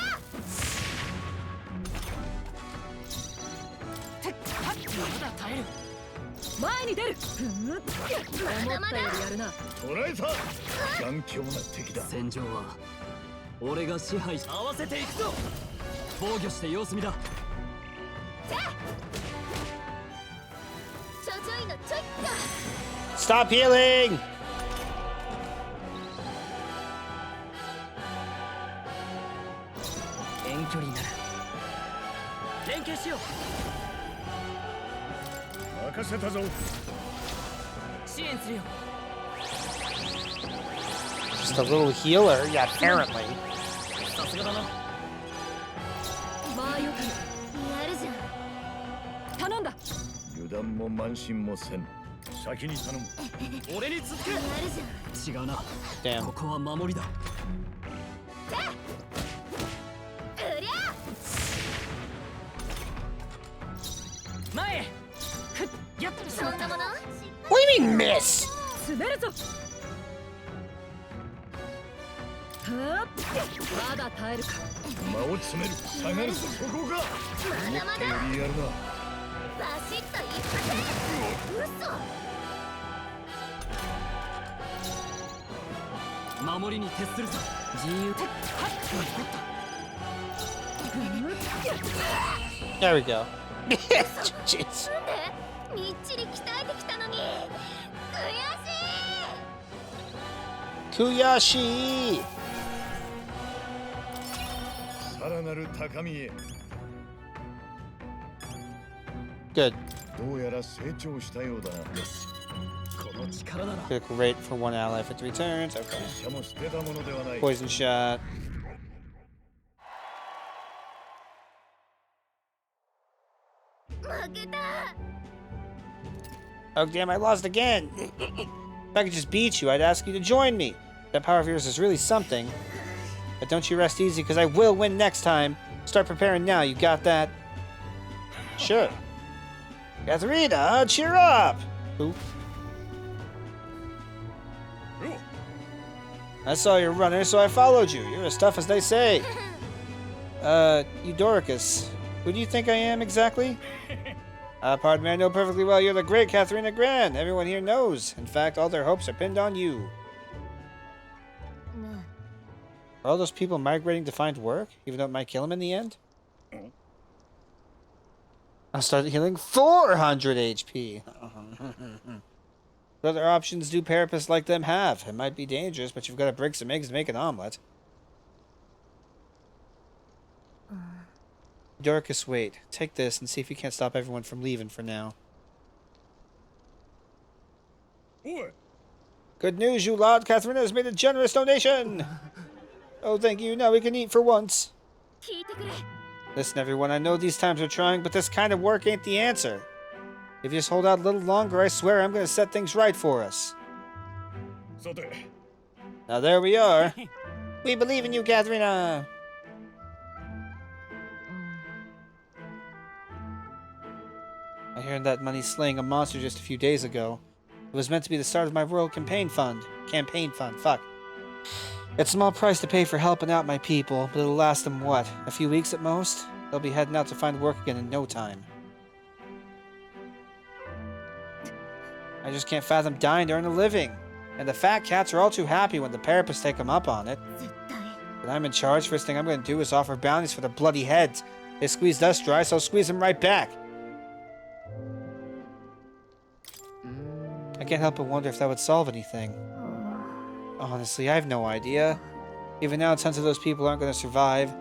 まだ耐える。前に出る。思ったよりやるな。捕らえた。頑強な敵だ。戦場は俺が支配し、合わせていくぞ。防御して様子見だ。ちょちょいのちょいっと Stop healing! 遠距離なら連携しよう。任せたぞ。支援するよ。 Just a little healer, yeah, apparently. さすがだな。まあよくやるじゃん。頼んだ。油断も慢心もせん。先に頼む。俺に続け。やるじゃん。違うな。 Damn. ここは守りだ。うりゃ前へ。ふっやっとしまった。そんなもの What do you mean, miss? 滑るぞ。はっまだ耐えるか。間を詰める。下がる。そこが。思ったよりやるな。バシッと一発嘘守りに徹するぞ。自由的。はっ There we go. Jeez. なんでみっちり鍛えてきたのに悔しい Kuyashi! さらなる高みへ。 Good. どうやら成長したようだな。この力なら。 Critical rate for one ally for 3 turns. Okay. 拙者も捨てたものではない。 Poison shot. Oh, damn, I lost again. If I could just beat you, I'd ask you to join me. That power of yours is really something. But don't you rest easy, because I will win next time. Start preparing now, you got that? Sure. Katharina, cheer up! Who? I saw your runner, so I followed you. You're as tough as they say. Eudoricus. Who do you think I am, exactly? Pardon me, I know perfectly well you're the great Katharina Gran. Everyone here knows. In fact, all their hopes are pinned on you. Are all those people migrating to find work, even though it might kill them in the end? I'll start healing 400 HP. What other options do Carapace like them have? It might be dangerous, but you've got to break some eggs to make an omelet. Dorcas, wait. Take this and see if you can't stop everyone from leaving for now. Good news, you lot. Katharina has made a generous donation. Oh, thank you. Now we can eat for once. Listen, everyone. I know these times are trying, but this kind of work ain't the answer. If you just hold out a little longer, I swear I'm going to set things right for us. Now there we are. We believe in you, Katharina. I heard that money slaying a monster just a few days ago. It was meant to be the start of my World Campaign Fund. Fuck. It's a small price to pay for helping out my people, but it'll last them, what, a few weeks at most? They'll be heading out to find work again in no time. I just can't fathom dying to earn a living. And the fat cats are all too happy when the Carapace take them up on it. When I'm in charge, first thing I'm going to do is offer bounties for their bloody heads. They squeezed us dry, so I'll squeeze them right back. I can't help but wonder if that would solve anything. Honestly, I have no idea. Even now, tons of those people aren't going to survive.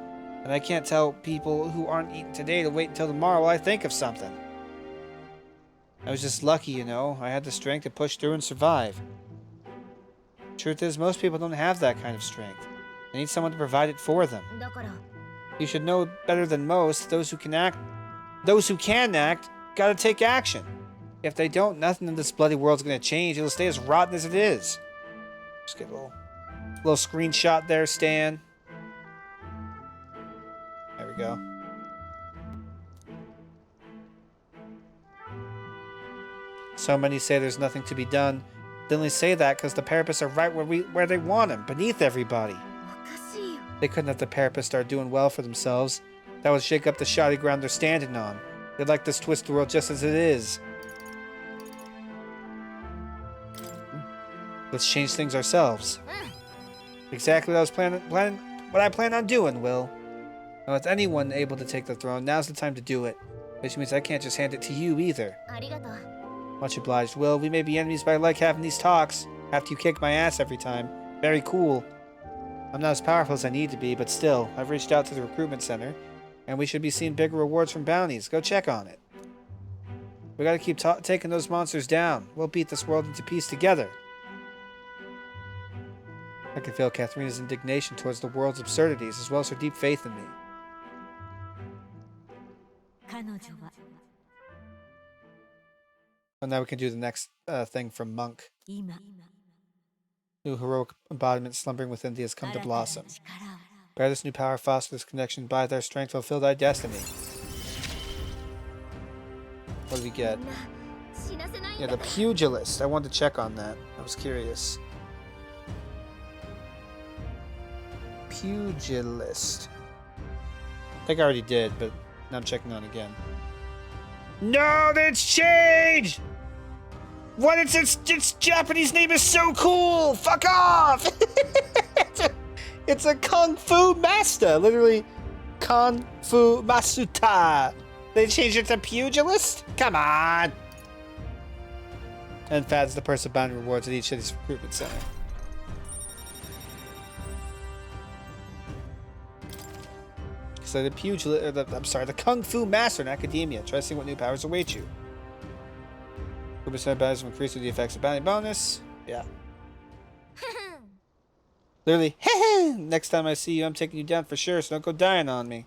And I can't tell people who aren't eating today to wait until tomorrow while I think of something. I was just lucky, you know. I had the strength to push through and survive. Truth is, most people don't have that kind of strength. They need someone to provide it for them. You should know better than most. Those who can act, gotta take action. If they don't, nothing in this bloody world's gonna change. It'll stay as rotten as it is. Just get a little screenshot there, Stan. There we go. So many say there's nothing to be done. They only say that because the Carapace are right where they want them, beneath everybody. They couldn't let the Carapace start doing well for themselves. That would shake up the shoddy ground they're standing on. They'd like to twist the world just as it is. Let's change things ourselves. Exactly what I was what I plan on doing, Will. Now, with anyone able to take the throne, now's the time to do it. Which means I can't just hand it to you either. Much obliged, Will. We may be enemies, but I like having these talks. After you kick my ass every time. Very cool. I'm not as powerful as I need to be, but still, I've reached out to the recruitment center, and we should be seeing bigger rewards from bounties. Go check on it. We gotta keep taking those monsters down. We'll beat this world into peace together. I can feel Katharina's indignation towards the world's absurdities, as well as her deep faith in me. And now we can do the next thing from Monk. New heroic embodiment slumbering within thee has come to blossom. Bear this new power, foster this connection, by their strength fulfill thy destiny. What do we get? Yeah, the pugilist. I wanted to check on that. I was curious. Pugilist. I think I already did, but now I'm checking on again. No, that's changed! What? Its Japanese name is so cool! Fuck off! It's a Kung Fu Master! Literally, Kung Fu Masuta! They changed it to Pugilist? Come on! And Fad's the person bound rewards at each of these recruitment center. So the the Kung Fu Master in Academia. Try seeing what new powers await you. 2% bounties will increase with the effects of bounty bonus. Yeah. Literally, next time I see you, I'm taking you down for sure, so don't go dying on me.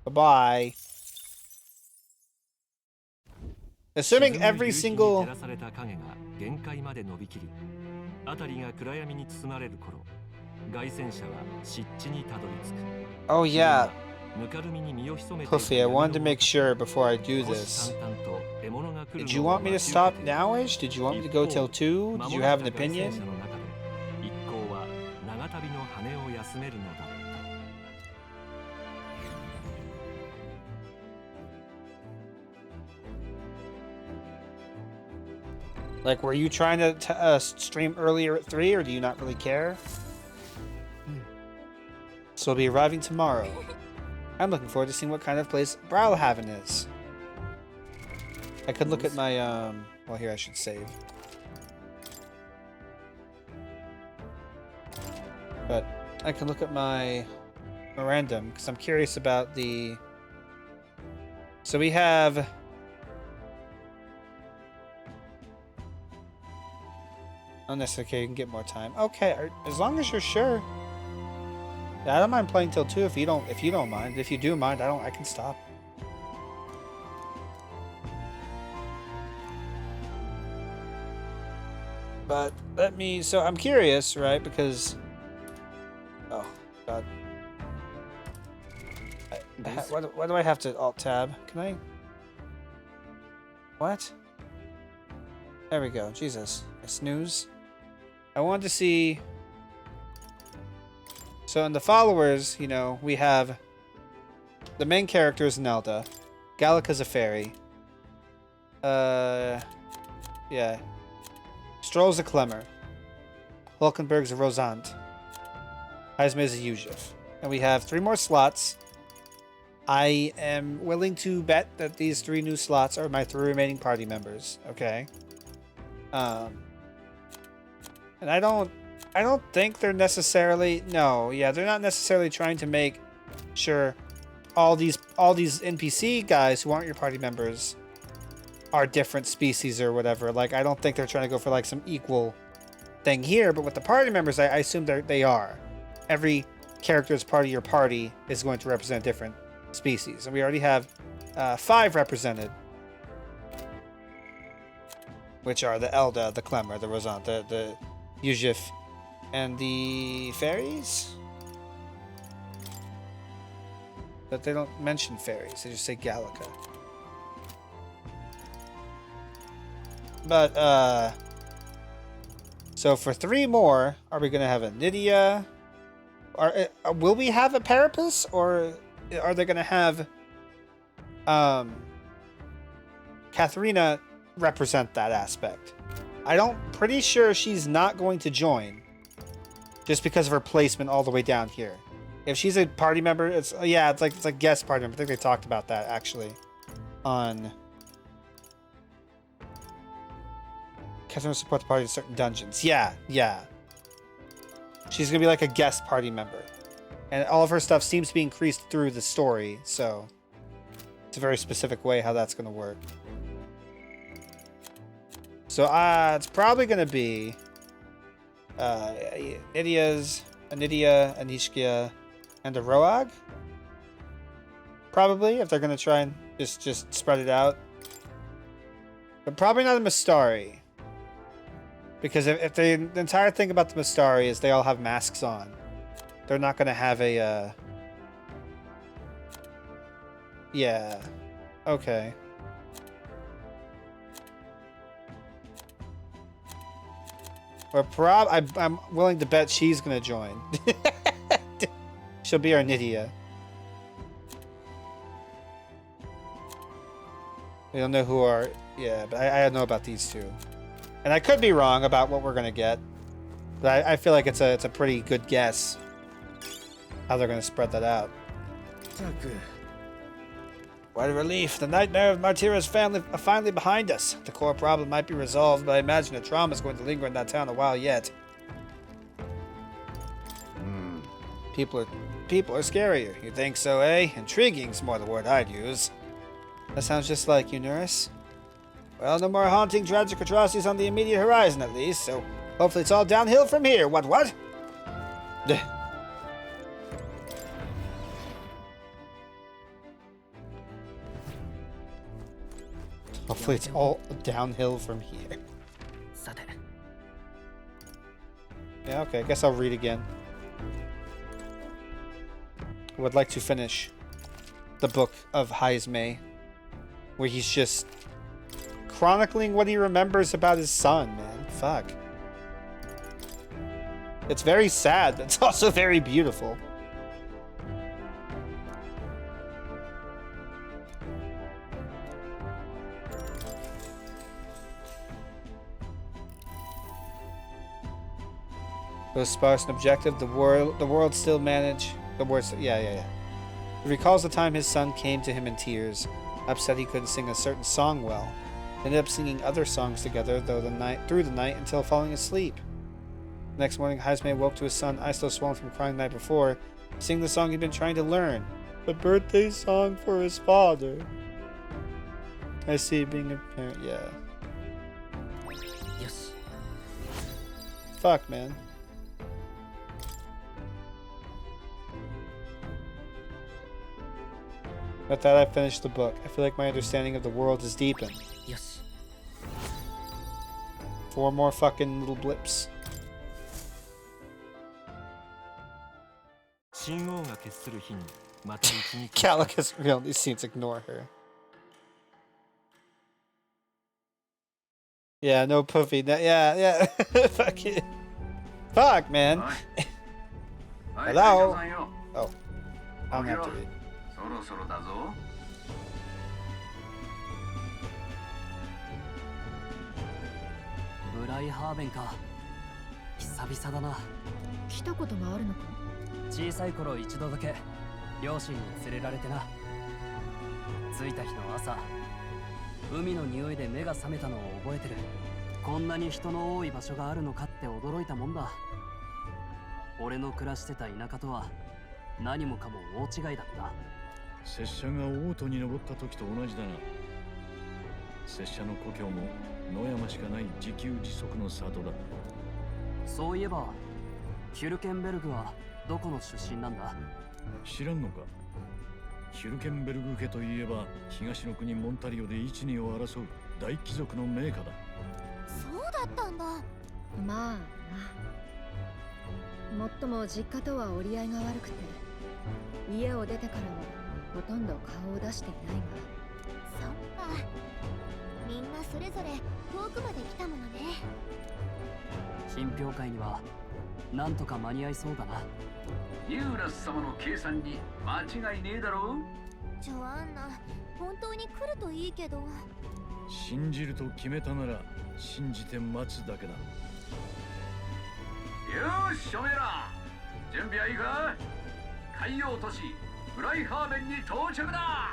Bye-bye. Assuming every single... Oh yeah. Puffy, I wanted to make sure before I do this. Did you want me to stop nowish? Did you want me to go till 2? Did you have an opinion? Like, were you trying to stream earlier at 3, or do you not really care? So we'll be arriving tomorrow. I'm looking forward to seeing what kind of place Brawlhaven is. I could look at my, well, here I should save. But I can look at my memorandum, because I'm curious about the... So we have... Oh, that's okay, you can get more time. Okay, as long as you're sure. Yeah, I don't mind playing till 2 if you don't mind. If you do mind, I can stop. But so I'm curious, right? Because oh god, why do I have to alt tab? Can I? What? There we go. Jesus, I snooze. I wanted to see. So in the followers, you know, we have the main character is Nelda, Gallica's a fairy. Yeah. Stroll's a Clemmer. Hulkenberg's a Rosant. Heisma's a Yuzhif. And we have 3 more slots. I am willing to bet that these 3 new slots are my 3 remaining party members. Okay. And I don't think they're necessarily... No, yeah, they're not necessarily trying to make sure all these NPC guys who aren't your party members are different species or whatever. Like, I don't think they're trying to go for, like, some equal thing here. But with the party members, I assume they are. Every character as part of your party is going to represent different species. And we already have 5 represented. Which are the Elda, the Clemmer, the Rosant, the Yuzhif, and the fairies? But they don't mention fairies, they just say Gallica. But, so for 3 more, are we going to have a Nydia? Will we have a Parapus? Or are they going to have Katharina represent that aspect. Pretty sure she's not going to join just because of her placement all the way down here. If she's a party member, it's like guest party member. I think they talked about that actually on Katharina support the party in certain dungeons. Yeah. She's gonna be like a guest party member. And all of her stuff seems to be increased through the story, so it's a very specific way how that's gonna work. So it's probably gonna be Anidia, Anishkia, and a Roag. Probably, if they're gonna try and just spread it out. But probably not a Mistari. Because if the entire thing about the Mistari is they all have masks on. They're not gonna have a yeah. Okay. Or I'm willing to bet she's gonna join. She'll be our Nydia. We don't know who are. Yeah, but I know about these two, and I could be wrong about what we're gonna get. But I feel like it's a pretty good guess how they're gonna spread that out. What a relief! The nightmare of Martira's family are finally behind us. The core problem might be resolved, but I imagine the trauma is going to linger in that town a while yet. People are scarier. You think so, eh? Intriguing's more the word I'd use. That sounds just like you, Nurse. Well, no more haunting, tragic atrocities on the immediate horizon, at least, so hopefully it's all downhill from here. What? Hopefully it's all downhill from here. Yeah, okay, I guess I'll read again. I would like to finish the book of Heismei, where he's just chronicling what he remembers about his son, man. Fuck. It's very sad, but it's also very beautiful. Though sparse and objective, the world still manage. Yeah. He recalls the time his son came to him in tears, upset he couldn't sing a certain song well. They ended up singing other songs together through the night until falling asleep. The next morning, Heismei woke to his son, eyes still swollen from crying the night before, sing the song he'd been trying to learn. The birthday song for his father. I see being a parent, yeah. Yes. Fuck, man. With that, I finished the book. I feel like my understanding of the world is deepened. Yes. 4 more fucking little blips. Calicus really seems to ignore her. Yeah, no Puffy. Yeah. Fuck it. Fuck, man. Hello? Oh. I don't have to read.来たことがあるのか？小さい頃一度だけ両親に連れられてな。着いた日の朝、海の匂いで目が覚めたのを覚えてる。こんなに人の多い場所があるのかって驚いたもんだ。俺の暮らしてた田舎とは何もかも大違いだった。拙者が王都に登った時と同じだな。拙者の故郷も野山しかない自給自足の里だ。そういえばヒュルケンベルグはどこの出身なんだ？知らんのか。ヒュルケンベルグ家といえば東の国モンタリオで一二を争う大貴族の名家だ。そうだったんだ。まあな。もっとも実家とは折り合いが悪くて、家を出てからはほとんど顔を出していないが。そっか。みんなそれぞれ遠くまで来たものね。品評会にはなんとか間に合いそうだな。ユーラス様の計算に間違いねえだろう。ジョアンナ、本当に来るといいけど。信じると決めたなら信じて待つだけだ。よし、おめえら準備はいいか。海洋都市ブライハーベンに到着だ。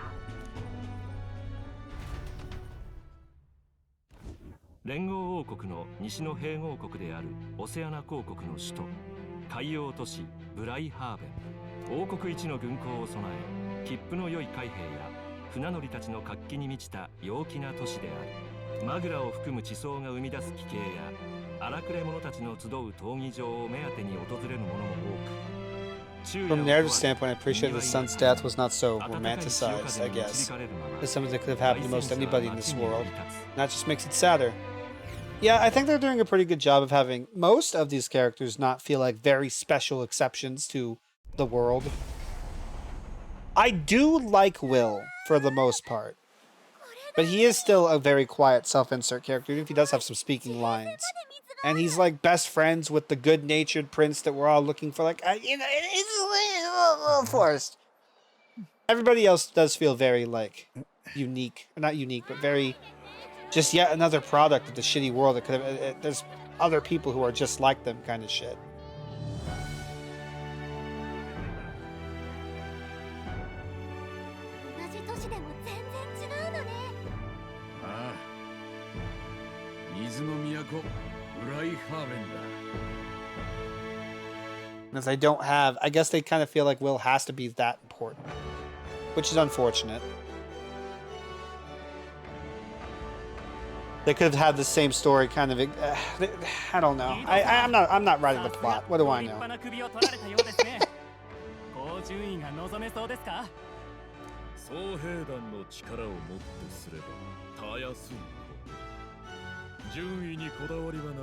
連合王国の西の併合国であるオセアナ公国の首都海洋都市ブライハーベン。王国一の軍港を備え、切符の良い海兵や船乗りたちの活気に満ちた陽気な都市である。マグラを含む地層が生み出す奇景や荒くれ者たちの集う闘技場を目当てに訪れる者も多く、From a narrative standpoint, I appreciate that the son's death was not so romanticized, I guess. It's something that could have happened to most anybody in this world. And that just makes it sadder. Yeah, I think they're doing a pretty good job of having most of these characters not feel like very special exceptions to the world. I do like Will, for the most part. But he is still a very quiet self-insert character, even if he does have some speaking lines. And he's like best friends with the good-natured prince that we're all looking for. Like, you know, it's a little forced. Everybody else does feel very, like, unique. Not unique, but very... just yet another product of the shitty world that could have... there's other people who are just like them kind of shit. 水の都ブライハーベンだ。 Because I don't have... I guess they kind of feel like Will has to be that important. Which is unfortunate. They could have had the same story kind of... I don't know. I'm not writing the plot. What do I know? 総兵団の力をもってすればたやすいこと。順位にこだわりはない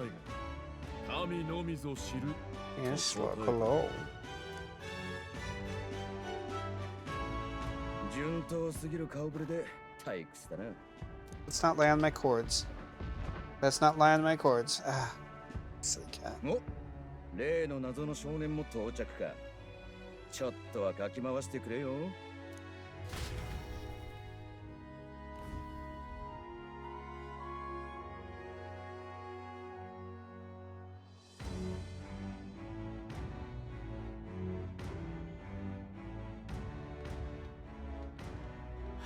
が、神のみぞ知る。Yes, hello. 順当すぎる顔ぶれで退屈だな。 Let's not lay on my chords. Let's not lie on my chords. Ah, silly cat. お、例の謎の少年も到着か。ちょっとはかき回してくれよ。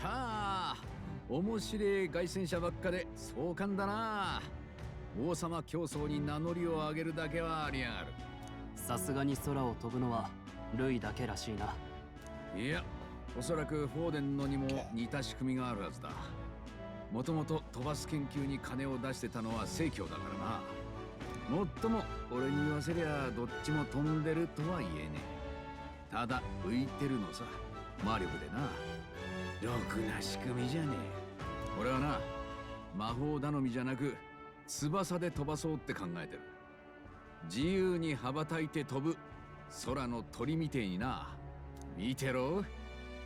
はあ、面白い凱旋者ばっかで壮観だな。王様競争に名乗りを上げるだけはありやがる。さすがに空を飛ぶのはルイだけらしいな。いや、おそらくフォーデンのにも似た仕組みがあるはずだ。もともと飛ばす研究に金を出してたのは正教だからな。もっとも俺に言わせりゃどっちも飛んでるとは言えねえ。ただ浮いてるのさ、魔力でな。ろくな仕組みじゃねえ。俺はな、魔法頼みじゃなく翼で飛ばそうって考えてる。自由に羽ばたいて飛ぶ空の鳥みてえにな。見てろ、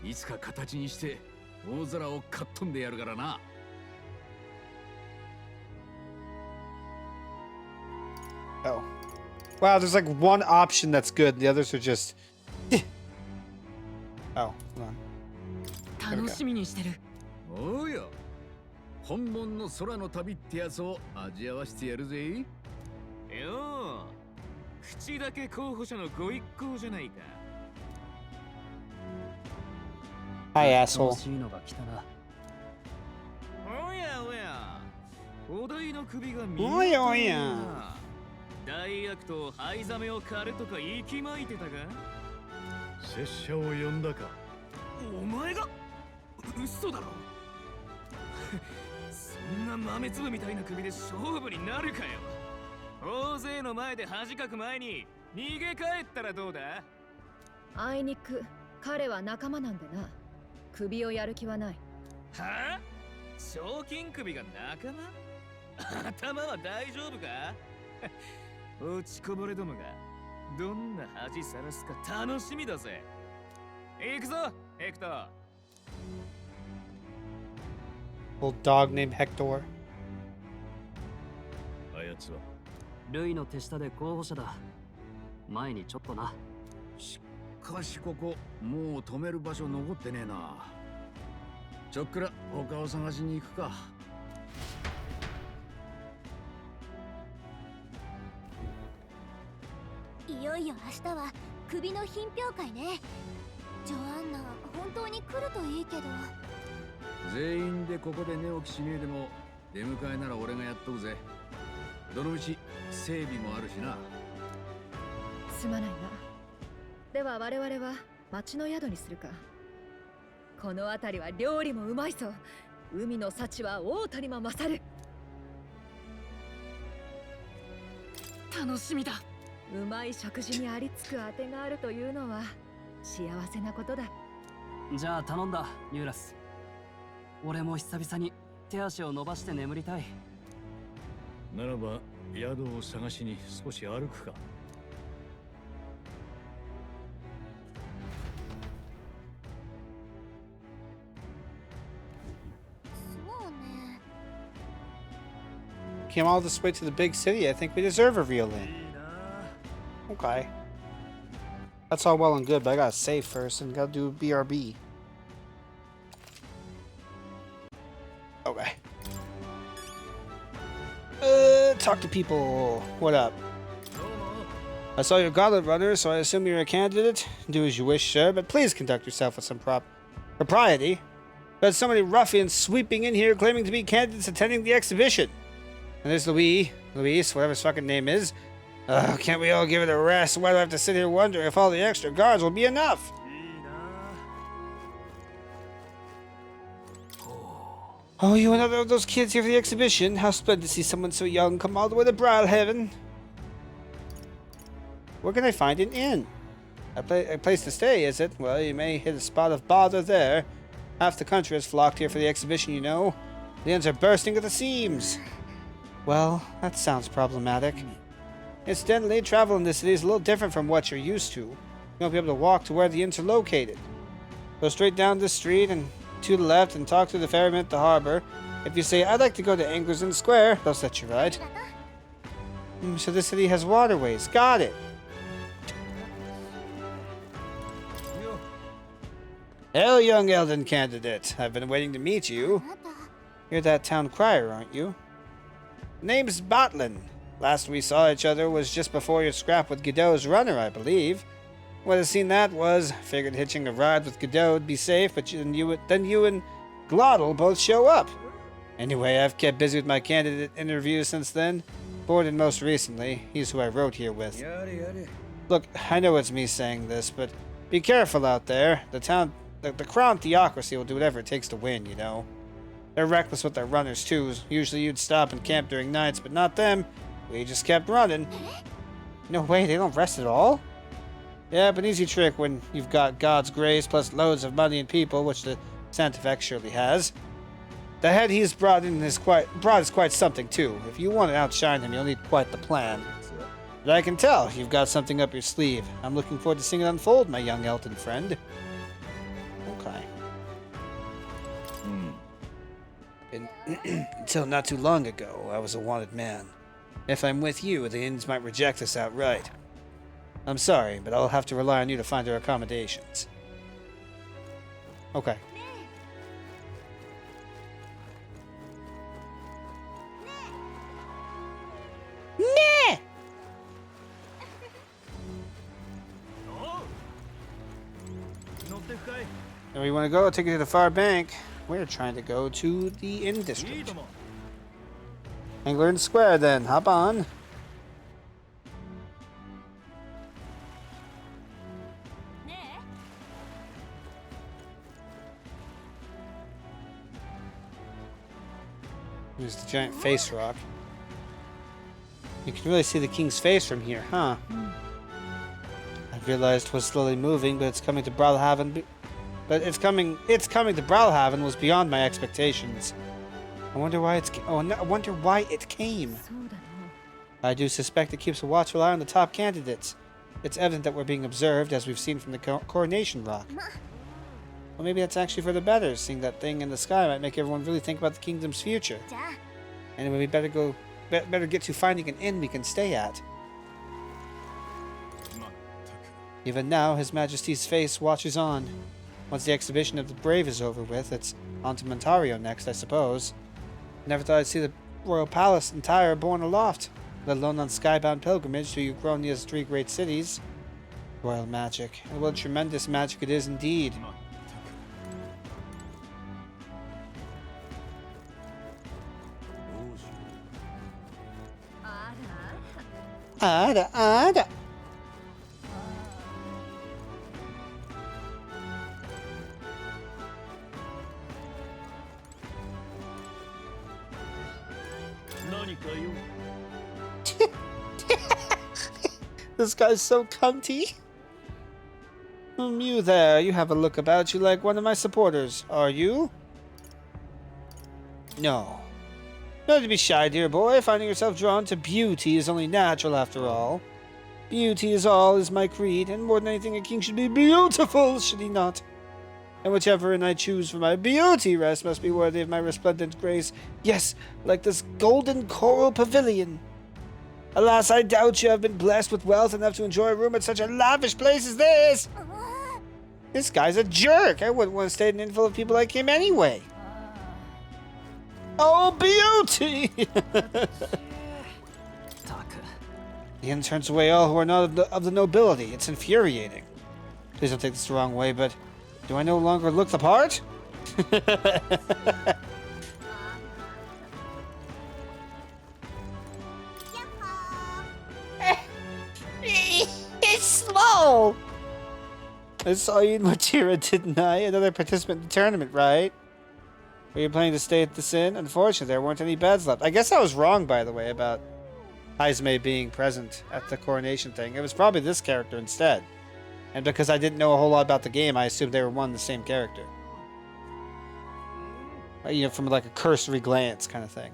いつか形にして大空をかっ飛んでやるからな。 Oh. Wow, there's like one option that's good. The others are just... oh, hold on. 楽しみにしてる。おうよ、本物の空の旅ってやつを味わわしてやるぜ。よう、口だけ候補者のご一行じゃないか。 Hi, asshole. 欲しいのが来たな。おやおや、お題の首が見おやおや。大悪党ハイザメを狩るとか息巻いてたか。拙者を呼んだか。お前が嘘だろ。そんな豆粒みたいな首で勝負になるかよ。大勢の前で恥かく前に逃げ帰ったらどうだ。あいにく彼は仲間なんでな。首をやる気はない。はあ、賞金首が仲間。頭は大丈夫か。落ちこぼれどもがどんな恥さらすか楽しみだぜ。行くぞヘクトー。 Little dog named Hector. あやつはルイの手下で候補者だ。前にちょっとな。しかしここもう止める場所残ってねえな。ちょっくら他を探しに行くか。いよいよ明日は首の品評会ね。ジョアンナ本当に来るといいけど。全員でここで寝起きしねえでも出迎えなら俺がやっとくぜ。どのみち整備もあるしな。すまないな。では我々は町の宿にするか。この辺りは料理もうまいぞ。海の幸は大谷も勝る。楽しみだ。うまい食事にありつくあてがあるというのは幸せなことだ。じゃあ頼んだ、ユーラス。俺も久々に手足を伸ばして眠りたい。ならば宿を探しに少し歩くか。そうね。 Came all this way to the big city. I think we deserve a real inn. Okay. That's all well and good, but I gotta save first and gotta do BRB. Okay. Talk to people. What up? I saw your gauntlet runner, so I assume you're a candidate. Do as you wish, sir, but please conduct yourself with some propriety. There's so many ruffians sweeping in here claiming to be candidates attending the exhibition. And there's Luis, whatever his fucking name is. Can't we all give it a rest? Why do I have to sit here wondering if all the extra guards will be enough? Oh, you another of those kids here for the exhibition? How splendid to see someone so young come all the way to Bridalhaven. Where can I find an inn? A place to stay, is it? Well, you may hit a spot of bother there. Half the country has flocked here for the exhibition, you know. The inns are bursting at the seams. Well, that sounds problematic. Incidentally, travel in this city is a little different from what you're used to. You won't be able to walk to where the inns are located. Go straight down this street and to the left and talk to the ferryman at the harbor. If you say, I'd like to go to Angler's Inn Square, they'll set you right. So this city has waterways. Got it. Hello, young Elden candidate. I've been waiting to meet you. You're that town crier, aren't you? Name's Botlin. Last we saw each other was just before your scrap with Godot's runner, I believe. What a scene that was. Figured hitching a ride with Godot would be safe, but then you and Glottal both show up. Anyway, I've kept busy with my candidate interviews since then. Borden most recently. He's who I rode here with. Look, I know it's me saying this, but be careful out there. The crown theocracy will do whatever it takes to win, you know. They're reckless with their runners, too. Usually you'd stop and camp during nights, but not them. We just kept running. No way, they don't rest at all? Yeah, but an easy trick when you've got God's grace plus loads of money and people, which the Santa Fe surely has. The head he's brought is quite something, too. If you want to outshine him, you'll need quite the plan. But I can tell you've got something up your sleeve. I'm looking forward to seeing it unfold, my young Elton friend. Okay. Until not too long ago, I was a wanted man. If I'm with you, the inns might reject us outright. I'm sorry, but I'll have to rely on you to find our accommodations. Okay. Nah! Where you want to go? I'll take you to the far bank. We're trying to go to the inn district. Angler Inn Square, then. Hop on. There's the giant face rock. You can really see the king's face from here, huh? I realized it was slowly moving, but it's coming to Bridalhaven. But it's coming to Bridalhaven was beyond my expectations. I wonder why it came. I do suspect it keeps a watchful eye on the top candidates. It's evident that we're being observed, as we've seen from the coronation rock. Well, maybe that's actually for the better. Seeing that thing in the sky might make everyone really think about the kingdom's future. Anyway, we better get to finding an inn we can stay at. Even now, His Majesty's face watches on. Once the exhibition of the brave is over with, it's on to Montario next, I suppose. Never thought I'd see the royal palace entire borne aloft, let alone on skybound pilgrimage to Eucronia's 3 great cities. Royal magic. And what tremendous magic it is indeed. Ada, ada. This guy's so cunty. You there, you have a look about you like one of my supporters, are you? No. No, to be shy, dear boy. Finding yourself drawn to beauty is only natural after all. Beauty is all is my creed, and more than anything a king should be beautiful, should he not? And whichever inn I choose for my beauty rest must be worthy of my resplendent grace. Yes, like this golden coral pavilion. Alas, I doubt you have been blessed with wealth enough to enjoy a room at such a lavish place as this. This guy's a jerk. I wouldn't want to stay in an inn full of people like him anyway. Oh, beauty! The inn turns away all who are not of the nobility. It's infuriating. Please don't take this the wrong way, but do I no longer look the part? It's slow! I saw you in Matira, didn't I? Another participant in the tournament, right? Were you planning to stay at this inn? Unfortunately, there weren't any beds left. I guess I was wrong, by the way, about Izme being present at the coronation thing. It was probably this character instead. And because I didn't know a whole lot about the game, I assumed they were one and the same character. You know, from like a cursory glance kind of thing.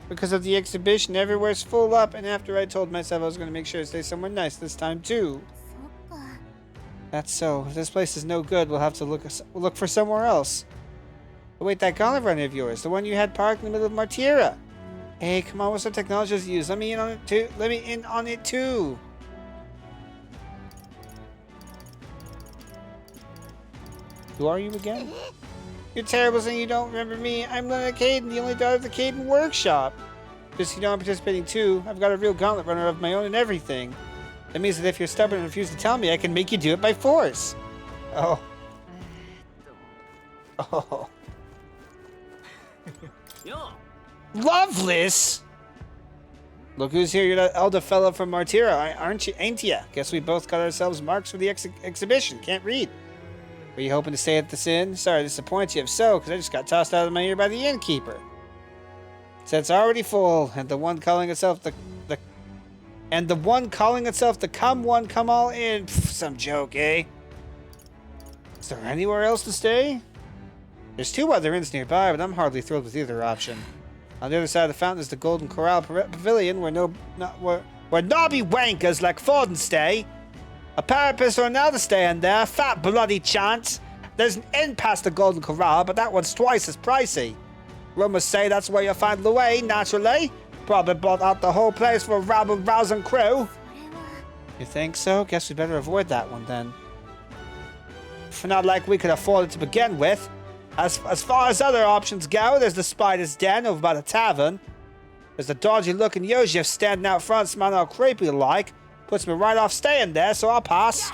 Because of the exhibition, everywhere's full up, and after I told myself I was going to make sure to stay somewhere nice this time too. That's so. If this place is no good, we'll have to look for somewhere else. But wait, that gauntlet runner of yours, the one you had parked in the middle of Martira. Hey, come on, what's the technology you use? Let me in on it too. Let me in on it too. Who are you again? You're terrible saying you don't remember me. I'm Lena Caden, the only daughter of the Caden Workshop. Just so you know I'm participating too. I've got a real gauntlet runner of my own and everything. That means that if you're stubborn and refuse to tell me, I can make you do it by force. Oh. Oh. Loveless? Look who's here. You're that elder fella from Martira, aren't you? Ain't ya? Guess we both got ourselves marks for the exhibition. Can't read. Were you hoping to stay at this inn? Sorry to disappoint you if so, because I just got tossed out of my ear by the innkeeper. Said it's already full, and the one calling itself the come one come all in. Pff, some joke, eh? Is there anywhere else to stay? There's 2 other inns nearby, but I'm hardly thrilled with either option. On the other side of the fountain is the Golden Corral Pavilion, where knobby wankers like Forden stay. A parapist or another staying there, fat bloody chance. There's an inn past the Golden Corral, but that one's twice as pricey. Rumors say that's where you'll find Louis, naturally. Probably bought out the whole place for a rabble-rousing crew. You think so? Guess we better avoid that one then. For not like we could afford it to begin with. As far as other options go, there's the Spider's Den over by the tavern. There's the dodgy-looking Yosef standing out front, smiling all creepy-like. Puts me right off staying there, so I'll pass.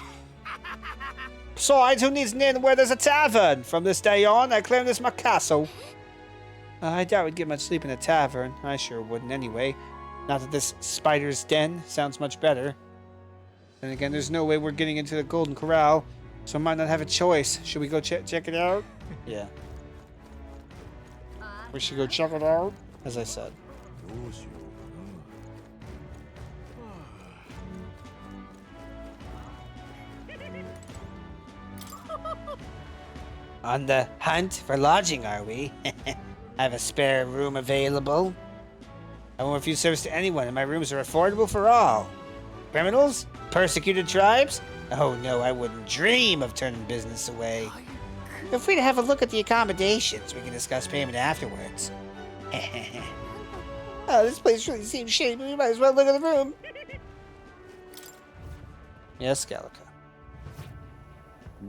Besides, who needs an inn where there's a tavern? From this day on, I claim this my castle. I doubt we'd get much sleep in a tavern. I sure wouldn't anyway. Not that this Spider's Den sounds much better. Then again, there's no way we're getting into the Golden Corral, so I might not have a choice. Should we go check it out? Yeah. We should go check it out, as I said. On the hunt for lodging, are we? I have a spare room available. I won't refuse service to anyone, and my rooms are affordable for all. Criminals? Persecuted tribes? Oh no, I wouldn't dream of turning business away. Feel free to have a look at the accommodations. We can discuss payment afterwards. Oh, this place really seems shady, but we might as well look at the room. Yes, Gallica.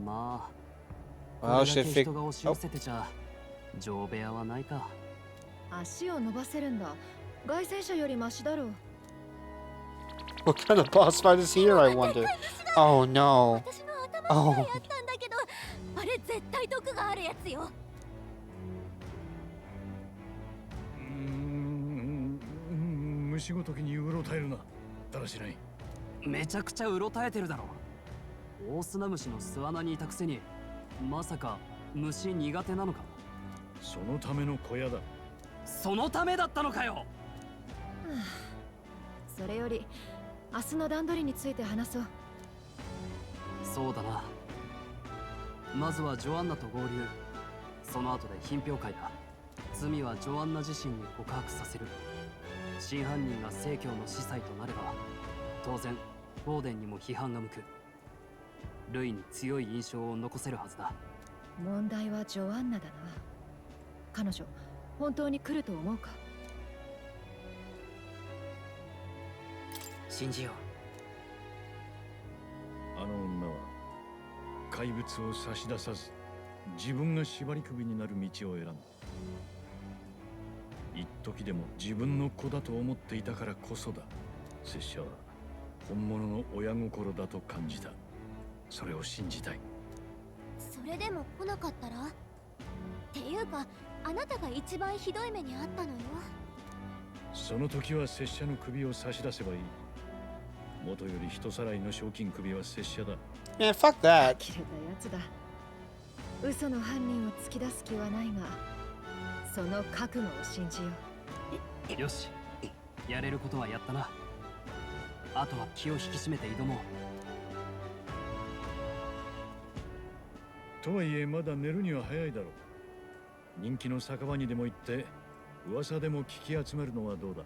まあ、 Well, これだ should け fig. 人が押し寄せてちゃ上部屋はないか。足を伸ばせるんだ。凱旋者よりマシだろう。 What kind of boss fight is here, I wonder? Oh no. 私の頭にさえあったんだけど、あれ絶対毒があるやつよ。虫ごときにうろたえるな。だらしない。めちゃくちゃうろたえてるだろ。オオスナムシの巣穴にいたくせに、まさか虫苦手なのか。そのための小屋だ。そのためだったのかよ。それより明日の段取りについて話そう。そうだな。まずはジョアンナと合流。その後で品評会だ。罪はジョアンナ自身に告白させる。真犯人が正教の司祭となれば、当然フォーデンにも批判が向く。ルイに強い印象を残せるはずだ。問題はジョアンナだな。彼女本当に来ると思うか。信じよあの女は怪物を差し出さず自分が縛り首になる道を選んだ。一時でも自分の子だと思っていたからこそだ。拙者は本物の親心だと感じた。それを信じたい。それでも来なかったらっていうか、あなたが一番ひどい目にあったのよ。その時は拙者の首を差し出せばいい。元より人さらいの賞金首は拙者だ。Man, fuck that. 切れたやつだ。嘘の犯人を突き出す気はないが、その覚悟を信じよう。よし、やれることはやったな。あとは気を引き締めて挑もう。とはいえまだ寝るには早いだろう。人気の酒場にでも行って噂でも聞き集めるのはどうだ。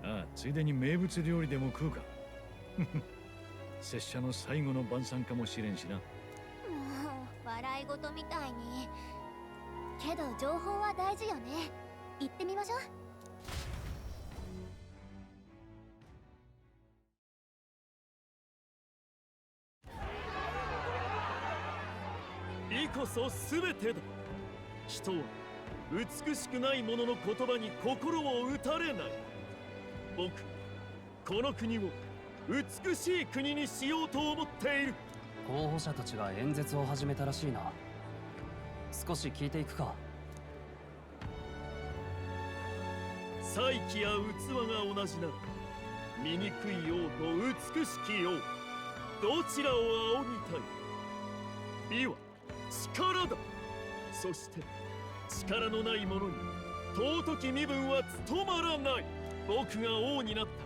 ああ、ついでに名物料理でも食うか。拙者の最後の晩餐かもしれんしな。もう笑い事みたいに。けど情報は大事よね。行ってみましょう。美こそ全てだ。人は美しくないものの言葉に心を打たれない。僕、この国を美しい国にしようと思っている。候補者たちが演説を始めたらしいな。少し聞いていくか。才気や器が同じなら、醜い王と美しき王、どちらを仰ぎたい。美は力だ。そして力のない者に尊き身分は務まらない。僕が王になったら、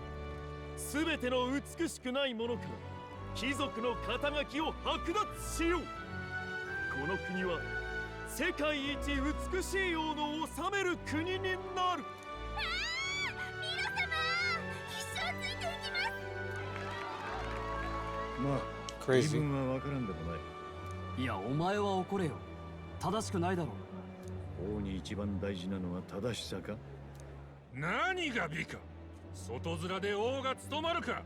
全ての美しくない者から貴族の肩書きを剥奪しよう。この国は世界一美しい王の治める国になる。ミラ様、一生ついていきます。まあ、 Crazy. 気分はわからんでもない。いや、お前は怒れよ。正しくないだろ。王に一番大事なのは正しさか。何が美か。外面で王が務まるか。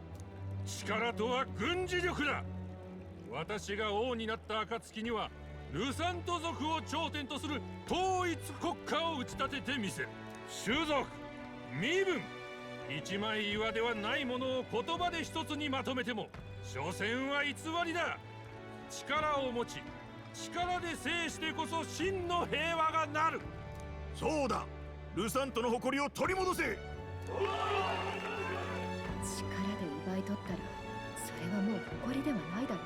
力とは軍事力だ。私が王になった暁にはルサント族を頂点とする統一国家を打ち立ててみせる。種族、身分、一枚岩ではないものを言葉で一つにまとめても所詮は偽りだ。力を持ち力で制してこそ真の平和がなる。そうだ、ルサントの誇りを取り戻せ。力で奪い取ったら、それはもう誇りではないだろう。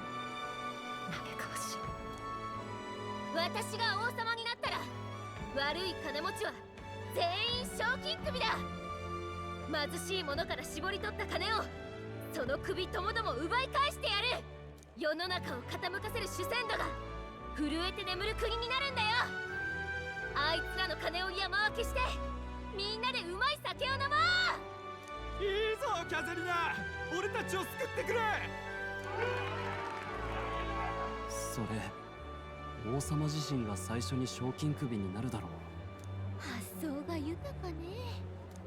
嘆かわしい。私が王様になったら、悪い金持ちは全員賞金首だ。貧しい者から絞り取った金をその首ともども奪い返してやる。世の中を傾かせる主戦度が震えて眠る国になるんだよ。あいつらの金を山分けして、みんなでうまい酒を飲もう。いいぞキャゼリナ、俺たちを救ってくれ。それ、王様自身が最初に賞金首になるだろう。発想が豊かね。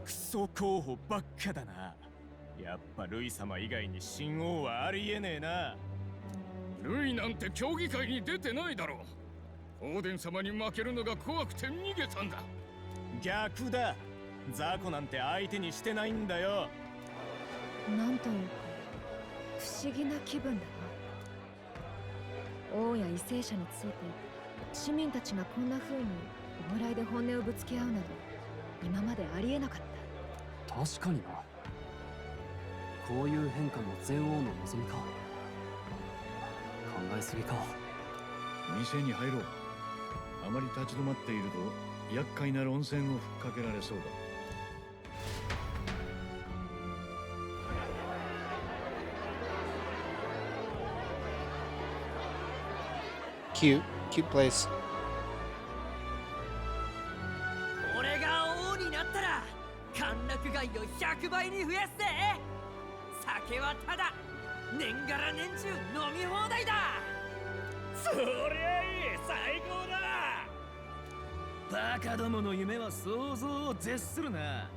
クソ候補ばっかだな。やっぱルイ様以外に新王はありえねえな。ルイなんて競技会に出てないだろう。オーデン様に負けるのが怖くて逃げたんだ。逆だ。ザコなんて相手にしてないんだよ。なんというか不思議な気分だな。王や為政者について市民たちがこんな風に弔いで本音をぶつけ合うなど今までありえなかった。確かにな。こういう変化も前王の望みか。考えすぎか。店に入ろう。あまり立ち止まっていると厄介な論戦をふっかけられそうだ。Cute place. 俺が王になったら歓楽街を100倍に増やすぜ。酒はただ、年がら年中飲み放題だ。そりゃいい、最高だ。バカどもの夢は想像を絶するな。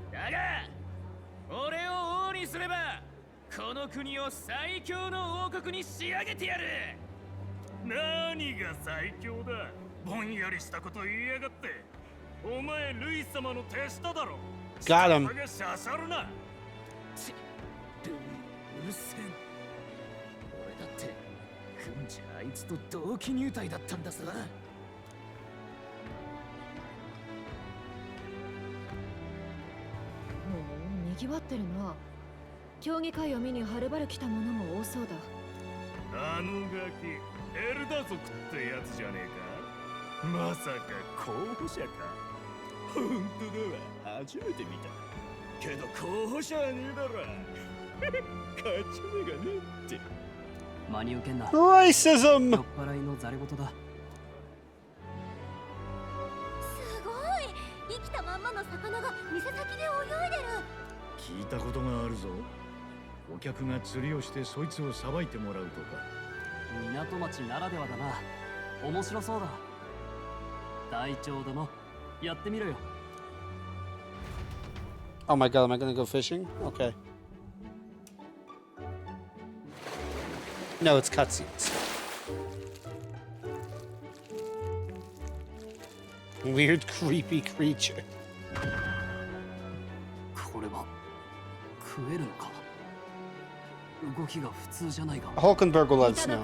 だが俺を王にすればこの国を最強の王国に仕上げてやる。何が最強だ。ぼんやりしたこと言いやがって。お前ルイ様の手下だろ。 Got him. が刺さるな。ルイ、うるせえ。俺だって軍事あいつと同期入隊だったんださ。もう賑わってるな。競技会を見にはるばる来た者も多そうだ。あのガキ、エルダ族ってやつじゃねえか。まさか候補者か。本当だわ、初めて見た。けど候補者はねえだろ。勝ち目がねえって。真に受けんな。Racism! 酔っ払いのざれ言だ。すごい、生きたまんまの魚が店先で泳いでる。聞いたことがあるぞ。お客が釣りをしてそいつをさばいてもらうとか。港町ならではだな。面白そうだ。隊長殿、やってみろよ。Oh my god, am I gonna go fishing? Okay. No, it's cutscenes. Weird, creepy creature. これは食えるのか。動きが普通じゃないが。Hulkenberg will let us know.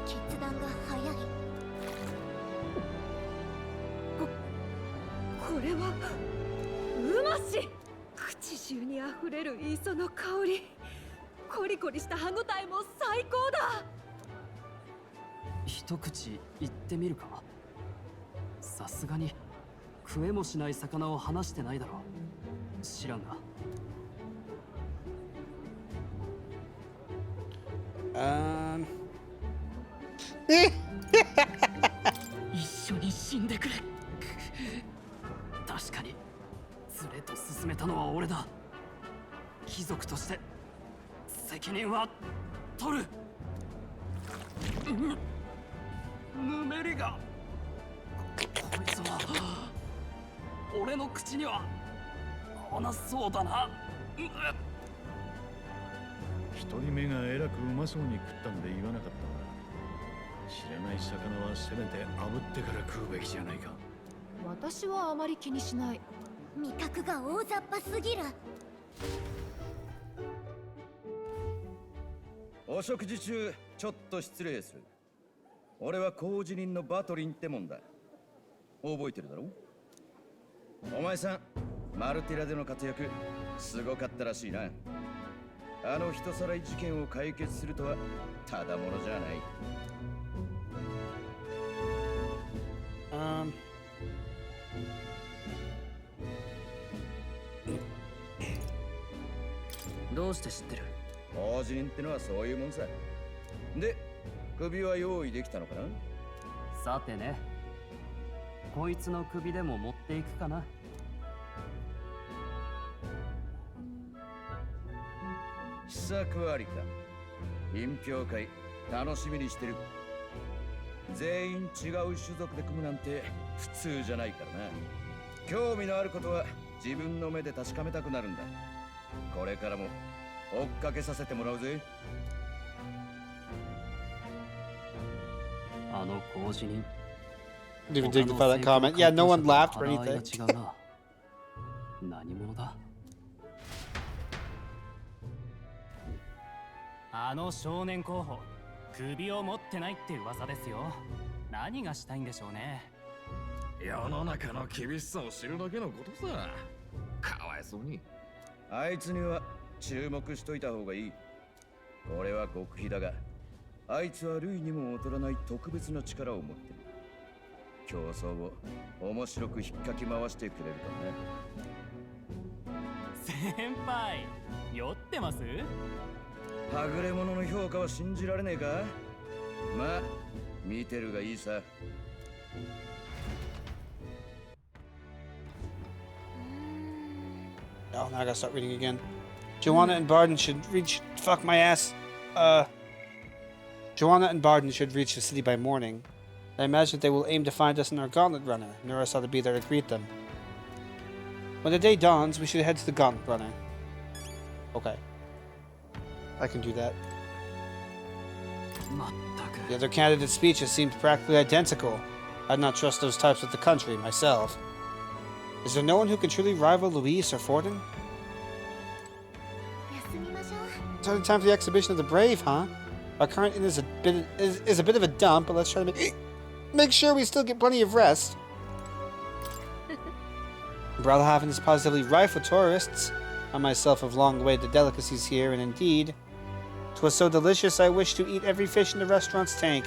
決断が早い。これはうまし。口中にあふれる磯の香り、コリコリした歯ごたえも最高だ。一口いってみるか。さすがに食えもしない魚を話してないだろう。知らんが。一緒に死んでくれ。確かにズレと進めたのは俺だ。貴族として責任は取る。ぬめりが。こいつは俺の口には合わなそうだな。一人目がえらくうまそうに食ったんで言わなかったな。知らない魚はせめて炙ってから食うべきじゃないか。私はあまり気にしない。味覚が大雑把すぎる。お食事中ちょっと失礼する。俺は工事人のバトリンってもんだ。覚えてるだろ。お前さんマルティラでの活躍すごかったらしいな。あの人さらい事件を解決するとはただものじゃない。どうして知ってる？工事人ってのはそういうもんさ。で、首は用意できたのかな？さてね、こいつの首でも持っていくかな。試作ありか。品評会楽しみにしてる。全員違う種族で組むなんて普通じゃないからな。興味のあることは自分の目で確かめたくなるんだ。これからも追っかけさせてもらうぜ。あの工事人 Didn't even dignify that comment. Yeah, no one laughed or anything. 何者だあの少年候補首を持ってないって噂ですよ何がしたいんでしょうね世の中の厳しさを知るだけのことさかわいそうにあいつには注目しといた方がいいこれは極秘だがあいつは類にも劣らない特別な力を持っている競争を面白く引っかき回してくれるかね先輩酔ってますはぐれ者の評価は信じられねえかまあ見てるがいいさOh, now I gotta start reading again. Joanna and Barden should reach. Fuck my ass. Joanna and Barden should reach the city by morning. I imagine they will aim to find us in our gauntlet runner. Norris ought to be there to greet them. When the day dawns, we should head to the gauntlet runner. Okay. I can do that. The other candidates' speeches seemed practically identical. I'd not trust those types with the country, myself. Is there no one who can truly rival Louise or Forden? It's only time for the exhibition of the brave, huh? Our current inn is a bit of a dump, but let's try to make sure we still get plenty of rest. Bralhaven is positively rife with tourists. I myself have long awaited the delicacies here, and indeed, 'twas so delicious I wish to eat every fish in the restaurant's tank.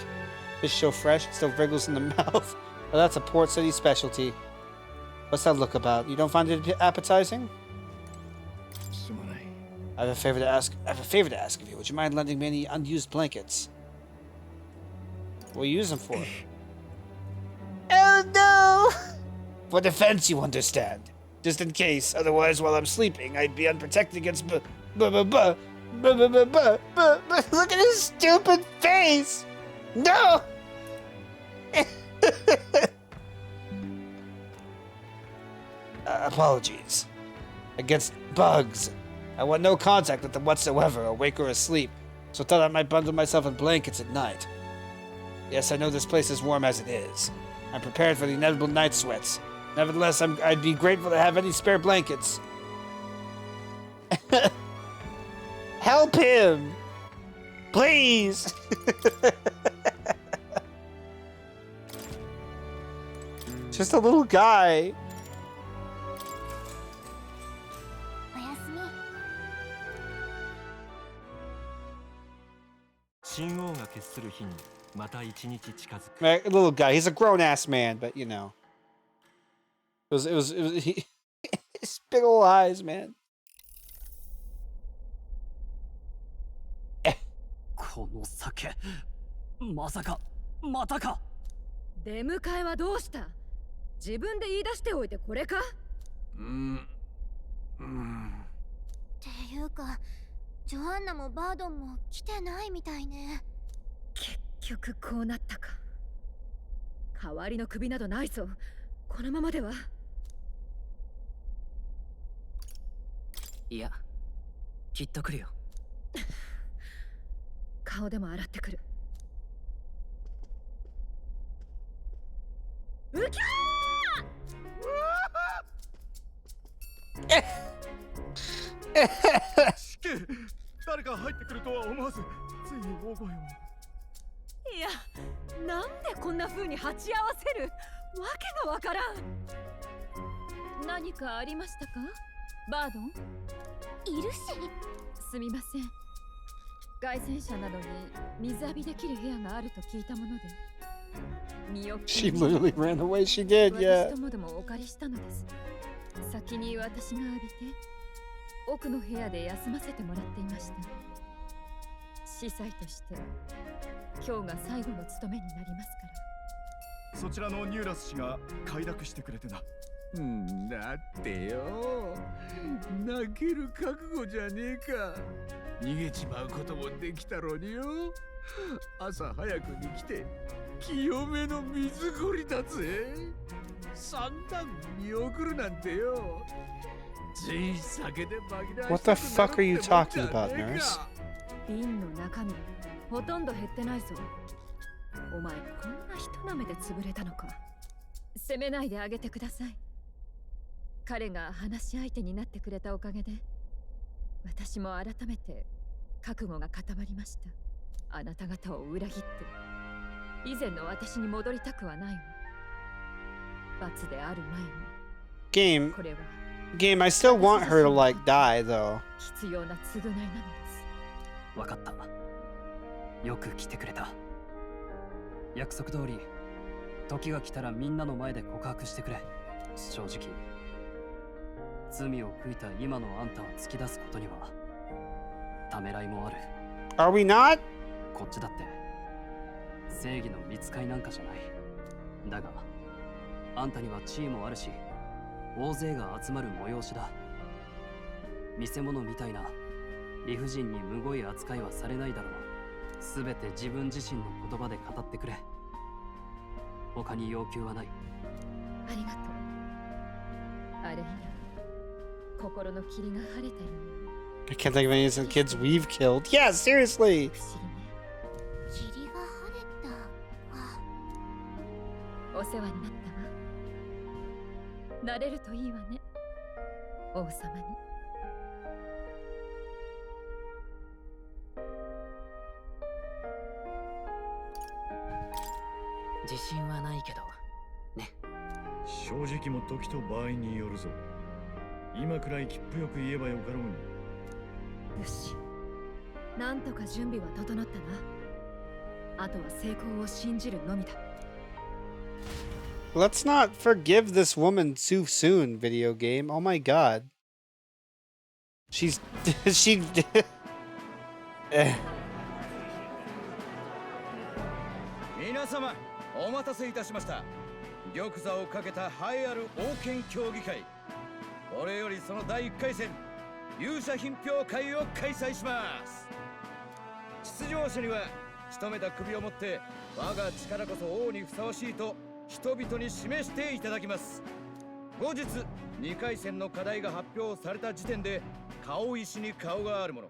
Fish so fresh it still wriggles in the mouth. Well, that's a Port City specialty. What's that look about? You don't find it appetizing? I have a favor to ask of you. Would you mind lending me any unused blankets? What do you use them for? Oh no! For defense, you understand. Just in case. Otherwise, while I'm sleeping, I'd be unprotected against Look at his stupid face! No! Apologies. Against bugs. I want no contact with them whatsoever, awake or asleep, so thought I might bundle myself in blankets at night. Yes, I know this place is warm as it is. I'm prepared for the inevitable night sweats. Nevertheless, I'd be grateful to have any spare blankets. Help him! Please! Just a little guy. A little guy. He's a grown-ass man, but you know. His big old eyes, man. この酒まさかまたか出迎えはどうした自分で言い出しておいてこれかっていうかジョアンナもバードンも来てないみたいね結局こうなったか代わりの首などないぞこのままではいやきっと来るよ顔でも洗ってくるうきゃーしけ誰か入ってくるとは思わずついに大声をいやなんでこんな風に鉢合わせるわけがわからん何かありましたかバードンいるしすみません凱旋者などに水浴びできる部屋があると聞いたもので身を She literally ran away. She did, yeah. 私ともでもお借りしたのです先に私が浴びて奥の部屋で休ませてもらっていました司祭として今日が最後の務めになりますからそちらのニューラス氏が快諾してくれてなだってよ泣ける覚悟じゃねえか逃げちまうこともできたろによ朝早くに来て清めの水ごりだぜ三段見送るなんてよつい酒で紛らわ What the fuck are you talking about, nurse? 瓶の中身ほとんど減ってないぞお前こんな一舐めで潰れたのか。責めないであげてください。彼が話し相手になってくれたおかげで、私も改めて覚悟が固まりました。あなた方を裏切って以前の私に戻りたくはないわ。罰である前に。 Game, I still want her to like die though. 必要な償いなのです。わかった。よく来てくれた。約束通り、時が来たらみんなの前で告白してくれ。正直、罪を悔いた今のあんたを突き出すことにはためらいもある。 Are we not? こっちだって正義の見つかいなんかじゃない。だがあんたには地位もあるし、大勢が集まる催しだ。見せ物みたいな理不尽にむごい扱いはされないだろう。すべて自分自身の言葉で語ってくれ。他に要求はない。ありがとう。あれ以来、心の霧が晴れたように。 I can't think of any innocent kids we've killed. Yeah, seriously. 霧が晴れたか。お世話になったわ。なれるといいわね、王様に。自信はないけどね。正直も時と場合によるぞ。今くらい切符よく言えばよかろうに。よし、なんとか準備は整ったな。あとは成功を信じるのみだ。 Let's not forgive this woman too soon, video game. Oh my god. She's... she... 皆様、お待たせいたしました。玉座をかけた栄えある王権協議会。これよりその第1回戦、勇者品評会を開催します。出場者には仕留めた首をもって我が力こそ王にふさわしいと人々に示していただきます。後日2回戦の課題が発表された時点で顔石に顔があるもの、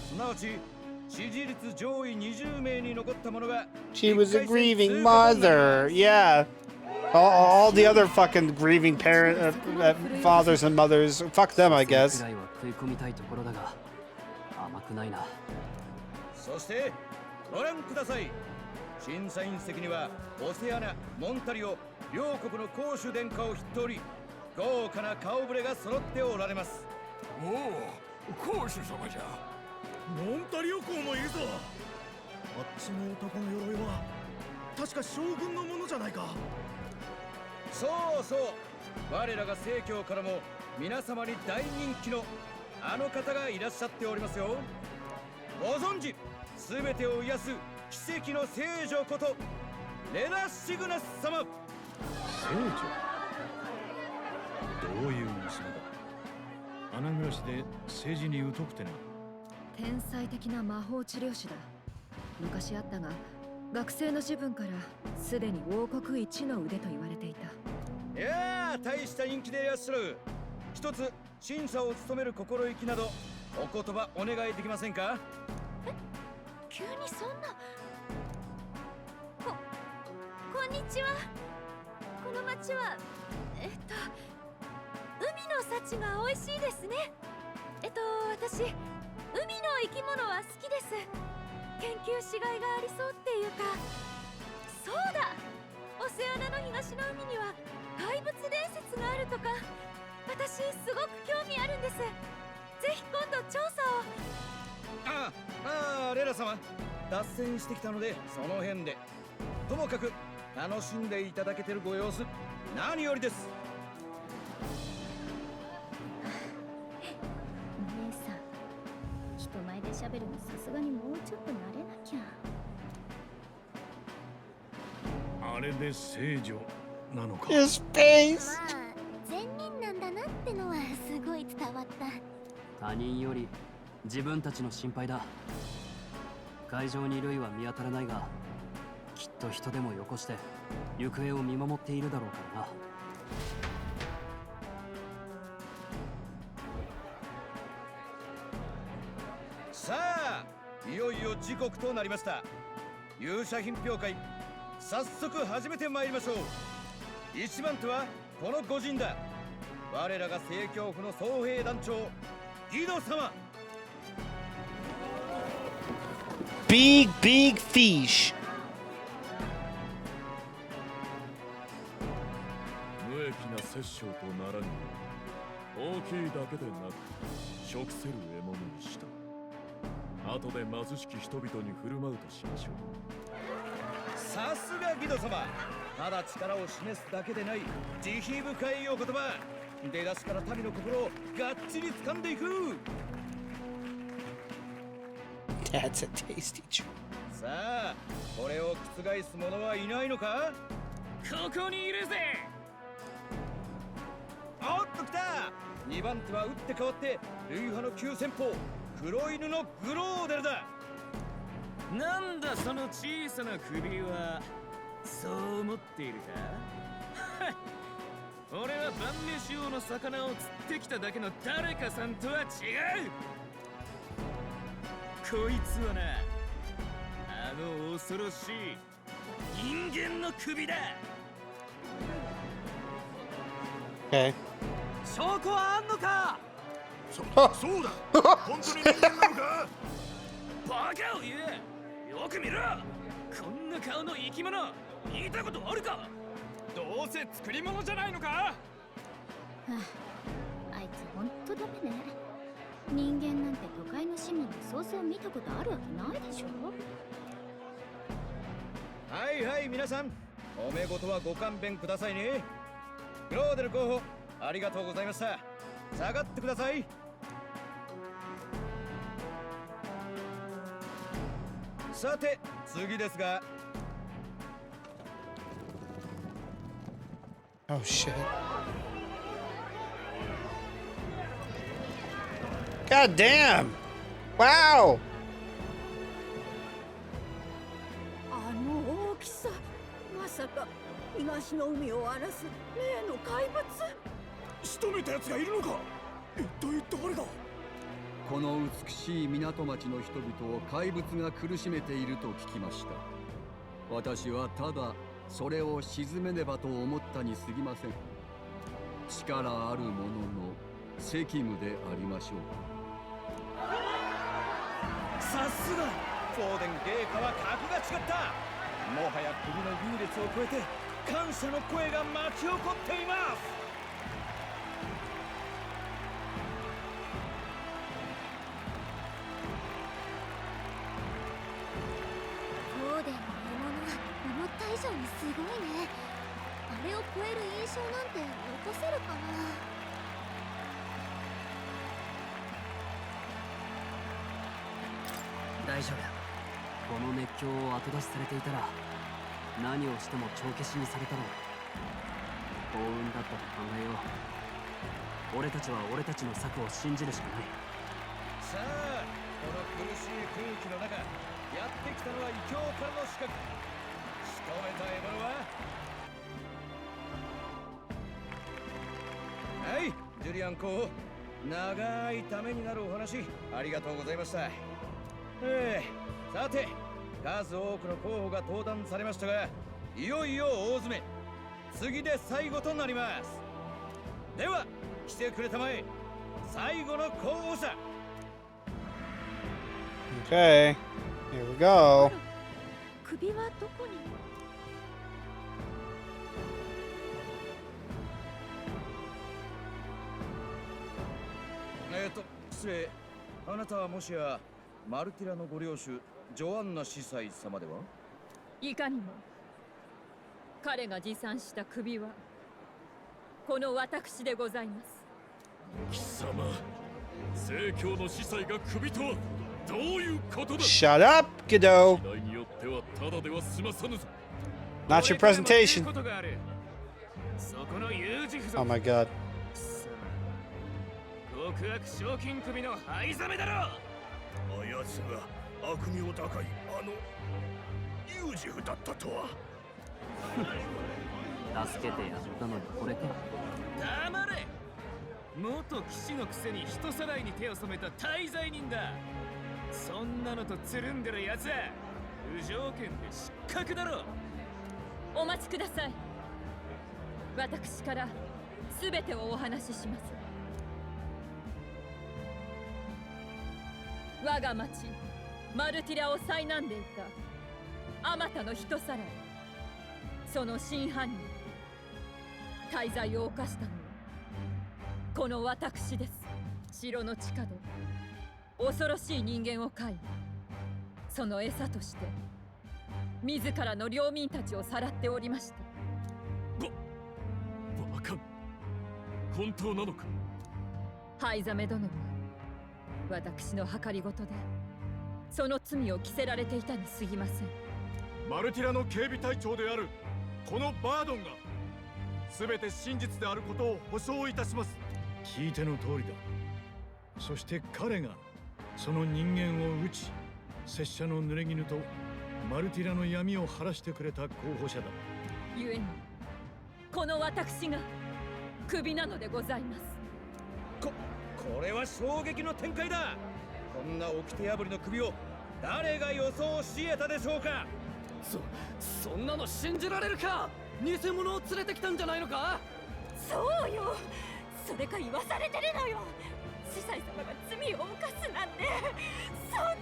すなわち支持率上位20名に残った者が She was a grieving mother. Yeah. All the other fucking grieving fathers and mothers. Fuck them, I guess. くらいは食い込みたいところだが甘くないな。そしてご覧ください。審査員席にはオセアナ、モンタリオ両国の公主殿下を筆頭に豪華な顔ぶれが揃っておられます。おお、公主様じゃ。モンタリオ公もいるぞ。あっちの男の鎧は確か将軍のものじゃないか。そうそう、我らが正教からも皆様に大人気のあの方がいらっしゃっておりますよ。ご存知、すべてを癒す奇跡の聖女ことレナ・シグナス様。聖女？どういう娘だ。穴暮らしで政治に疎くてな。天才的な魔法治療師だ。昔あったが学生の自分からすでに王国一の腕と言われていた。いやー、大した人気でいらっしゃる。一つ審査を務める心意気などお言葉お願いできませんか。え、急にそんな。こんにちは。この町は海の幸が美味しいですね。私海の生き物は好きです。研究しがいがありそうっていうか。そうだ、オセアナの東の海には怪物伝説があるとか。私すごく興味あるんです。ぜひ今度調査を。レラ様、脱線してきたのでその辺で。ともかく楽しんでいただけてるご様子何よりです。姉さん、人前で喋るのさすがにもうちょっと慣れなきゃ。あれで聖女なのか。His face! まあ、善人なんだなってのはすごい伝わった。他人より自分たちの心配だ。会場に類は見当たらないが、きっと人でもよこして行方を見守っているだろうからな。さあ、いよいよ時刻となりました。勇者品評会早速始めてまいりましょう。一番手はこの御仁だ。我らが正教府の総兵団長ギド様。 Big fish. 無益な殺生とならぬよう大きいだけでなく食せる獲物にした。後で貧しき人々に振る舞うとしましょう。さすがギド様。ただ力を示すだけでない慈悲深いお言葉。出だしから民の心をがっちり掴んでいく。 That's a tasty joke. さあ、これを覆す者はいないのか？ここにいるぜ。おっと来た。2番手は打って変わって類派の急先鋒黒犬のグローデルだ。なんだその小さな首は。そう思っているか？俺は晩飯用の魚を釣ってきただけの誰かさんとは違う。こいつはな、あの恐ろしい人間の首だ。Okay. 証拠はあんのか？そうだ。本当に人間なのか？バカを言え。よく見ろ。こんな顔の生き物見たことあるか？どうせ作り物じゃないのか？はあ、あいつほんとダメね。人間なんて都会の市民でそうそう見たことあるわけないでしょ。はいはい皆さん、おめ事はご勘弁くださいね。グローデル候補ありがとうございました。下がってください。さて次ですが。 Oh shit. God damn! Wow! あの大きさ、まさか東の海を荒らす例の怪物。仕留めた奴がいるのか？一体誰だ？この美しい港町の人々を怪物が苦しめていると聞きました。私はただそれを鎮めねばと思ったに過ぎません。力ある者の責務でありましょう。さすがフォーデン芸家は格が違った。もはや国の優劣を超えて感謝の声が巻き起こっています。フォーデンの獲物は思った以上にすごいね。あれを超える印象なんて残せるかな。大丈夫。この熱狂を後出しされていたら何をしても帳消しにされたろう。幸運だったと考えよう。俺たちは俺たちの策を信じるしかない。さあこの苦しい空気の中やってきたのは異教からの刺客。仕留めた獲物ははいジュリアン候補、長いためになるお話ありがとうございました。さて数多くの候補が登壇されましたが、いよいよ大詰め、次で最後となります。では来てくれたまえ最後の候補者。 Okay, here we go. 首はどこに？失礼。あなたはもしやマルティラのご領主ジョアンナ司祭様では？いかにも。彼が持参した首はこの私でございます。貴様、正教の司祭が首とはどういうことだ？ Shut up, kiddo. 時代によってはただでは済まさぬぞ。 Not your presentation. Oh my god. 極悪賞金首の灰ざめだろ。あやつが悪名高いあのユージフだったとは。助けてやったのにこれか。黙れ。元騎士のくせに人さらいに手を染めた大罪人だ。そんなのとつるんでるやつは無条件で失格だろ。お待ちください。私から全てをお話しします。我が町マルティラを災難でいたあまたの人さらい、その真犯人、大罪を犯したのはこの私です。城の地下で恐ろしい人間を飼い、その餌として自らの領民たちをさらっておりました。バカ、本当なのか？灰ザメ殿は私の計りごとでその罪を着せられていたに過ぎません。マルティラの警備隊長であるこのバードンが全て真実であることを保証いたします。聞いての通りだ。そして彼がその人間を撃ち、拙者の濡れ衣とマルティラの闇を晴らしてくれた候補者だ。故にこの私がクビなのでございます。これは衝撃の展開だ。こんな掟破りの首を誰が予想し得たでしょうか。そんなの信じられるか。偽物を連れてきたんじゃないのか。そうよ、それか言わされてるのよ。司祭様が罪を犯すなんて、そんな。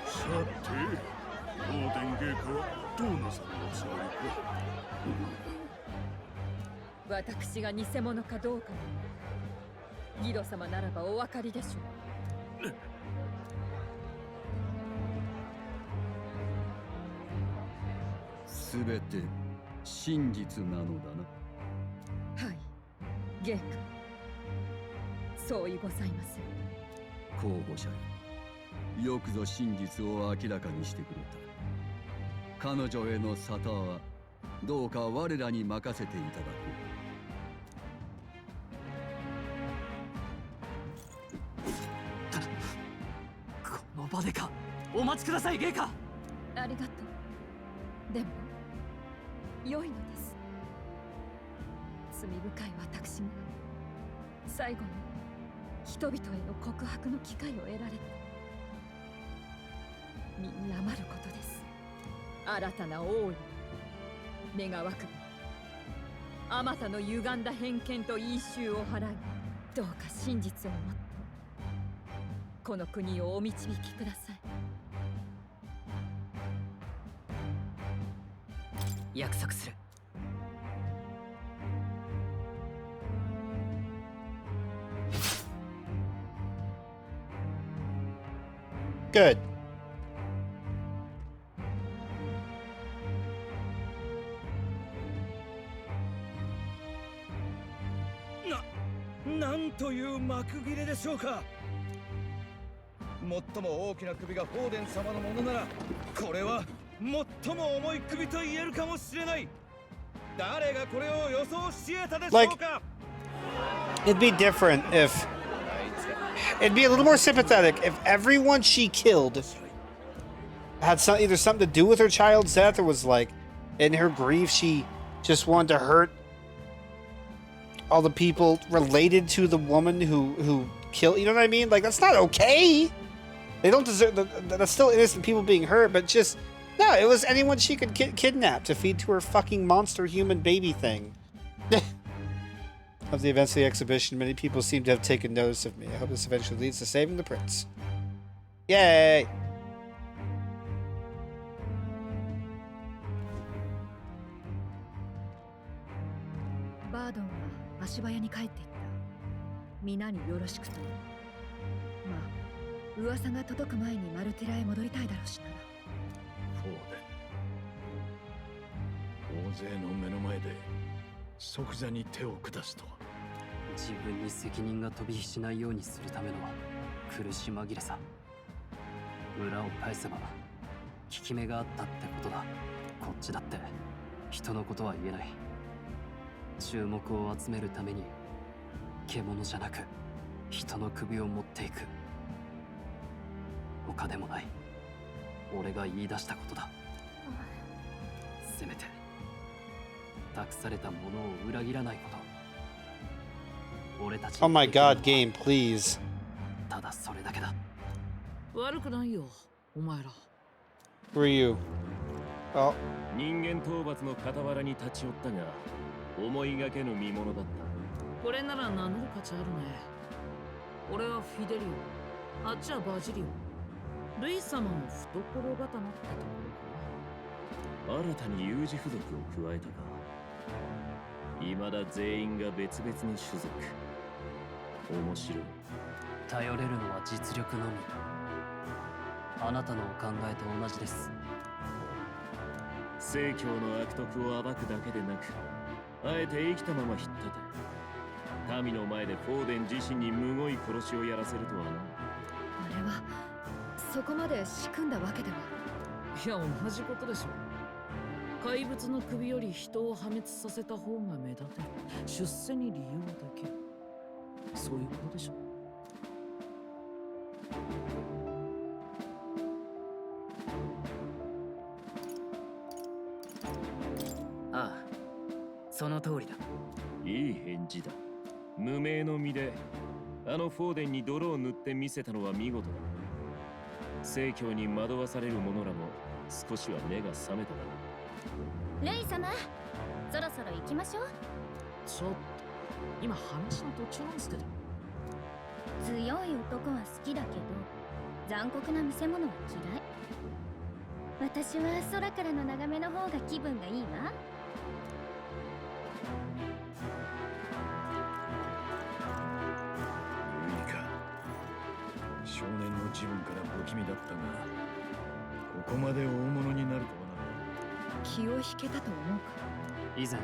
さて、オーデン芸家はどうなさるおつもりか。私が偽物かどうかはギド様ならばお分かりでしょう。すべて真実なのだな。はい、芸家、相違ございません。候補者よ、よくぞ真実を明らかにしてくれた。彼女への沙汰はどうか我らに任せていただこう。この場でか。お待ちください、芸家。ありがとう。でも良いのです。罪深い私が最後に人々への告白の機会を得られた身に余ることです。新たな王位願わくばあまたの歪んだ偏見と因習を払い、どうか真実をもってこの国をお導きください。約束する。Good. なんという幕切れでしょうか。最も大きな首がフォーデン様のものなら、これは最も重い首と言えるかもしれない。誰がこれを予想し得たでしょうか。 It'd be different if it'd be a little more sympathetic if everyone she killed had either something to do with her child's death, or was like in her grief she just wanted to hurt all the people related to the woman who killed. You know what I mean? Like, that's not okay. They don't deserve. That's still innocent people being hurt, but just no. It was anyone she could kidnap to feed to her fucking monster human baby thing. Of the events of the exhibition, many people seem to have taken notice of me. I hope this eventually leads to saving the prince. Yay! バードンは足早に帰っていった。皆によろしくと。まあ、噂が届く前にマルティラへ戻りたいだろうしな。フォーデン、大勢の目の前で即座に手を下すとは。自分に責任が飛び火しないようにするための苦し紛れさ。裏を返せば効き目があったってことだ。こっちだって人のことは言えない。注目を集めるために獣じゃなく人の首を持っていく。他でもない。俺が言い出したことだ。せめて託されたものを裏切らないこと。俺たち Oh my god, game, please. ただそれだけだ。悪くないよ、お前ら。Who are you? あ、人間討伐の傍らに立ち寄ったが、思いがけぬ見物だった。これなら名乗る価値あるね。俺はフィデリオ、あっちはバジリオ。ルイ様の懐刀ってところかな。新たに有事付属を加えたか。未だ全員が別々の種族。面白い。頼れるのは実力のみ。あなたのお考えと同じです。正教の悪徳を暴くだけでなく、あえて生きたまま引っ立て、民の前でフォーデン自身にむごい殺しをやらせるとはな。あれはそこまで仕組んだわけでは。いや、同じことでしょ。怪物の首より人を破滅させた方が目立てる。出世に利用できる。そういうことでしょ。ああ、その通りだ。いい返事だ。無名の身であのフォーデンに泥を塗ってみせたのは見事だ。正教に惑わされる者らも少しは目が覚めただ。レイ様、そろそろ行きましょう。ちょっと今話の途中なんですけど。強い男は好きだけど残酷な見せ物は嫌い。私は空からの眺めの方が気分がいいわ。少年の自分から不気味だったが、ここまで大物になるとはな。気を引けたと思うか。以前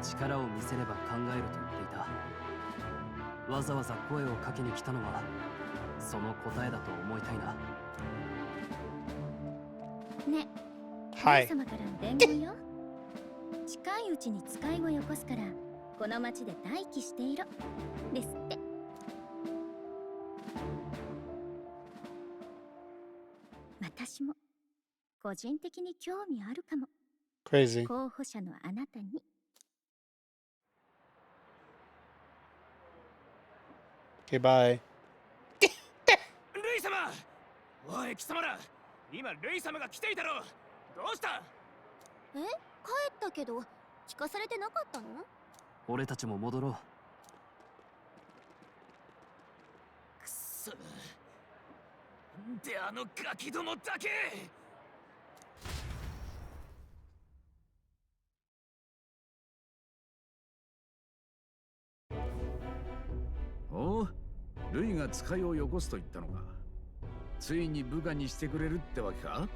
力を見せれば考えると言っていた。わざわざ声をかけに来たのはその答えだと思いたいな。ね、はいレイ様からの伝言よ。近いうちに使いをよこすからこの町で待機していろですって。私も個人的に興味あるかも。 Crazy. 候補者のあなたに。 Okay, bye. ルイ様、おい貴様ら、今ルイ様が来ていたろ。どうした？え、帰ったけど聞かされてなかったの？俺たちも戻ろう。くそ、なんであのガキどもだけ。おう、ルイが使いをよこすと言ったのか。ついに部下にしてくれるってわけか。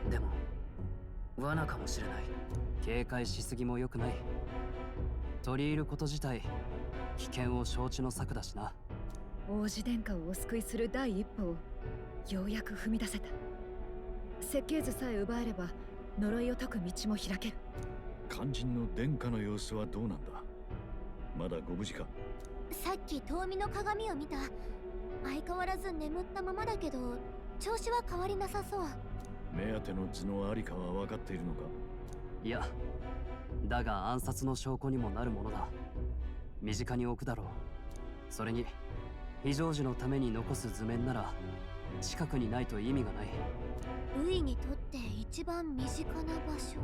でも罠かもしれない。警戒しすぎも良くない。取り入ること自体危険を承知の策だしな。王子殿下をお救いする第一歩をようやく踏み出せた。設計図さえ奪えれば呪いを解く道も開ける。肝心の殿下の様子はどうなんだ。まだご無事か。さっき遠見の鏡を見た。相変わらず眠ったままだけど調子は変わりなさそう。目当ての図のありかは分かっているのか。いや、だが暗殺の証拠にもなるものだ。身近に置くだろう。それに非常時のために残す図面なら近くにないと意味がない。ルイにとって一番身近な場所。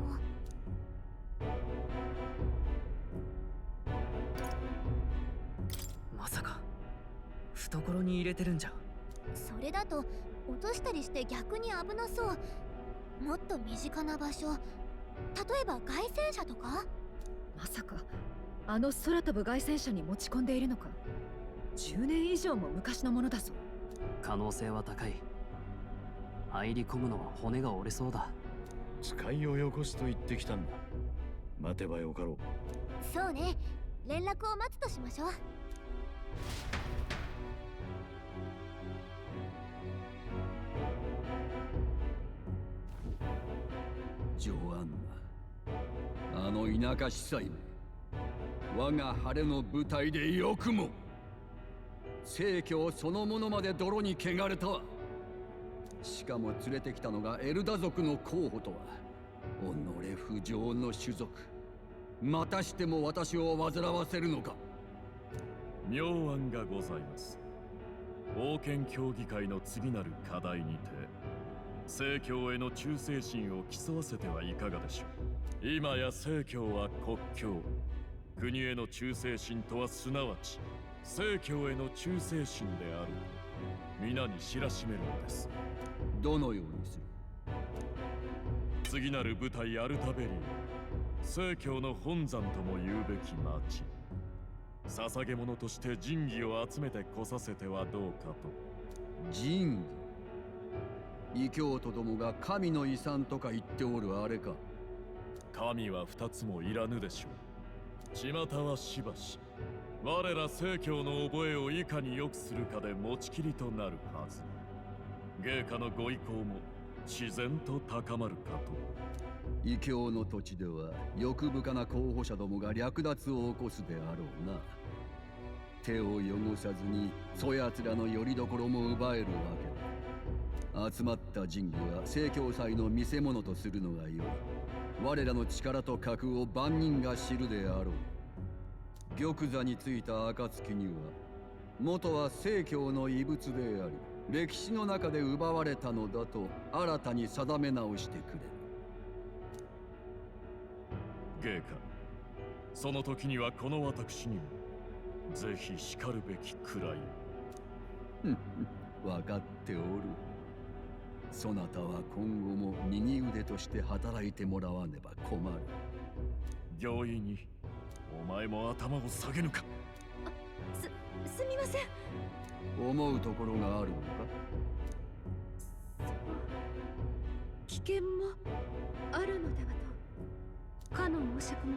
まさか懐に入れてるんじゃ。それだと落としたりして逆に危なそう。もっと身近な場所、例えば凱旋車とか。まさかあの空飛ぶ凱旋車に持ち込んでいるのか。10年以上も昔のものだぞ。可能性は高い。入り込むのは骨が折れそうだ。使いをよこすと言ってきたんだ。待てばよかろう。そうね、連絡を待つとしましょう。ジョアンナ、あの田舎司祭め、我が晴れの舞台でよくも正教そのものまで泥に汚れたわ。しかも連れてきたのがエルダ族の候補とは。己不浄の種族、またしても私を煩わせるのか。妙案がございます。王権協議会の次なる課題にて正教への忠誠心を競わせてはいかがでしょう。今や正教は国教、国への忠誠心とはすなわち正教への忠誠心であると皆に知らしめるのです。どのようにする？次なる部隊アルタベリー、正教の本山とも言うべき町、捧げ物として神器を集めてこさせてはどうかと。神器？異教徒どもが神の遺産とか言っておるあれか。神は二つもいらぬでしょう。巷はしばし我ら正教の覚えをいかに良くするかで持ちきりとなるはず。芸家のご意向も自然と高まるかと。異教の土地では欲深な候補者どもが略奪を起こすであろうな。手を汚さずにそやつらの拠り所も奪えるわけだ。集まった神器は正教祭の見せ物とするのがよい。我らの力と格を万人が知るであろう。玉座についた暁には元は正教の遺物であり歴史の中で奪われたのだと新たに定め直してくれる。芸家、その時にはこの私にもぜひしかるべきくらい。分かっておる。そなたは今後も右腕として働いてもらわねば困る。行為にお前も頭を下げぬか。すみません。思うところがあるのか？危険もあるのではと。かの王爵も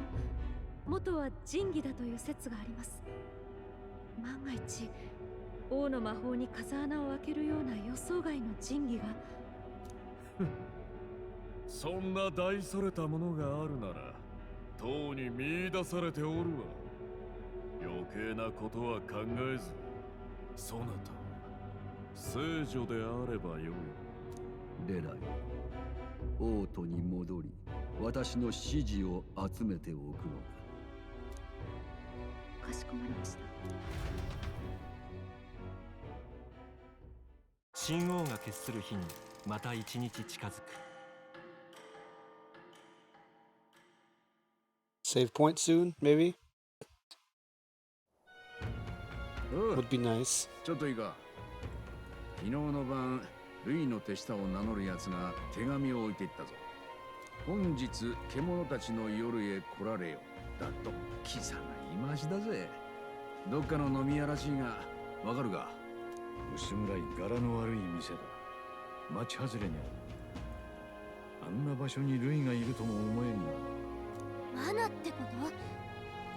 元は神器だという説があります。万が一王の魔法に風穴を開けるような予想外の神器がそんな大それたものがあるならとうに見出されておるわ。余計なことは考えず、そなた聖女であればよい。レライ、王都に戻り私の指示を集めておくのだ。かしこまりました。神王が決する日にまた一日近づく。Save point soon, maybe? Would be nice. ちょっといいか。昨日の晩、ルイの手下を名乗る奴が手紙を置いていったぞ。本日、獣たちの夜へ来られよ。だと、キザな言い回しだぜ。どっかの飲み屋らしいが、わかるか？薄暗い柄の悪い店だ。町外れにある。あんな場所にルイがいるとも思えんな。罠ってこ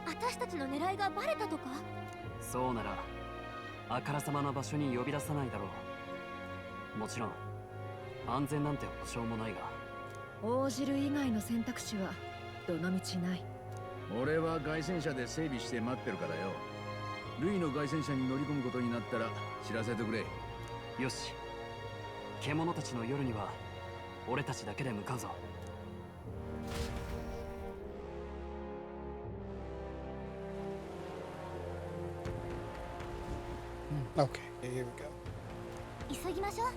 と？私たちの狙いがバレたとか？そうならあからさまな場所に呼び出さないだろう。もちろん安全なんて保証もないが、応じる以外の選択肢はどのみちない。俺は凱旋車で整備して待ってるからよ。ルイの凱旋車に乗り込むことになったら知らせてくれ。よし、獣たちの夜には俺たちだけで向かうぞ。Okay, here we go. 急ぎましょう。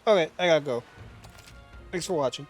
Okay, I gotta go. Thanks for watching.